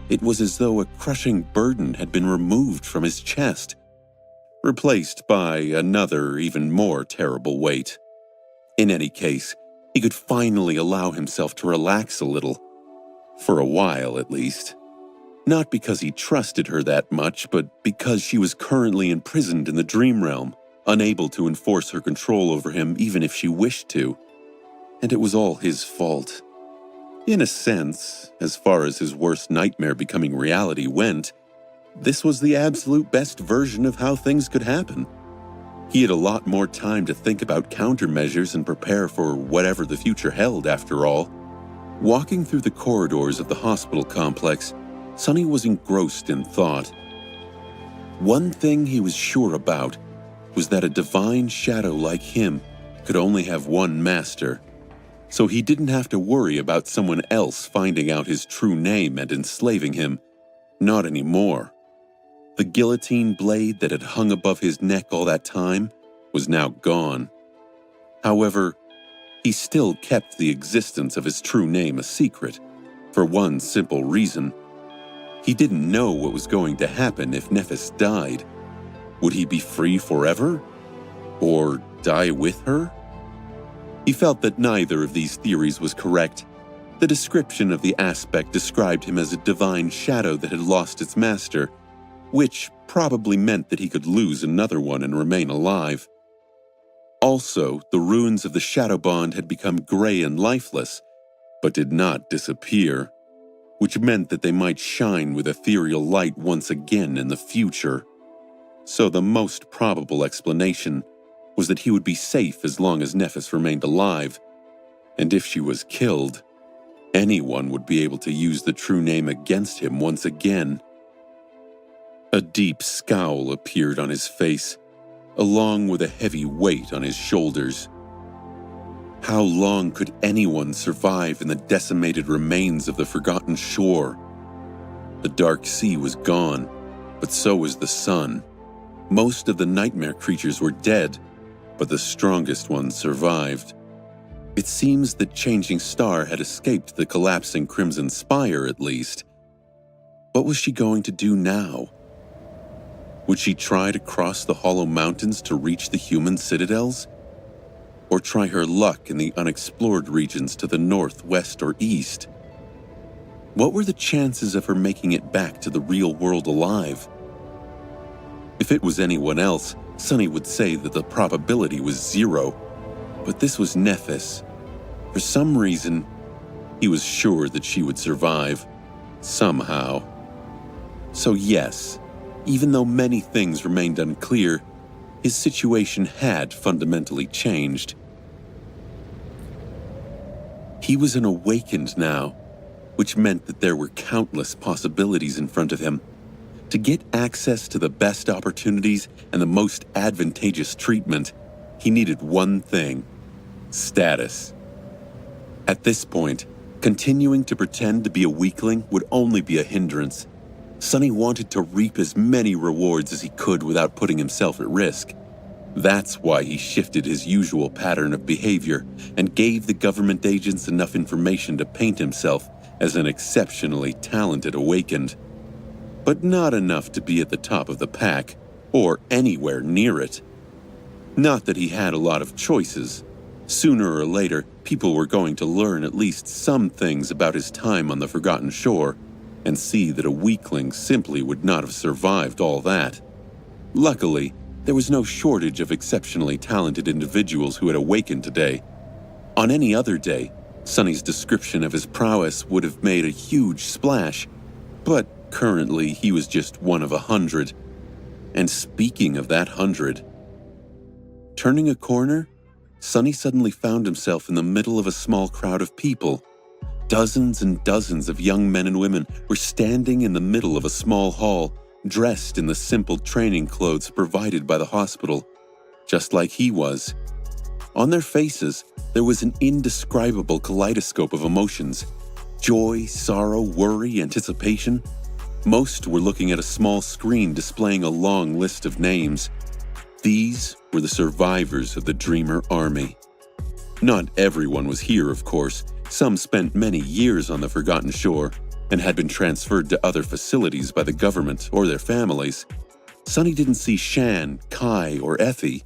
Speaker 1: it was as though a crushing burden had been removed from his chest, replaced by another, even more terrible weight. In any case, he could finally allow himself to relax a little. For a while, at least. Not because he trusted her that much, but because she was currently imprisoned in the dream realm, unable to enforce her control over him even if she wished to. And it was all his fault. In a sense, as far as his worst nightmare becoming reality went, this was the absolute best version of how things could happen. He had a lot more time to think about countermeasures and prepare for whatever the future held, after all. Walking through the corridors of the hospital complex, Sonny was engrossed in thought. One thing he was sure about was that a divine shadow like him could only have one master, so he didn't have to worry about someone else finding out his true name and enslaving him. Not anymore. The guillotine blade that had hung above his neck all that time was now gone. However, he still kept the existence of his true name a secret, for one simple reason. He didn't know what was going to happen if Nephis died. Would he be free forever? Or die with her? He felt that neither of these theories was correct. The description of the aspect described him as a divine shadow that had lost its master, which probably meant that he could lose another one and remain alive. Also, the ruins of the Shadow Bond had become gray and lifeless, but did not disappear, which meant that they might shine with ethereal light once again in the future. So the most probable explanation was that he would be safe as long as Nephis remained alive, and if she was killed, anyone would be able to use the true name against him once again. A deep scowl appeared on his face, along with a heavy weight on his shoulders. How long could anyone survive in the decimated remains of the Forgotten Shore? The Dark Sea was gone, but so was the sun. Most of the nightmare creatures were dead, but the strongest ones survived. It seems that Changing Star had escaped the collapsing Crimson Spire, at least. What was she going to do now? Would she try to cross the Hollow Mountains to reach the human citadels? Or try her luck in the unexplored regions to the north, west, or east? What were the chances of her making it back to the real world alive? If it was anyone else, Sunny would say that the probability was 0. But this was Nephis. For some reason, he was sure that she would survive. Somehow. So yes, even though many things remained unclear, his situation had fundamentally changed. He was an awakened now, which meant that there were countless possibilities in front of him. To get access to the best opportunities and the most advantageous treatment, he needed one thing: status. At this point, continuing to pretend to be a weakling would only be a hindrance. Sunny wanted to reap as many rewards as he could without putting himself at risk. That's why he shifted his usual pattern of behavior and gave the government agents enough information to paint himself as an exceptionally talented awakened. But not enough to be at the top of the pack, or anywhere near it. Not that he had a lot of choices. Sooner or later, people were going to learn at least some things about his time on the Forgotten Shore, and see that a weakling simply would not have survived all that. Luckily, there was no shortage of exceptionally talented individuals who had awakened today. On any other day, Sunny's description of his prowess would have made a huge splash, but currently he was just one of 100. And speaking of that 100, turning a corner, Sunny suddenly found himself in the middle of a small crowd of people. Dozens and dozens of young men and women were standing in the middle of a small hall, dressed in the simple training clothes provided by the hospital, just like he was. On their faces, there was an indescribable kaleidoscope of emotions: joy, sorrow, worry, anticipation. Most were looking at a small screen displaying a long list of names. These were the survivors of the Dreamer Army. Not everyone was here, of course. Some spent many years on the Forgotten Shore and had been transferred to other facilities by the government or their families. Sunny didn't see Shan, Kai, or Effie.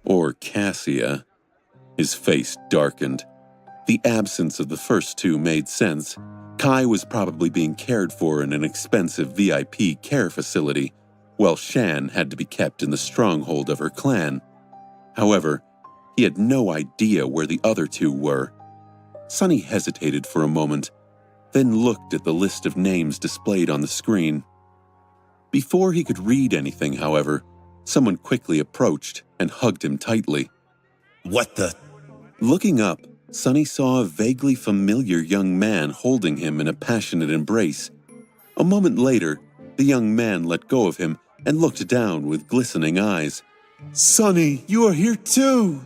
Speaker 1: Or Cassia. His face darkened. The absence of the first two made sense. Kai was probably being cared for in an expensive VIP care facility, while Shan had to be kept in the stronghold of her clan. However, he had no idea where the other two were. Sunny hesitated for a moment, then looked at the list of names displayed on the screen. Before he could read anything, however, someone quickly approached and hugged him tightly.
Speaker 2: What the?
Speaker 1: Looking up, Sunny saw a vaguely familiar young man holding him in a passionate embrace. A moment later, the young man let go of him and looked down with glistening eyes.
Speaker 5: Sunny, you are here too!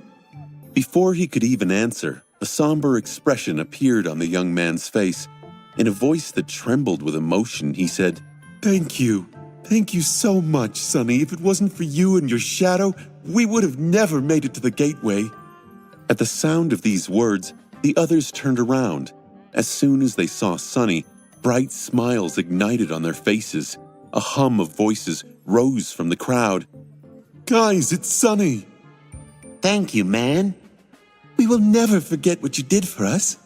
Speaker 1: Before he could even answer, A somber expression appeared on the young man's face. In a voice that trembled with emotion, he said, "Thank you. Thank you so much, Sonny. If it wasn't for you and your shadow, we would have never made it to the gateway." At the sound of these words, the others turned around. As soon as they saw Sonny, bright smiles ignited on their faces. A hum of voices rose from the crowd. "Guys, it's Sonny."
Speaker 5: Thank you, man. We will never forget what you did for us.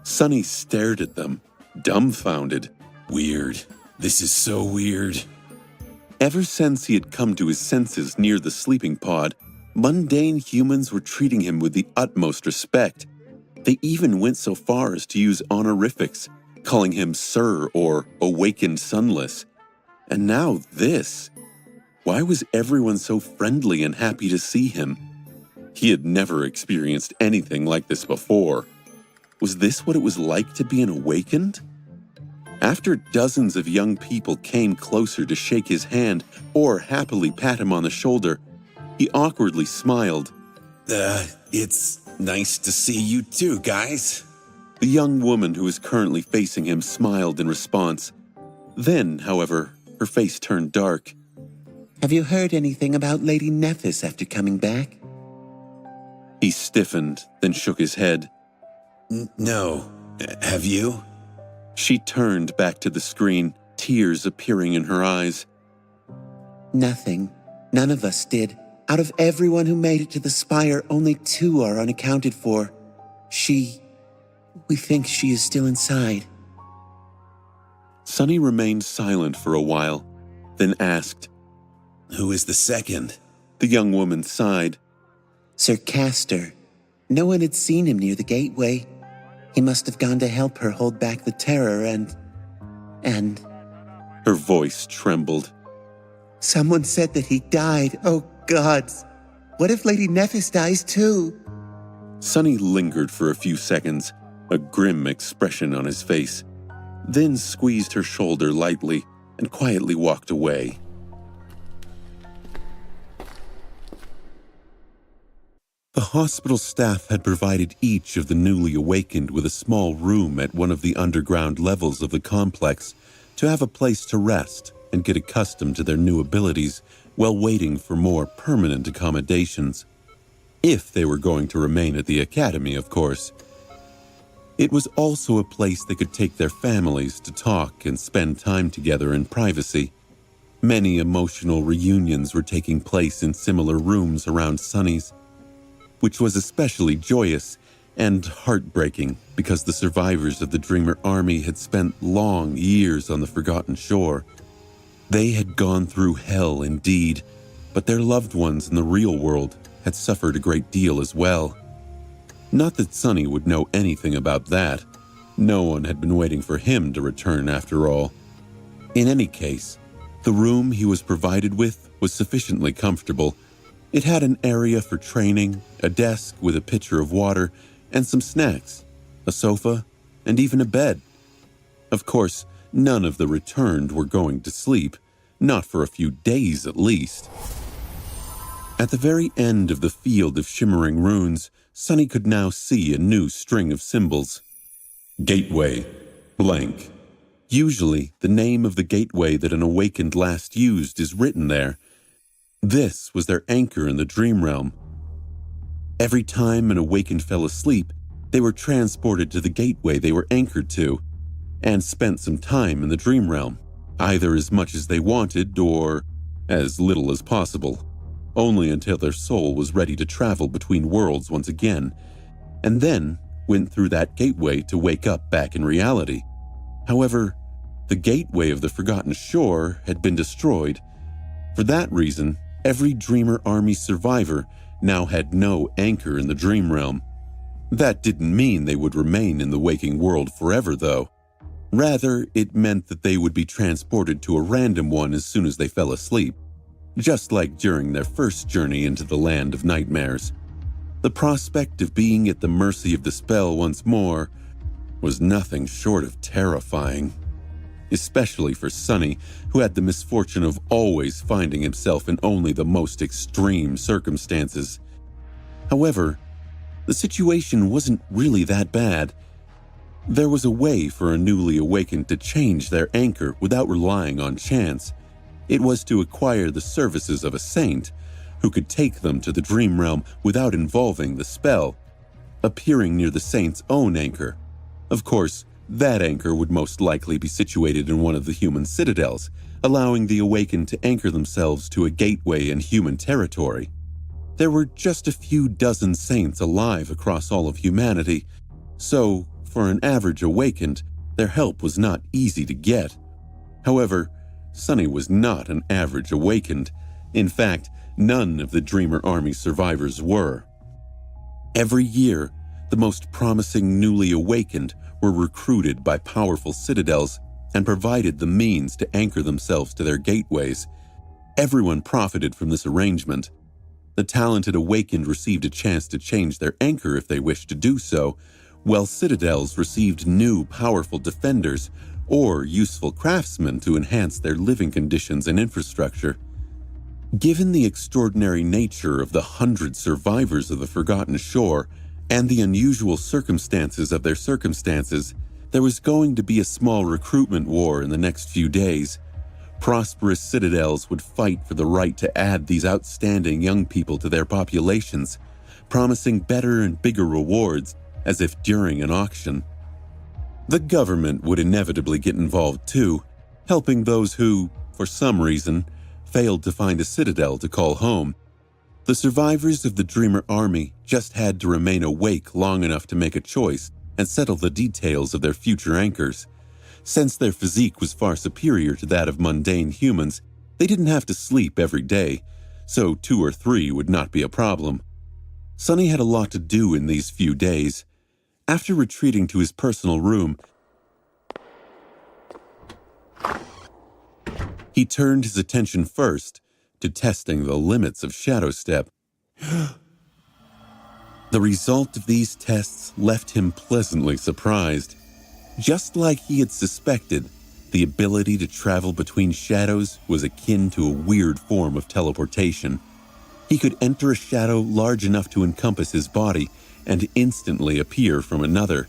Speaker 1: Sonny stared at them, dumbfounded.
Speaker 2: Weird. This is so weird.
Speaker 1: Ever since he had come to his senses near the sleeping pod, mundane humans were treating him with the utmost respect. They even went so far as to use honorifics, calling him Sir or Awakened Sunless. And now this. Why was everyone so friendly and happy to see him? He had never experienced anything like this before. Was this what it was like to be an Awakened? After dozens of young people came closer to shake his hand or happily pat him on the shoulder, he awkwardly smiled.
Speaker 2: It's nice to see you too, guys.
Speaker 1: The young woman who was currently facing him smiled in response. Then, however, her face turned dark.
Speaker 5: Have you heard anything about Lady Nephis after coming back?
Speaker 1: He stiffened, then shook his head.
Speaker 2: No. Have you?
Speaker 1: She turned back to the screen, tears appearing in her eyes.
Speaker 5: Nothing. None of us did. Out of everyone who made it to the spire, only 2 are unaccounted for. We think she is still inside.
Speaker 1: Sonny remained silent for a while, then asked,
Speaker 2: Who is the second?
Speaker 1: The young woman sighed.
Speaker 5: Sir Castor. No one had seen him near the gateway. He must have gone to help her hold back the terror and...
Speaker 1: Her voice trembled.
Speaker 5: Someone said that he died. Oh, gods. What if Lady Nephis dies too?
Speaker 1: Sonny lingered for a few seconds, a grim expression on his face, then squeezed her shoulder lightly and quietly walked away. The hospital staff had provided each of the newly awakened with a small room at one of the underground levels of the complex to have a place to rest and get accustomed to their new abilities while waiting for more permanent accommodations. If they were going to remain at the academy, of course. It was also a place they could take their families to talk and spend time together in privacy. Many emotional reunions were taking place in similar rooms around Sonny's, which was especially joyous and heartbreaking because the survivors of the Dreamer Army had spent long years on the Forgotten Shore. They had gone through hell indeed, but their loved ones in the real world had suffered a great deal as well. Not that Sonny would know anything about that. No one had been waiting for him to return after all. In any case, the room he was provided with was sufficiently comfortable. It had an area for training, a desk with a pitcher of water, and some snacks, a sofa, and even a bed. Of course, none of the returned were going to sleep, not for a few days at least. At the very end of the field of shimmering runes, Sonny could now see a new string of symbols.
Speaker 3: Gateway, blank.
Speaker 1: Usually, the name of the gateway that an awakened last used is written there. This was their anchor in the dream realm. Every time an awakened fell asleep, they were transported to the gateway they were anchored to, and spent some time in the dream realm, either as much as they wanted or as little as possible, only until their soul was ready to travel between worlds once again, and then went through that gateway to wake up back in reality. However, the gateway of the Forgotten Shore had been destroyed. For that reason, every Dreamer Army survivor now had no anchor in the dream realm. That didn't mean they would remain in the waking world forever, though. Rather, it meant that they would be transported to a random one as soon as they fell asleep, just like during their first journey into the land of nightmares. The prospect of being at the mercy of the spell once more was nothing short of terrifying. Especially for Sonny, who had the misfortune of always finding himself in only the most extreme circumstances. However, The situation wasn't really that bad. There was a way for a newly awakened to change their anchor without relying on chance. It was to acquire the services of a saint, who could take them to the dream realm without involving the spell, appearing near the saint's own anchor. Of course, that anchor would most likely be situated in one of the human citadels, allowing the awakened to anchor themselves to a gateway in human territory. There were just a few dozen saints alive across all of humanity, so for an average awakened, their help was not easy to get. However, Sunny was not an average awakened. In fact, none of the Dreamer Army survivors were. Every year, the most promising newly awakened were recruited by powerful citadels and provided the means to anchor themselves to their gateways. Everyone profited from this arrangement. The talented awakened received a chance to change their anchor if they wished to do so, while citadels received new powerful defenders or useful craftsmen to enhance their living conditions and infrastructure. Given the extraordinary nature of the 100 survivors of the Forgotten Shore and the unusual circumstances of their circumstances, there was going to be a small recruitment war in the next few days. Prosperous citadels would fight for the right to add these outstanding young people to their populations, promising better and bigger rewards as if during an auction. The government would inevitably get involved too, helping those who, for some reason, failed to find a citadel to call home. The survivors of the Dreamer Army just had to remain awake long enough to make a choice and settle the details of their future anchors. Since their physique was far superior to that of mundane humans, they didn't have to sleep every day, so 2 or 3 would not be a problem. Sunny had a lot to do in these few days. After retreating to his personal room, he turned his attention first to testing the limits of Shadow Step. The result of these tests left him pleasantly surprised. Just like he had suspected, the ability to travel between shadows was akin to a weird form of teleportation. He could enter a shadow large enough to encompass his body and instantly appear from another.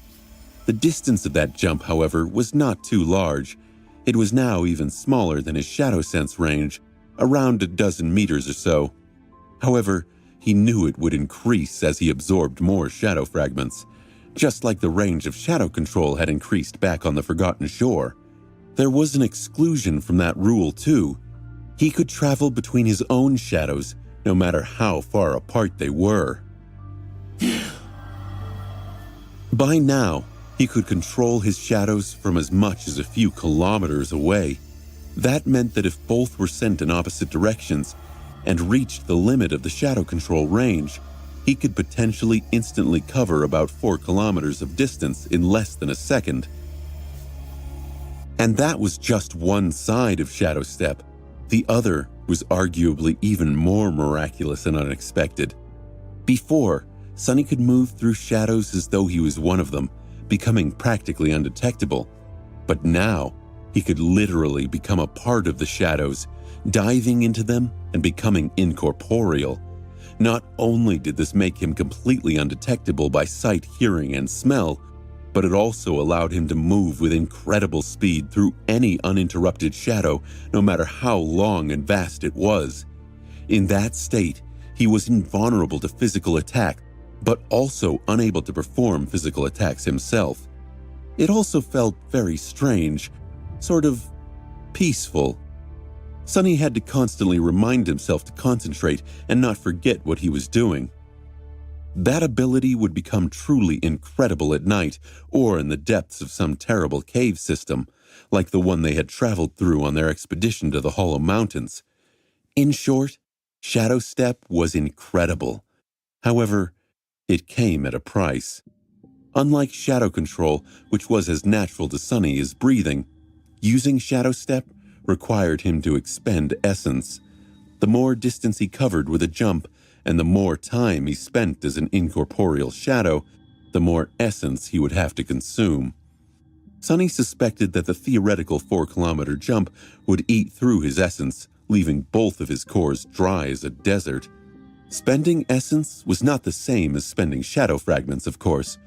Speaker 1: The distance of that jump, however, was not too large. It was now even smaller than his shadow sense range, around a dozen meters or so. However, he knew it would increase as he absorbed more shadow fragments, just like the range of shadow control had increased back on the Forgotten Shore. There was an exclusion from that rule too. He could travel between his own shadows, no matter how far apart they were. By now, he could control his shadows from as much as a few kilometers away. That meant that if both were sent in opposite directions and reached the limit of the shadow control range, he could potentially instantly cover about 4 kilometers of distance in less than a second. And that was just one side of Shadow Step. The other was arguably even more miraculous and unexpected. Before, Sunny could move through shadows as though he was one of them, becoming practically undetectable. But now, he could literally become a part of the shadows, diving into them and becoming incorporeal. Not only did this make him completely undetectable by sight, hearing, and smell, but it also allowed him to move with incredible speed through any uninterrupted shadow, no matter how long and vast it was. In that state, he was invulnerable to physical attack, but also unable to perform physical attacks himself. It also felt very strange, sort of peaceful. Sunny had to constantly remind himself to concentrate and not forget what he was doing. That ability would become truly incredible at night or in the depths of some terrible cave system, like the one they had traveled through on their expedition to the Hollow Mountains. In short, Shadow Step was incredible. However, it came at a price. Unlike Shadow Control, which was as natural to Sunny as breathing, using Shadow Step required him to expend essence. The more distance he covered with a jump, and the more time he spent as an incorporeal shadow, the more essence he would have to consume. Sunny suspected that the theoretical 4-kilometer jump would eat through his essence, leaving both of his cores dry as a desert. Spending essence was not the same as spending shadow fragments, of course.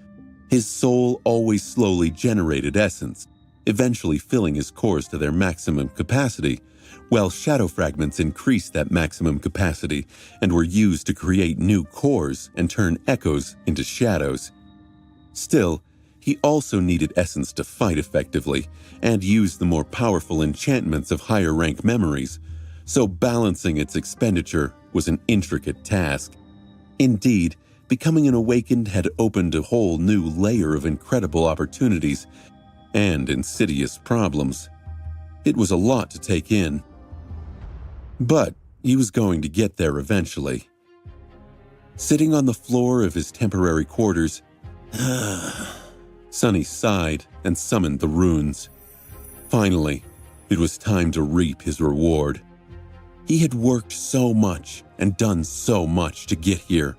Speaker 1: His soul always slowly generated essence, eventually filling his cores to their maximum capacity, while shadow fragments increased that maximum capacity and were used to create new cores and turn echoes into shadows. Still, he also needed essence to fight effectively and use the more powerful enchantments of higher rank memories, so balancing its expenditure was an intricate task. Indeed, becoming an awakened had opened a whole new layer of incredible opportunities and insidious problems. It was a lot to take in. But he was going to get there eventually. Sitting on the floor of his temporary quarters, Sunny sighed and summoned the runes. Finally, it was time to reap his reward. He had worked so much and done so much to get here.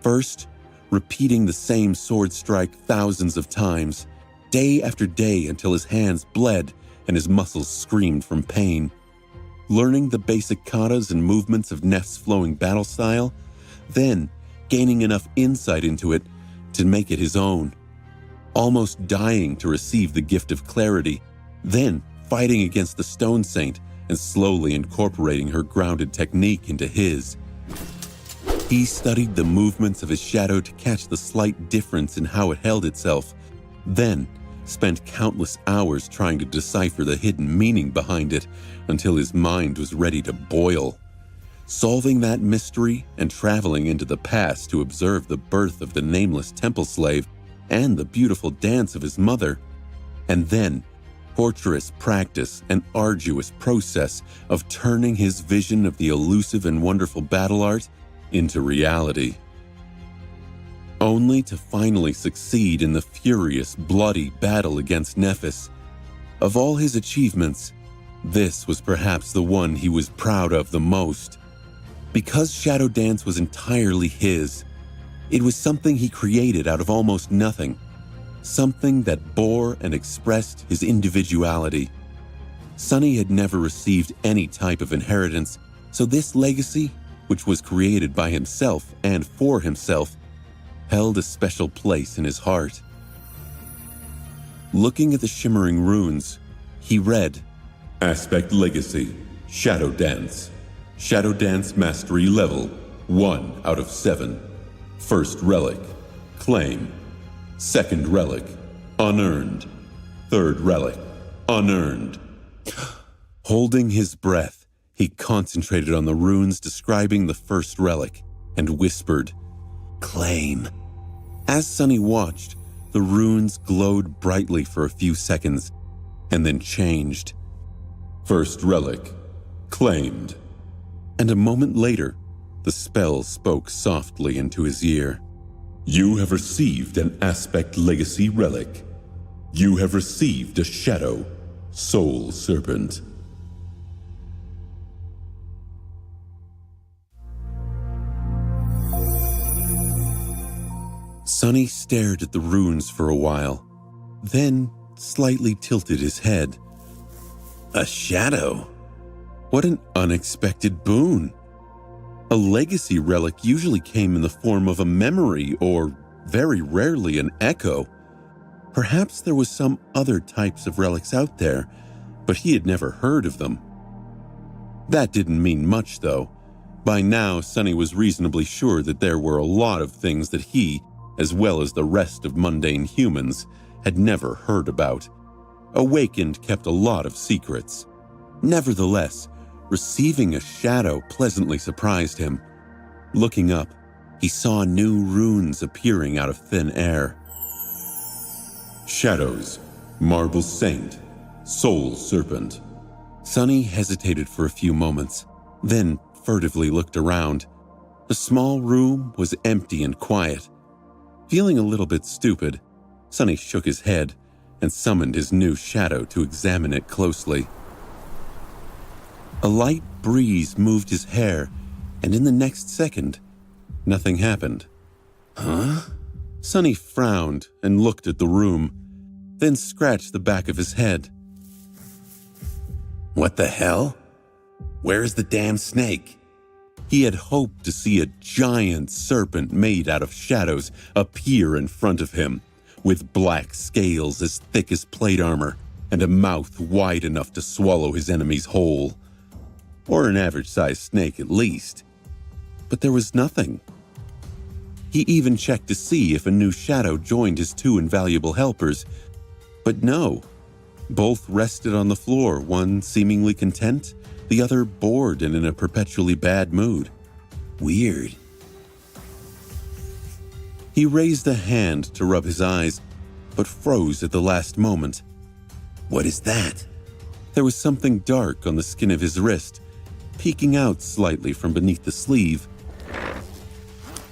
Speaker 1: First, repeating the same sword strike thousands of times, day after day until his hands bled and his muscles screamed from pain. Learning the basic katas and movements of Nef's flowing battle style, then gaining enough insight into it to make it his own. Almost dying to receive the gift of clarity, then fighting against the Stone Saint and slowly incorporating her grounded technique into his. He studied the movements of his shadow to catch the slight difference in how it held itself, then spent countless hours trying to decipher the hidden meaning behind it until his mind was ready to boil. Solving that mystery and traveling into the past to observe the birth of the nameless temple slave and the beautiful dance of his mother, and then torturous practice and arduous process of turning his vision of the elusive and wonderful battle art into reality. Only to finally succeed in the furious, bloody battle against Nephis. Of all his achievements, this was perhaps the one he was proud of the most. Because Shadow Dance was entirely his, it was something he created out of almost nothing, something that bore and expressed his individuality. Sunny had never received any type of inheritance, so this legacy, which was created by himself and for himself, held a special place in his heart. Looking at the shimmering runes, he read,
Speaker 3: Aspect Legacy, Shadow Dance. Shadow Dance Mastery Level, 1 out of 7. First Relic, Claim. Second Relic, Unearned. Third Relic, Unearned.
Speaker 1: Holding his breath, he concentrated on the runes describing the first relic and whispered, Claim. As Sunny watched, the runes glowed brightly for a few seconds and then changed.
Speaker 3: First Relic, Claimed.
Speaker 1: And a moment later, the spell spoke softly into his ear.
Speaker 3: You have received an Aspect Legacy Relic. You have received a Shadow, Soul Serpent.
Speaker 1: Sunny stared at the runes for a while, then slightly tilted his head. A shadow? What an unexpected boon! A legacy relic usually came in the form of a memory or, very rarely, an echo. Perhaps there was some other types of relics out there, but he had never heard of them. That didn't mean much, though. By now, Sunny was reasonably sure that there were a lot of things that he, as well as the rest of mundane humans, had never heard about. Awakened kept a lot of secrets. Nevertheless, receiving a shadow pleasantly surprised him. Looking up, he saw new runes appearing out of thin air.
Speaker 3: Shadows, Marble Saint, Soul Serpent.
Speaker 1: Sunny hesitated for a few moments, then furtively looked around. The small room was empty and quiet. Feeling a little bit stupid, Sunny shook his head and summoned his new shadow to examine it closely. A light breeze moved his hair, and in the next second, nothing happened. Huh? Sunny frowned and looked at the room, then scratched the back of his head.
Speaker 2: What the hell? Where's the damn snake?
Speaker 1: He had hoped to see a giant serpent made out of shadows appear in front of him, with black scales as thick as plate armor and a mouth wide enough to swallow his enemies whole. Or an average-sized snake at least. But there was nothing. He even checked to see if a new shadow joined his two invaluable helpers, but no. Both rested on the floor, one seemingly content, the other bored and in a perpetually bad mood. Weird. He raised a hand to rub his eyes, but froze at the last moment.
Speaker 2: What is that?
Speaker 1: There was something dark on the skin of his wrist, peeking out slightly from beneath the sleeve.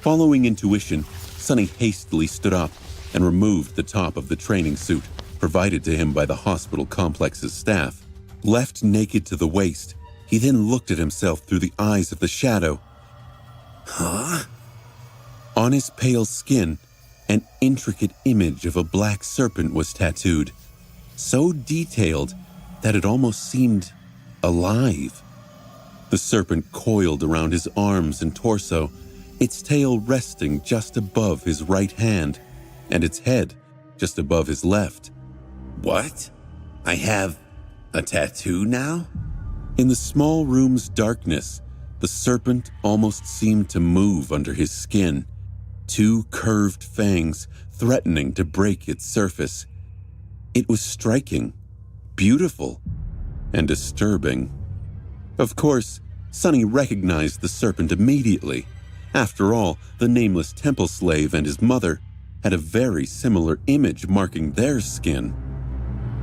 Speaker 1: Following intuition, Sonny hastily stood up and removed the top of the training suit provided to him by the hospital complex's staff. Left naked to the waist, he then looked at himself through the eyes of the shadow.
Speaker 2: Huh?
Speaker 1: On his pale skin, an intricate image of a black serpent was tattooed, so detailed that it almost seemed alive. The serpent coiled around his arms and torso, its tail resting just above his right hand, and its head just above his left.
Speaker 2: What? I have a tattoo now?
Speaker 1: In the small room's darkness, the serpent almost seemed to move under his skin, two curved fangs threatening to break its surface. It was striking, beautiful, and disturbing. Of course, Sonny recognized the serpent immediately. After all, the nameless temple slave and his mother had a very similar image marking their skin.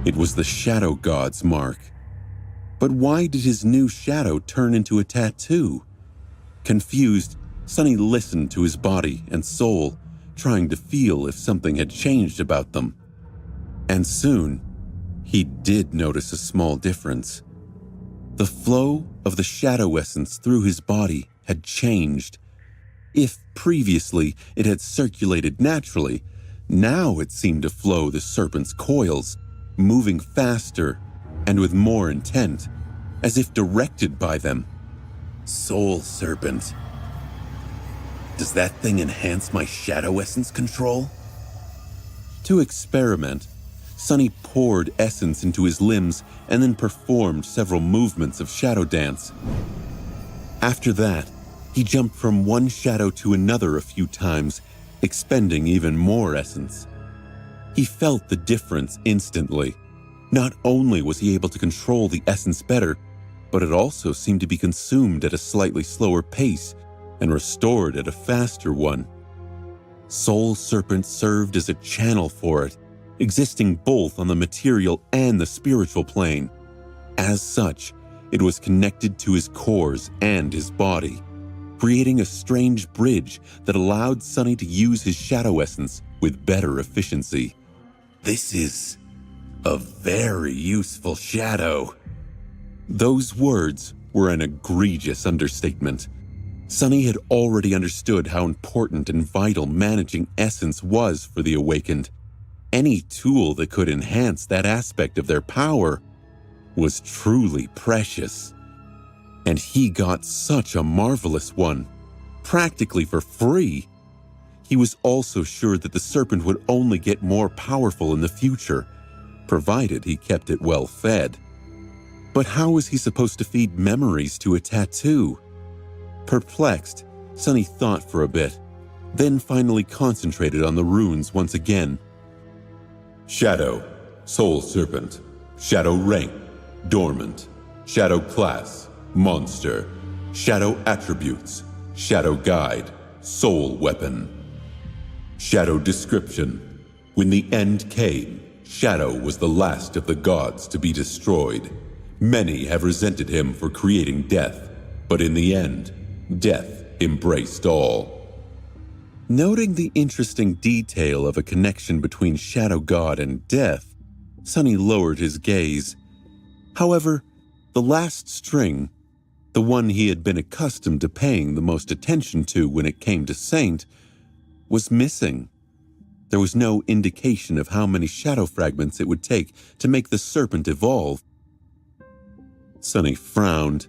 Speaker 1: It was the shadow god's mark. But why did his new shadow turn into a tattoo? Confused, Sonny listened to his body and soul, trying to feel if something had changed about them. And soon, he did notice a small difference. The flow of the shadow essence through his body had changed. If previously it had circulated naturally, now it seemed to flow the serpent's coils, moving faster and with more intent, as if directed by them.
Speaker 2: Soul Serpent. Does that thing enhance my shadow essence control?
Speaker 1: To experiment, Sonny poured essence into his limbs and then performed several movements of shadow dance. After that, he jumped from one shadow to another a few times, expending even more essence. He felt the difference instantly. Not only was he able to control the essence better, but it also seemed to be consumed at a slightly slower pace and restored at a faster one. Soul Serpent served as a channel for it, existing both on the material and the spiritual plane. As such, it was connected to his cores and his body, creating a strange bridge that allowed Sonny to use his shadow essence with better efficiency.
Speaker 2: This is a very useful shadow.
Speaker 1: Those words were an egregious understatement. Sonny had already understood how important and vital managing essence was for the Awakened. Any tool that could enhance that aspect of their power was truly precious. And he got such a marvelous one, practically for free. He was also sure that the serpent would only get more powerful in the future, provided he kept it well fed. But how was he supposed to feed memories to a tattoo? Perplexed, Sonny thought for a bit, then finally concentrated on the runes once again.
Speaker 3: Shadow, Soul Serpent, Shadow Rank, Dormant, Shadow Class, Monster, Shadow Attributes, Shadow Guide, Soul Weapon. Shadow Description. When the end came, Shadow was the last of the gods to be destroyed. Many have resented him for creating death, but in the end, death embraced all.
Speaker 1: Noting the interesting detail of a connection between Shadow God and death, Sonny lowered his gaze. However, the last string, the one he had been accustomed to paying the most attention to when it came to Saint, was missing. There was no indication of how many shadow fragments it would take to make the serpent evolve. Sonny frowned.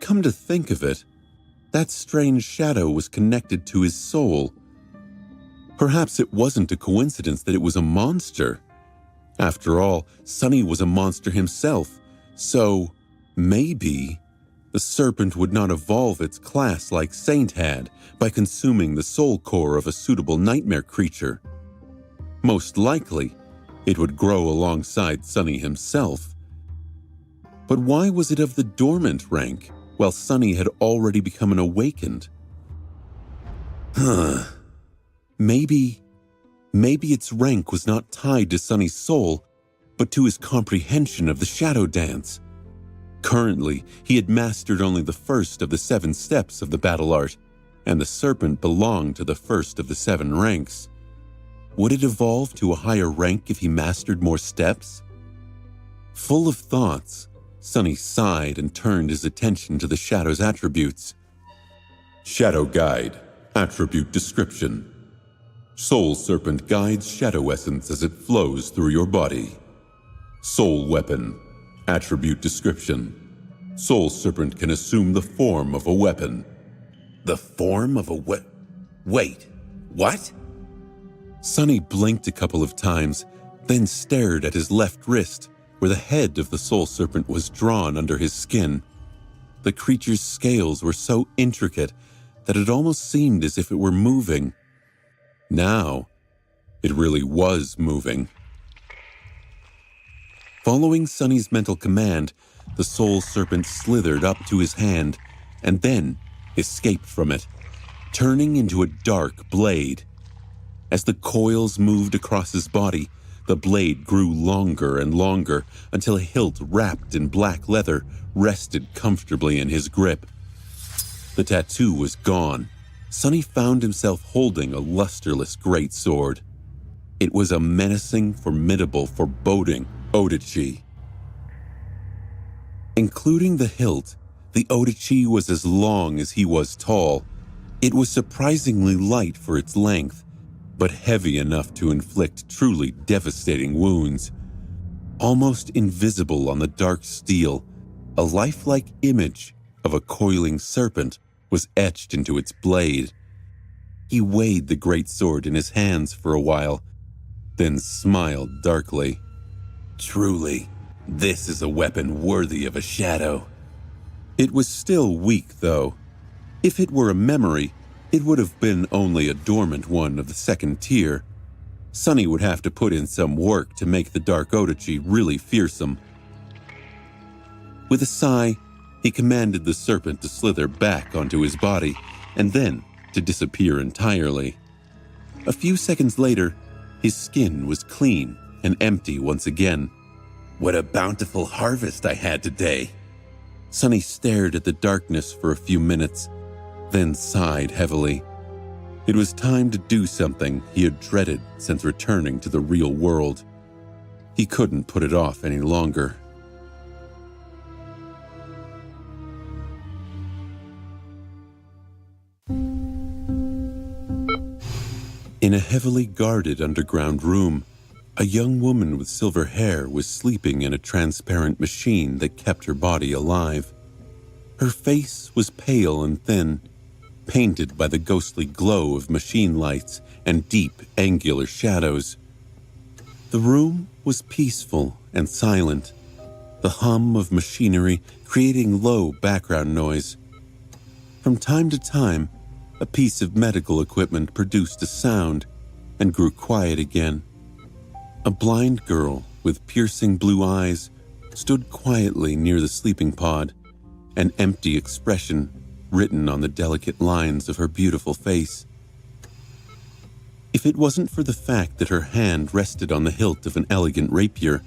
Speaker 1: Come to think of it, That strange shadow was connected to his soul. Perhaps it wasn't a coincidence that it was a monster. After all, Sonny was a monster himself, so maybe the serpent would not evolve its class like Saint had by consuming the soul core of a suitable nightmare creature. Most likely, it would grow alongside Sonny himself. But why was it of the dormant rank, while Sonny had already become an awakened? Maybe its rank was not tied to Sonny's soul, but to his comprehension of the shadow dance. Currently, he had mastered only the first of the 7 steps of the battle art, and the serpent belonged to the first of the 7 ranks. Would it evolve to a higher rank if he mastered more steps? Full of thoughts, Sonny sighed and turned his attention to the shadow's attributes.
Speaker 3: Shadow Guide. Attribute Description. Soul Serpent guides shadow essence as it flows through your body. Soul Weapon. Attribute Description. Soul Serpent can assume the form of a weapon.
Speaker 2: The form of a Wait, what?
Speaker 1: Sonny blinked a couple of times, then stared at his left wrist, where the head of the soul serpent was drawn under his skin. The creature's scales were so intricate that it almost seemed as if it were moving. Now, it really was moving. Following Sonny's mental command, the soul serpent slithered up to his hand and then escaped from it, turning into a dark blade. As the coils moved across his body, the blade grew longer and longer until a hilt wrapped in black leather rested comfortably in his grip. The tattoo was gone. Sonny found himself holding a lusterless greatsword. It was a menacing, formidable, foreboding Odachi. Including the hilt, the Odachi was as long as he was tall. It was surprisingly light for its length, but heavy enough to inflict truly devastating wounds. Almost invisible on the dark steel, a lifelike image of a coiling serpent was etched into its blade. He weighed the greatsword in his hands for a while, then smiled darkly.
Speaker 2: Truly, this is a weapon worthy of a shadow.
Speaker 1: It was still weak, though. If it were a memory, it would have been only a dormant one of the 2nd tier. Sonny would have to put in some work to make the Dark Odachi really fearsome. With a sigh, he commanded the serpent to slither back onto his body and then to disappear entirely. A few seconds later, his skin was clean and empty once again.
Speaker 2: What a bountiful harvest I had today.
Speaker 1: Sonny stared at the darkness for a few minutes, then sighed heavily. It was time to do something he had dreaded since returning to the real world. He couldn't put it off any longer. In a heavily guarded underground room, a young woman with silver hair was sleeping in a transparent machine that kept her body alive. Her face was pale and thin, painted by the ghostly glow of machine lights and deep, angular shadows. The room was peaceful and silent, the hum of machinery creating low background noise. From time to time, a piece of medical equipment produced a sound and grew quiet again. A blind girl with piercing blue eyes stood quietly near the sleeping pod, an empty expression written on the delicate lines of her beautiful face. If it wasn't for the fact that her hand rested on the hilt of an elegant rapier,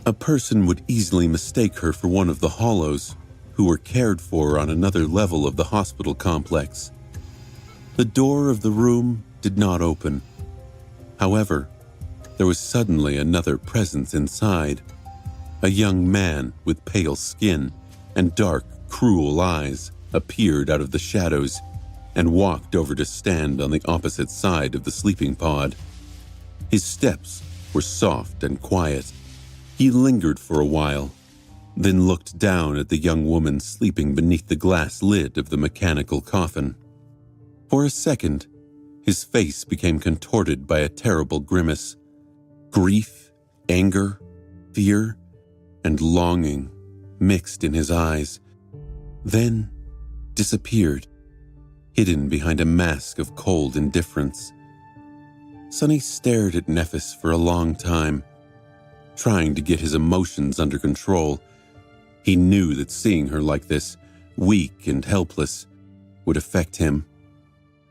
Speaker 1: a person would easily mistake her for one of the hollows who were cared for on another level of the hospital complex. The door of the room did not open. However, there was suddenly another presence inside. A young man with pale skin and dark, cruel eyes appeared out of the shadows and walked over to stand on the opposite side of the sleeping pod. His steps were soft and quiet. He lingered for a while, then looked down at the young woman sleeping beneath the glass lid of the mechanical coffin. For a second, his face became contorted by a terrible grimace. Grief, anger, fear, and longing mixed in his eyes, then disappeared, hidden behind a mask of cold indifference. Sonny stared at Nephis for a long time, trying to get his emotions under control. He knew that seeing her like this, weak and helpless, would affect him,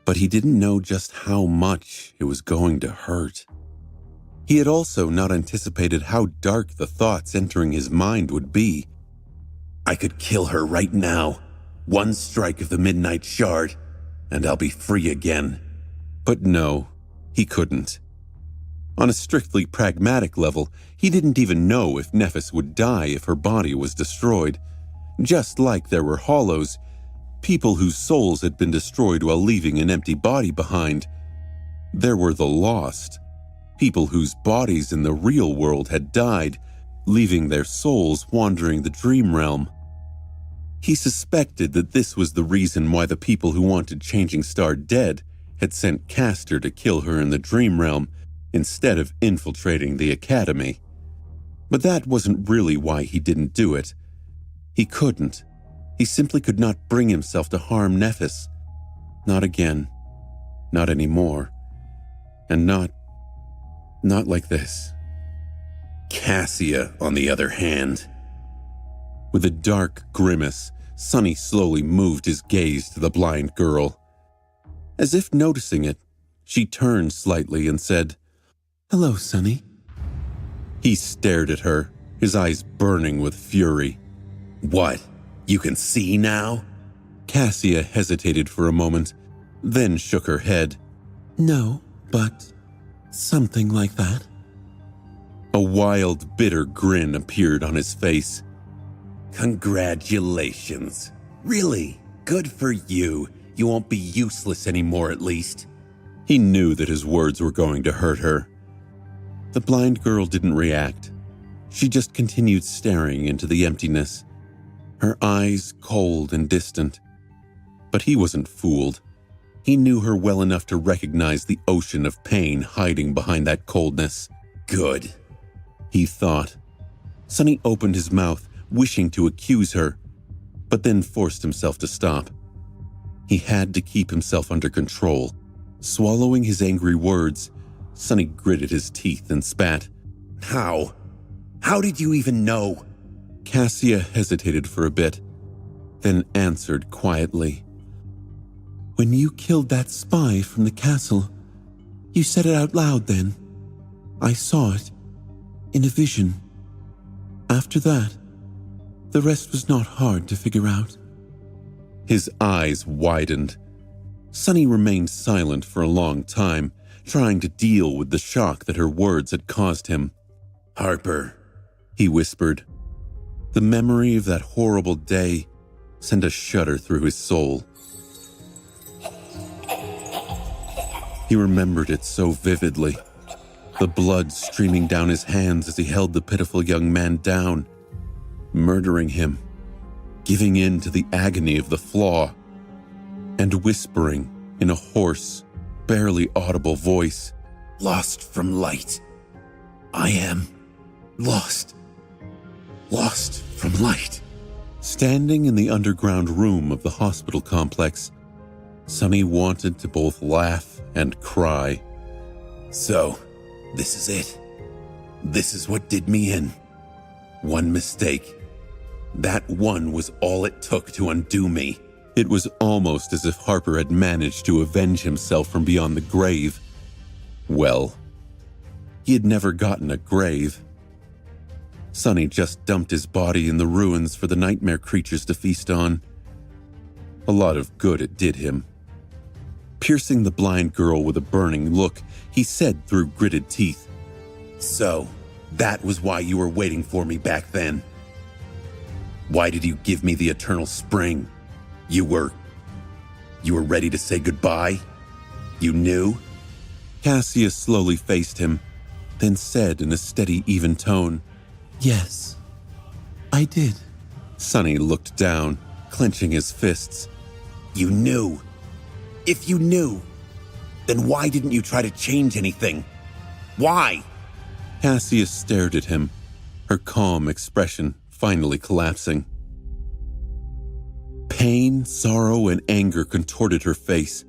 Speaker 1: but he didn't know just how much it was going to hurt. He had also not anticipated how dark the thoughts entering his mind would be.
Speaker 2: I could kill her right now. One strike of the Midnight Shard, and I'll be free again.
Speaker 1: But no, he couldn't. On a strictly pragmatic level, he didn't even know if Nephis would die if her body was destroyed. Just like there were hollows, people whose souls had been destroyed while leaving an empty body behind. There were the lost, people whose bodies in the real world had died, leaving their souls wandering the dream realm. He suspected that this was the reason why the people who wanted Changing Star dead had sent Castor to kill her in the dream realm instead of infiltrating the academy. But that wasn't really why he didn't do it. He couldn't. He simply could not bring himself to harm Nephis. Not again. Not anymore. And not like this.
Speaker 2: Cassia, on the other hand.
Speaker 1: With a dark grimace, Sonny slowly moved his gaze to the blind girl. As if noticing it, she turned slightly and said, "Hello, Sonny." He stared at her, his eyes burning with fury.
Speaker 2: What? You can see now?
Speaker 1: Cassia hesitated for a moment, then shook her head. "No, but something like that." A wild, bitter grin appeared on his face.
Speaker 2: Congratulations. Really, good for you. You won't be useless anymore, at least.
Speaker 1: He knew that his words were going to hurt her. The blind girl didn't react. She just continued staring into the emptiness, her eyes cold and distant. But he wasn't fooled. He knew her well enough to recognize the ocean of pain hiding behind that coldness.
Speaker 2: Good,
Speaker 1: he thought. Sonny opened his mouth, wishing to accuse her, but then forced himself to stop. He had to keep himself under control. Swallowing his angry words, Sonny gritted his teeth and spat.
Speaker 2: How? How did you even know?
Speaker 1: Cassia hesitated for a bit, then answered quietly. "When you killed that spy from the castle, you said it out loud then. I saw it, in a vision. After that, the rest was not hard to figure out." His eyes widened. Sonny remained silent for a long time, trying to deal with the shock that her words had caused him.
Speaker 2: Harper,
Speaker 1: he whispered. The memory of that horrible day sent a shudder through his soul. He remembered it so vividly, the blood streaming down his hands as he held the pitiful young man down, murdering him, giving in to the agony of the flaw, and whispering in a hoarse, barely audible voice,
Speaker 2: "Lost from light. I am lost. Lost from light."
Speaker 1: Standing in the underground room of the hospital complex, Sonny wanted to both laugh and cry.
Speaker 2: So, this is it. This is what did me in. One mistake. That one was all it took to undo me.
Speaker 1: It was almost as if Harper had managed to avenge himself from beyond the grave. Well, he had never gotten a grave. Sonny just dumped his body in the ruins for the nightmare creatures to feast on. A lot of good it did him. Piercing the blind girl with a burning look, he said through gritted teeth,
Speaker 2: "So, that was why you were waiting for me back then. Why did you give me the eternal spring? You were ready to say goodbye? You knew?"
Speaker 1: Cassia slowly faced him, then said in a steady, even tone, "Yes."
Speaker 5: I did.
Speaker 1: Sonny looked down, clenching his fists.
Speaker 2: You knew. If you knew, then why didn't you try to change anything? Why?
Speaker 1: Cassia stared at him, her calm expression finally collapsing. Pain, sorrow, and anger contorted her face,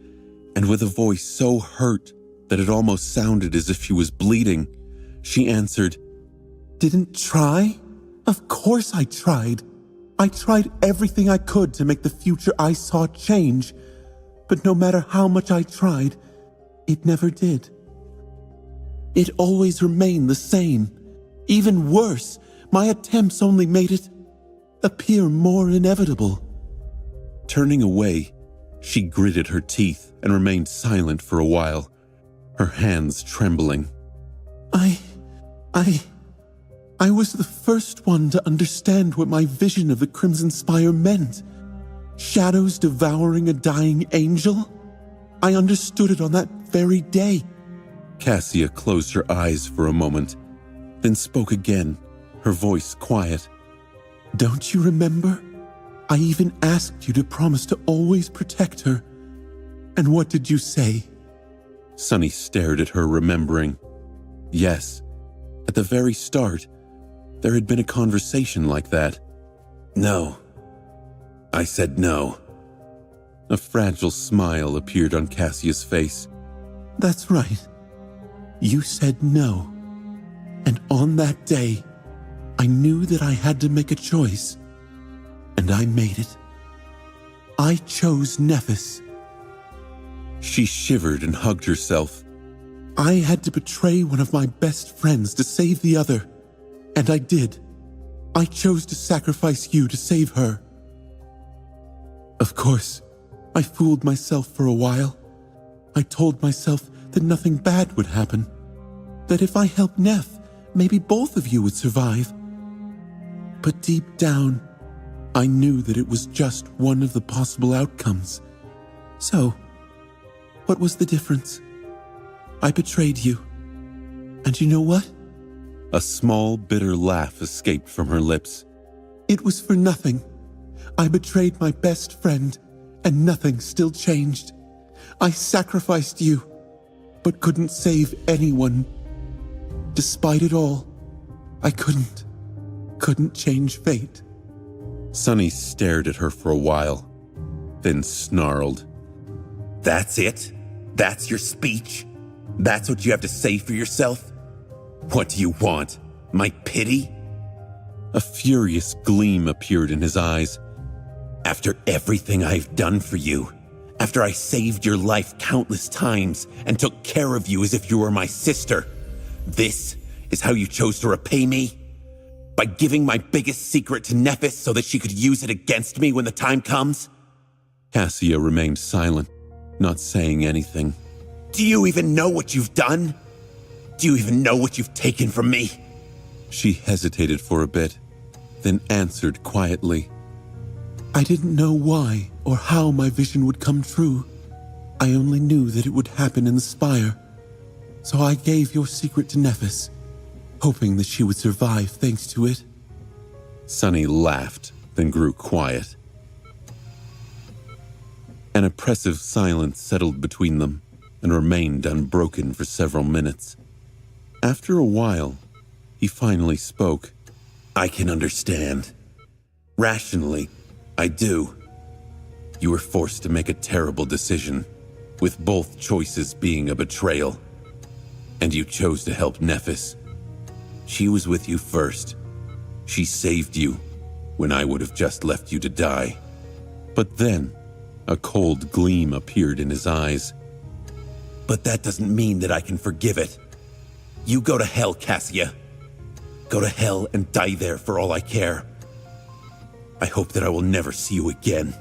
Speaker 1: and with a voice so hurt that it almost sounded as if she was bleeding, she answered,
Speaker 5: Didn't try? Of course I tried. I tried everything I could to make the future I saw change, but no matter how much I tried, it never did. It always remained the same. Even worse, my attempts only made it appear more inevitable.
Speaker 1: Turning away, she gritted her teeth and remained silent for a while, her hands trembling.
Speaker 5: I was the first one to understand what my vision of the Crimson Spire meant. Shadows devouring a dying angel? I understood it on that very day.
Speaker 1: Cassia closed her eyes for a moment, then spoke again, her voice quiet.
Speaker 5: Don't you remember? I even asked you to promise to always protect her. And what did you say?
Speaker 1: Sonny stared at her, remembering. Yes, at the very start, there had been a conversation like that.
Speaker 2: No. I said no.
Speaker 1: A fragile smile appeared on Cassia's face.
Speaker 5: That's right. You said no. And on that day, I knew that I had to make a choice. And I made it. I chose Nephis.
Speaker 1: She shivered and hugged herself.
Speaker 5: I had to betray one of my best friends to save the other. And I did. I chose to sacrifice you to save her. Of course, I fooled myself for a while. I told myself that nothing bad would happen. That if I helped Neph, maybe both of you would survive. But deep down, I knew that it was just one of the possible outcomes. So, what was the difference? I betrayed you. And you know what?
Speaker 1: A small, bitter laugh escaped from her lips.
Speaker 5: It was for nothing. I betrayed my best friend, and nothing still changed. I sacrificed you, but couldn't save anyone. Despite it all, I couldn't change fate.
Speaker 1: Sonny stared at her for a while, then snarled.
Speaker 2: That's it? That's your speech? That's what you have to say for yourself? What do you want? My pity?
Speaker 1: A furious gleam appeared in his eyes.
Speaker 2: After everything I've done for you, after I saved your life countless times and took care of you as if you were my sister, this is how you chose to repay me? By giving my biggest secret to Nephis so that she could use it against me when the time comes?
Speaker 1: Cassia remained silent, not saying anything.
Speaker 2: Do you even know what you've done? Do you even know what you've taken from me?
Speaker 1: She hesitated for a bit, then answered quietly.
Speaker 5: I didn't know why or how my vision would come true. I only knew that it would happen in the Spire. So I gave your secret to Nephis, hoping that she would survive thanks to it.
Speaker 1: Sonny laughed, then grew quiet. An oppressive silence settled between them and remained unbroken for several minutes. After a while, he finally spoke.
Speaker 2: I can understand. Rationally, I do.
Speaker 1: You were forced to make a terrible decision, with both choices being a betrayal. And you chose to help Nephis. She was with you first. She saved you when I would have just left you to die. But then, a cold gleam appeared in his eyes.
Speaker 2: But that doesn't mean that I can forgive it. You go to hell, Cassia. Go to hell and die there for all I care. I hope that I will never see you again.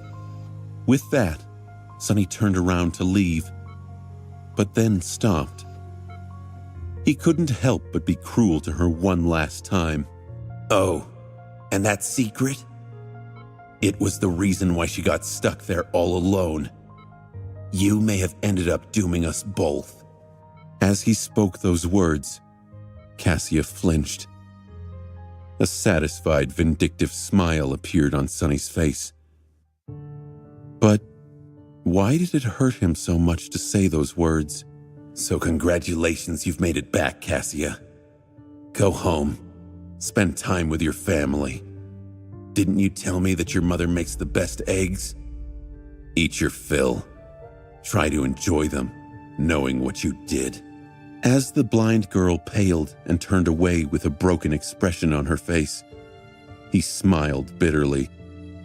Speaker 1: With that, Sonny turned around to leave, but then stopped. He couldn't help but be cruel to her one last time.
Speaker 2: Oh, and that secret? It was the reason why she got stuck there all alone. You may have ended up dooming us both.
Speaker 1: As he spoke those words, Cassia flinched. A satisfied, vindictive smile appeared on Sonny's face. But why did it hurt him so much to say those words?
Speaker 2: So congratulations, you've made it back, Cassia. Go home. Spend time with your family. Didn't you tell me that your mother makes the best eggs? Eat your fill. Try to enjoy them, knowing what you did.
Speaker 1: As the blind girl paled and turned away with a broken expression on her face, he smiled bitterly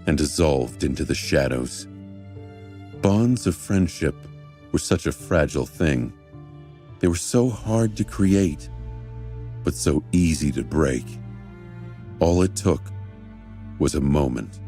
Speaker 1: and dissolved into the shadows. Bonds of friendship were such a fragile thing. They were so hard to create, but so easy to break. All it took was a moment.